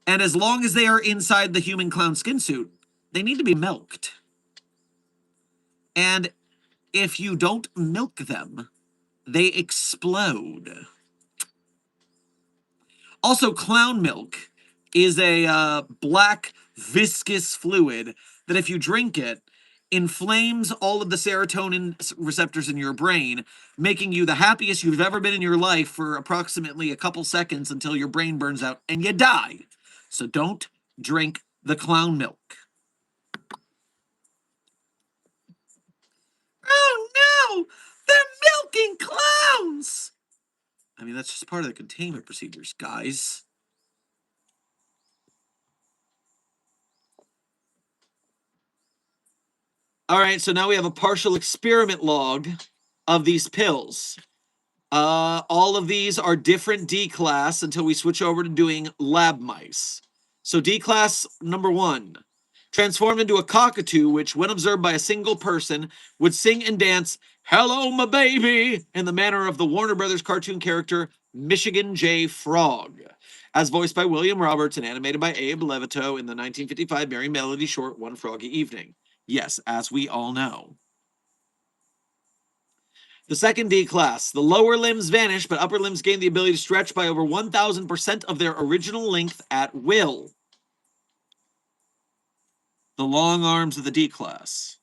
And as long as they are inside the human clown skin suit, they need to be milked. And if you don't milk them, they explode. Also, clown milk is a black viscous fluid that if you drink it, inflames all of the serotonin receptors in your brain, making you the happiest you've ever been in your life for approximately a couple seconds until your brain burns out and you die. So don't drink the clown milk. Oh no! They're milking clowns! I mean, that's just part of the containment procedures, guys. All right, so now we have a partial experiment log of these pills. All of these are different D class until we switch over to doing lab mice. So D class number 1, transformed into a cockatoo, which when observed by a single person would sing and dance, "Hello, my baby," in the manner of the Warner Brothers cartoon character Michigan J. Frog, as voiced by William Roberts and animated by Abe Levito in the 1955 Merry Melody short One Froggy Evening. Yes, as we all know. The second D class, the lower limbs vanish, but upper limbs gain the ability to stretch by over 1,000% of their original length at will. The long arms of the D class.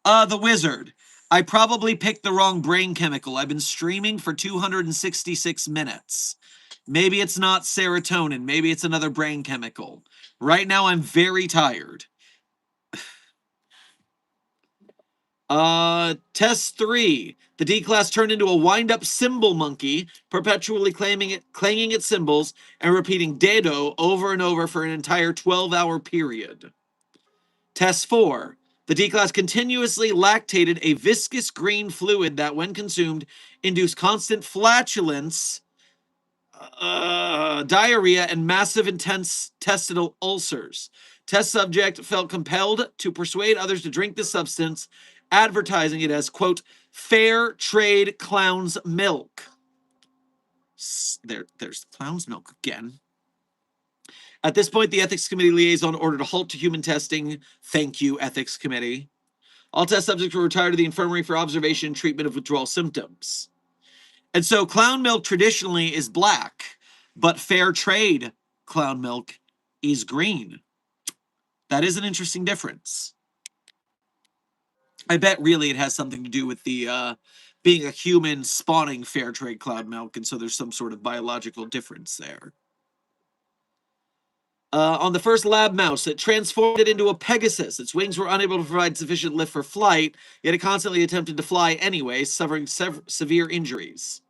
The wizard. I probably picked the wrong brain chemical. I've been streaming for 266 minutes. Maybe it's not serotonin. Maybe it's another brain chemical. Right now, I'm very tired. Test 3. The D class turned into a wind-up cymbal monkey, perpetually clanging its cymbals and repeating "Dedo" over and over for an entire 12-hour period. Test 4. The D class continuously lactated a viscous green fluid that, when consumed, induced constant flatulence, diarrhea, and massive intense intestinal ulcers. Test subject felt compelled to persuade others to drink this substance, advertising it as, quote, "fair trade clown's milk." There's clown's milk again. At this point, the ethics committee liaison ordered a halt to human testing. Thank you, ethics committee. All test subjects were retired to the infirmary for observation and treatment of withdrawal symptoms. And so clown milk traditionally is black, but fair trade clown milk is green. That is an interesting difference. I bet really it has something to do with the being a human spawning fair trade clown milk, and so there's some sort of biological difference there. On the first lab mouse, it transformed it into a Pegasus. Its wings were unable to provide sufficient lift for flight, yet it constantly attempted to fly anyway, suffering severe injuries.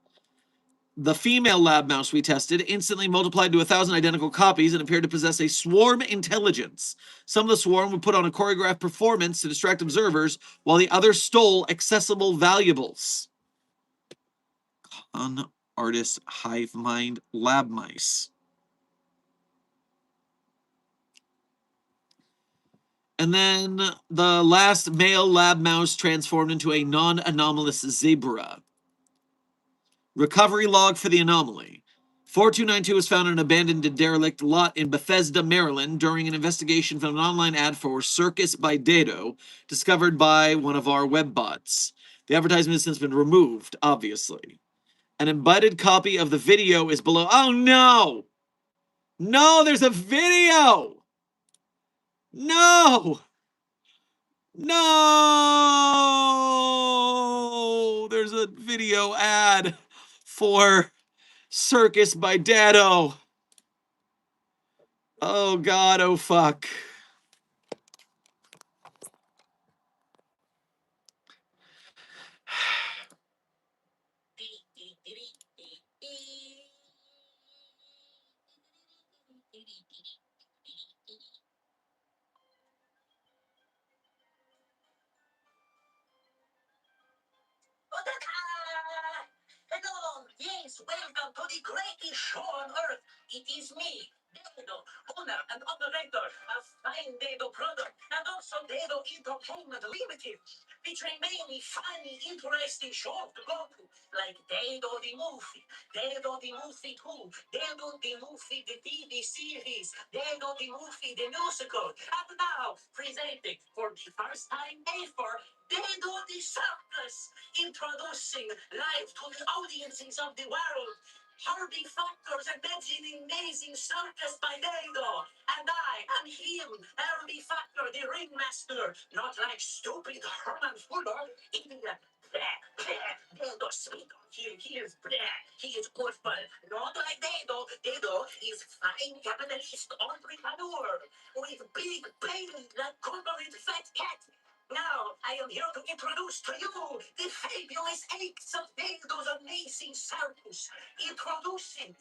The female lab mouse we tested instantly multiplied to 1,000 identical copies and appeared to possess a swarm intelligence. Some of the swarm would put on a choreographed performance to distract observers, while the others stole accessible valuables. Con artist hive mind lab mice. And then the last male lab mouse transformed into a non-anomalous zebra. Recovery log for the anomaly. 4292 was found in an abandoned and derelict lot in Bethesda, Maryland during an investigation from an online ad for Circus by Dedo, discovered by one of our web bots. The advertisement has since been removed, obviously. An embedded copy of the video is below. Oh no! No, there's a video! No! No! There's a video ad for Circus by Dado. Oh God, oh fuck. Hello, yes, welcome to the greatest show on earth. It is me, Dado, owner and operator of Fine Dado Product and also Dado Entertainment Limited, featuring many funny, interesting shows to go to, like Dado the Movie, Dado the Movie 2, Dado the Movie the TV series, Dado the Movie the musical, and now presenting for the first time ever, Dado the Circus, introducing live to the audiences of the world. Hardy Factor's amazing circus by Dado. And I am him, Hardy Factor, the ringmaster. Not like stupid Herman Fuller in the Dado speaker. He is he is goodful. Not like Dado. Dado is fine capitalist entrepreneur with big belly like corporate fat cat. Now, I am here to introduce to you the fabulous acts of Dado's amazing circus. Introducing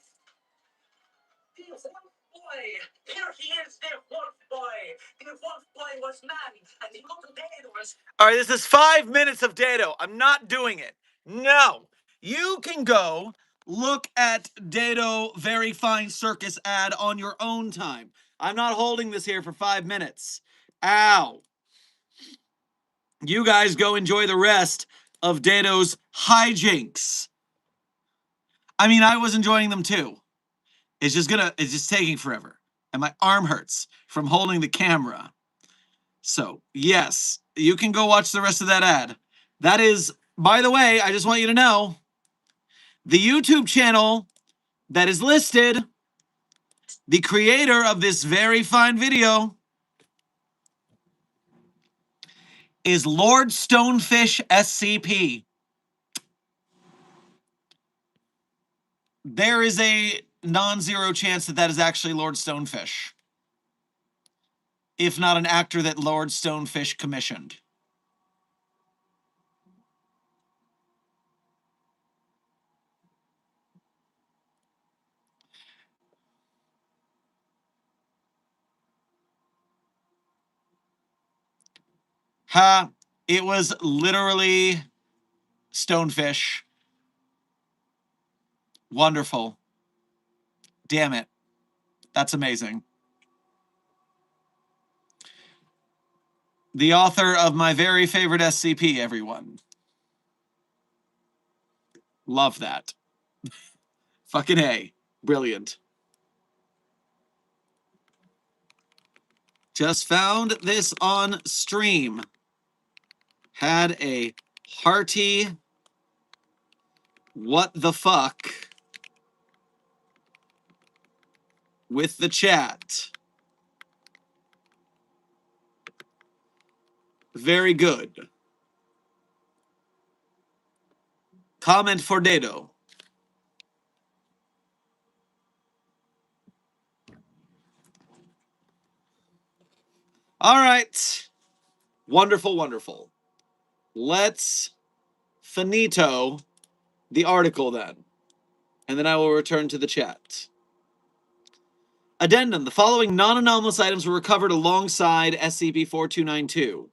the Wolf Boy. Here he is, the Wolf Boy. The Wolf Boy was man, and the little Dado was... All right, this is 5 minutes of Dado. I'm not doing it. No. You can go look at Dado Very Fine Circus ad on your own time. I'm not holding this here for 5 minutes. Ow. You guys go enjoy the rest of Dado's hijinks. I mean, I was enjoying them too. It's just taking forever. And my arm hurts from holding the camera. So, yes, you can go watch the rest of that ad. That is, by the way, I just want you to know, the YouTube channel that is listed, the creator of this very fine video, is Lord Stonefish SCP. There is a non-zero chance that is actually Lord Stonefish, if not an actor that Lord Stonefish commissioned. Ha! It was literally Stonefish. Wonderful. Damn it. That's amazing. The author of my very favorite SCP, everyone. Love that. Fucking A. Brilliant. Just found this on stream. Had a hearty what the fuck with the chat. Very good. Comment for Dado. All right. Wonderful, wonderful. Let's finito the article then. And then I will return to the chat. Addendum. The following non-anomalous items were recovered alongside SCP-4292.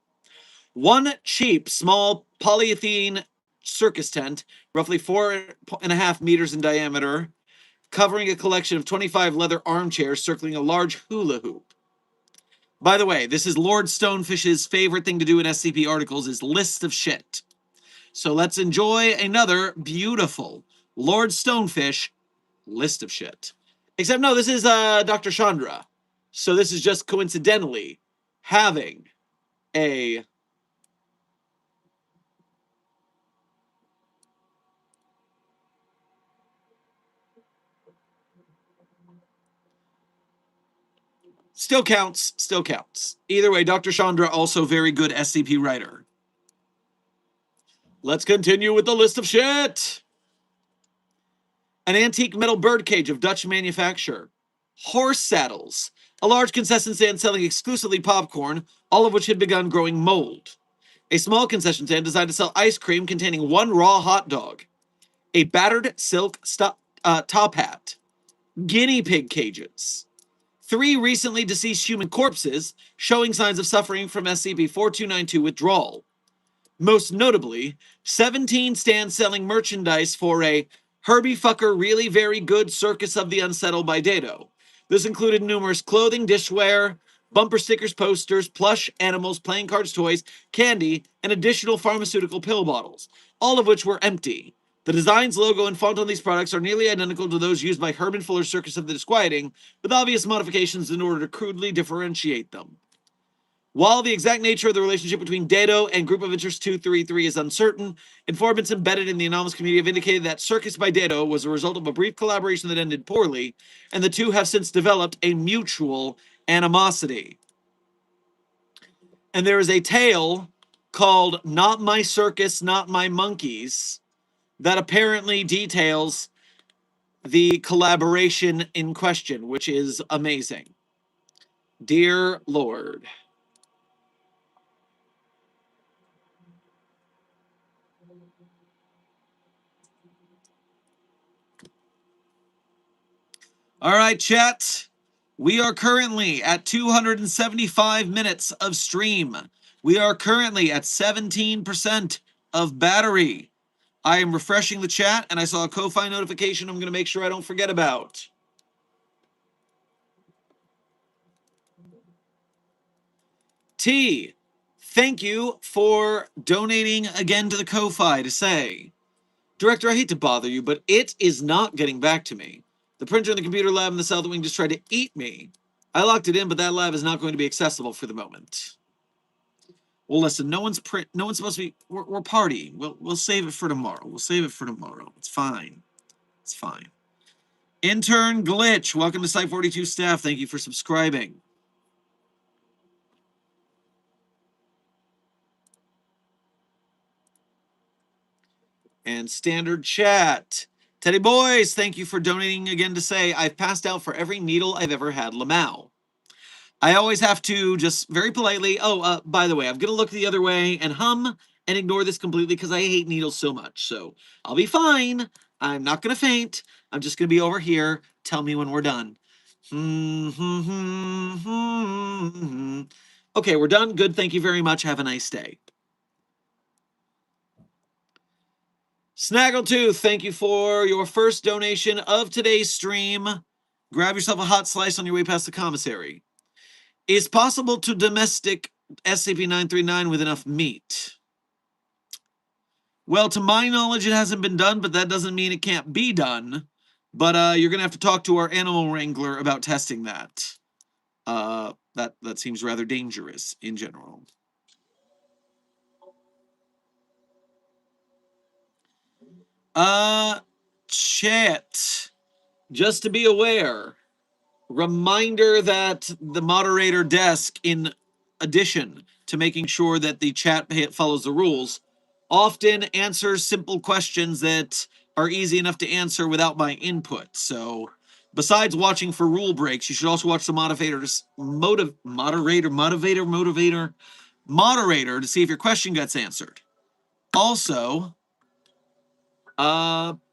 One cheap, small polyethylene circus tent, roughly 4.5 meters in diameter, covering a collection of 25 leather armchairs circling a large hula hoop. By the way, this is Lord Stonefish's favorite thing to do in SCP articles is list of shit. So let's enjoy another beautiful Lord Stonefish list of shit. Except no, this is Dr. Chandra. So this is just coincidentally having a still counts, still counts. Either way, Dr. Chandra also very good SCP writer. Let's continue with the list of shit. An antique metal birdcage of Dutch manufacture. Horse saddles. A large concession stand selling exclusively popcorn, all of which had begun growing mold. A small concession stand designed to sell ice cream containing one raw hot dog. A battered silk top hat. Guinea pig cages. 3 recently deceased human corpses showing signs of suffering from SCP-4292 withdrawal. Most notably, 17 stands selling merchandise for a Herbie Fucker Really Very Good Circus of the Unsettled by Dado. This included numerous clothing, dishware, bumper stickers, posters, plush animals, playing cards, toys, candy, and additional pharmaceutical pill bottles, all of which were empty. The designs, logo, and font on these products are nearly identical to those used by Herman Fuller's Circus of the Disquieting, with obvious modifications in order to crudely differentiate them. While the exact nature of the relationship between Dado and Group of Interest 233 is uncertain, informants embedded in the anomalous community have indicated that Circus by Dado was a result of a brief collaboration that ended poorly, and the two have since developed a mutual animosity. And there is a tale called Not My Circus, Not My Monkeys that apparently details the collaboration in question, which is amazing. Dear Lord. All right, chat. We are currently at 275 minutes of stream. We are currently at 17% of battery. I am refreshing the chat, and I saw a Ko-Fi notification I'm going to make sure I don't forget about. T, thank you for donating again to the Ko-Fi to say, Director, I hate to bother you, but it is not getting back to me. The printer in the computer lab in the South Wing just tried to eat me. I locked it in, but that lab is not going to be accessible for the moment. Well, listen, no one's supposed to be. We're partying. We'll save it for tomorrow. We'll save it for tomorrow. It's fine. It's fine. Intern Glitch, welcome to Site 42 staff. Thank you for subscribing. And Standard Chat. Teddy Boys, thank you for donating again to say, I've passed out for every needle I've ever had, Lamau. I always have to just very politely, by the way, I'm going to look the other way and hum and ignore this completely because I hate needles so much. So I'll be fine. I'm not going to faint. I'm just going to be over here. Tell me when we're done. Okay, we're done. Good. Thank you very much. Have a nice day. Snaggletooth, thank you for your first donation of today's stream. Grab yourself a hot slice on your way past the commissary. Is possible to domestic SCP-939 with enough meat? Well, to my knowledge, it hasn't been done, but that doesn't mean it can't be done. But you're going to have to talk to our animal wrangler about testing that. That seems rather dangerous in general. Chat. Just to be aware, reminder that the moderator desk, in addition to making sure that the chat follows the rules, often answers simple questions that are easy enough to answer without my input. So besides watching for rule breaks, you should also watch the moderator to see if your question gets answered. Also,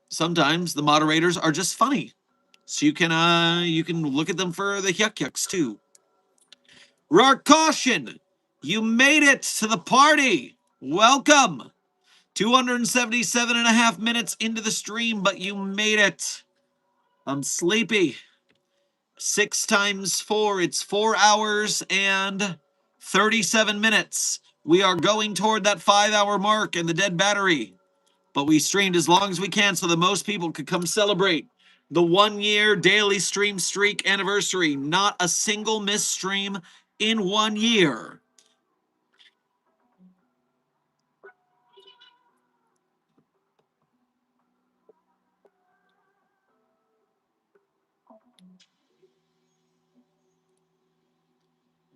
sometimes the moderators are just funny. So you can look at them for the yucks too. Roar caution! You made it to the party! Welcome! 277 and a half minutes into the stream, but you made it. I'm sleepy. 6 times 4, it's 4 hours and 37 minutes. We are going toward that 5-hour mark and the dead battery. But we streamed as long as we can so that most people could come celebrate the 1-year daily stream streak anniversary. Not a single missed stream in 1 year.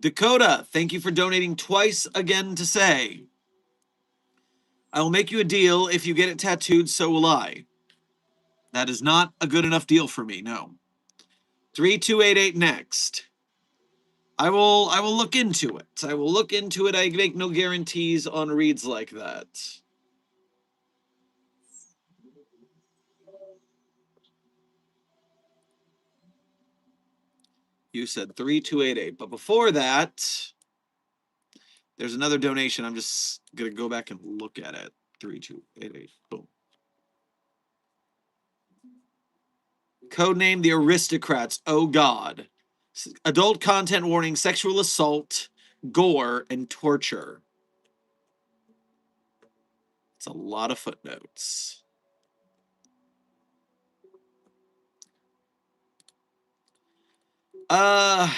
Dakota, thank you for donating twice again to say, I will make you a deal. If you get it tattooed, so will I. That is not a good enough deal for me, no. 3288 next. I will look into it. I will look into it. I make no guarantees on reads like that. You said 3288, but before that, there's another donation. I'm just gonna go back and look at it. 3288. Boom. Codename The Aristocrats. Oh God. Adult content warning, sexual assault, gore, and torture. It's a lot of footnotes. Uh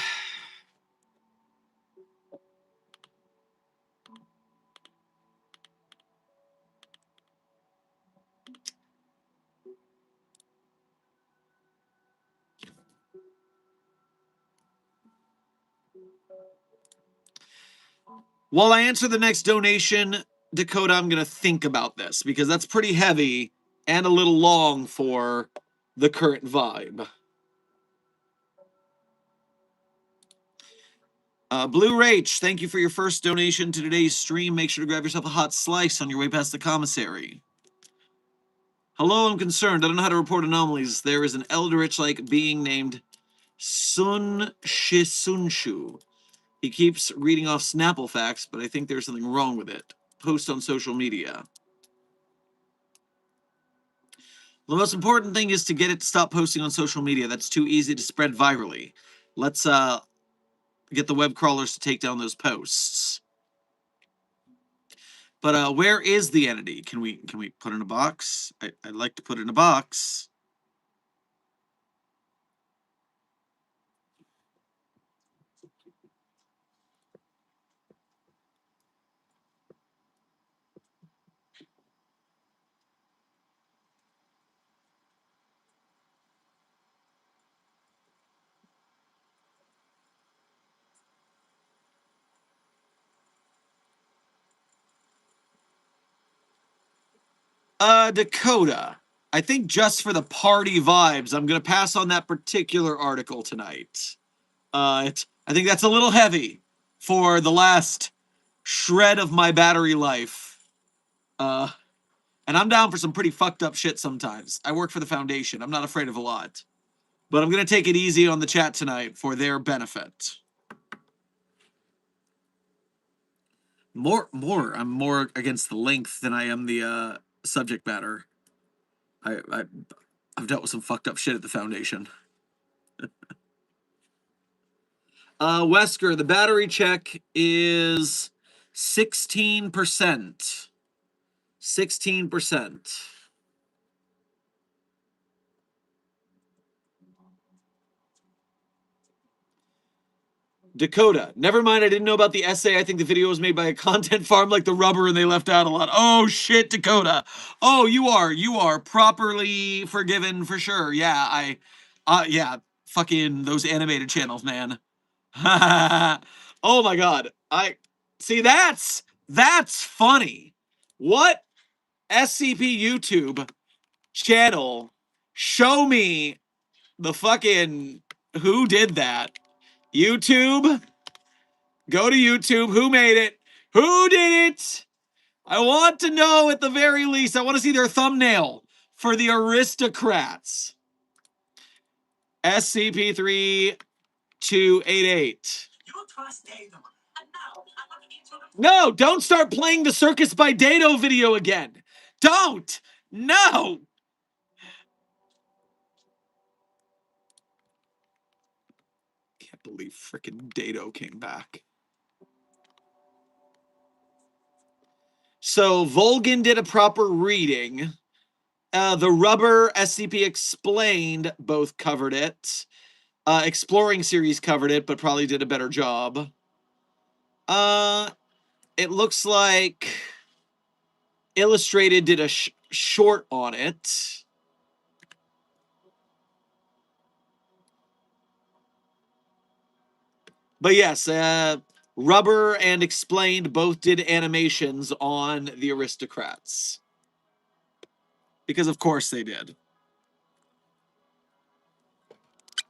While I answer the next donation, Dakota, I'm going to think about this because that's pretty heavy and a little long for the current vibe. Blue Rach, thank you for your first donation to today's stream. Make sure to grab yourself a hot slice on your way past the commissary. Hello, I'm concerned. I don't know how to report anomalies. There is an eldritch-like being named Sun Shisunshu. He keeps reading off Snapple facts, but I think there's something wrong with it. Post on social media. The most important thing is to get it to stop posting on social media. That's too easy to spread virally. Let's get the web crawlers to take down those posts. But where is the entity? Can we put it in a box? I'd like to put it in a box. Dakota. I think just for the party vibes, I'm gonna pass on that particular article tonight. I think that's a little heavy for the last shred of my battery life. And I'm down for some pretty fucked up shit sometimes. I work for the Foundation. I'm not afraid of a lot. But I'm going to take it easy on the chat tonight for their benefit. I'm more against the length than I am the subject matter. I've dealt with some fucked up shit at the Foundation. Wesker, the battery check is 16%. 16%. Dakota, never mind, I didn't know about the essay. I think the video was made by a content farm like the rubber and they left out a lot. Oh shit, Dakota. Oh, you are properly forgiven for sure. Yeah, yeah, fucking those animated channels, man. Oh my god. I see that's funny. What SCP YouTube channel show me the fucking who did that? YouTube? Go to YouTube. Who made it? Who did it? I want to know at the very least. I want to see their thumbnail for the aristocrats. SCP-3288. No, don't start playing the Circus by Dado video again. Don't. No. Can't believe frickin' Dado came back. So Volgan did a proper reading. The Rubber SCP Explained both covered it. Exploring series covered it, but probably did a better job. It looks like Illustrated did a short on it. But yes, Rubber and Explained both did animations on the Aristocrats. Because of course they did.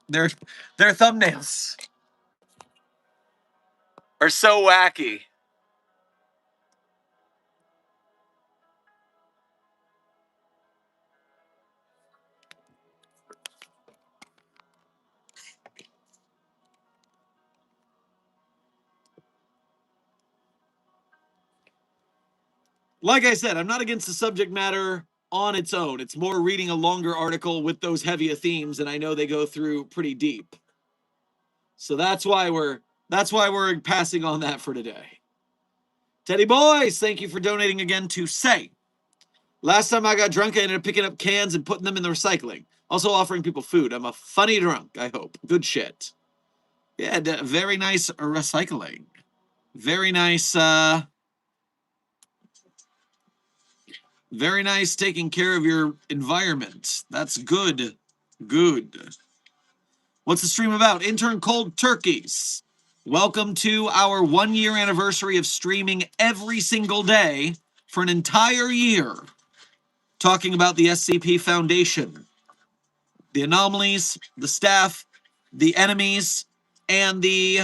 Their thumbnails are so wacky. Like I said, I'm not against the subject matter on its own. It's more reading a longer article with those heavier themes, and I know they go through pretty deep. So that's why we're passing on that for today. Teddy Boys, thank you for donating again to Say. Last time I got drunk, I ended up picking up cans and putting them in the recycling. Also offering people food. I'm a funny drunk, I hope. Good shit. Yeah, very nice recycling. Very nice, very nice taking care of your environment. That's good. Good. What's the stream about? Intern Cold Turkeys. Welcome to our 1-year anniversary of streaming every single day for an entire year. Talking about the SCP Foundation, the anomalies, the staff, the enemies, and the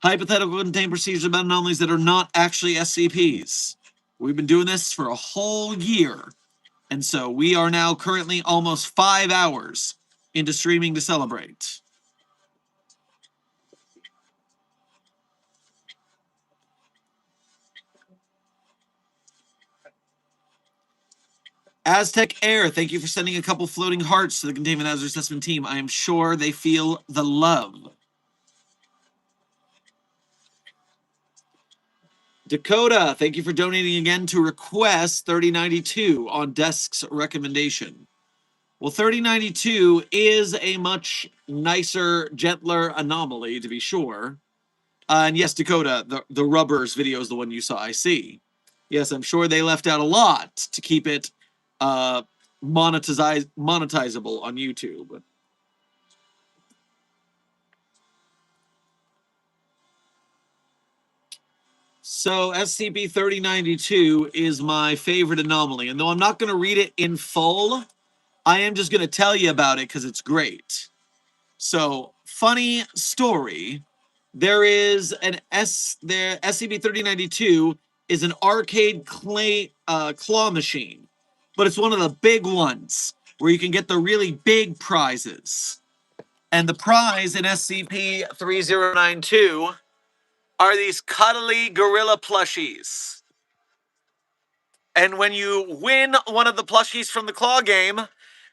hypothetical contained procedures about anomalies that are not actually SCPs. We've been doing this for a whole year. And so we are now currently almost 5 hours into streaming to celebrate. Aztec Air, thank you for sending a couple floating hearts to the Containment Hazard Assessment team. I am sure they feel the love. Dakota, thank you for donating again to Request 3092 on Desk's recommendation. Well, 3092 is a much nicer, gentler anomaly, to be sure. And yes, Dakota, the Rubbers video is the one you saw, I see. Yes, I'm sure they left out a lot to keep it monetizable on YouTube. So SCP-3092 is my favorite anomaly, and though I'm not going to read it in full, I am just going to tell you about it because it's great. So, funny story. There is SCP-3092 is an arcade claw machine, but it's one of the big ones where you can get the really big prizes. And the prize in SCP-3092 are these cuddly gorilla plushies. And when you win one of the plushies from the claw game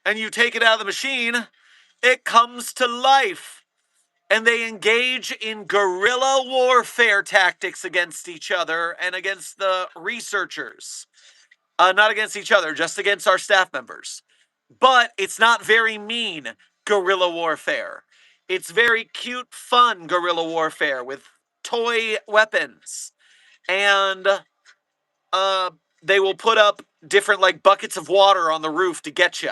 and you take it out of the machine, it comes to life. And they engage in guerrilla warfare tactics against each other and against the researchers. Not against each other, just against our staff members. But it's not very mean guerrilla warfare. It's very cute, fun guerrilla warfare with toy weapons. And they will put up different like buckets of water on the roof to get you.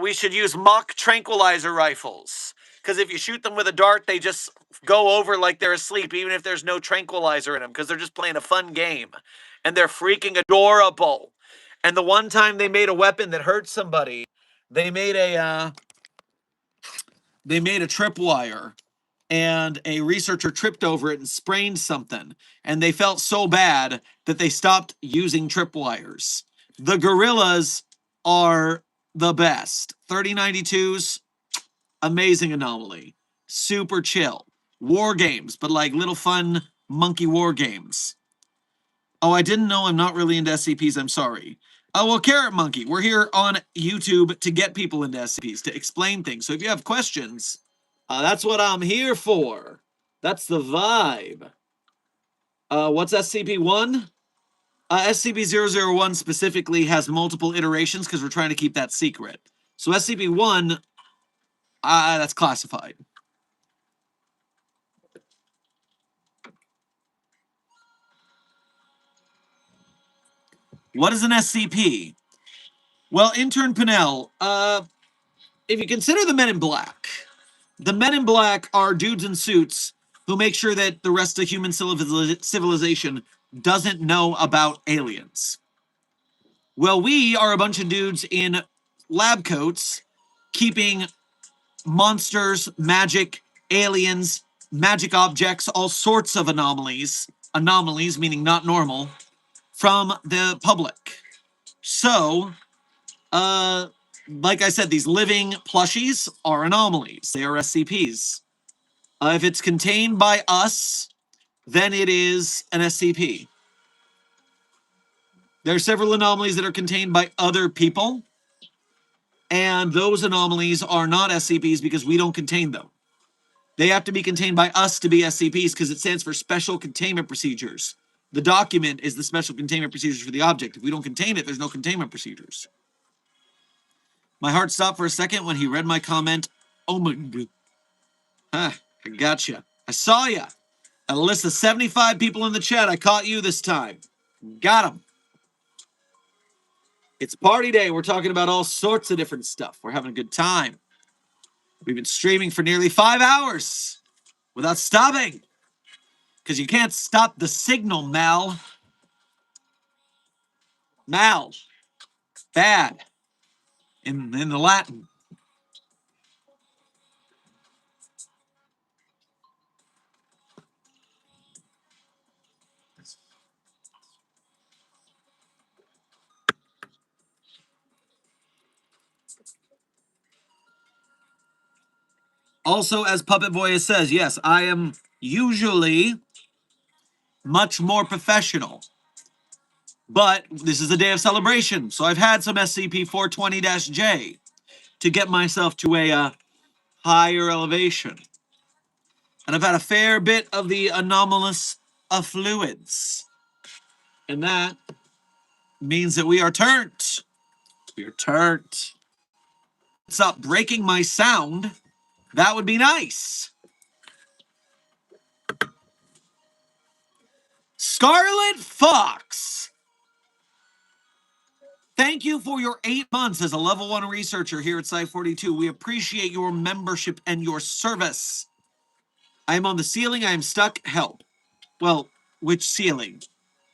We should use mock tranquilizer rifles. Because if you shoot them with a dart, they just go over like they're asleep, even if there's no tranquilizer in them, because they're just playing a fun game. And they're freaking adorable. And the one time they made a weapon that hurt somebody, they made a tripwire. And a researcher tripped over it and sprained something. And they felt so bad that they stopped using tripwires. The gorillas are the best. 3092's amazing anomaly. Super chill. War games, but like little fun monkey war games. Oh, I didn't know I'm not really into SCPs. I'm sorry. Oh, well, Carrot Monkey, we're here on YouTube to get people into SCPs, to explain things. So if you have questions, that's what I'm here for. That's the vibe. What's SCP-1? SCP-001 specifically has multiple iterations because we're trying to keep that secret. So SCP-1, that's classified. What is an SCP? Well, Intern Pinnell, if you consider the Men in Black are dudes in suits who make sure that the rest of human civilization doesn't know about aliens. Well, we are a bunch of dudes in lab coats keeping monsters, magic, aliens, magic objects, all sorts of anomalies meaning not normal, from the public. So, like I said, these living plushies are anomalies. They are SCPs. If it's contained by us, then it is an SCP. There are several anomalies that are contained by other people, and those anomalies are not SCPs because we don't contain them. They have to be contained by us to be SCPs because it stands for Special Containment Procedures. The document is the Special Containment Procedures for the object. If we don't contain it, there's no containment procedures. My heart stopped for a second when he read my comment. Oh my God. I gotcha. I saw ya. A list of 75 people in the chat. I caught you this time. Got him. It's party day. We're talking about all sorts of different stuff. We're having a good time. We've been streaming for nearly 5 hours without stopping. Because you can't stop the signal, Mal. Mal. Bad. In the Latin. Also, as Puppet Voice says, yes, I am usually much more professional. But this is a day of celebration, so I've had some SCP-420-J to get myself to a higher elevation. And I've had a fair bit of the anomalous fluids. And that means that we are turned. We are turned. Stop breaking my sound. That would be nice. Scarlet Fox. Thank you for your 8 months as a level 1 researcher here at Site42. We appreciate your membership and your service. I am on the ceiling. I am stuck. Help. Well, which ceiling?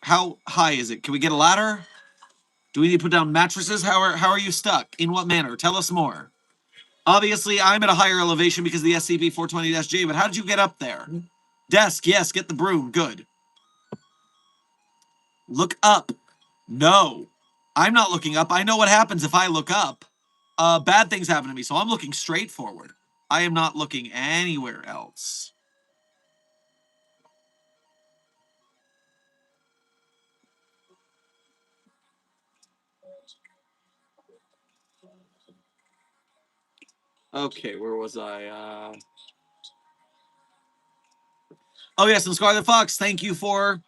How high is it? Can we get a ladder? Do we need to put down mattresses? How are you stuck? In what manner? Tell us more. Obviously, I'm at a higher elevation because of the SCP-420-J, but how did you get up there? Desk, yes, get the broom. Good. Look up. No. I'm not looking up. I know what happens if I look up. Bad things happen to me, so I'm looking straight forward. I am not looking anywhere else. Okay, where was I? Oh, yes, and Scarlet Fox, thank you for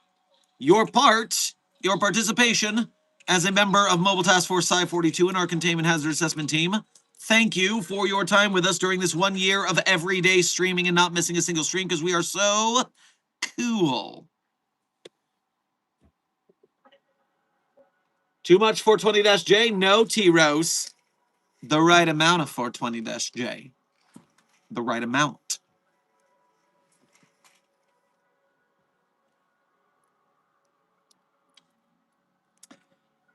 your participation as a member of Mobile Task Force Sci-42 and our Containment Hazard Assessment Team. Thank you for your time with us during this 1 year of everyday streaming and not missing a single stream because we are so cool. Too much 420-J? No, T-Rose. The right amount of 420-J. The right amount.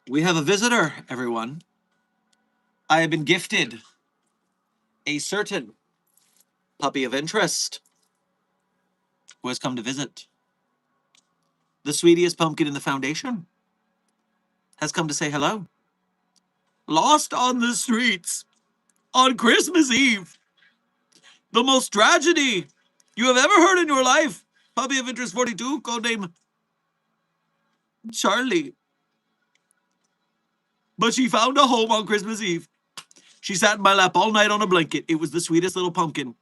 We have a visitor, everyone. I have been gifted a certain puppy of interest who has come to visit. The sweetest pumpkin in the Foundation has come to say hello. Lost on the streets on Christmas Eve. The most tragedy you have ever heard in your life. Puppy of Interest 42, codename Charlie. But she found a home on Christmas Eve. She sat in my lap all night on a blanket. It was the sweetest little pumpkin.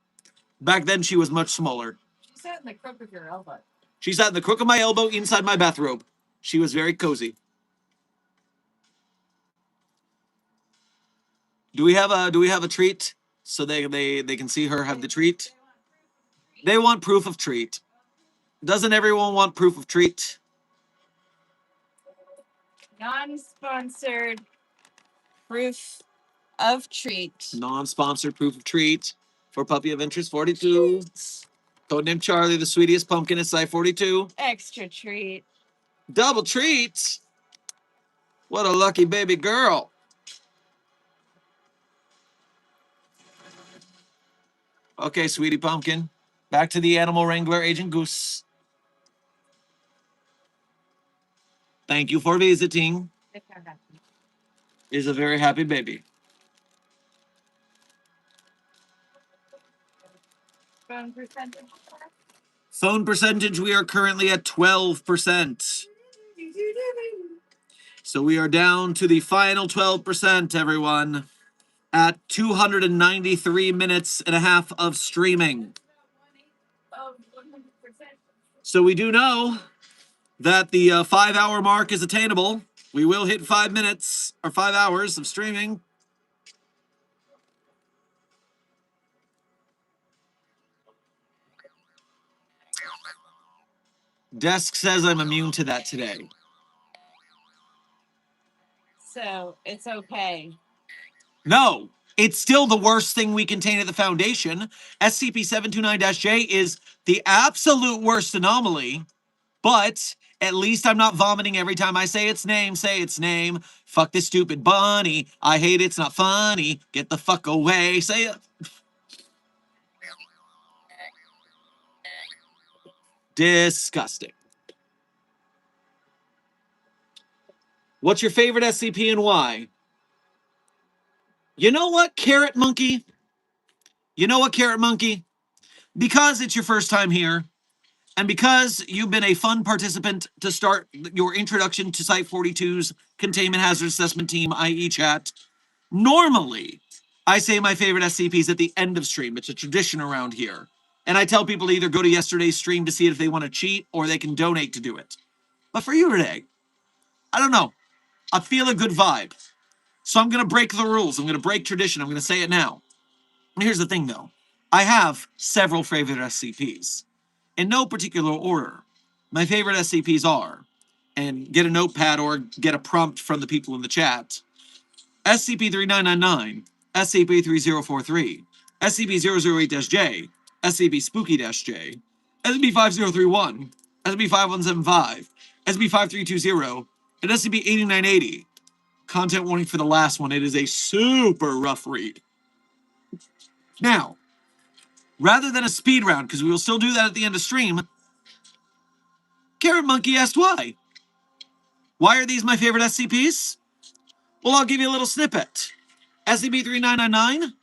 Back then, she was much smaller. She sat in the crook of your elbow. She sat in the crook of my elbow inside my bathrobe. She was very cozy. Do we have a treat so they can see her have the treat? They want proof of treat. Doesn't everyone want proof of treat? Non-sponsored proof of treat. Non-sponsored proof of treat for Puppy of Interest 42. Codename Charlie, the sweetest pumpkin at Site 42. Extra treat. Double treats. What a lucky baby girl. Okay, sweetie pumpkin. Back to the animal wrangler, Agent Goose. Thank you for visiting. Is a very happy baby. Phone percentage. Phone percentage, we are currently at 12%. So we are down to the final 12%, everyone, at 293 minutes and a half of streaming. So we do know that the 5-hour mark is attainable. We will hit 5 minutes or 5 hours of streaming. Desk says I'm immune to that today. So it's okay. No, it's still the worst thing we contain at the Foundation. SCP-729-J is the absolute worst anomaly, but at least I'm not vomiting every time I say its name. Say its name. Fuck this stupid bunny. I hate it. It's not funny. Get the fuck away. Say it. Disgusting. What's your favorite SCP and why? You know what, Carrot Monkey? You know what, Carrot Monkey? Because it's your first time here, and because you've been a fun participant to start your introduction to Site 42's Containment Hazard Assessment Team, i.e. chat, normally I say my favorite SCPs at the end of stream. It's a tradition around here. And I tell people to either go to yesterday's stream to see if they want to cheat or they can donate to do it. But for you today, I don't know. I feel a good vibe. So I'm going to break the rules. I'm going to break tradition. I'm going to say it now. And here's the thing, though. I have several favorite SCPs. In no particular order. My favorite SCPs are, and get a notepad or get a prompt from the people in the chat, SCP-3999, SCP-3043, SCP-008-J, SCP-Spooky-J, SCP-5031, SCP-5175, SCP-5320, and SCP-8980. Content warning for the last one. It is a super rough read. Now, rather than a speed round, because we will still do that at the end of stream, Carrot Monkey asked why. Why are these my favorite SCPs? Well, I'll give you a little snippet. SCP-3999,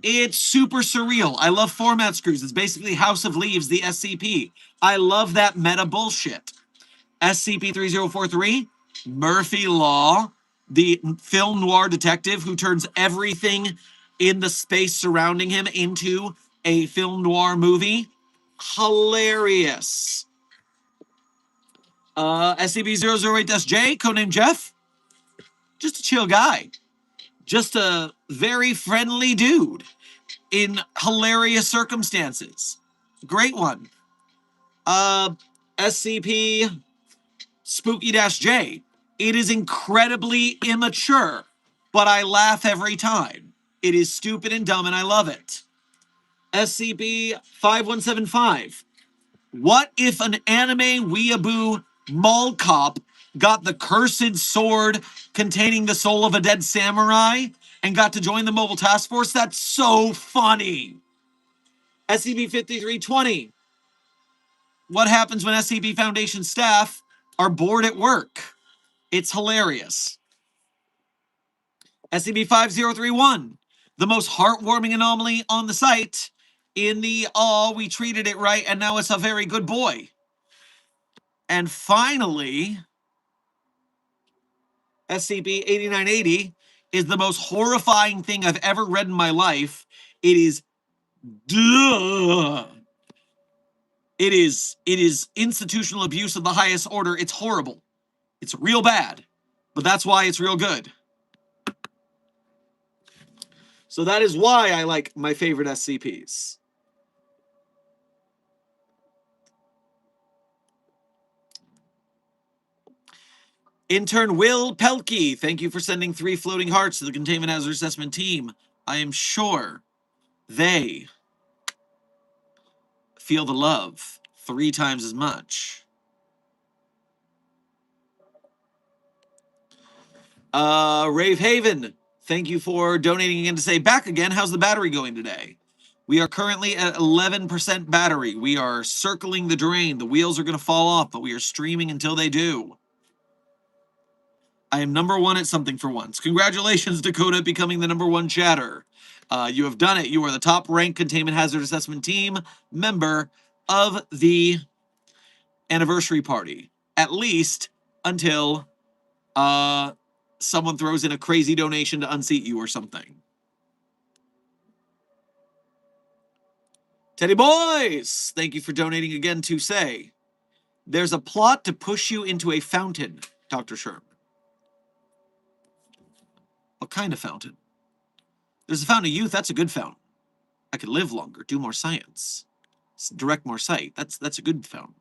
it's super surreal. I love format screws. It's basically House of Leaves, the SCP. I love that meta bullshit. SCP-3043, Murphy Law, the film noir detective who turns everything in the space surrounding him into a film noir movie. Hilarious. SCP-008-J, codename Jeff, just a chill guy. Just a very friendly dude in hilarious circumstances. Great one. SCP Spooky-J. It is incredibly immature, but I laugh every time. It is stupid and dumb, and I love it. SCP-5175. What if an anime weeaboo mall cop got the cursed sword containing the soul of a dead samurai and got to join the mobile task force? That's so funny. SCP-5320. What happens when SCP Foundation staff are bored at work? It's hilarious. SCP-5031. The most heartwarming anomaly on the site in the, oh, we treated it right and now it's a very good boy. And finally, SCP-8980 is the most horrifying thing I've ever read in my life. It is It is institutional abuse of the highest order. It's horrible. It's real bad. But that's why it's real good. So that is why I like my favorite SCPs. Intern Will Pelkey, thank you for sending 3 floating hearts to the Containment Hazard Assessment Team. I am sure they Feel the love. 3 times as much. Rave Haven, thank you for donating again to say, back again, how's the battery going today? We are currently at 11% battery. We are circling the drain. The wheels are going to fall off, but we are streaming until they do. I am #1 at something for once. Congratulations, Dakota, becoming the #1 chatter. You have done it. You are the top ranked containment hazard assessment team member of the anniversary party, at least until someone throws in a crazy donation to unseat you or something. Teddy Boys, thank you for donating again to say, there's a plot to push you into a fountain, Dr. Sherm. What kind of fountain? There's a fountain of youth. That's a good fountain. I could live longer, do more science, direct more sight. That's a good fountain.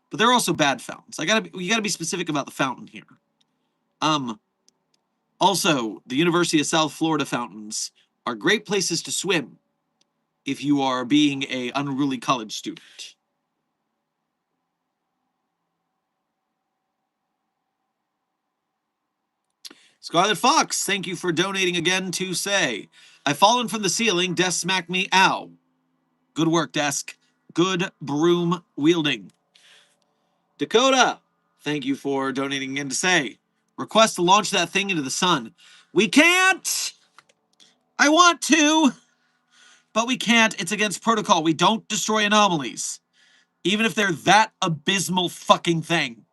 But there are also bad fountains. You gotta be specific about the fountain here. Also, the University of South Florida fountains are great places to swim if you are being a unruly college student. Scarlet Fox, thank you for donating again to say, I've fallen from the ceiling, desk smacked me, ow. Good work, desk. Good broom wielding. Dakota, thank you for donating again to say, request to launch that thing into the sun. We can't! I want to, but we can't. It's against protocol. We don't destroy anomalies, even if they're that abysmal fucking thing.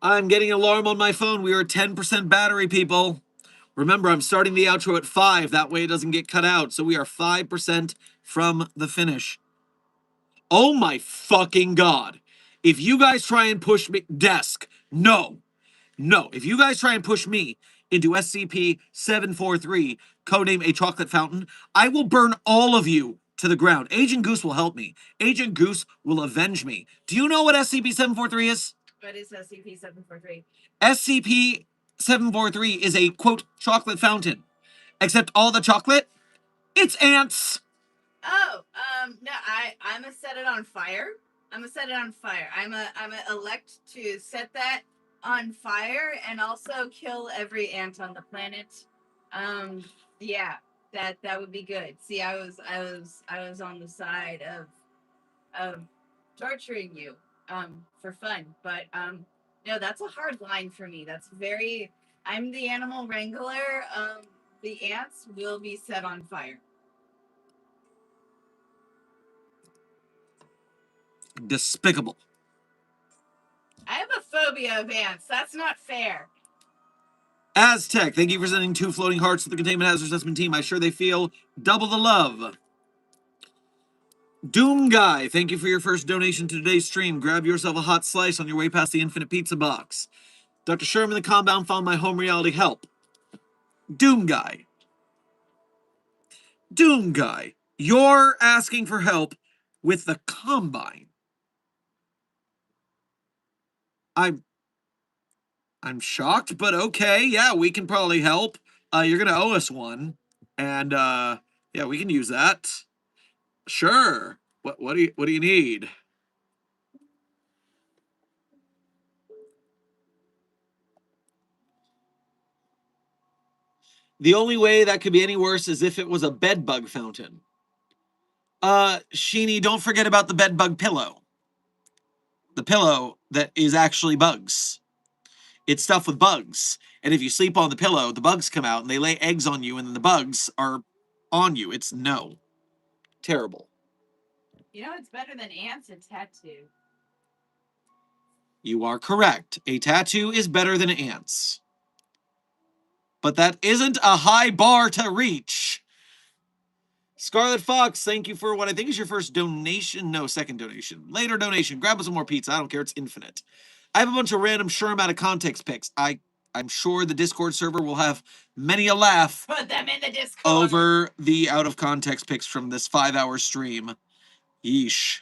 I'm getting an alarm on my phone. We are at 10% battery, people. Remember, I'm starting the outro at 5. That way it doesn't get cut out. So we are 5% from the finish. Oh my fucking God. If you guys try and push me, desk, no. No. If you guys try and push me into SCP-743, codename A Chocolate Fountain, I will burn all of you to the ground. Agent Goose will help me. Agent Goose will avenge me. Do you know what SCP-743 is? What is SCP-743? SCP-743 is a, quote, chocolate fountain. Except all the chocolate, it's ants. Oh, no, I'm gonna set it on fire. I'm gonna elect to set that on fire and also kill every ant on the planet. Yeah, that would be good. See, I was on the side of torturing you, for fun, but no, that's a hard line for me. That's very. I'm the animal wrangler. The ants will be set on fire. Despicable. I have a phobia of ants. That's not fair. Aztec, thank you for sending 2 floating hearts to the Containment Hazard Assessment team. I'm sure they feel double the love. Doom Guy, thank you for your first donation to today's stream. Grab yourself a hot slice on your way past the infinite pizza box. Dr. Sherman, the compound found my home reality help. Doom Guy. Doom Guy, you're asking for help with the Combine. I'm shocked, but okay, yeah, we can probably help. You're gonna owe us one, and yeah, we can use that. Sure. What do you need? The only way that could be any worse is if it was a bed bug fountain. Sheeny, don't forget about the bed bug pillow. The pillow that is actually bugs. It's stuffed with bugs. And if you sleep on the pillow, the bugs come out and they lay eggs on you, and then the bugs are on you. It's no. Terrible. You know, it's better than ants, a tattoo. You are correct. A tattoo is better than ants. But that isn't a high bar to reach. Scarlet Fox, thank you for what I think is your first donation. No, second donation. Later donation. Grab us some more pizza. I don't care. It's infinite. I have a bunch of random Sherm out of context picks. I'm sure the Discord server will have many a laugh. Put them in the Discord. Over the out of context picks from this 5-hour stream. Yeesh.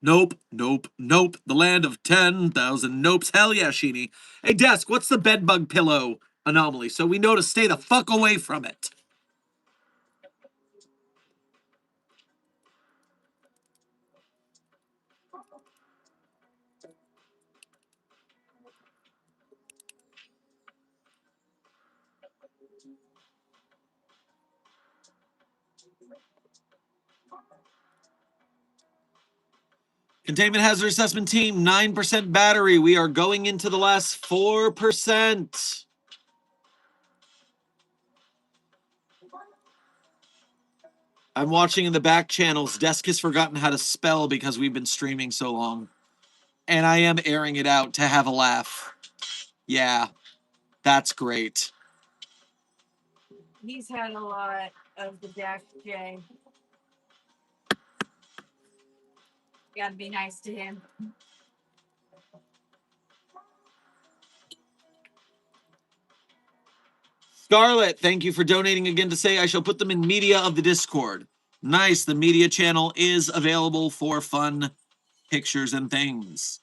Nope. The land of 10,000 nopes. Hell yeah, Sheeny. Hey, Desk, what's the bedbug pillow anomaly, so we know to stay the fuck away from it. Containment hazard assessment team, 9% battery. We are going into the last 4%. I'm watching in the back channels. Desk has forgotten how to spell because we've been streaming so long. And I am airing it out to have a laugh. Yeah, that's great. He's had a lot of the Dash J. Gotta be nice to him. Scarlett, thank you for donating again to say I shall put them in media of the Discord. Nice, the media channel is available for fun pictures and things.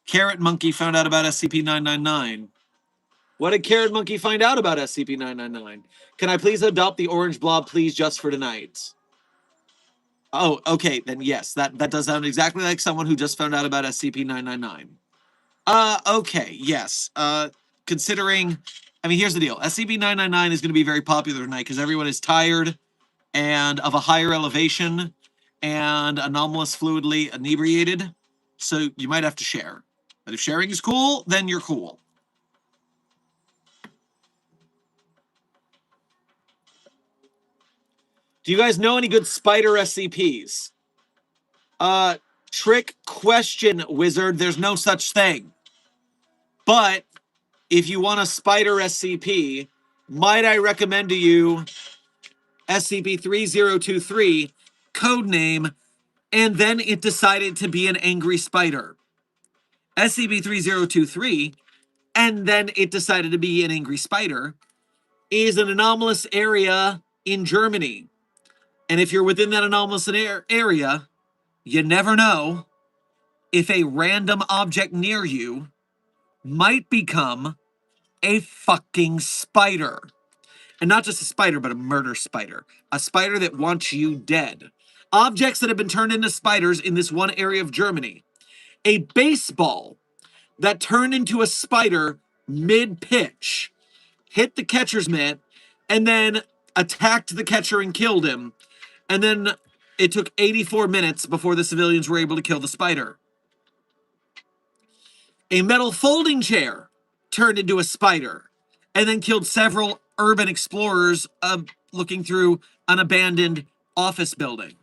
Carrot Monkey found out about SCP-999. What did Carrot Monkey find out about SCP-999? Can I please adopt the orange blob, please, just for tonight? Oh, okay, then yes, that does sound exactly like someone who just found out about SCP-999. Okay, yes. Considering, I mean, here's the deal. SCP-999 is going to be very popular tonight because everyone is tired and of a higher elevation and anomalous fluidly inebriated, so you might have to share. But if sharing is cool, then you're cool. Do you guys know any good spider SCPs? Trick question, wizard. There's no such thing. But if you want a spider SCP, might I recommend to you SCP-3023, codename, and then it decided to be an angry spider. SCP-3023, and then it decided to be an angry spider, is an anomalous area in Germany. And if you're within that anomalous area, you never know if a random object near you might become a fucking spider. And not just a spider, but a murder spider. A spider that wants you dead. Objects that have been turned into spiders in this one area of Germany. A baseball that turned into a spider mid-pitch, hit the catcher's mitt, and then attacked the catcher and killed him. And then it took 84 minutes before the civilians were able to kill the spider. A metal folding chair turned into a spider and then killed several urban explorers looking through an abandoned office building.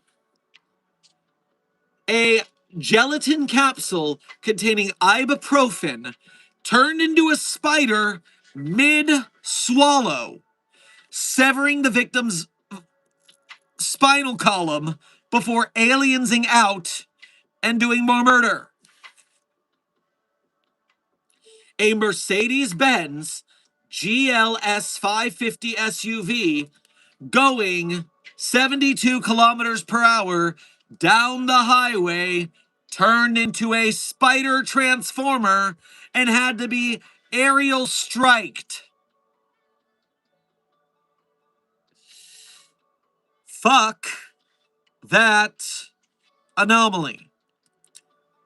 A gelatin capsule containing ibuprofen turned into a spider mid-swallow, severing the victim's spinal column before aliensing out and doing more murder. A Mercedes-Benz GLS 550 SUV going 72 kilometers per hour down the highway turned into a spider transformer and had to be aerial striked. Fuck that anomaly.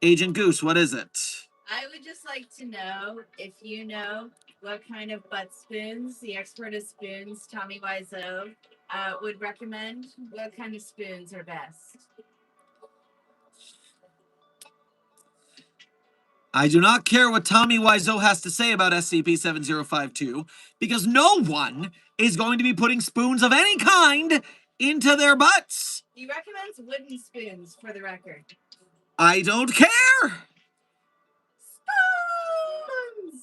Agent Goose, what is it? I would just like to know if you know what kind of butt spoons the expert of spoons, Tommy Wiseau, would recommend. What kind of spoons are best? I do not care what Tommy Wiseau has to say about SCP-7052 because no one is going to be putting spoons of any kind into their butts. He recommends wooden spoons, for the record. I don't care. Spoons!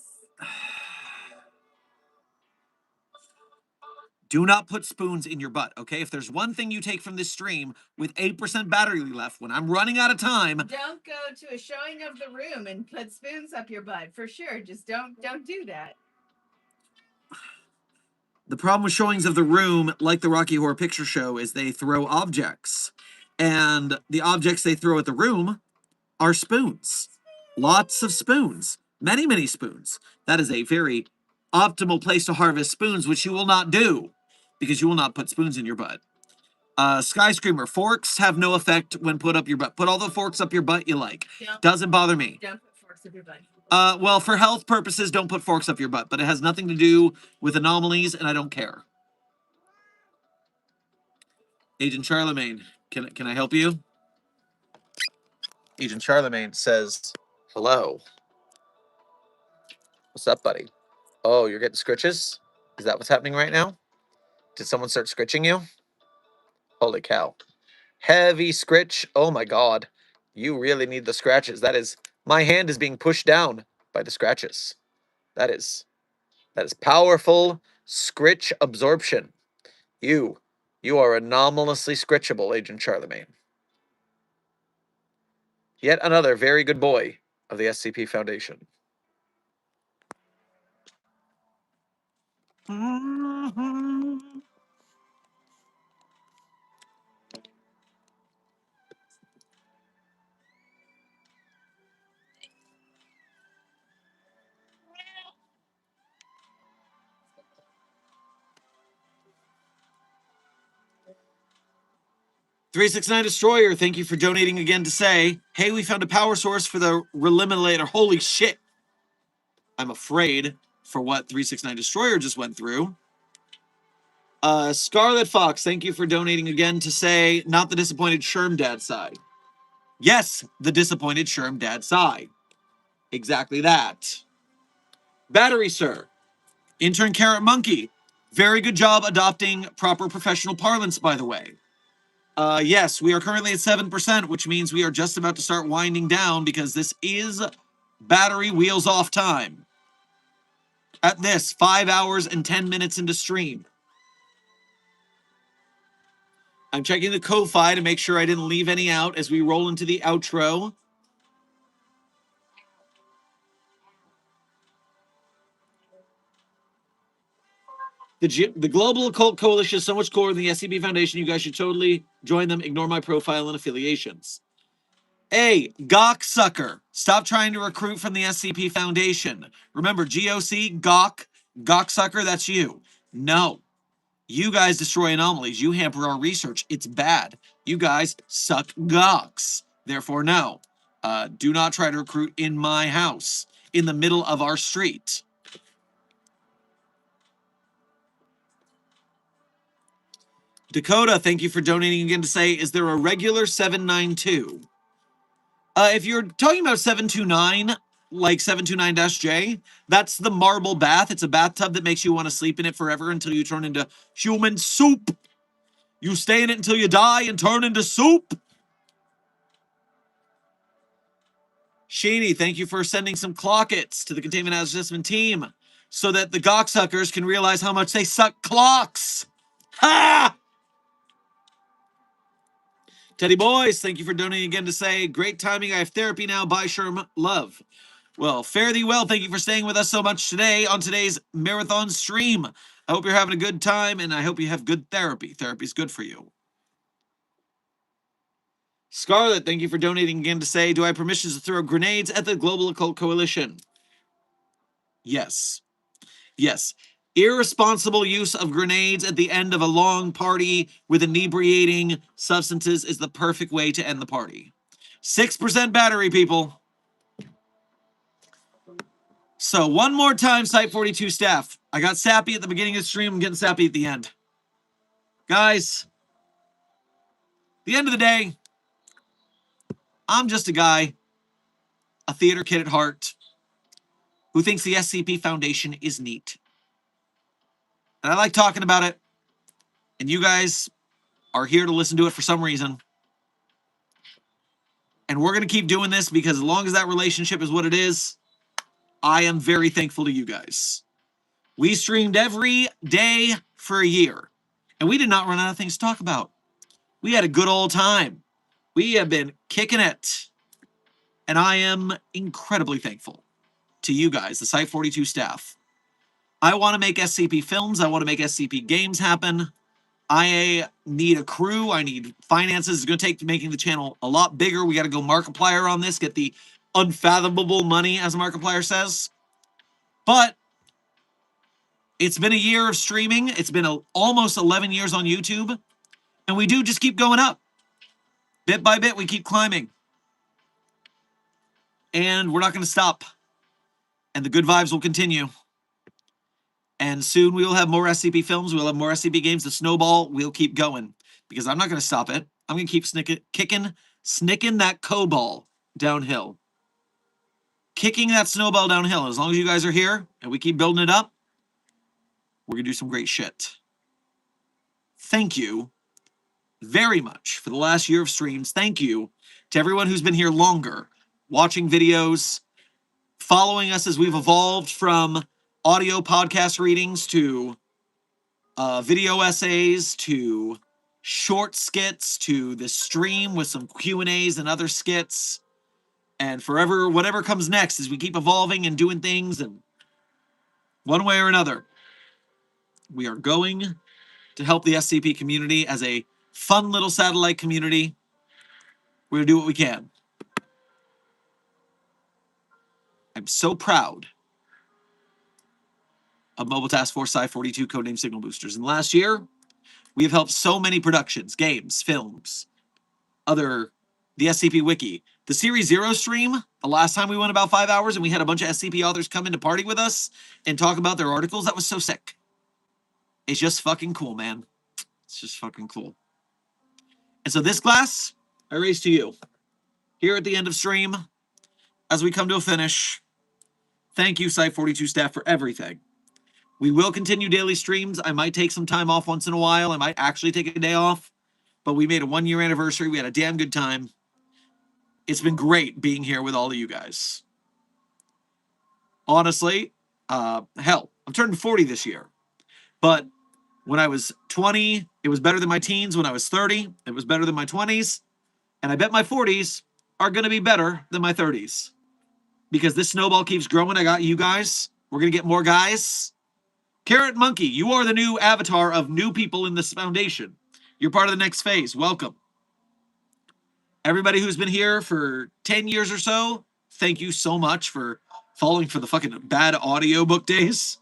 Do not put spoons in your butt, okay? If there's one thing you take from this stream with 8% battery left when I'm running out of time... Don't go to a showing of the room and put spoons up your butt, for sure. Just don't do that. The problem with showings of the room, like the Rocky Horror Picture Show, is they throw objects. And the objects they throw at the room are spoons. Lots of spoons. Many, many spoons. That is a very optimal place to harvest spoons, which you will not do because you will not put spoons in your butt. Skyscreamer, forks have no effect when put up your butt. Put all the forks up your butt you like. Doesn't bother me. Don't put forks up your butt. Well, for health purposes, don't put forks up your butt, but it has nothing to do with anomalies, and I don't care. Agent Charlemagne, can I help you? Agent Charlemagne says, hello. What's up, buddy? Oh, you're getting scritches? Is that what's happening right now? Did someone start scritching you? Holy cow. Heavy scritch. Oh my god. You really need the scratches. That is, my hand is being pushed down by the scratches. That is powerful scritch absorption. You are anomalously scritchable, Agent Charlemagne. Yet another very good boy of the SCP Foundation. Mm-hmm. 369 Destroyer, thank you for donating again to say, hey, we found a power source for the Relimulator. Holy shit. I'm afraid for what 369 Destroyer just went through. Scarlet Fox, thank you for donating again to say, not the disappointed Sherm Dad side. Yes, the disappointed Sherm Dad side. Exactly that. Battery Sir, Intern Carrot Monkey, very good job adopting proper professional parlance, by the way. Yes, we are currently at 7%, which means we are just about to start winding down because this is battery wheels off time. At this, 5 hours and 10 minutes into stream. I'm checking the Ko-Fi to make sure I didn't leave any out as we roll into the outro. The Global Occult Coalition is so much cooler than the SCP Foundation. You guys should totally join them. Ignore my profile and affiliations. A, Gawk Sucker. Stop trying to recruit from the SCP Foundation. Remember, GOC, Gawk, Gawk Sucker, that's you. No. You guys destroy anomalies. You hamper our research. It's bad. You guys suck Gawks. Therefore, no. Do not try to recruit in my house, in the middle of our street. Dakota, thank you for donating again to say, is there a regular 792? If you're talking about 729, like 729-J, that's the marble bath. It's a bathtub that makes you want to sleep in it forever until you turn into human soup. You stay in it until you die and turn into soup. Sheeny, thank you for sending some clockets to the Containment Assessment team so that the Gawksuckers can realize how much they suck clocks. Ha! Teddy Boys, thank you for donating again to say, great timing, I have therapy now, bye Sherm, love. Well, fare thee well, thank you for staying with us so much today on today's marathon stream. I hope you're having a good time, and I hope you have good therapy. Therapy's good for you. Scarlet, thank you for donating again to say, do I have permissions to throw grenades at the Global Occult Coalition? Yes. Yes. Irresponsible use of grenades at the end of a long party with inebriating substances is the perfect way to end the party. 6% battery, people. So one more time, Site 42 staff. I got sappy at the beginning of the stream. I'm getting sappy at the end. Guys, at the end of the day, I'm just a guy, a theater kid at heart, who thinks the SCP Foundation is neat. And I like talking about it. And you guys are here to listen to it for some reason. And we're going to keep doing this because as long as that relationship is what it is, I am very thankful to you guys. We streamed every day for a year. And we did not run out of things to talk about. We had a good old time. We have been kicking it. And I am incredibly thankful to you guys, the Site 42 staff. I want to make SCP films. I want to make SCP games happen. I need a crew. I need finances. It's going to take making the channel a lot bigger. We got to go Markiplier on this, get the unfathomable money, as Markiplier says. But it's been a year of streaming. It's been almost 11 years on YouTube. And we do just keep going up. Bit by bit, we keep climbing. And we're not going to stop. And the good vibes will continue. And soon we will have more SCP films. We'll have more SCP games. The snowball will keep going. Because I'm not going to stop it. I'm going to keep snicking that co-ball downhill. Kicking that snowball downhill. As long as you guys are here and we keep building it up, we're going to do some great shit. Thank you very much for the last year of streams. Thank you to everyone who's been here longer, watching videos, following us as we've evolved from audio podcast readings to video essays to short skits to this stream with some Q&As and other skits. And forever, whatever comes next as we keep evolving and doing things, and one way or another, we are going to help the SCP community as a fun little satellite community. We're going to do what we can. I'm so proud of Mobile Task Force Psi-42 codename Signal Boosters. In the last year, we have helped so many productions, games, films, the SCP Wiki. The Series 0 stream, the last time we went about 5 hours and we had a bunch of SCP authors come in to party with us and talk about their articles, that was so sick. It's just fucking cool, man. It's just fucking cool. And so this glass, I raise to you. Here at the end of stream, as we come to a finish, thank you, Site42 staff, for everything. We will continue daily streams. I might take some time off once in a while. I might actually take a day off. But we made a 1-year anniversary. We had a damn good time. It's been great being here with all of you guys. Honestly, hell, I'm turning 40 this year. But when I was 20, it was better than my teens. When I was 30, it was better than my 20s. And I bet my 40s are going to be better than my 30s. Because this snowball keeps growing. I got you guys. We're going to get more guys. Carrot Monkey, you are the new avatar of new people in this foundation. You're part of the next phase. Welcome. Everybody who's been here for 10 years or so, thank you so much for falling for the fucking bad audiobook days.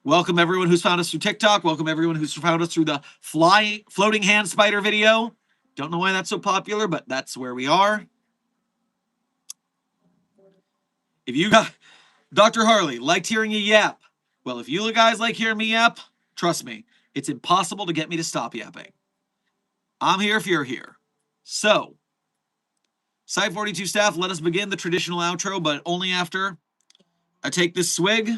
Welcome everyone who's found us through TikTok. Welcome everyone who's found us through the floating hand spider video. Don't know why that's so popular, but that's where we are. If you got Dr. Harley liked hearing you yap. Well, if you guys like hearing me yap, trust me, it's impossible to get me to stop yapping. I'm here if you're here. So, Site42 staff, let us begin the traditional outro, but only after I take this swig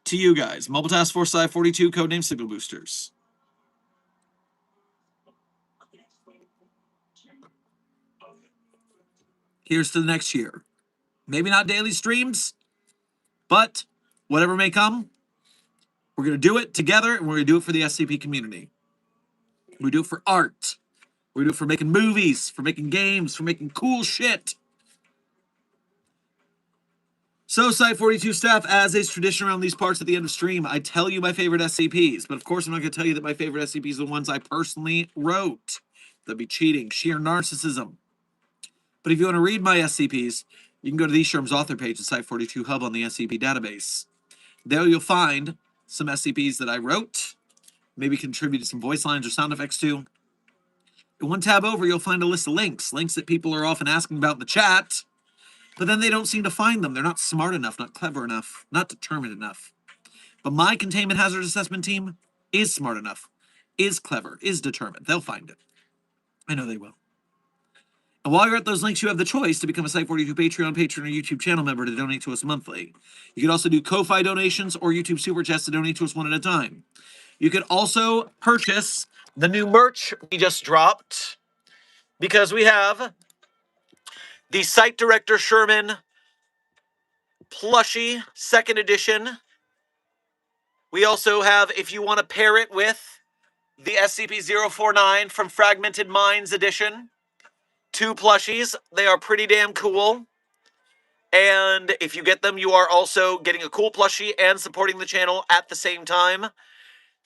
to you guys. Mobile Task Force Site42, codename Signal Boosters. Here's to the next year. Maybe not daily streams, but whatever may come, we're going to do it together, and we're going to do it for the SCP community. We do it for art. We do it for making movies, for making games, for making cool shit. So, Site42 staff, as is tradition around these parts at the end of stream, I tell you my favorite SCPs. But of course, I'm not going to tell you that my favorite SCPs are the ones I personally wrote. That'd be cheating, sheer narcissism. But if you want to read my SCPs, you can go to the Sherm's author page at Site42 Hub on the SCP database. There you'll find some SCPs that I wrote, maybe contributed some voice lines or sound effects to. In one tab over, you'll find a list of links that people are often asking about in the chat, but then they don't seem to find them. They're not smart enough, not clever enough, not determined enough. But my containment hazard assessment team is smart enough, is clever, is determined. They'll find it. I know they will. And while you're at those links, you have the choice to become a Site42 Patreon, or YouTube channel member to donate to us monthly. You can also do Ko-Fi donations or YouTube Super Chats to donate to us one at a time. You can also purchase the new merch we just dropped, because we have the Site Director Sherman plushie, 2nd edition. We also have, if you want to pair it with the SCP-049 from Fragmented Minds edition, 2 plushies. They are pretty damn cool. And if you get them, you are also getting a cool plushie and supporting the channel at the same time.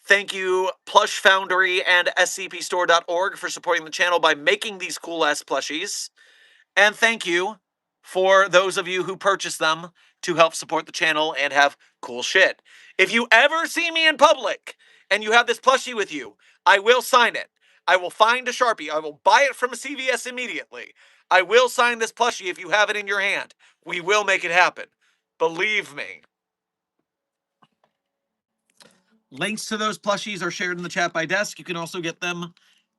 Thank you, Plush Foundry and SCPstore.org for supporting the channel by making these cool-ass plushies. And thank you for those of you who purchase them to help support the channel and have cool shit. If you ever see me in public and you have this plushie with you, I will sign it. I will find a Sharpie. I will buy it from a CVS immediately. I will sign this plushie if you have it in your hand. We will make it happen. Believe me. Links to those plushies are shared in the chat by Desk. You can also get them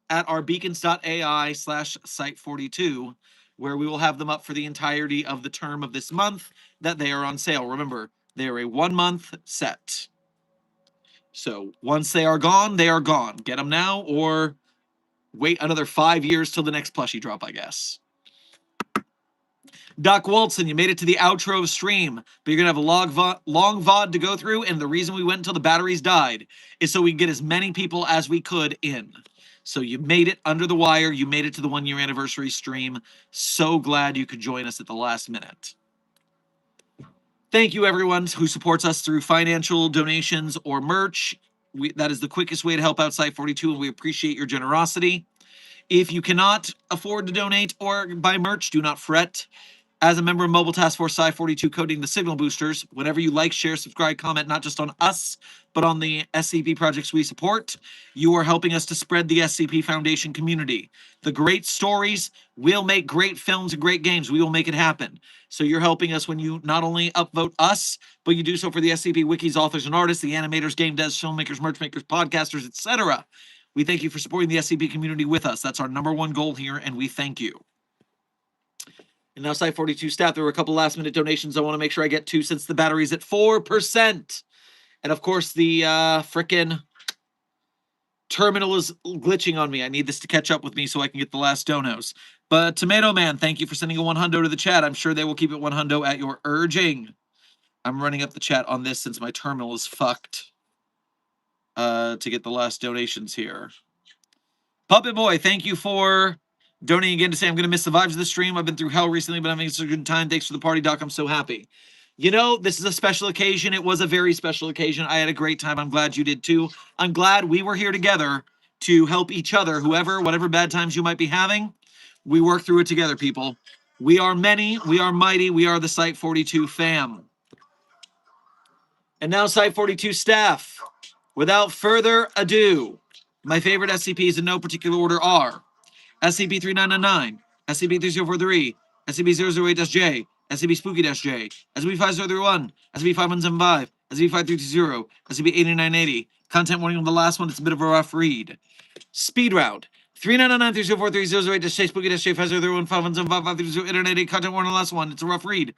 at our beacons.ai/site42, where we will have them up for the entirety of the term of this month that they are on sale. Remember, they are a 1-month set. So once they are gone, they are gone. Get them now or wait another 5 years till the next plushie drop, I guess. Doc Walton, you made it to the outro of stream, but you're going to have a long VOD to go through, and the reason we went until the batteries died is so we can get as many people as we could in. So you made it under the wire. You made it to the 1-year anniversary stream. So glad you could join us at the last minute. Thank you, everyone who supports us through financial donations or merch. That is the quickest way to help out Site 42, and we appreciate your generosity. If you cannot afford to donate or buy merch, do not fret. As a member of Mobile Task Force Sci-42 coding the signal boosters, whenever you like, share, subscribe, comment, not just on us, but on the SCP projects we support, you are helping us to spread the SCP Foundation community. The great stories will make great films and great games. We will make it happen. So you're helping us when you not only upvote us, but you do so for the SCP wikis, authors and artists, the animators, game devs, filmmakers, merch makers, podcasters, etc. We thank you for supporting the SCP community with us. That's our #1 goal here, and we thank you. And now Site 42 staff, there were a couple last-minute donations I want to make sure I get to since the battery's at 4%. And, of course, the frickin' terminal is glitching on me. I need this to catch up with me so I can get the last donos. But Tomato Man, thank you for sending a 100 to the chat. I'm sure they will keep it 100 at your urging. I'm running up the chat on this since my terminal is fucked to get the last donations here. Puppet Boy, thank you for donating again to say I'm going to miss the vibes of the stream. I've been through hell recently, but I'm having such a good time. Thanks for the party, Doc. I'm so happy. You know, this is a special occasion. It was a very special occasion. I had a great time. I'm glad you did too. I'm glad we were here together to help each other, whatever bad times you might be having. We work through it together, people. We are many. We are mighty. We are the Site 42 fam. And now Site 42 staff. Without further ado, my favorite SCPs in no particular order are SCP-3999, SCP-3043, SCP-008-J, SCP-Spooky-J, SCP-5031, SCP-5175, SCP-5320, SCP-8980. Content warning on the last one, it's a bit of a rough read. Speed round. 3999-3043-008-J, Spooky-J, 5031, 5175, 5320, content warning on the last one, it's a rough read.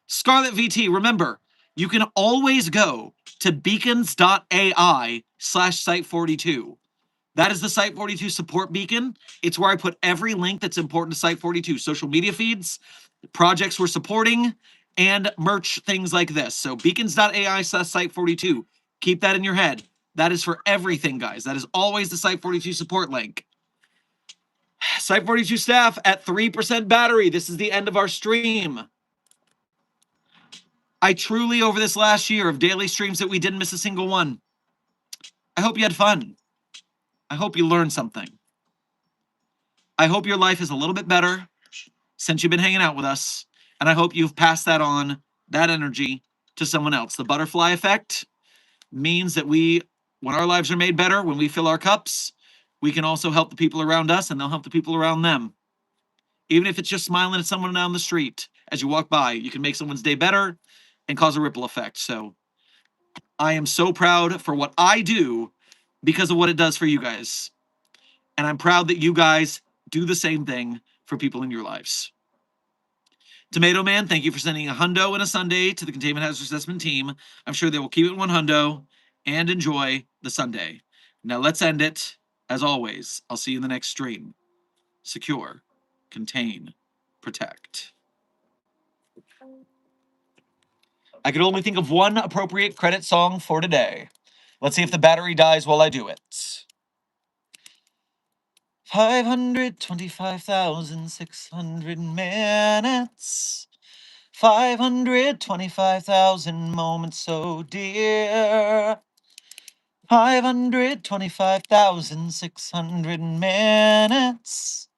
Scarlet VT, remember, you can always go to beacons.ai/site42. That is the Site 42 support beacon. It's where I put every link that's important to Site 42. Social media feeds, projects we're supporting, and merch, things like this. So beacons.ai/Site 42. Keep that in your head. That is for everything, guys. That is always the Site 42 support link. Site 42 staff at 3% battery. This is the end of our stream. I truly, over this last year of daily streams that we didn't miss a single one, I hope you had fun. I hope you learned something. I hope your life is a little bit better since you've been hanging out with us, and I hope you've passed that on, that energy, to someone else. The butterfly effect means that when our lives are made better, when we fill our cups, we can also help the people around us, and they'll help the people around them. Even if it's just smiling at someone down the street as you walk by, you can make someone's day better and cause a ripple effect. So I am so proud for what I do because of what it does for you guys. And I'm proud that you guys do the same thing for people in your lives. Tomato Man, thank you for sending a hundo and a sundae to the Containment Hazard Assessment team. I'm sure they will keep it 100 and enjoy the sundae. Now let's end it. As always, I'll see you in the next stream. Secure, contain, protect. I could only think of one appropriate credit song for today. Let's see if the battery dies while I do it. 525,600 minutes. 525,000 moments so dear. 525,600 minutes.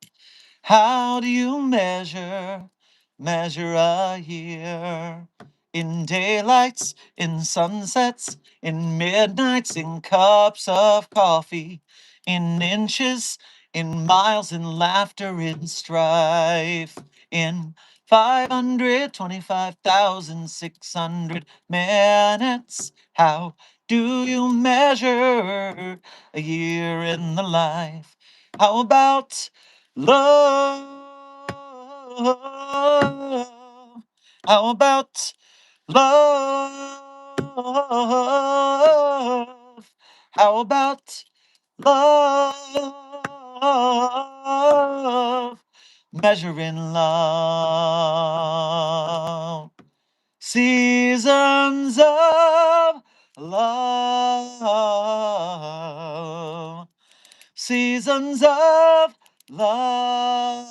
How do you measure measure a year. In daylights, in sunsets, in midnights, in cups of coffee, in inches, in miles, in laughter, in strife, in 525,600 minutes. How do you measure a year in the life? How about love? How about love? How about love? Measuring love. Seasons of love. Seasons of love.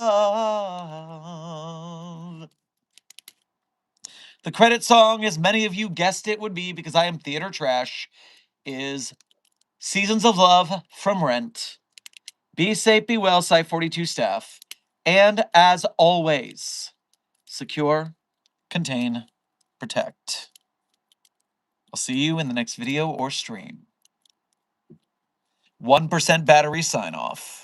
The credit song, as many of you guessed it would be because I am theater trash, is Seasons of Love from Rent. Be safe, be well, Site 42 staff. And as always, secure, contain, protect. I'll see you in the next video or stream. 1% battery sign off.